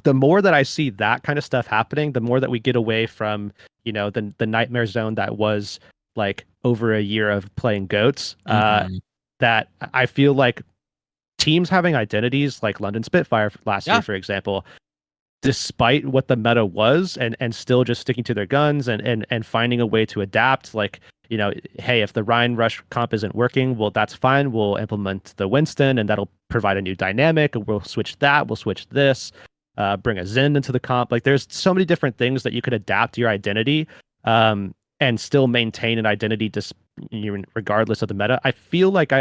[SPEAKER 7] the more that I see that kind of stuff happening, the more that we get away from, the nightmare zone that was like over a year of playing goats, that I feel like teams having identities like London Spitfire last year, for example, despite what the meta was, and still just sticking to their guns and finding a way to adapt. Like, hey, if the Rhine Rush comp isn't working, well, that's fine. We'll implement the Winston, and that'll provide a new dynamic. We'll switch that. We'll switch this. Bring a Zen into the comp. Like, there's so many different things that you could adapt to your identity, and still maintain an identity regardless of the meta. I feel like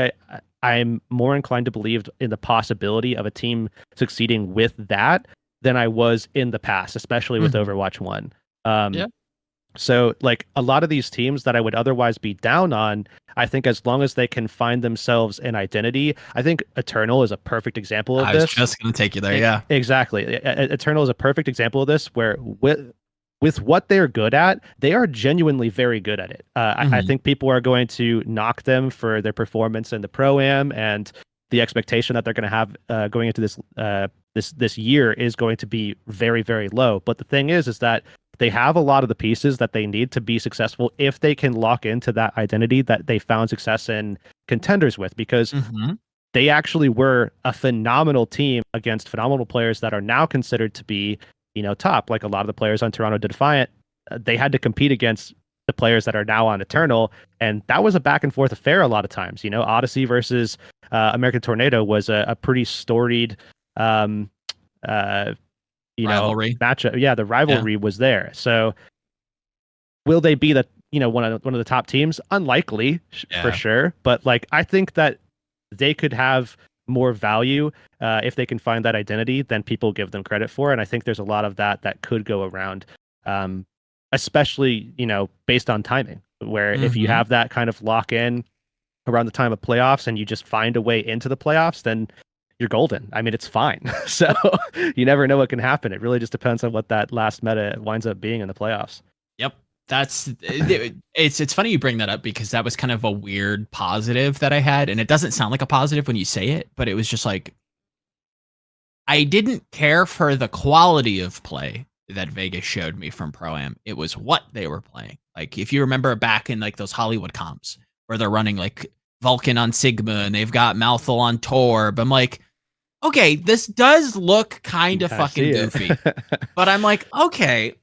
[SPEAKER 7] I'm more inclined to believe in the possibility of a team succeeding with that than I was in the past, especially with Overwatch 1. So like a lot of these teams that I would otherwise be down on, I think as long as they can find themselves an identity, I think Eternal is a perfect example of this. I was
[SPEAKER 1] just going to take you there. Yeah,
[SPEAKER 7] exactly. Eternal is a perfect example of this, where with what they're good at, they are genuinely very good at it. I think people are going to knock them for their performance in the Pro-Am, and the expectation that they're going to have going into this year is going to be very, very low. But the thing is that they have a lot of the pieces that they need to be successful if they can lock into that identity that they found success in Contenders with, because they actually were a phenomenal team against phenomenal players that are now considered to be, top. Like a lot of the players on Toronto Defiant, they had to compete against the players that are now on Eternal, and that was a back and forth affair a lot of times. Odyssey versus American Tornado was a pretty storied
[SPEAKER 1] rivalry
[SPEAKER 7] matchup. Yeah, the rivalry was there. So will they be one of the top teams? Unlikely, for sure. But like, I think that they could have more value if they can find that identity than people give them credit for. And I think there's a lot of that could go around, especially, based on timing, where if you have that kind of lock in around the time of playoffs and you just find a way into the playoffs, then you're golden. I mean, it's fine. So you never know what can happen. It really just depends on what that last meta winds up being in the playoffs.
[SPEAKER 1] Yep. It's funny you bring that up, because that was kind of a weird positive that I had, and it doesn't sound like a positive when you say it, but it was just like, I didn't care for the quality of play that Vegas showed me from Pro-Am. It was what they were playing. Like, if you remember back in like those Hollywood comps where they're running like Vulcan on Sigma and they've got Malthal on Torb, I'm like, okay, this does look kind of fucking goofy. But I'm like, okay,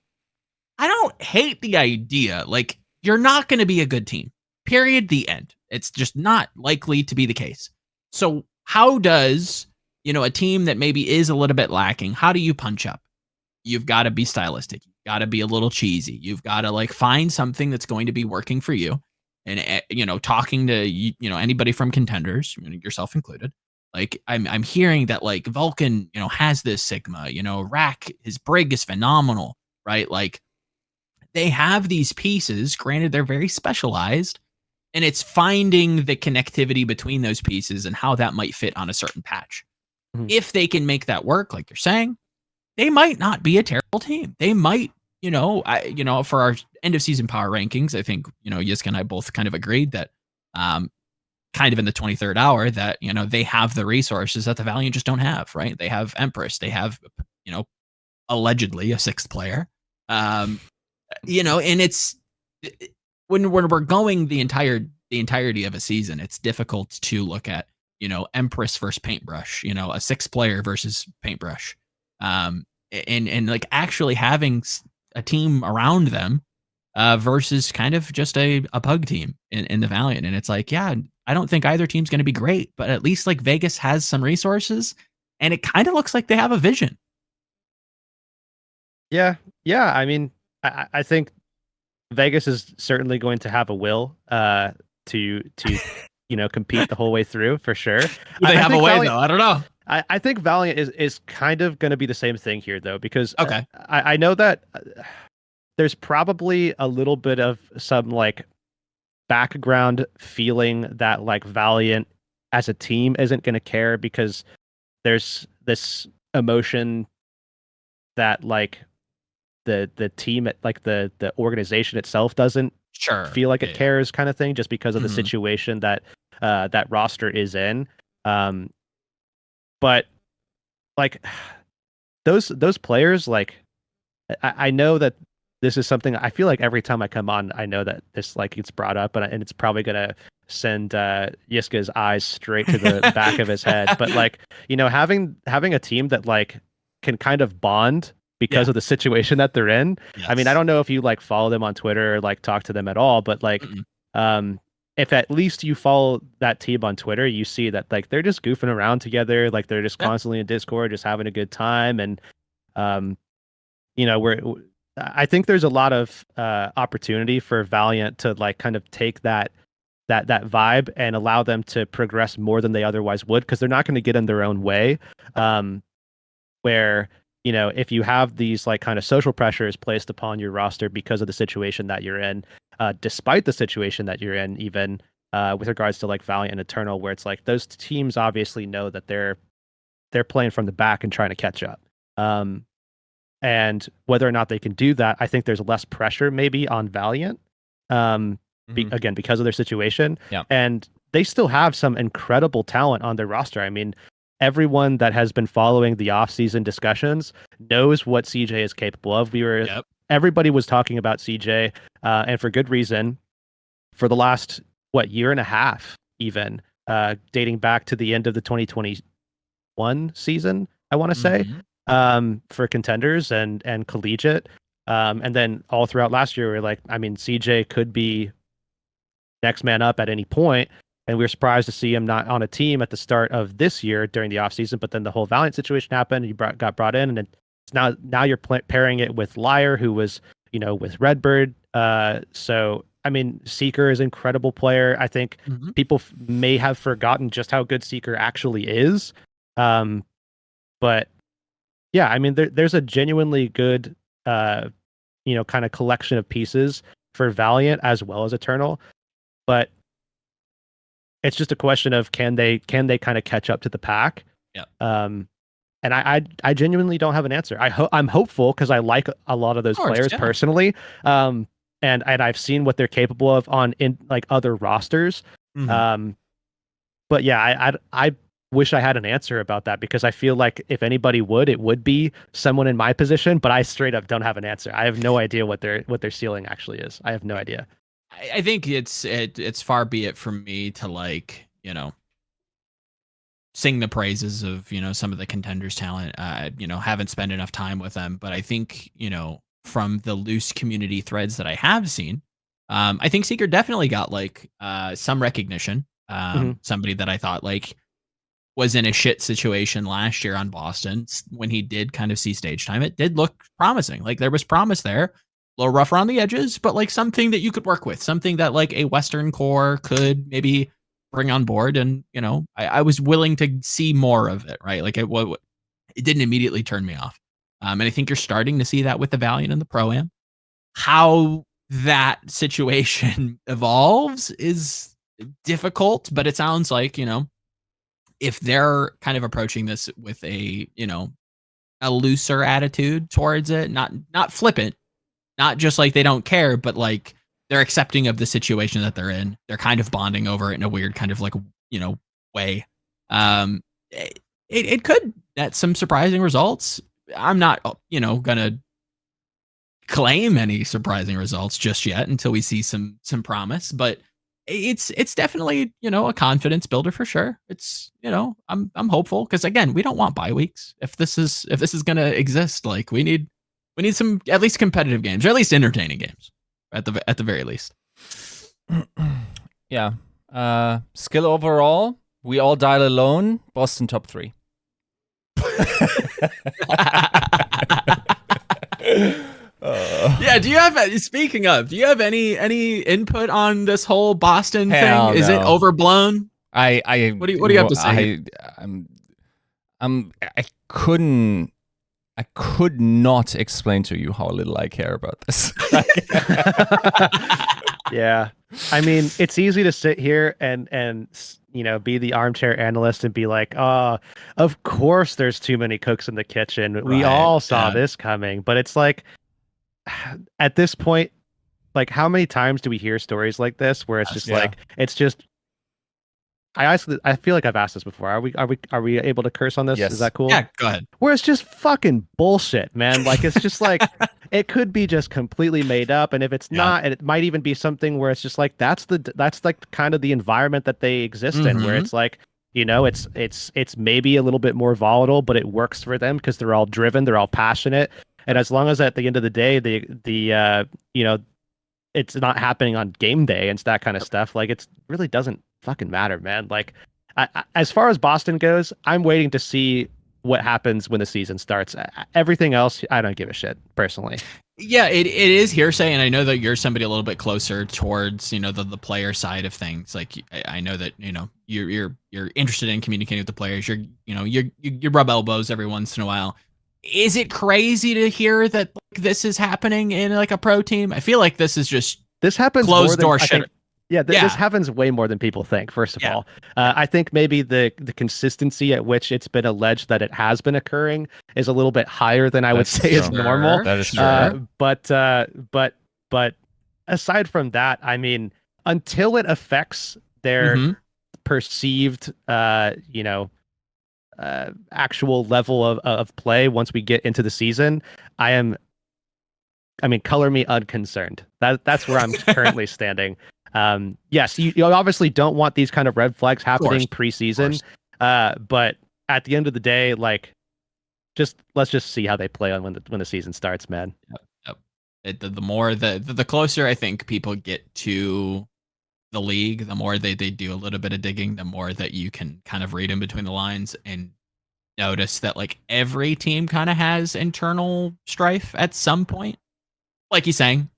[SPEAKER 1] I don't hate the idea. Like, you're not going to be a good team. Period. The end. It's just not likely to be the case. So how does, a team that maybe is a little bit lacking, how do you punch up? You've got to be stylistic. You've got to be a little cheesy. You've got to like find something that's going to be working for you. And, talking to, anybody from Contenders, yourself included, like I'm hearing that like Vulcan, has this Sigma, Rack, his Brig is phenomenal, right? Like, they have these pieces, granted they're very specialized, and it's finding the connectivity between those pieces and how that might fit on a certain patch. If they can make that work, like you're saying, they might not be a terrible team. They might, for our end of season power rankings, I think, Yiska and I both kind of agreed that kind of in the 23rd hour that, they have the resources that the Valiant just don't have, right? They have Empress. They have, allegedly a 6th player. And it's when we're going the entirety of a season, it's difficult to look at, Empress versus Paintbrush, a 6th player versus Paintbrush, and like actually having a team around them versus kind of just a pug team in the Valiant. And it's like, yeah, I don't think either team's going to be great, but at least like Vegas has some resources, and it kind of looks like they have a vision.
[SPEAKER 7] Yeah. I mean, I think Vegas is certainly going to have a will to compete the whole way through for sure.
[SPEAKER 1] They have a way though. I don't know.
[SPEAKER 7] I think Valiant is kind of going to be the same thing here though, because
[SPEAKER 1] okay,
[SPEAKER 7] I know that there's probably a little bit of some like background feeling that like Valiant as a team isn't going to care because there's this emotion that like the team at like the organization itself doesn't feel like it cares kind of thing just because of the situation that that roster is in. But like those players, like I know that this is something I feel like every time I come on, I know that this like gets brought up, and it's probably gonna send Yiska's eyes straight to the back of his head. But like having a team that like can kind of bond because of the situation that they're in. Yes. I mean, I don't know if you like follow them on Twitter or like talk to them at all, but like if at least you follow that team on Twitter, you see that like they're just goofing around together, like they're just constantly in Discord, just having a good time. And I think there's a lot of opportunity for Valiant to like kind of take that vibe and allow them to progress more than they otherwise would, because they're not going to get in their own way. Where if you have these like kind of social pressures placed upon your roster because of the situation that you're in, despite the situation that you're in, even with regards to like Valiant and Eternal, where it's like those teams obviously know that they're playing from the back and trying to catch up. And whether or not they can do that, I think there's less pressure maybe on Valiant, again, because of their situation. Yeah. And they still have some incredible talent on their roster. I mean, everyone that has been following the off-season discussions knows what CJ is capable of. Everybody was talking about CJ, and for good reason, for the last, year and a half, even, dating back to the end of the 2021 season, I want to say, for Contenders and Collegiate. And then all throughout last year, we were like, I mean, CJ could be next man up at any point. And we were surprised to see him not on a team at the start of this year during the offseason, but then the whole Valiant situation happened. And got brought in, and it's now you're pairing it with Liar, who was, with Redbird. So, I mean, Seeker is an incredible player. I think people may have forgotten just how good Seeker actually is. But yeah, I mean, there's a genuinely good, kind of collection of pieces for Valiant as well as Eternal. But it's just a question of can they kind of catch up to the pack? Yeah. And I genuinely don't have an answer. I'm hopeful because I like a lot of those players personally. And I've seen what they're capable of in like other rosters. But yeah, I wish I had an answer about that, because I feel like if anybody it would be someone in my position, but I straight up don't have an answer. I have no idea what their ceiling actually is. I have no idea.
[SPEAKER 1] I think it's far be it from me to like, sing the praises of, some of the Contenders talent. Haven't spent enough time with them, but I think, from the loose community threads that I have seen, I think Seeker definitely got like some recognition. Somebody that I thought like was in a shit situation last year on Boston when he did kind of see stage time. It did look promising. Like there was promise there. A little rough around the edges, but like something that you could work with, something that like a Western core could maybe bring on board. And, I was willing to see more of it, right? Like it didn't immediately turn me off. And I think you're starting to see that with the Valiant and the Pro-Am. How that situation evolves is difficult, but it sounds like, if they're kind of approaching this with a looser attitude towards it, not flippant, not just like they don't care, but like they're accepting of the situation that they're in. They're kind of bonding over it in a weird kind of like, way. It could get some surprising results. I'm not, gonna claim any surprising results just yet until we see some promise, but it's definitely, a confidence builder for sure. It's, I'm hopeful, because again, we don't want bye weeks. If this is going to exist, like we need some at least competitive games, or at least entertaining games at the very least.
[SPEAKER 2] Yeah. Skill overall, we all dial alone, Boston top 3.
[SPEAKER 1] Yeah, do you have any input on this whole Boston thing? Is it overblown?
[SPEAKER 2] What
[SPEAKER 1] do you have to say?
[SPEAKER 2] I could not explain to you how little I care about this.
[SPEAKER 7] Yeah. I mean, it's easy to sit here and be the armchair analyst and be like, "Oh, of course there's too many cooks in the kitchen. We all saw this coming." But it's like, at this point, like, how many times do we hear stories like this where it's just like, it's just, I feel like I've asked this before. Are we able to curse on this?
[SPEAKER 2] Yes.
[SPEAKER 7] Is that cool?
[SPEAKER 1] Yeah, go ahead.
[SPEAKER 7] Where it's just fucking bullshit, man. Like, it's just like, it could be just completely made up, and if it's not, and it might even be something where it's just like, that's like kind of the environment that they exist in, where it's like, it's maybe a little bit more volatile, but it works for them because they're all driven, they're all passionate, and as long as at the end of the day, it's not happening on game day and that kind of stuff, like, it really doesn't fucking matter, man. Like, as far as Boston goes, I'm waiting to see what happens when the season starts. Everything else, I don't give a shit, personally.
[SPEAKER 1] Yeah, it is hearsay, and I know that you're somebody a little bit closer towards the player side of things. Like, I know that you're interested in communicating with the players. You rub elbows every once in a while. Is it crazy to hear that this is happening in like a pro team? I feel like this happens closed door shit.
[SPEAKER 7] This happens way more than people think, first of all. I think maybe the consistency at which it's been alleged that it has been occurring is a little bit higher than I would say is normal.
[SPEAKER 2] That is true.
[SPEAKER 7] But aside from that, I mean, until it affects their perceived, actual level of play once we get into the season, color me unconcerned. That's where I'm currently standing. Yes, you obviously don't want these kind of red flags happening preseason, but at the end of the day, like, let's just see how they play on when the season starts, man.
[SPEAKER 1] Yep. The closer I think people get to the league, the more they do a little bit of digging, the more that you can kind of read in between the lines and notice that like every team kind of has internal strife at some point. Like you're saying,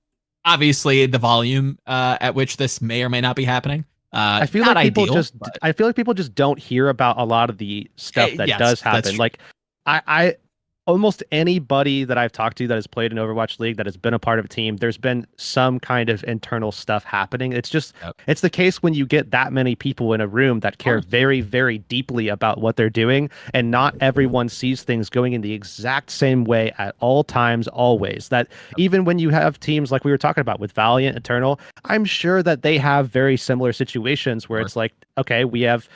[SPEAKER 1] obviously the volume at which this may or may not be happening.
[SPEAKER 7] I feel like people just don't hear about a lot of the stuff that does happen. Like, I almost anybody that I've talked to that has played in Overwatch League, that has been a part of a team, there's been some kind of internal stuff happening. It's just, it's the case when you get that many people in a room that care very, very deeply about what they're doing, and not everyone sees things going in the exact same way at all times, always. That even when you have teams like we were talking about with Valiant, Eternal, I'm sure that they have very similar situations where it's like, okay, we have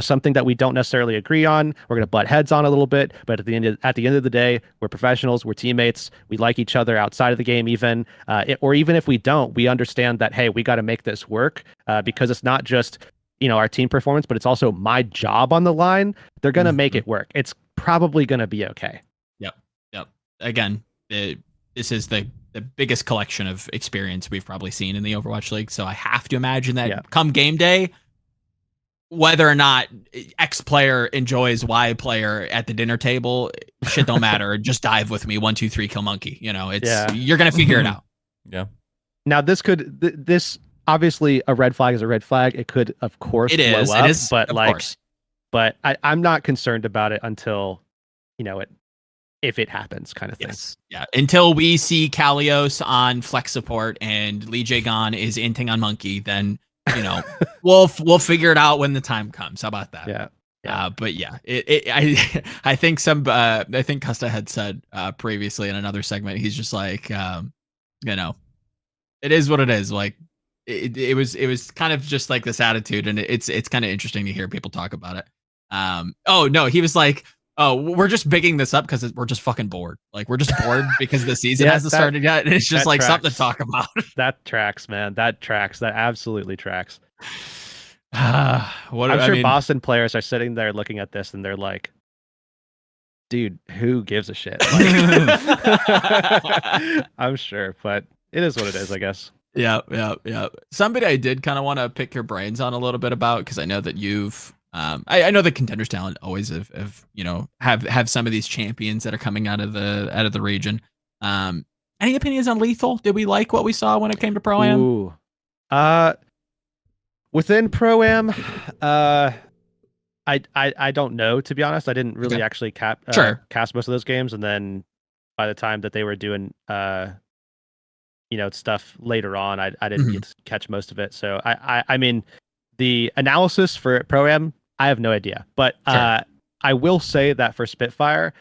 [SPEAKER 7] something that we don't necessarily agree on. We're going to butt heads on a little bit, but at the end of the day, we're professionals, we're teammates, we like each other outside of the game even, or even if we don't, we understand that, hey, we got to make this work because it's not just, our team performance, but it's also my job on the line. They're going to make it work. It's probably going to be okay.
[SPEAKER 1] Yep. Again, this is the biggest collection of experience we've probably seen in the Overwatch League. So I have to imagine that come game day, whether or not X player enjoys Y player at the dinner table, shit don't matter. Just dive with me. 1, 2, 3, kill monkey. You're gonna figure it out.
[SPEAKER 2] Yeah.
[SPEAKER 7] Now this obviously, a red flag is a red flag. It could, of course, blow up. It is, but I'm not concerned about it until if it happens, kind of thing.
[SPEAKER 1] Yeah. Until we see Kalios on flex support and Lee Jagon is inting on monkey, then we'll figure it out when the time comes. How about that?
[SPEAKER 7] Yeah.
[SPEAKER 1] But yeah, I think Custa had said previously in another segment, he's just like, it is what it is. Like it was kind of just like this attitude, and it's kind of interesting to hear people talk about it. Oh no, he was like, oh, we're just bigging this up because we're just fucking bored. Like, we're just bored because the season hasn't started yet. And it's just like something to talk about.
[SPEAKER 7] That tracks, man. That tracks. That absolutely tracks.
[SPEAKER 1] I'm sure
[SPEAKER 7] Boston players are sitting there looking at this and they're like, dude, who gives a shit? Like, I'm sure, but it is what it is, I guess.
[SPEAKER 1] Yeah. Somebody I did kind of want to pick your brains on a little bit about, because I know that you've I know the Contenders talent always have some of these champions that are coming out of the region. Any opinions on Lethal? Did we like what we saw when it came to Pro-Am?
[SPEAKER 7] Ooh. Within Pro-Am, I don't know, to be honest. I didn't really actually cast most of those games, and then by the time that they were doing stuff later on, I didn't get to catch most of it. So I mean, the analysis for Pro-Am, I have no idea. But I will say that for Spitfire,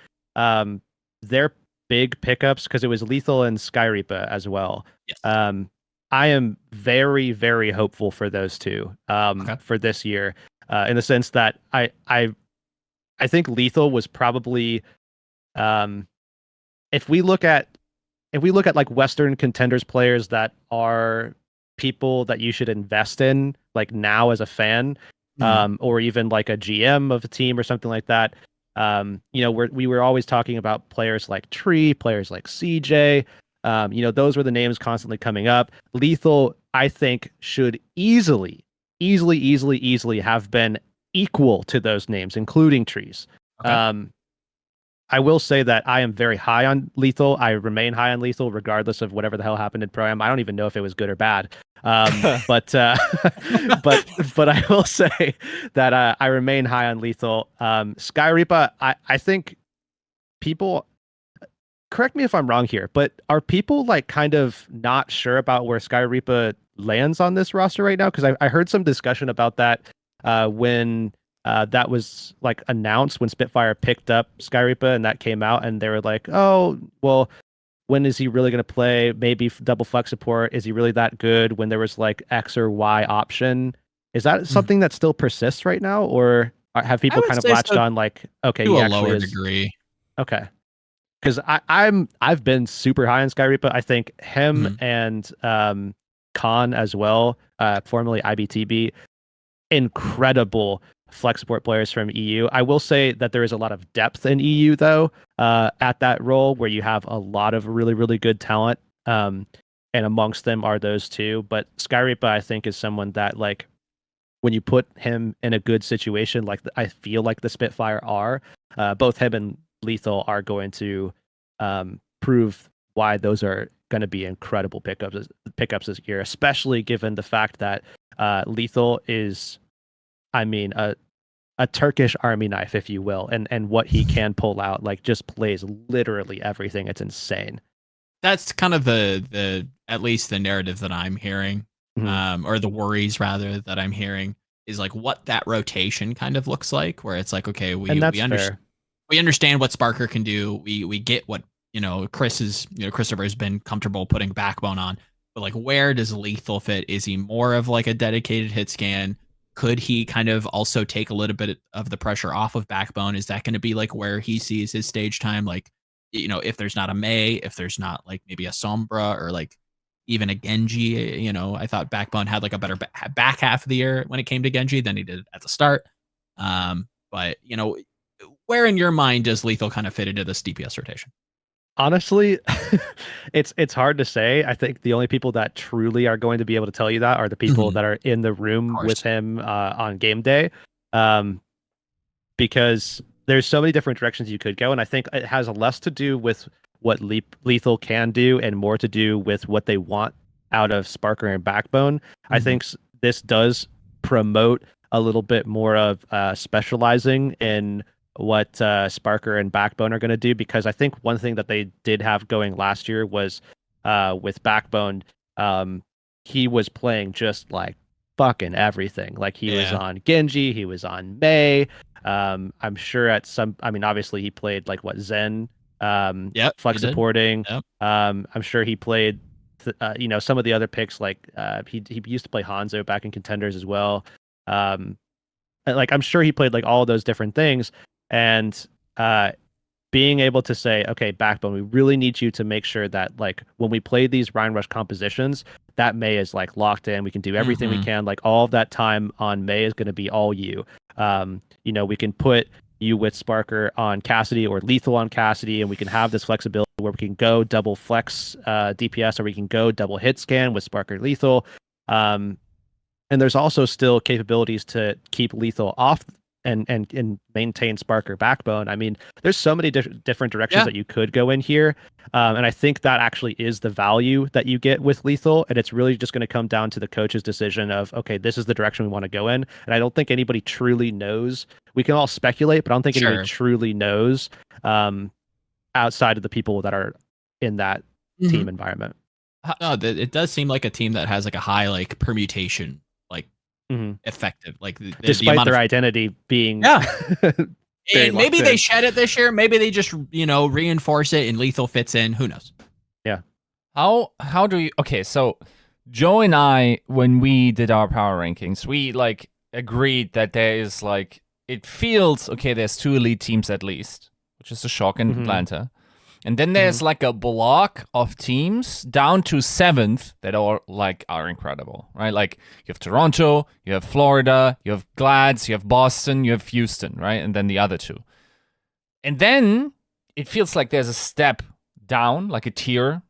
[SPEAKER 7] their big pickups, because it was Lethal and Skyreaper as well.
[SPEAKER 1] Yes.
[SPEAKER 7] I am very, very hopeful for those two for this year, in the sense that I think Lethal was probably, if we look at like Western Contenders players that are people that you should invest in like now as a fan, or even like a GM of a team or something like that. We were always talking about players like Tree, players like CJ. Those were the names constantly coming up. Lethal, I think, should easily have been equal to those names, including Trees. Okay. I will say that I am very high on Lethal. I remain high on Lethal regardless of whatever the hell happened in Pro-Am. I don't even know if it was good or bad. But I will say that I remain high on Lethal. Skyreaper, I think people, correct me if I'm wrong here, but are people like kind of not sure about where Skyreaper lands on this roster right now? Because I heard some discussion about that when that was like announced, when Spitfire picked up Skyreaper and that came out, and they were like, oh, well, when is he really going to play? Maybe double flex support. Is he really that good? When there was like X or Y option. Is that something that still persists right now? Or have people kind of latched on like, okay,
[SPEAKER 1] to a lower degree.
[SPEAKER 7] Okay. Because I've been super high on Skyreaper. I think him and Khan as well, formerly IBTB, incredible flex support players from EU. I will say that there is a lot of depth in EU though, at that role where you have a lot of really, really good talent. And amongst them are those two. But Skyreaper, I think, is someone that, like, when you put him in a good situation, like I feel like the Spitfire are, both him and Lethal are going to prove why those are going to be incredible pickups this year, especially given the fact that Lethal is, I mean, a Turkish army knife, if you will, and what he can pull out, like, just plays literally everything. It's insane.
[SPEAKER 1] That's kind of the at least the narrative that I'm hearing, or the worries rather that I'm hearing, is like what that rotation kind of looks like, where it's like, okay, we understand what Sparker can do. We get what, Christopher's been comfortable putting Backbone on, but like, where does Lethal fit? Is he more of like a dedicated hit scan? Could he kind of also take a little bit of the pressure off of Backbone? Is that going to be like where he sees his stage time? Like, if there's not a May, if there's not like maybe a Sombra or like even a Genji, I thought Backbone had like a better back half of the year when it came to Genji than he did at the start. But where in your mind does Lethal kind of fit into this DPS rotation?
[SPEAKER 7] Honestly, it's hard to say. I think the only people that truly are going to be able to tell you that are the people that are in the room with him on game day, because there's so many different directions you could go, and I think it has less to do with what Lethal can do and more to do with what they want out of Sparker and Backbone. I think this does promote a little bit more of specializing in what Sparker and Backbone are going to do, because I think one thing that they did have going last year was with Backbone, he was playing just like fucking everything. Like he was on Genji, he was on Mei. I'm sure obviously he played like Zen, flex supporting. Yep. I'm sure he played, some of the other picks, like he used to play Hanzo back in Contenders as well. Like I'm sure he played like all of those different things. And being able to say, okay, Backbone, we really need you to make sure that like when we play these Rhine Rush compositions, that Mei is like locked in. We can do everything we can. Like all of that time on Mei is going to be all you. We can put you with Sparker on Cassidy or Lethal on Cassidy, and we can have this flexibility where we can go double flex DPS, or we can go double hit scan with Sparker Lethal. And there's also still capabilities to keep Lethal off and maintain Spark or Backbone. I mean, there's so many different directions that you could go in here, and I think that actually is the value that you get with Lethal, and it's really just going to come down to the coach's decision of, okay, this is the direction we want to go in, and I don't think anybody truly knows. We can all speculate, but I don't think anybody truly knows outside of the people that are in that team environment.
[SPEAKER 1] No, it does seem like a team that has like a high like permutation, like effective, like
[SPEAKER 7] despite their identity being
[SPEAKER 1] and maybe they shed it this year, maybe they just reinforce it and Lethal fits in, who knows.
[SPEAKER 2] How do you so Joe and I, when we did our power rankings, we like agreed that there is like, it feels there's 2 elite teams at least, which is a shock in Atlanta. And then there's like a block of teams down to 7th that are incredible, right? Like you have Toronto, you have Florida, you have Glads, you have Boston, you have Houston, right? And then the other 2. And then it feels like there's a step down, like a tier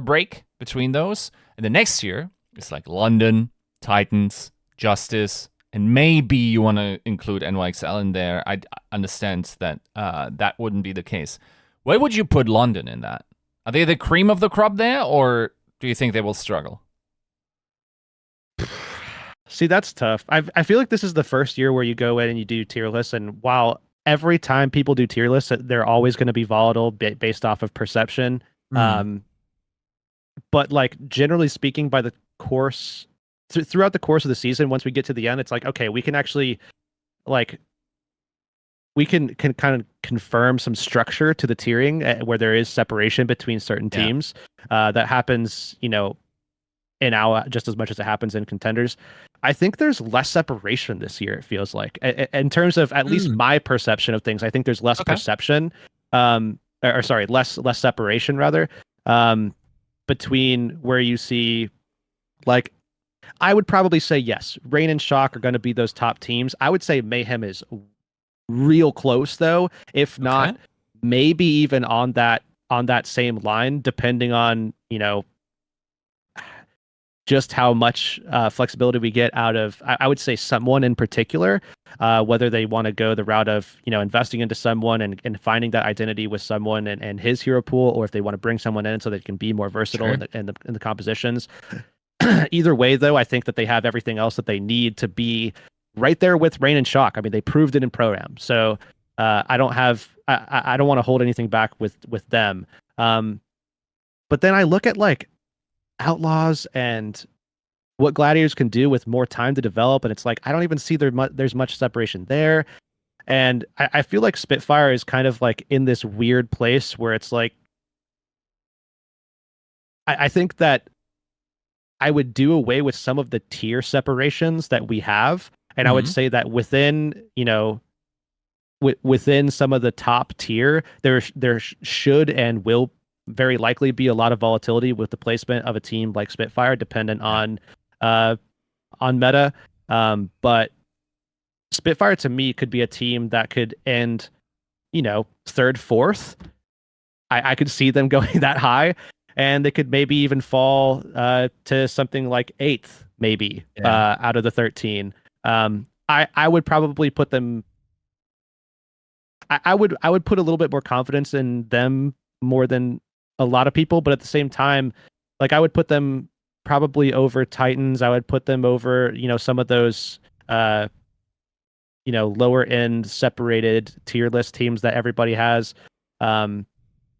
[SPEAKER 2] break between those. And the next year, it's like London, Titans, Justice, and maybe you want to include NYXL in there. I understand that that wouldn't be the case. Where would you put London in that? Are they the cream of the crop there, or do you think they will struggle?
[SPEAKER 7] See, that's tough. I feel like this is the first year where you go in and you do tier lists, and while every time people do tier lists, they're always going to be volatile based off of perception. But like generally speaking, by the course throughout the course of the season, once we get to the end, it's like, okay, we can actually we can kind of confirm some structure to the tiering where there is separation between certain teams. That happens, in our just as much as it happens in Contenders. I think there's less separation this year, it feels like. In terms of at least my perception of things, I think there's less perception, less separation rather, between where you see, like, I would probably say yes, Rain and Shock are going to be those top teams. I would say Mayhem is real close though, if not maybe even on that same line, depending on just how much flexibility we get out of, I would say, someone in particular, whether they want to go the route of investing into someone and finding that identity with someone and his hero pool, or if they want to bring someone in so they can be more versatile in the compositions. Either way though, I think that they have everything else that they need to be right there with Rain and Shock. I mean, they proved it in Pro-Am. So I don't want to hold anything back with them. But then I look at like Outlaws and what Gladiators can do with more time to develop, and it's like I don't even see there's much separation there. And I feel like Spitfire is kind of like in this weird place where it's like I think that I would do away with some of the tier separations that we have. And I would say that within, within some of the top tier, there should and will very likely be a lot of volatility with the placement of a team like Spitfire, dependent on meta. But Spitfire to me could be a team that could end, 3rd, 4th. I could see them going that high, and they could maybe even fall to something like 8th, maybe out of the 13. I would probably put them. I would put a little bit more confidence in them more than a lot of people, but at the same time, like I would put them probably over Titans. I would put them over some of those lower end separated tier list teams that everybody has,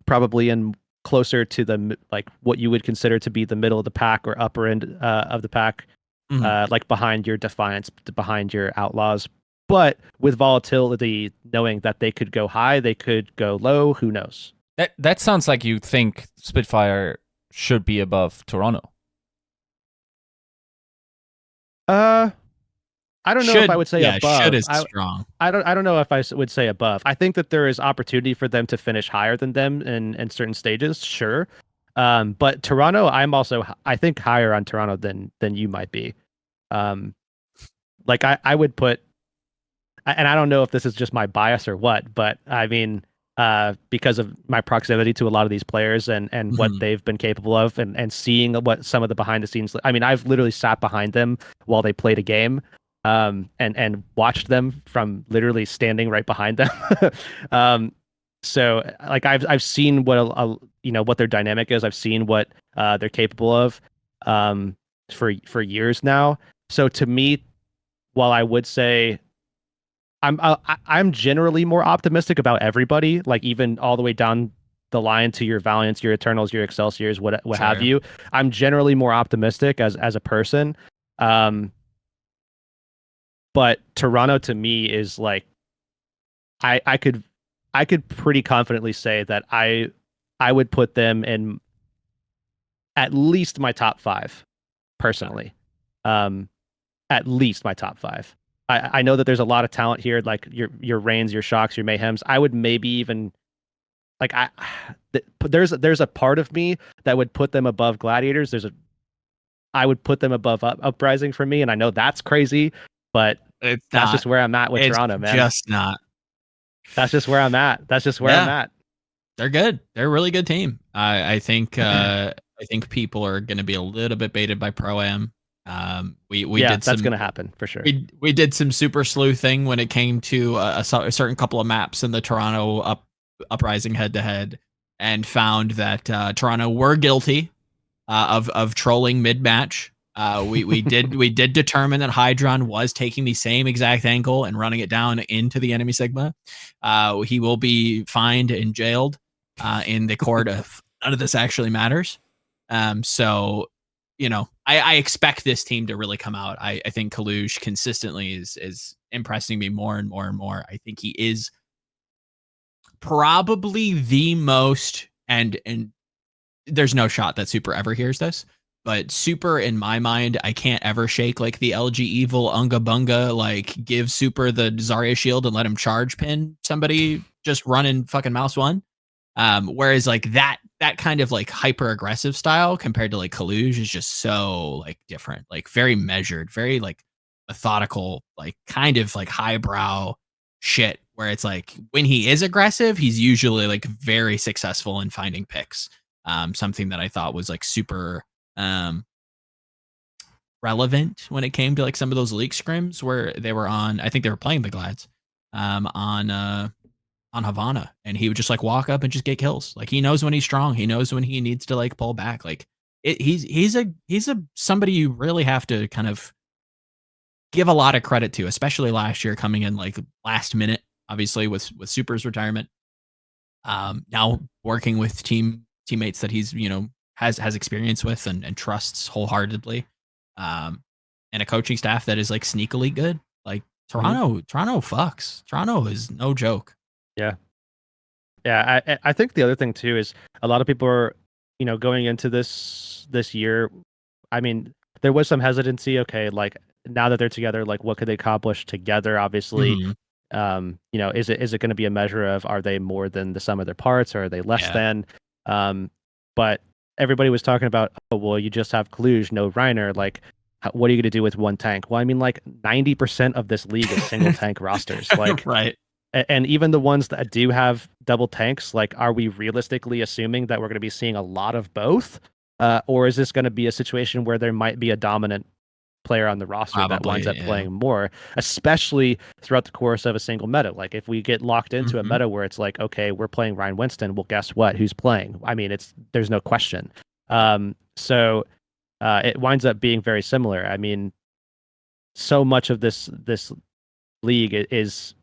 [SPEAKER 7] probably in closer to the like what you would consider to be the middle of the pack or upper end of the pack. Like behind your Defiance, behind your Outlaws, but with volatility, knowing that they could go high, they could go low, who knows?
[SPEAKER 2] That sounds like you think Spitfire should be above Toronto.
[SPEAKER 7] I don't know if I would say above.
[SPEAKER 1] Should is strong.
[SPEAKER 7] I don't know if I would say above. I think that there is opportunity for them to finish higher than them in certain stages, sure. But Toronto, I think higher on Toronto than you might be. Like I would put, and I don't know if this is just my bias or what, but I mean, because of my proximity to a lot of these players and what they've been capable of and seeing what some of the behind the scenes, I mean, I've literally sat behind them while they played a game. and watched them from literally standing right behind them. So like I've seen what what their dynamic is. I've seen what they're capable of for years now. So to me, while I would say I'm generally more optimistic about everybody, like even all the way down the line to your Valiants, your Eternals, your Excelsiors, what have you. I'm generally more optimistic as a person. But Toronto to me is like I could pretty confidently say that I would put them in at least my top 5 personally. At least my top 5. I know that there's a lot of talent here, like your Reigns, your Shocks, your Mayhems. I would maybe even like there's a part of me that would put them above Gladiators. I would put them above Uprising for me, and I know that's crazy, but that's just where I'm at with Toronto, man.
[SPEAKER 1] Just not.
[SPEAKER 7] That's just where I'm at. I'm at.
[SPEAKER 1] They're good. They're a really good team. I think people are going to be a little bit baited by Pro-Am.
[SPEAKER 7] That's going to happen for sure.
[SPEAKER 1] We did some super sleuthing when it came to a certain couple of maps in the Toronto Uprising head-to-head, and found that Toronto were guilty of trolling mid-match. We did determine that Hydron was taking the same exact angle and running it down into the enemy Sigma. He will be fined and jailed in the court of none of this actually matters. So, I expect this team to really come out. I think Kalush consistently is impressing me more and more and more. I think he is probably the most, and there's no shot that Super ever hears this, but Super, in my mind, I can't ever shake like the LG Evil Unga Bunga, like give Super the Zarya shield and let him charge pin somebody just running fucking mouse one. Whereas like that kind of like hyper aggressive style compared to like Kalush is just so like different, like very measured, very like methodical, like kind of like highbrow shit, where it's like when he is aggressive, he's usually like very successful in finding picks. Something that I thought was like super relevant when it came to like some of those league scrims where they were on, I think they were playing the Glads on Havana, and he would just like walk up and just get kills. Like he knows when he's strong, he knows when he needs to like pull back. Like he's somebody you really have to kind of give a lot of credit to, especially last year coming in like last minute, obviously with Super's retirement. Now working with teammates that he's has experience with and trusts wholeheartedly, and a coaching staff that is like sneakily good. Like Toronto fucks. Toronto is no joke.
[SPEAKER 7] Yeah. I think the other thing too is a lot of people are going into this year. I mean, there was some hesitancy. Okay, like now that they're together, like what could they accomplish together? Obviously, is it going to be a measure of, are they more than the sum of their parts, or are they less than? But everybody was talking about, oh well, you just have Kalush, no Reiner. Like, what are you going to do with one tank? Well, I mean, like 90% of this league is single tank rosters. Like,
[SPEAKER 1] right.
[SPEAKER 7] And even the ones that do have double tanks, like, are we realistically assuming that we're going to be seeing a lot of both? Or is this going to be a situation where there might be a dominant player on the roster that winds up playing more, especially throughout the course of a single meta? Like, if we get locked into a meta where it's like, okay, we're playing Ryan Winston, well, guess what? Who's playing? I mean, there's no question. So it winds up being very similar. I mean, so much of this league is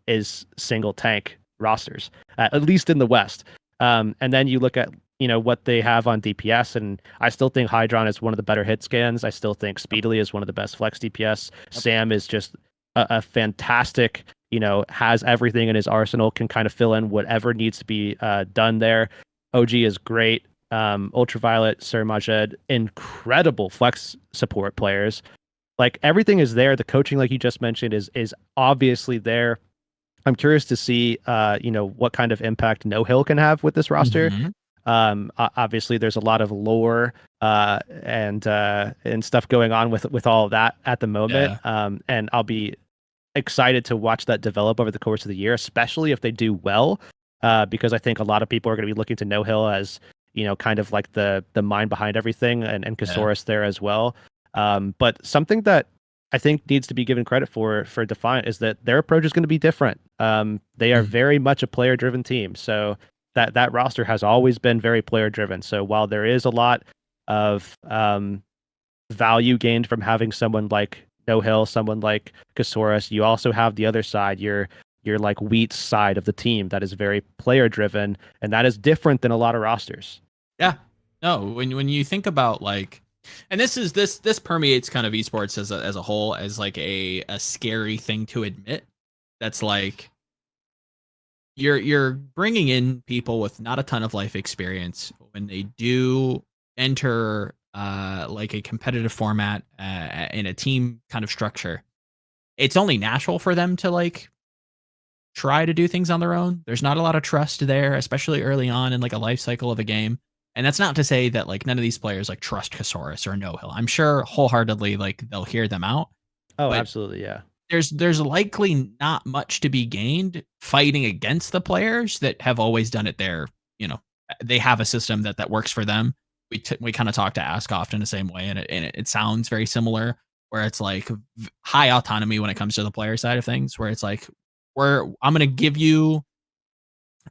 [SPEAKER 7] single tank rosters, at least in the West. And then you look at what they have on DPS, and I still think Hydron is one of the better hit scans. I still think Speedily is one of the best flex DPS. Sam is just a fantastic, has everything in his arsenal, can kind of fill in whatever needs to be done there. OG is great. Ultraviolet, Sir Majed, incredible flex support players. Like, everything is there. The coaching, like you just mentioned, is obviously there. I'm curious to see, what kind of impact No Hill can have with this roster. Obviously, there's a lot of lore and stuff going on with all of that at the moment. And I'll be excited to watch that develop over the course of the year, especially if they do well, because I think a lot of people are going to be looking to No Hill as kind of like the mind behind everything, and Kasaurus there as well. But something that I think needs to be given credit for Defiant is that their approach is going to be different. They are very much a player-driven team, so that roster has always been very player-driven. So while there is a lot of value gained from having someone like No Hill, someone like Kasaurus, you also have the other side, your like Wheat's side of the team that is very player-driven, and that is different than a lot of rosters.
[SPEAKER 1] Yeah. No, when you think about like, and this permeates kind of esports as a whole, as like a scary thing to admit. That's like you're bringing in people with not a ton of life experience when they do enter like a competitive format in a team kind of structure. It's only natural for them to like try to do things on their own. There's not a lot of trust there, especially early on in like a life cycle of a game. And that's not to say that like none of these players like trust Kasaurus or No Hill. I'm sure wholeheartedly like they'll hear them out.
[SPEAKER 7] Oh, absolutely, yeah.
[SPEAKER 1] There's likely not much to be gained fighting against the players that have always done it there. You know, they have a system that works for them. We kind of talk to Askoft in the same way, and it sounds very similar, where it's like high autonomy when it comes to the player side of things, where it's like I'm going to give you,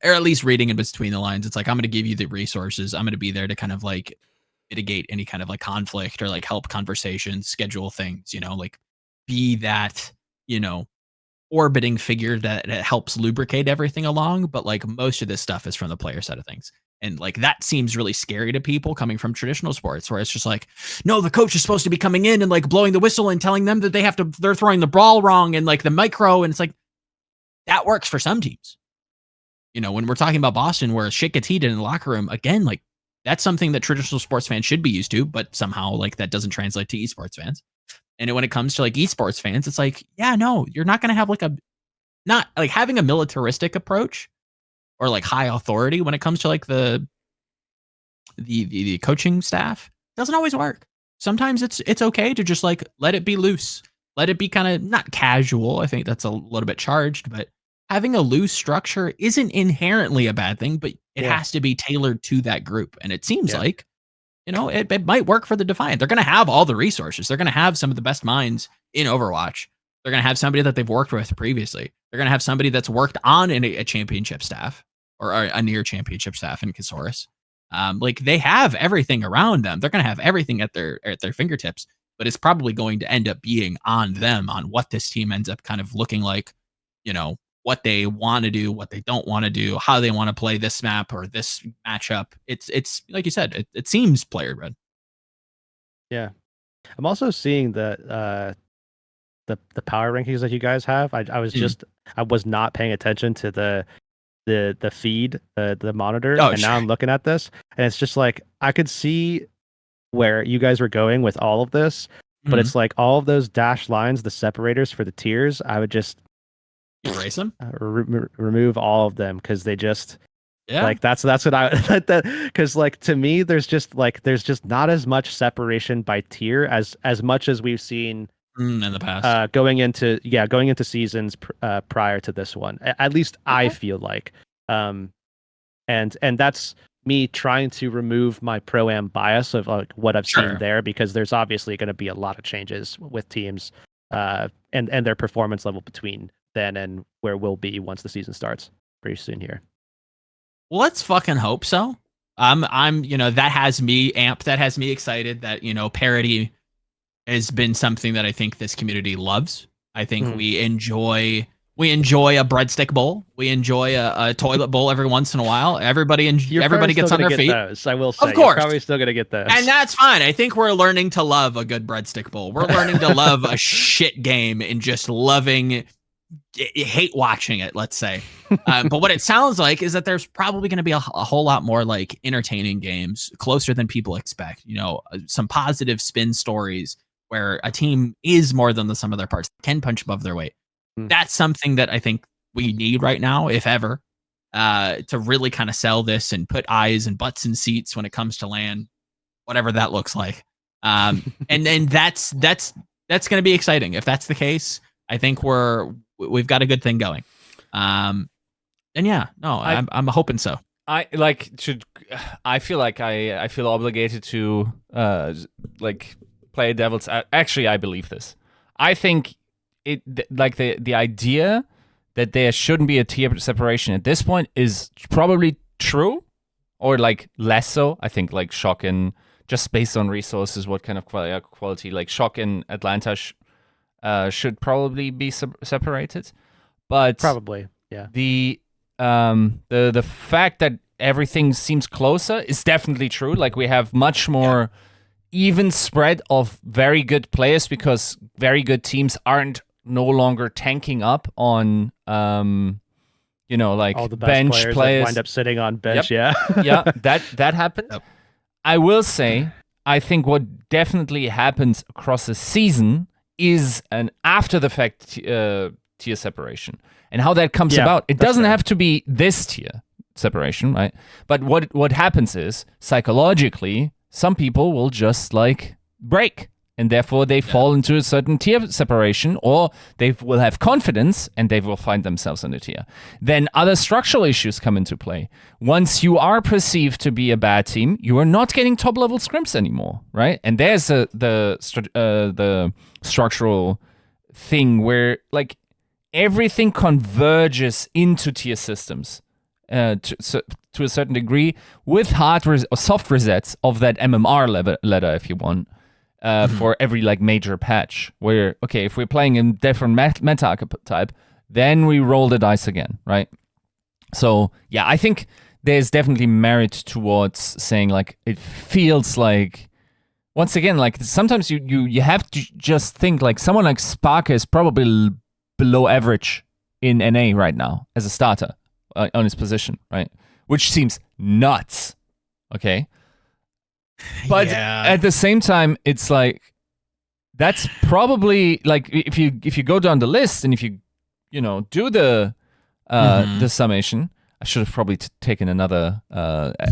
[SPEAKER 1] or at least reading in between the lines, it's like, I'm going to give you the resources. I'm going to be there to kind of like mitigate any kind of like conflict or like help conversations, schedule things, you know, like be that, you know, orbiting figure that helps lubricate everything along. But like most of this stuff is from the player side of things. And like that seems really scary to people coming from traditional sports, where it's just like, no, the coach is supposed to be coming in and like blowing the whistle and telling them that they're throwing the ball wrong and like the micro. And it's like, that works for some teams. You know, when we're talking about Boston, where shit gets heated in the locker room, again, like that's something that traditional sports fans should be used to, but somehow like that doesn't translate to esports fans. And when it comes to like esports fans, it's like, yeah, no, you're not going to have like not like having a militaristic approach or like high authority when it comes to like the coaching staff doesn't always work. Sometimes it's okay to just like let it be loose, let it be kind of not casual. I think that's a little bit charged, but having a loose structure isn't inherently a bad thing, but it has to be tailored to that group. And it seems like, you know, it might work for the Defiant. They're going to have all the resources. They're going to have some of the best minds in Overwatch. They're going to have somebody that they've worked with previously. They're going to have somebody that's worked on a championship staff or a near championship staff in Kasaurus. Like they have everything around them. They're going to have everything at their fingertips, but it's probably going to end up being on them on what this team ends up kind of looking like, you know, what they want to do, what they don't want to do, how they want to play this map or this matchup. It's like you said, it seems player red. Yeah.
[SPEAKER 7] I'm also seeing the power rankings that you guys have. I was not paying attention to the feed, the monitor, and now I'm looking at this, and it's just like I could see where you guys were going with all of this, but it's like all of those dashed lines, the separators for the tiers, I would just
[SPEAKER 1] erase them,
[SPEAKER 7] remove all of them, because they just like that's what I because like to me there's just not as much separation by tier as much as we've seen
[SPEAKER 1] in the past,
[SPEAKER 7] going into seasons prior to this one. At least I feel like, and that's me trying to remove my pro-am bias of like what I've seen there, because there's obviously going to be a lot of changes with teams and their performance level between then and where we'll be once the season starts pretty soon here.
[SPEAKER 1] Well, let's fucking hope so. I'm you know, that has me amped, that has me excited, that, you know, parity has been something that I think this community loves. I think we enjoy a breadstick bowl. We enjoy a toilet bowl every once in a while. Everybody gets on their feet.
[SPEAKER 7] Those, I will say.
[SPEAKER 1] Of course.
[SPEAKER 7] You're probably still going to get those.
[SPEAKER 1] And that's fine. I think we're learning to love a good breadstick bowl. We're learning to love a shit game and just hate watching it, let's say. But what it sounds like is that there's probably going to be a whole lot more like entertaining games, closer than people expect. You know, some positive spin stories where a team is more than the sum of their parts, can punch above their weight. That's something that I think we need right now, if ever, to really kind of sell this and put eyes and butts in seats when it comes to LAN, whatever that looks like. And then that's going to be exciting. If that's the case, I think we've got a good thing going. And yeah, no, I'm hoping so.
[SPEAKER 2] I feel like I feel obligated to like play devil's. Actually, I believe this. I think like the idea that there shouldn't be a tier separation at this point is probably true, or like less so. I think like Shock and just based on resources, what kind of quality like Shock and Atlanta should probably be separated. But
[SPEAKER 7] Probably, yeah.
[SPEAKER 2] The fact that everything seems closer is definitely true. Like we have much more even spread of very good players because very good teams aren't no longer tanking up on like
[SPEAKER 7] all the best
[SPEAKER 2] bench players
[SPEAKER 7] wind up sitting on bench.
[SPEAKER 2] Yep.
[SPEAKER 7] Yeah.
[SPEAKER 2] that happened. Yep. I will say I think what definitely happens across the season is an after the fact tier separation. And how that comes about, it doesn't have to be this tier separation, right? But what happens is psychologically some people will just like break, and therefore they fall into a certain tier separation, or they will have confidence and they will find themselves in a tier. Then other structural issues come into play. Once you are perceived to be a bad team, you are not getting top level scrims anymore, right? And there's the structural thing where like everything converges into tier systems. To a certain degree, with or soft resets of that MMR ladder, if you want, for every like major patch. Where if we're playing in different meta archetype, then we roll the dice again, right? So yeah, I think there's definitely merit towards saying like it feels like once again like sometimes you have to just think like someone like Sparker is probably below average in NA right now as a starter. On his position, right? Which seems nuts, okay? But at the same time, it's like that's probably like if you go down the list and if you do the summation. I should have probably taken another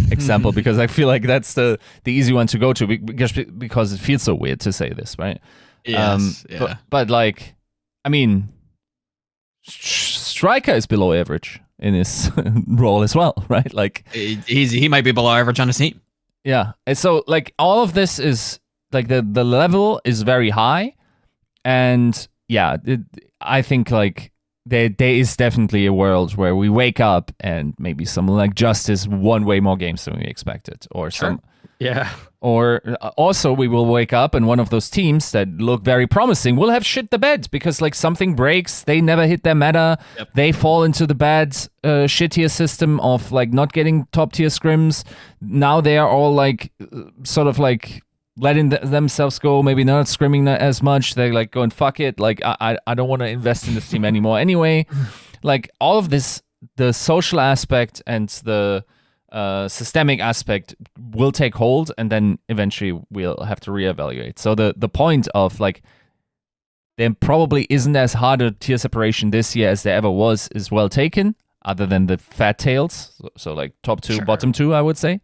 [SPEAKER 2] example because I feel like that's the easy one to go to because it feels so weird to say this, right?
[SPEAKER 1] Yes,
[SPEAKER 2] but like, I mean, Striker is below average in his role as well, right? Like
[SPEAKER 1] he might be below average on his team.
[SPEAKER 2] Yeah, and so like all of this is like the level is very high, and I think like there is definitely a world where we wake up and maybe someone like Justice won way more games than we expected, or some.
[SPEAKER 7] Yeah.
[SPEAKER 2] Or also we will wake up and one of those teams that look very promising will have shit the bed because like something breaks, they never hit their meta, they fall into the bad shittier system of like not getting top tier scrims. Now they are all like sort of like letting themselves go, maybe not scrimming as much. They're like going fuck it, like I don't want to invest in this team anymore anyway. Like all of this, the social aspect and the systemic aspect will take hold, and then eventually we'll have to reevaluate. So the point of like there probably isn't as hard a tier separation this year as there ever was is well taken, other than the fat tails. So like top two, bottom two, I would say.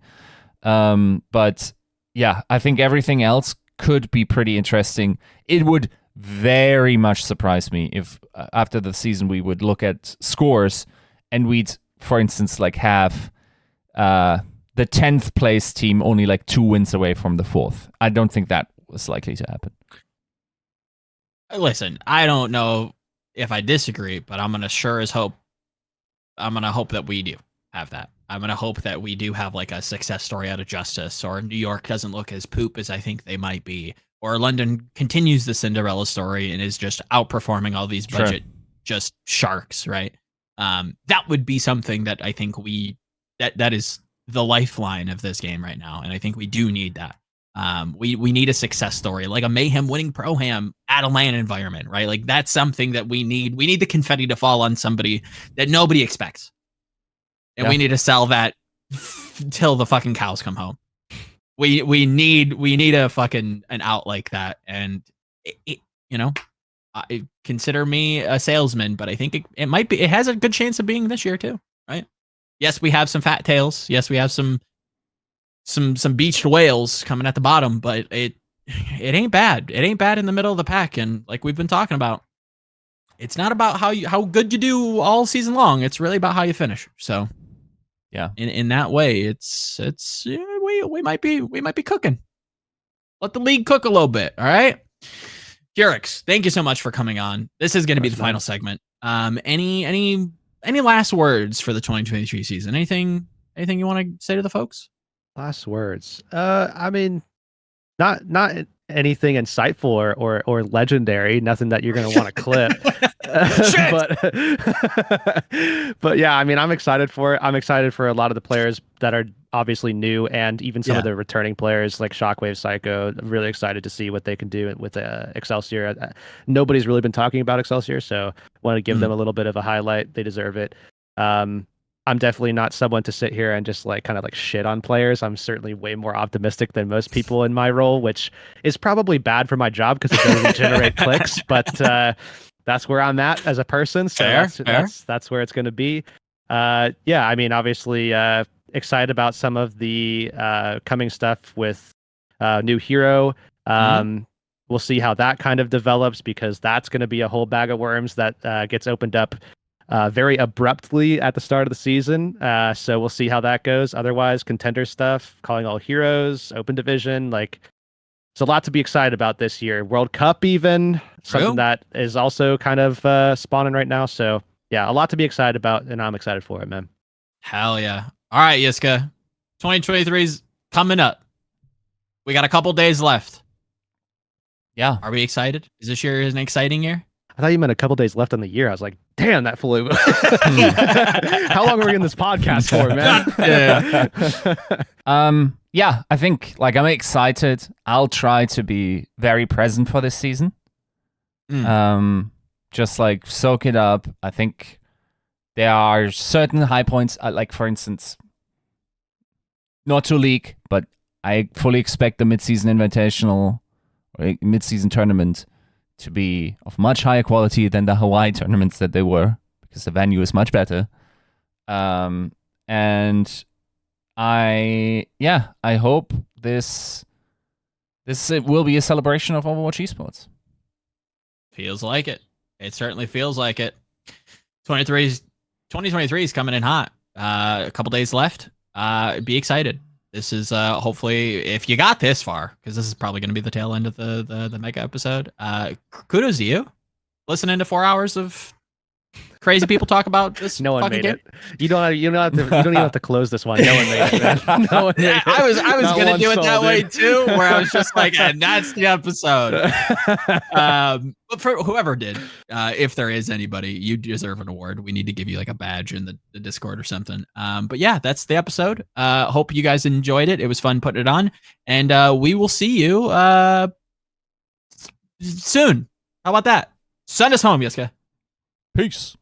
[SPEAKER 2] But yeah, I think everything else could be pretty interesting. It would very much surprise me if after the season we would look at scores and we'd, for instance, like have the 10th place team only like 2 wins away from the 4th. I don't think that was likely to happen.
[SPEAKER 1] Listen, I don't know if I disagree, but I'm gonna hope that we do have that. I'm gonna hope that we do have like a success story out of Justice, or New York doesn't look as poop as I think they might be, or London continues the Cinderella story and is just outperforming all these budget just sharks, right? That would be something that I think that is the lifeline of this game right now, and I think we do need that. We need a success story, like a Mayhem winning Pro-Ham at a LAN environment, right? Like that's something that we need. We need the confetti to fall on somebody that nobody expects, and we need to sell that till the fucking cows come home. We need a fucking an out like that, and consider me a salesman, but I think it might be. It has a good chance of being this year too, right? Yes, we have some fat tails. Yes, we have some beached whales coming at the bottom, but it ain't bad. It ain't bad in the middle of the pack, and like we've been talking about, it's not about how good you do all season long. It's really about how you finish. So,
[SPEAKER 2] yeah,
[SPEAKER 1] in that way, we might be cooking. Let the league cook a little bit. All right. Heurix, thank you so much for coming on. This is going to be the final segment. Any last words for the 2023 season? Anything you want to say to the folks?
[SPEAKER 7] Last words. I mean, not anything insightful or legendary. Nothing that you're going to want to clip. But yeah, I mean, I'm excited for it. I'm excited for a lot of the players that are obviously new, and even some of the returning players like Shockwave, Psycho. I'm really excited to see what they can do with Excelsior. Nobody's really been talking about Excelsior, so want to give them a little bit of a highlight. They deserve it. I'm definitely not someone to sit here and just kind of shit on players. I'm certainly way more optimistic than most people in my role, which is probably bad for my job because it doesn't generate clicks. But that's where I'm at as a person. So that's where it's going to be. Yeah, I mean, obviously excited about some of the coming stuff with new hero. We'll see how that kind of develops, because that's going to be a whole bag of worms that gets opened up very abruptly at the start of the season. So we'll see how that goes. Otherwise, contender stuff, calling all heroes, open division, there's a lot to be excited about this year. World Cup, even something that is also kind of spawning right now. So yeah, a lot to be excited about, and I'm excited for it, man.
[SPEAKER 1] Hell yeah. All right, Yiska. 2023 is coming up. We got a couple days left.
[SPEAKER 2] Yeah.
[SPEAKER 1] Are we excited? Is this year an exciting year?
[SPEAKER 7] I thought you meant a couple days left on the year. I was like, damn, that flew. How long are we in this podcast for,
[SPEAKER 2] man? Yeah, I think I'm excited. I'll try to be very present for this season. Just soak it up. I think there are certain high points, for instance, not to leak, but I fully expect the mid-season invitational or mid-season tournament to be of much higher quality than the Hawaii tournaments that they were, because the venue is much better. And I hope this will be a celebration of Overwatch esports.
[SPEAKER 1] Feels like it. It certainly feels like it. 2023 is coming in hot. A couple days left. Be excited. This is hopefully, if you got this far, because this is probably going to be the tail end of the mega episode. Kudos to you, listening to 4 hours of crazy people talk about this.
[SPEAKER 7] No one made
[SPEAKER 1] game.
[SPEAKER 7] it. You don't even have to close this one. No one made it, man. No one made it.
[SPEAKER 1] I was gonna do it that way too, where I was just like, and that's the episode. But for whoever did, if there is anybody, you deserve an award. We need to give you a badge in the Discord or something. But yeah, that's the episode. Hope you guys enjoyed it. It was fun putting it on, and we will see you soon. How about that? Send us home, Yiska.
[SPEAKER 2] Peace.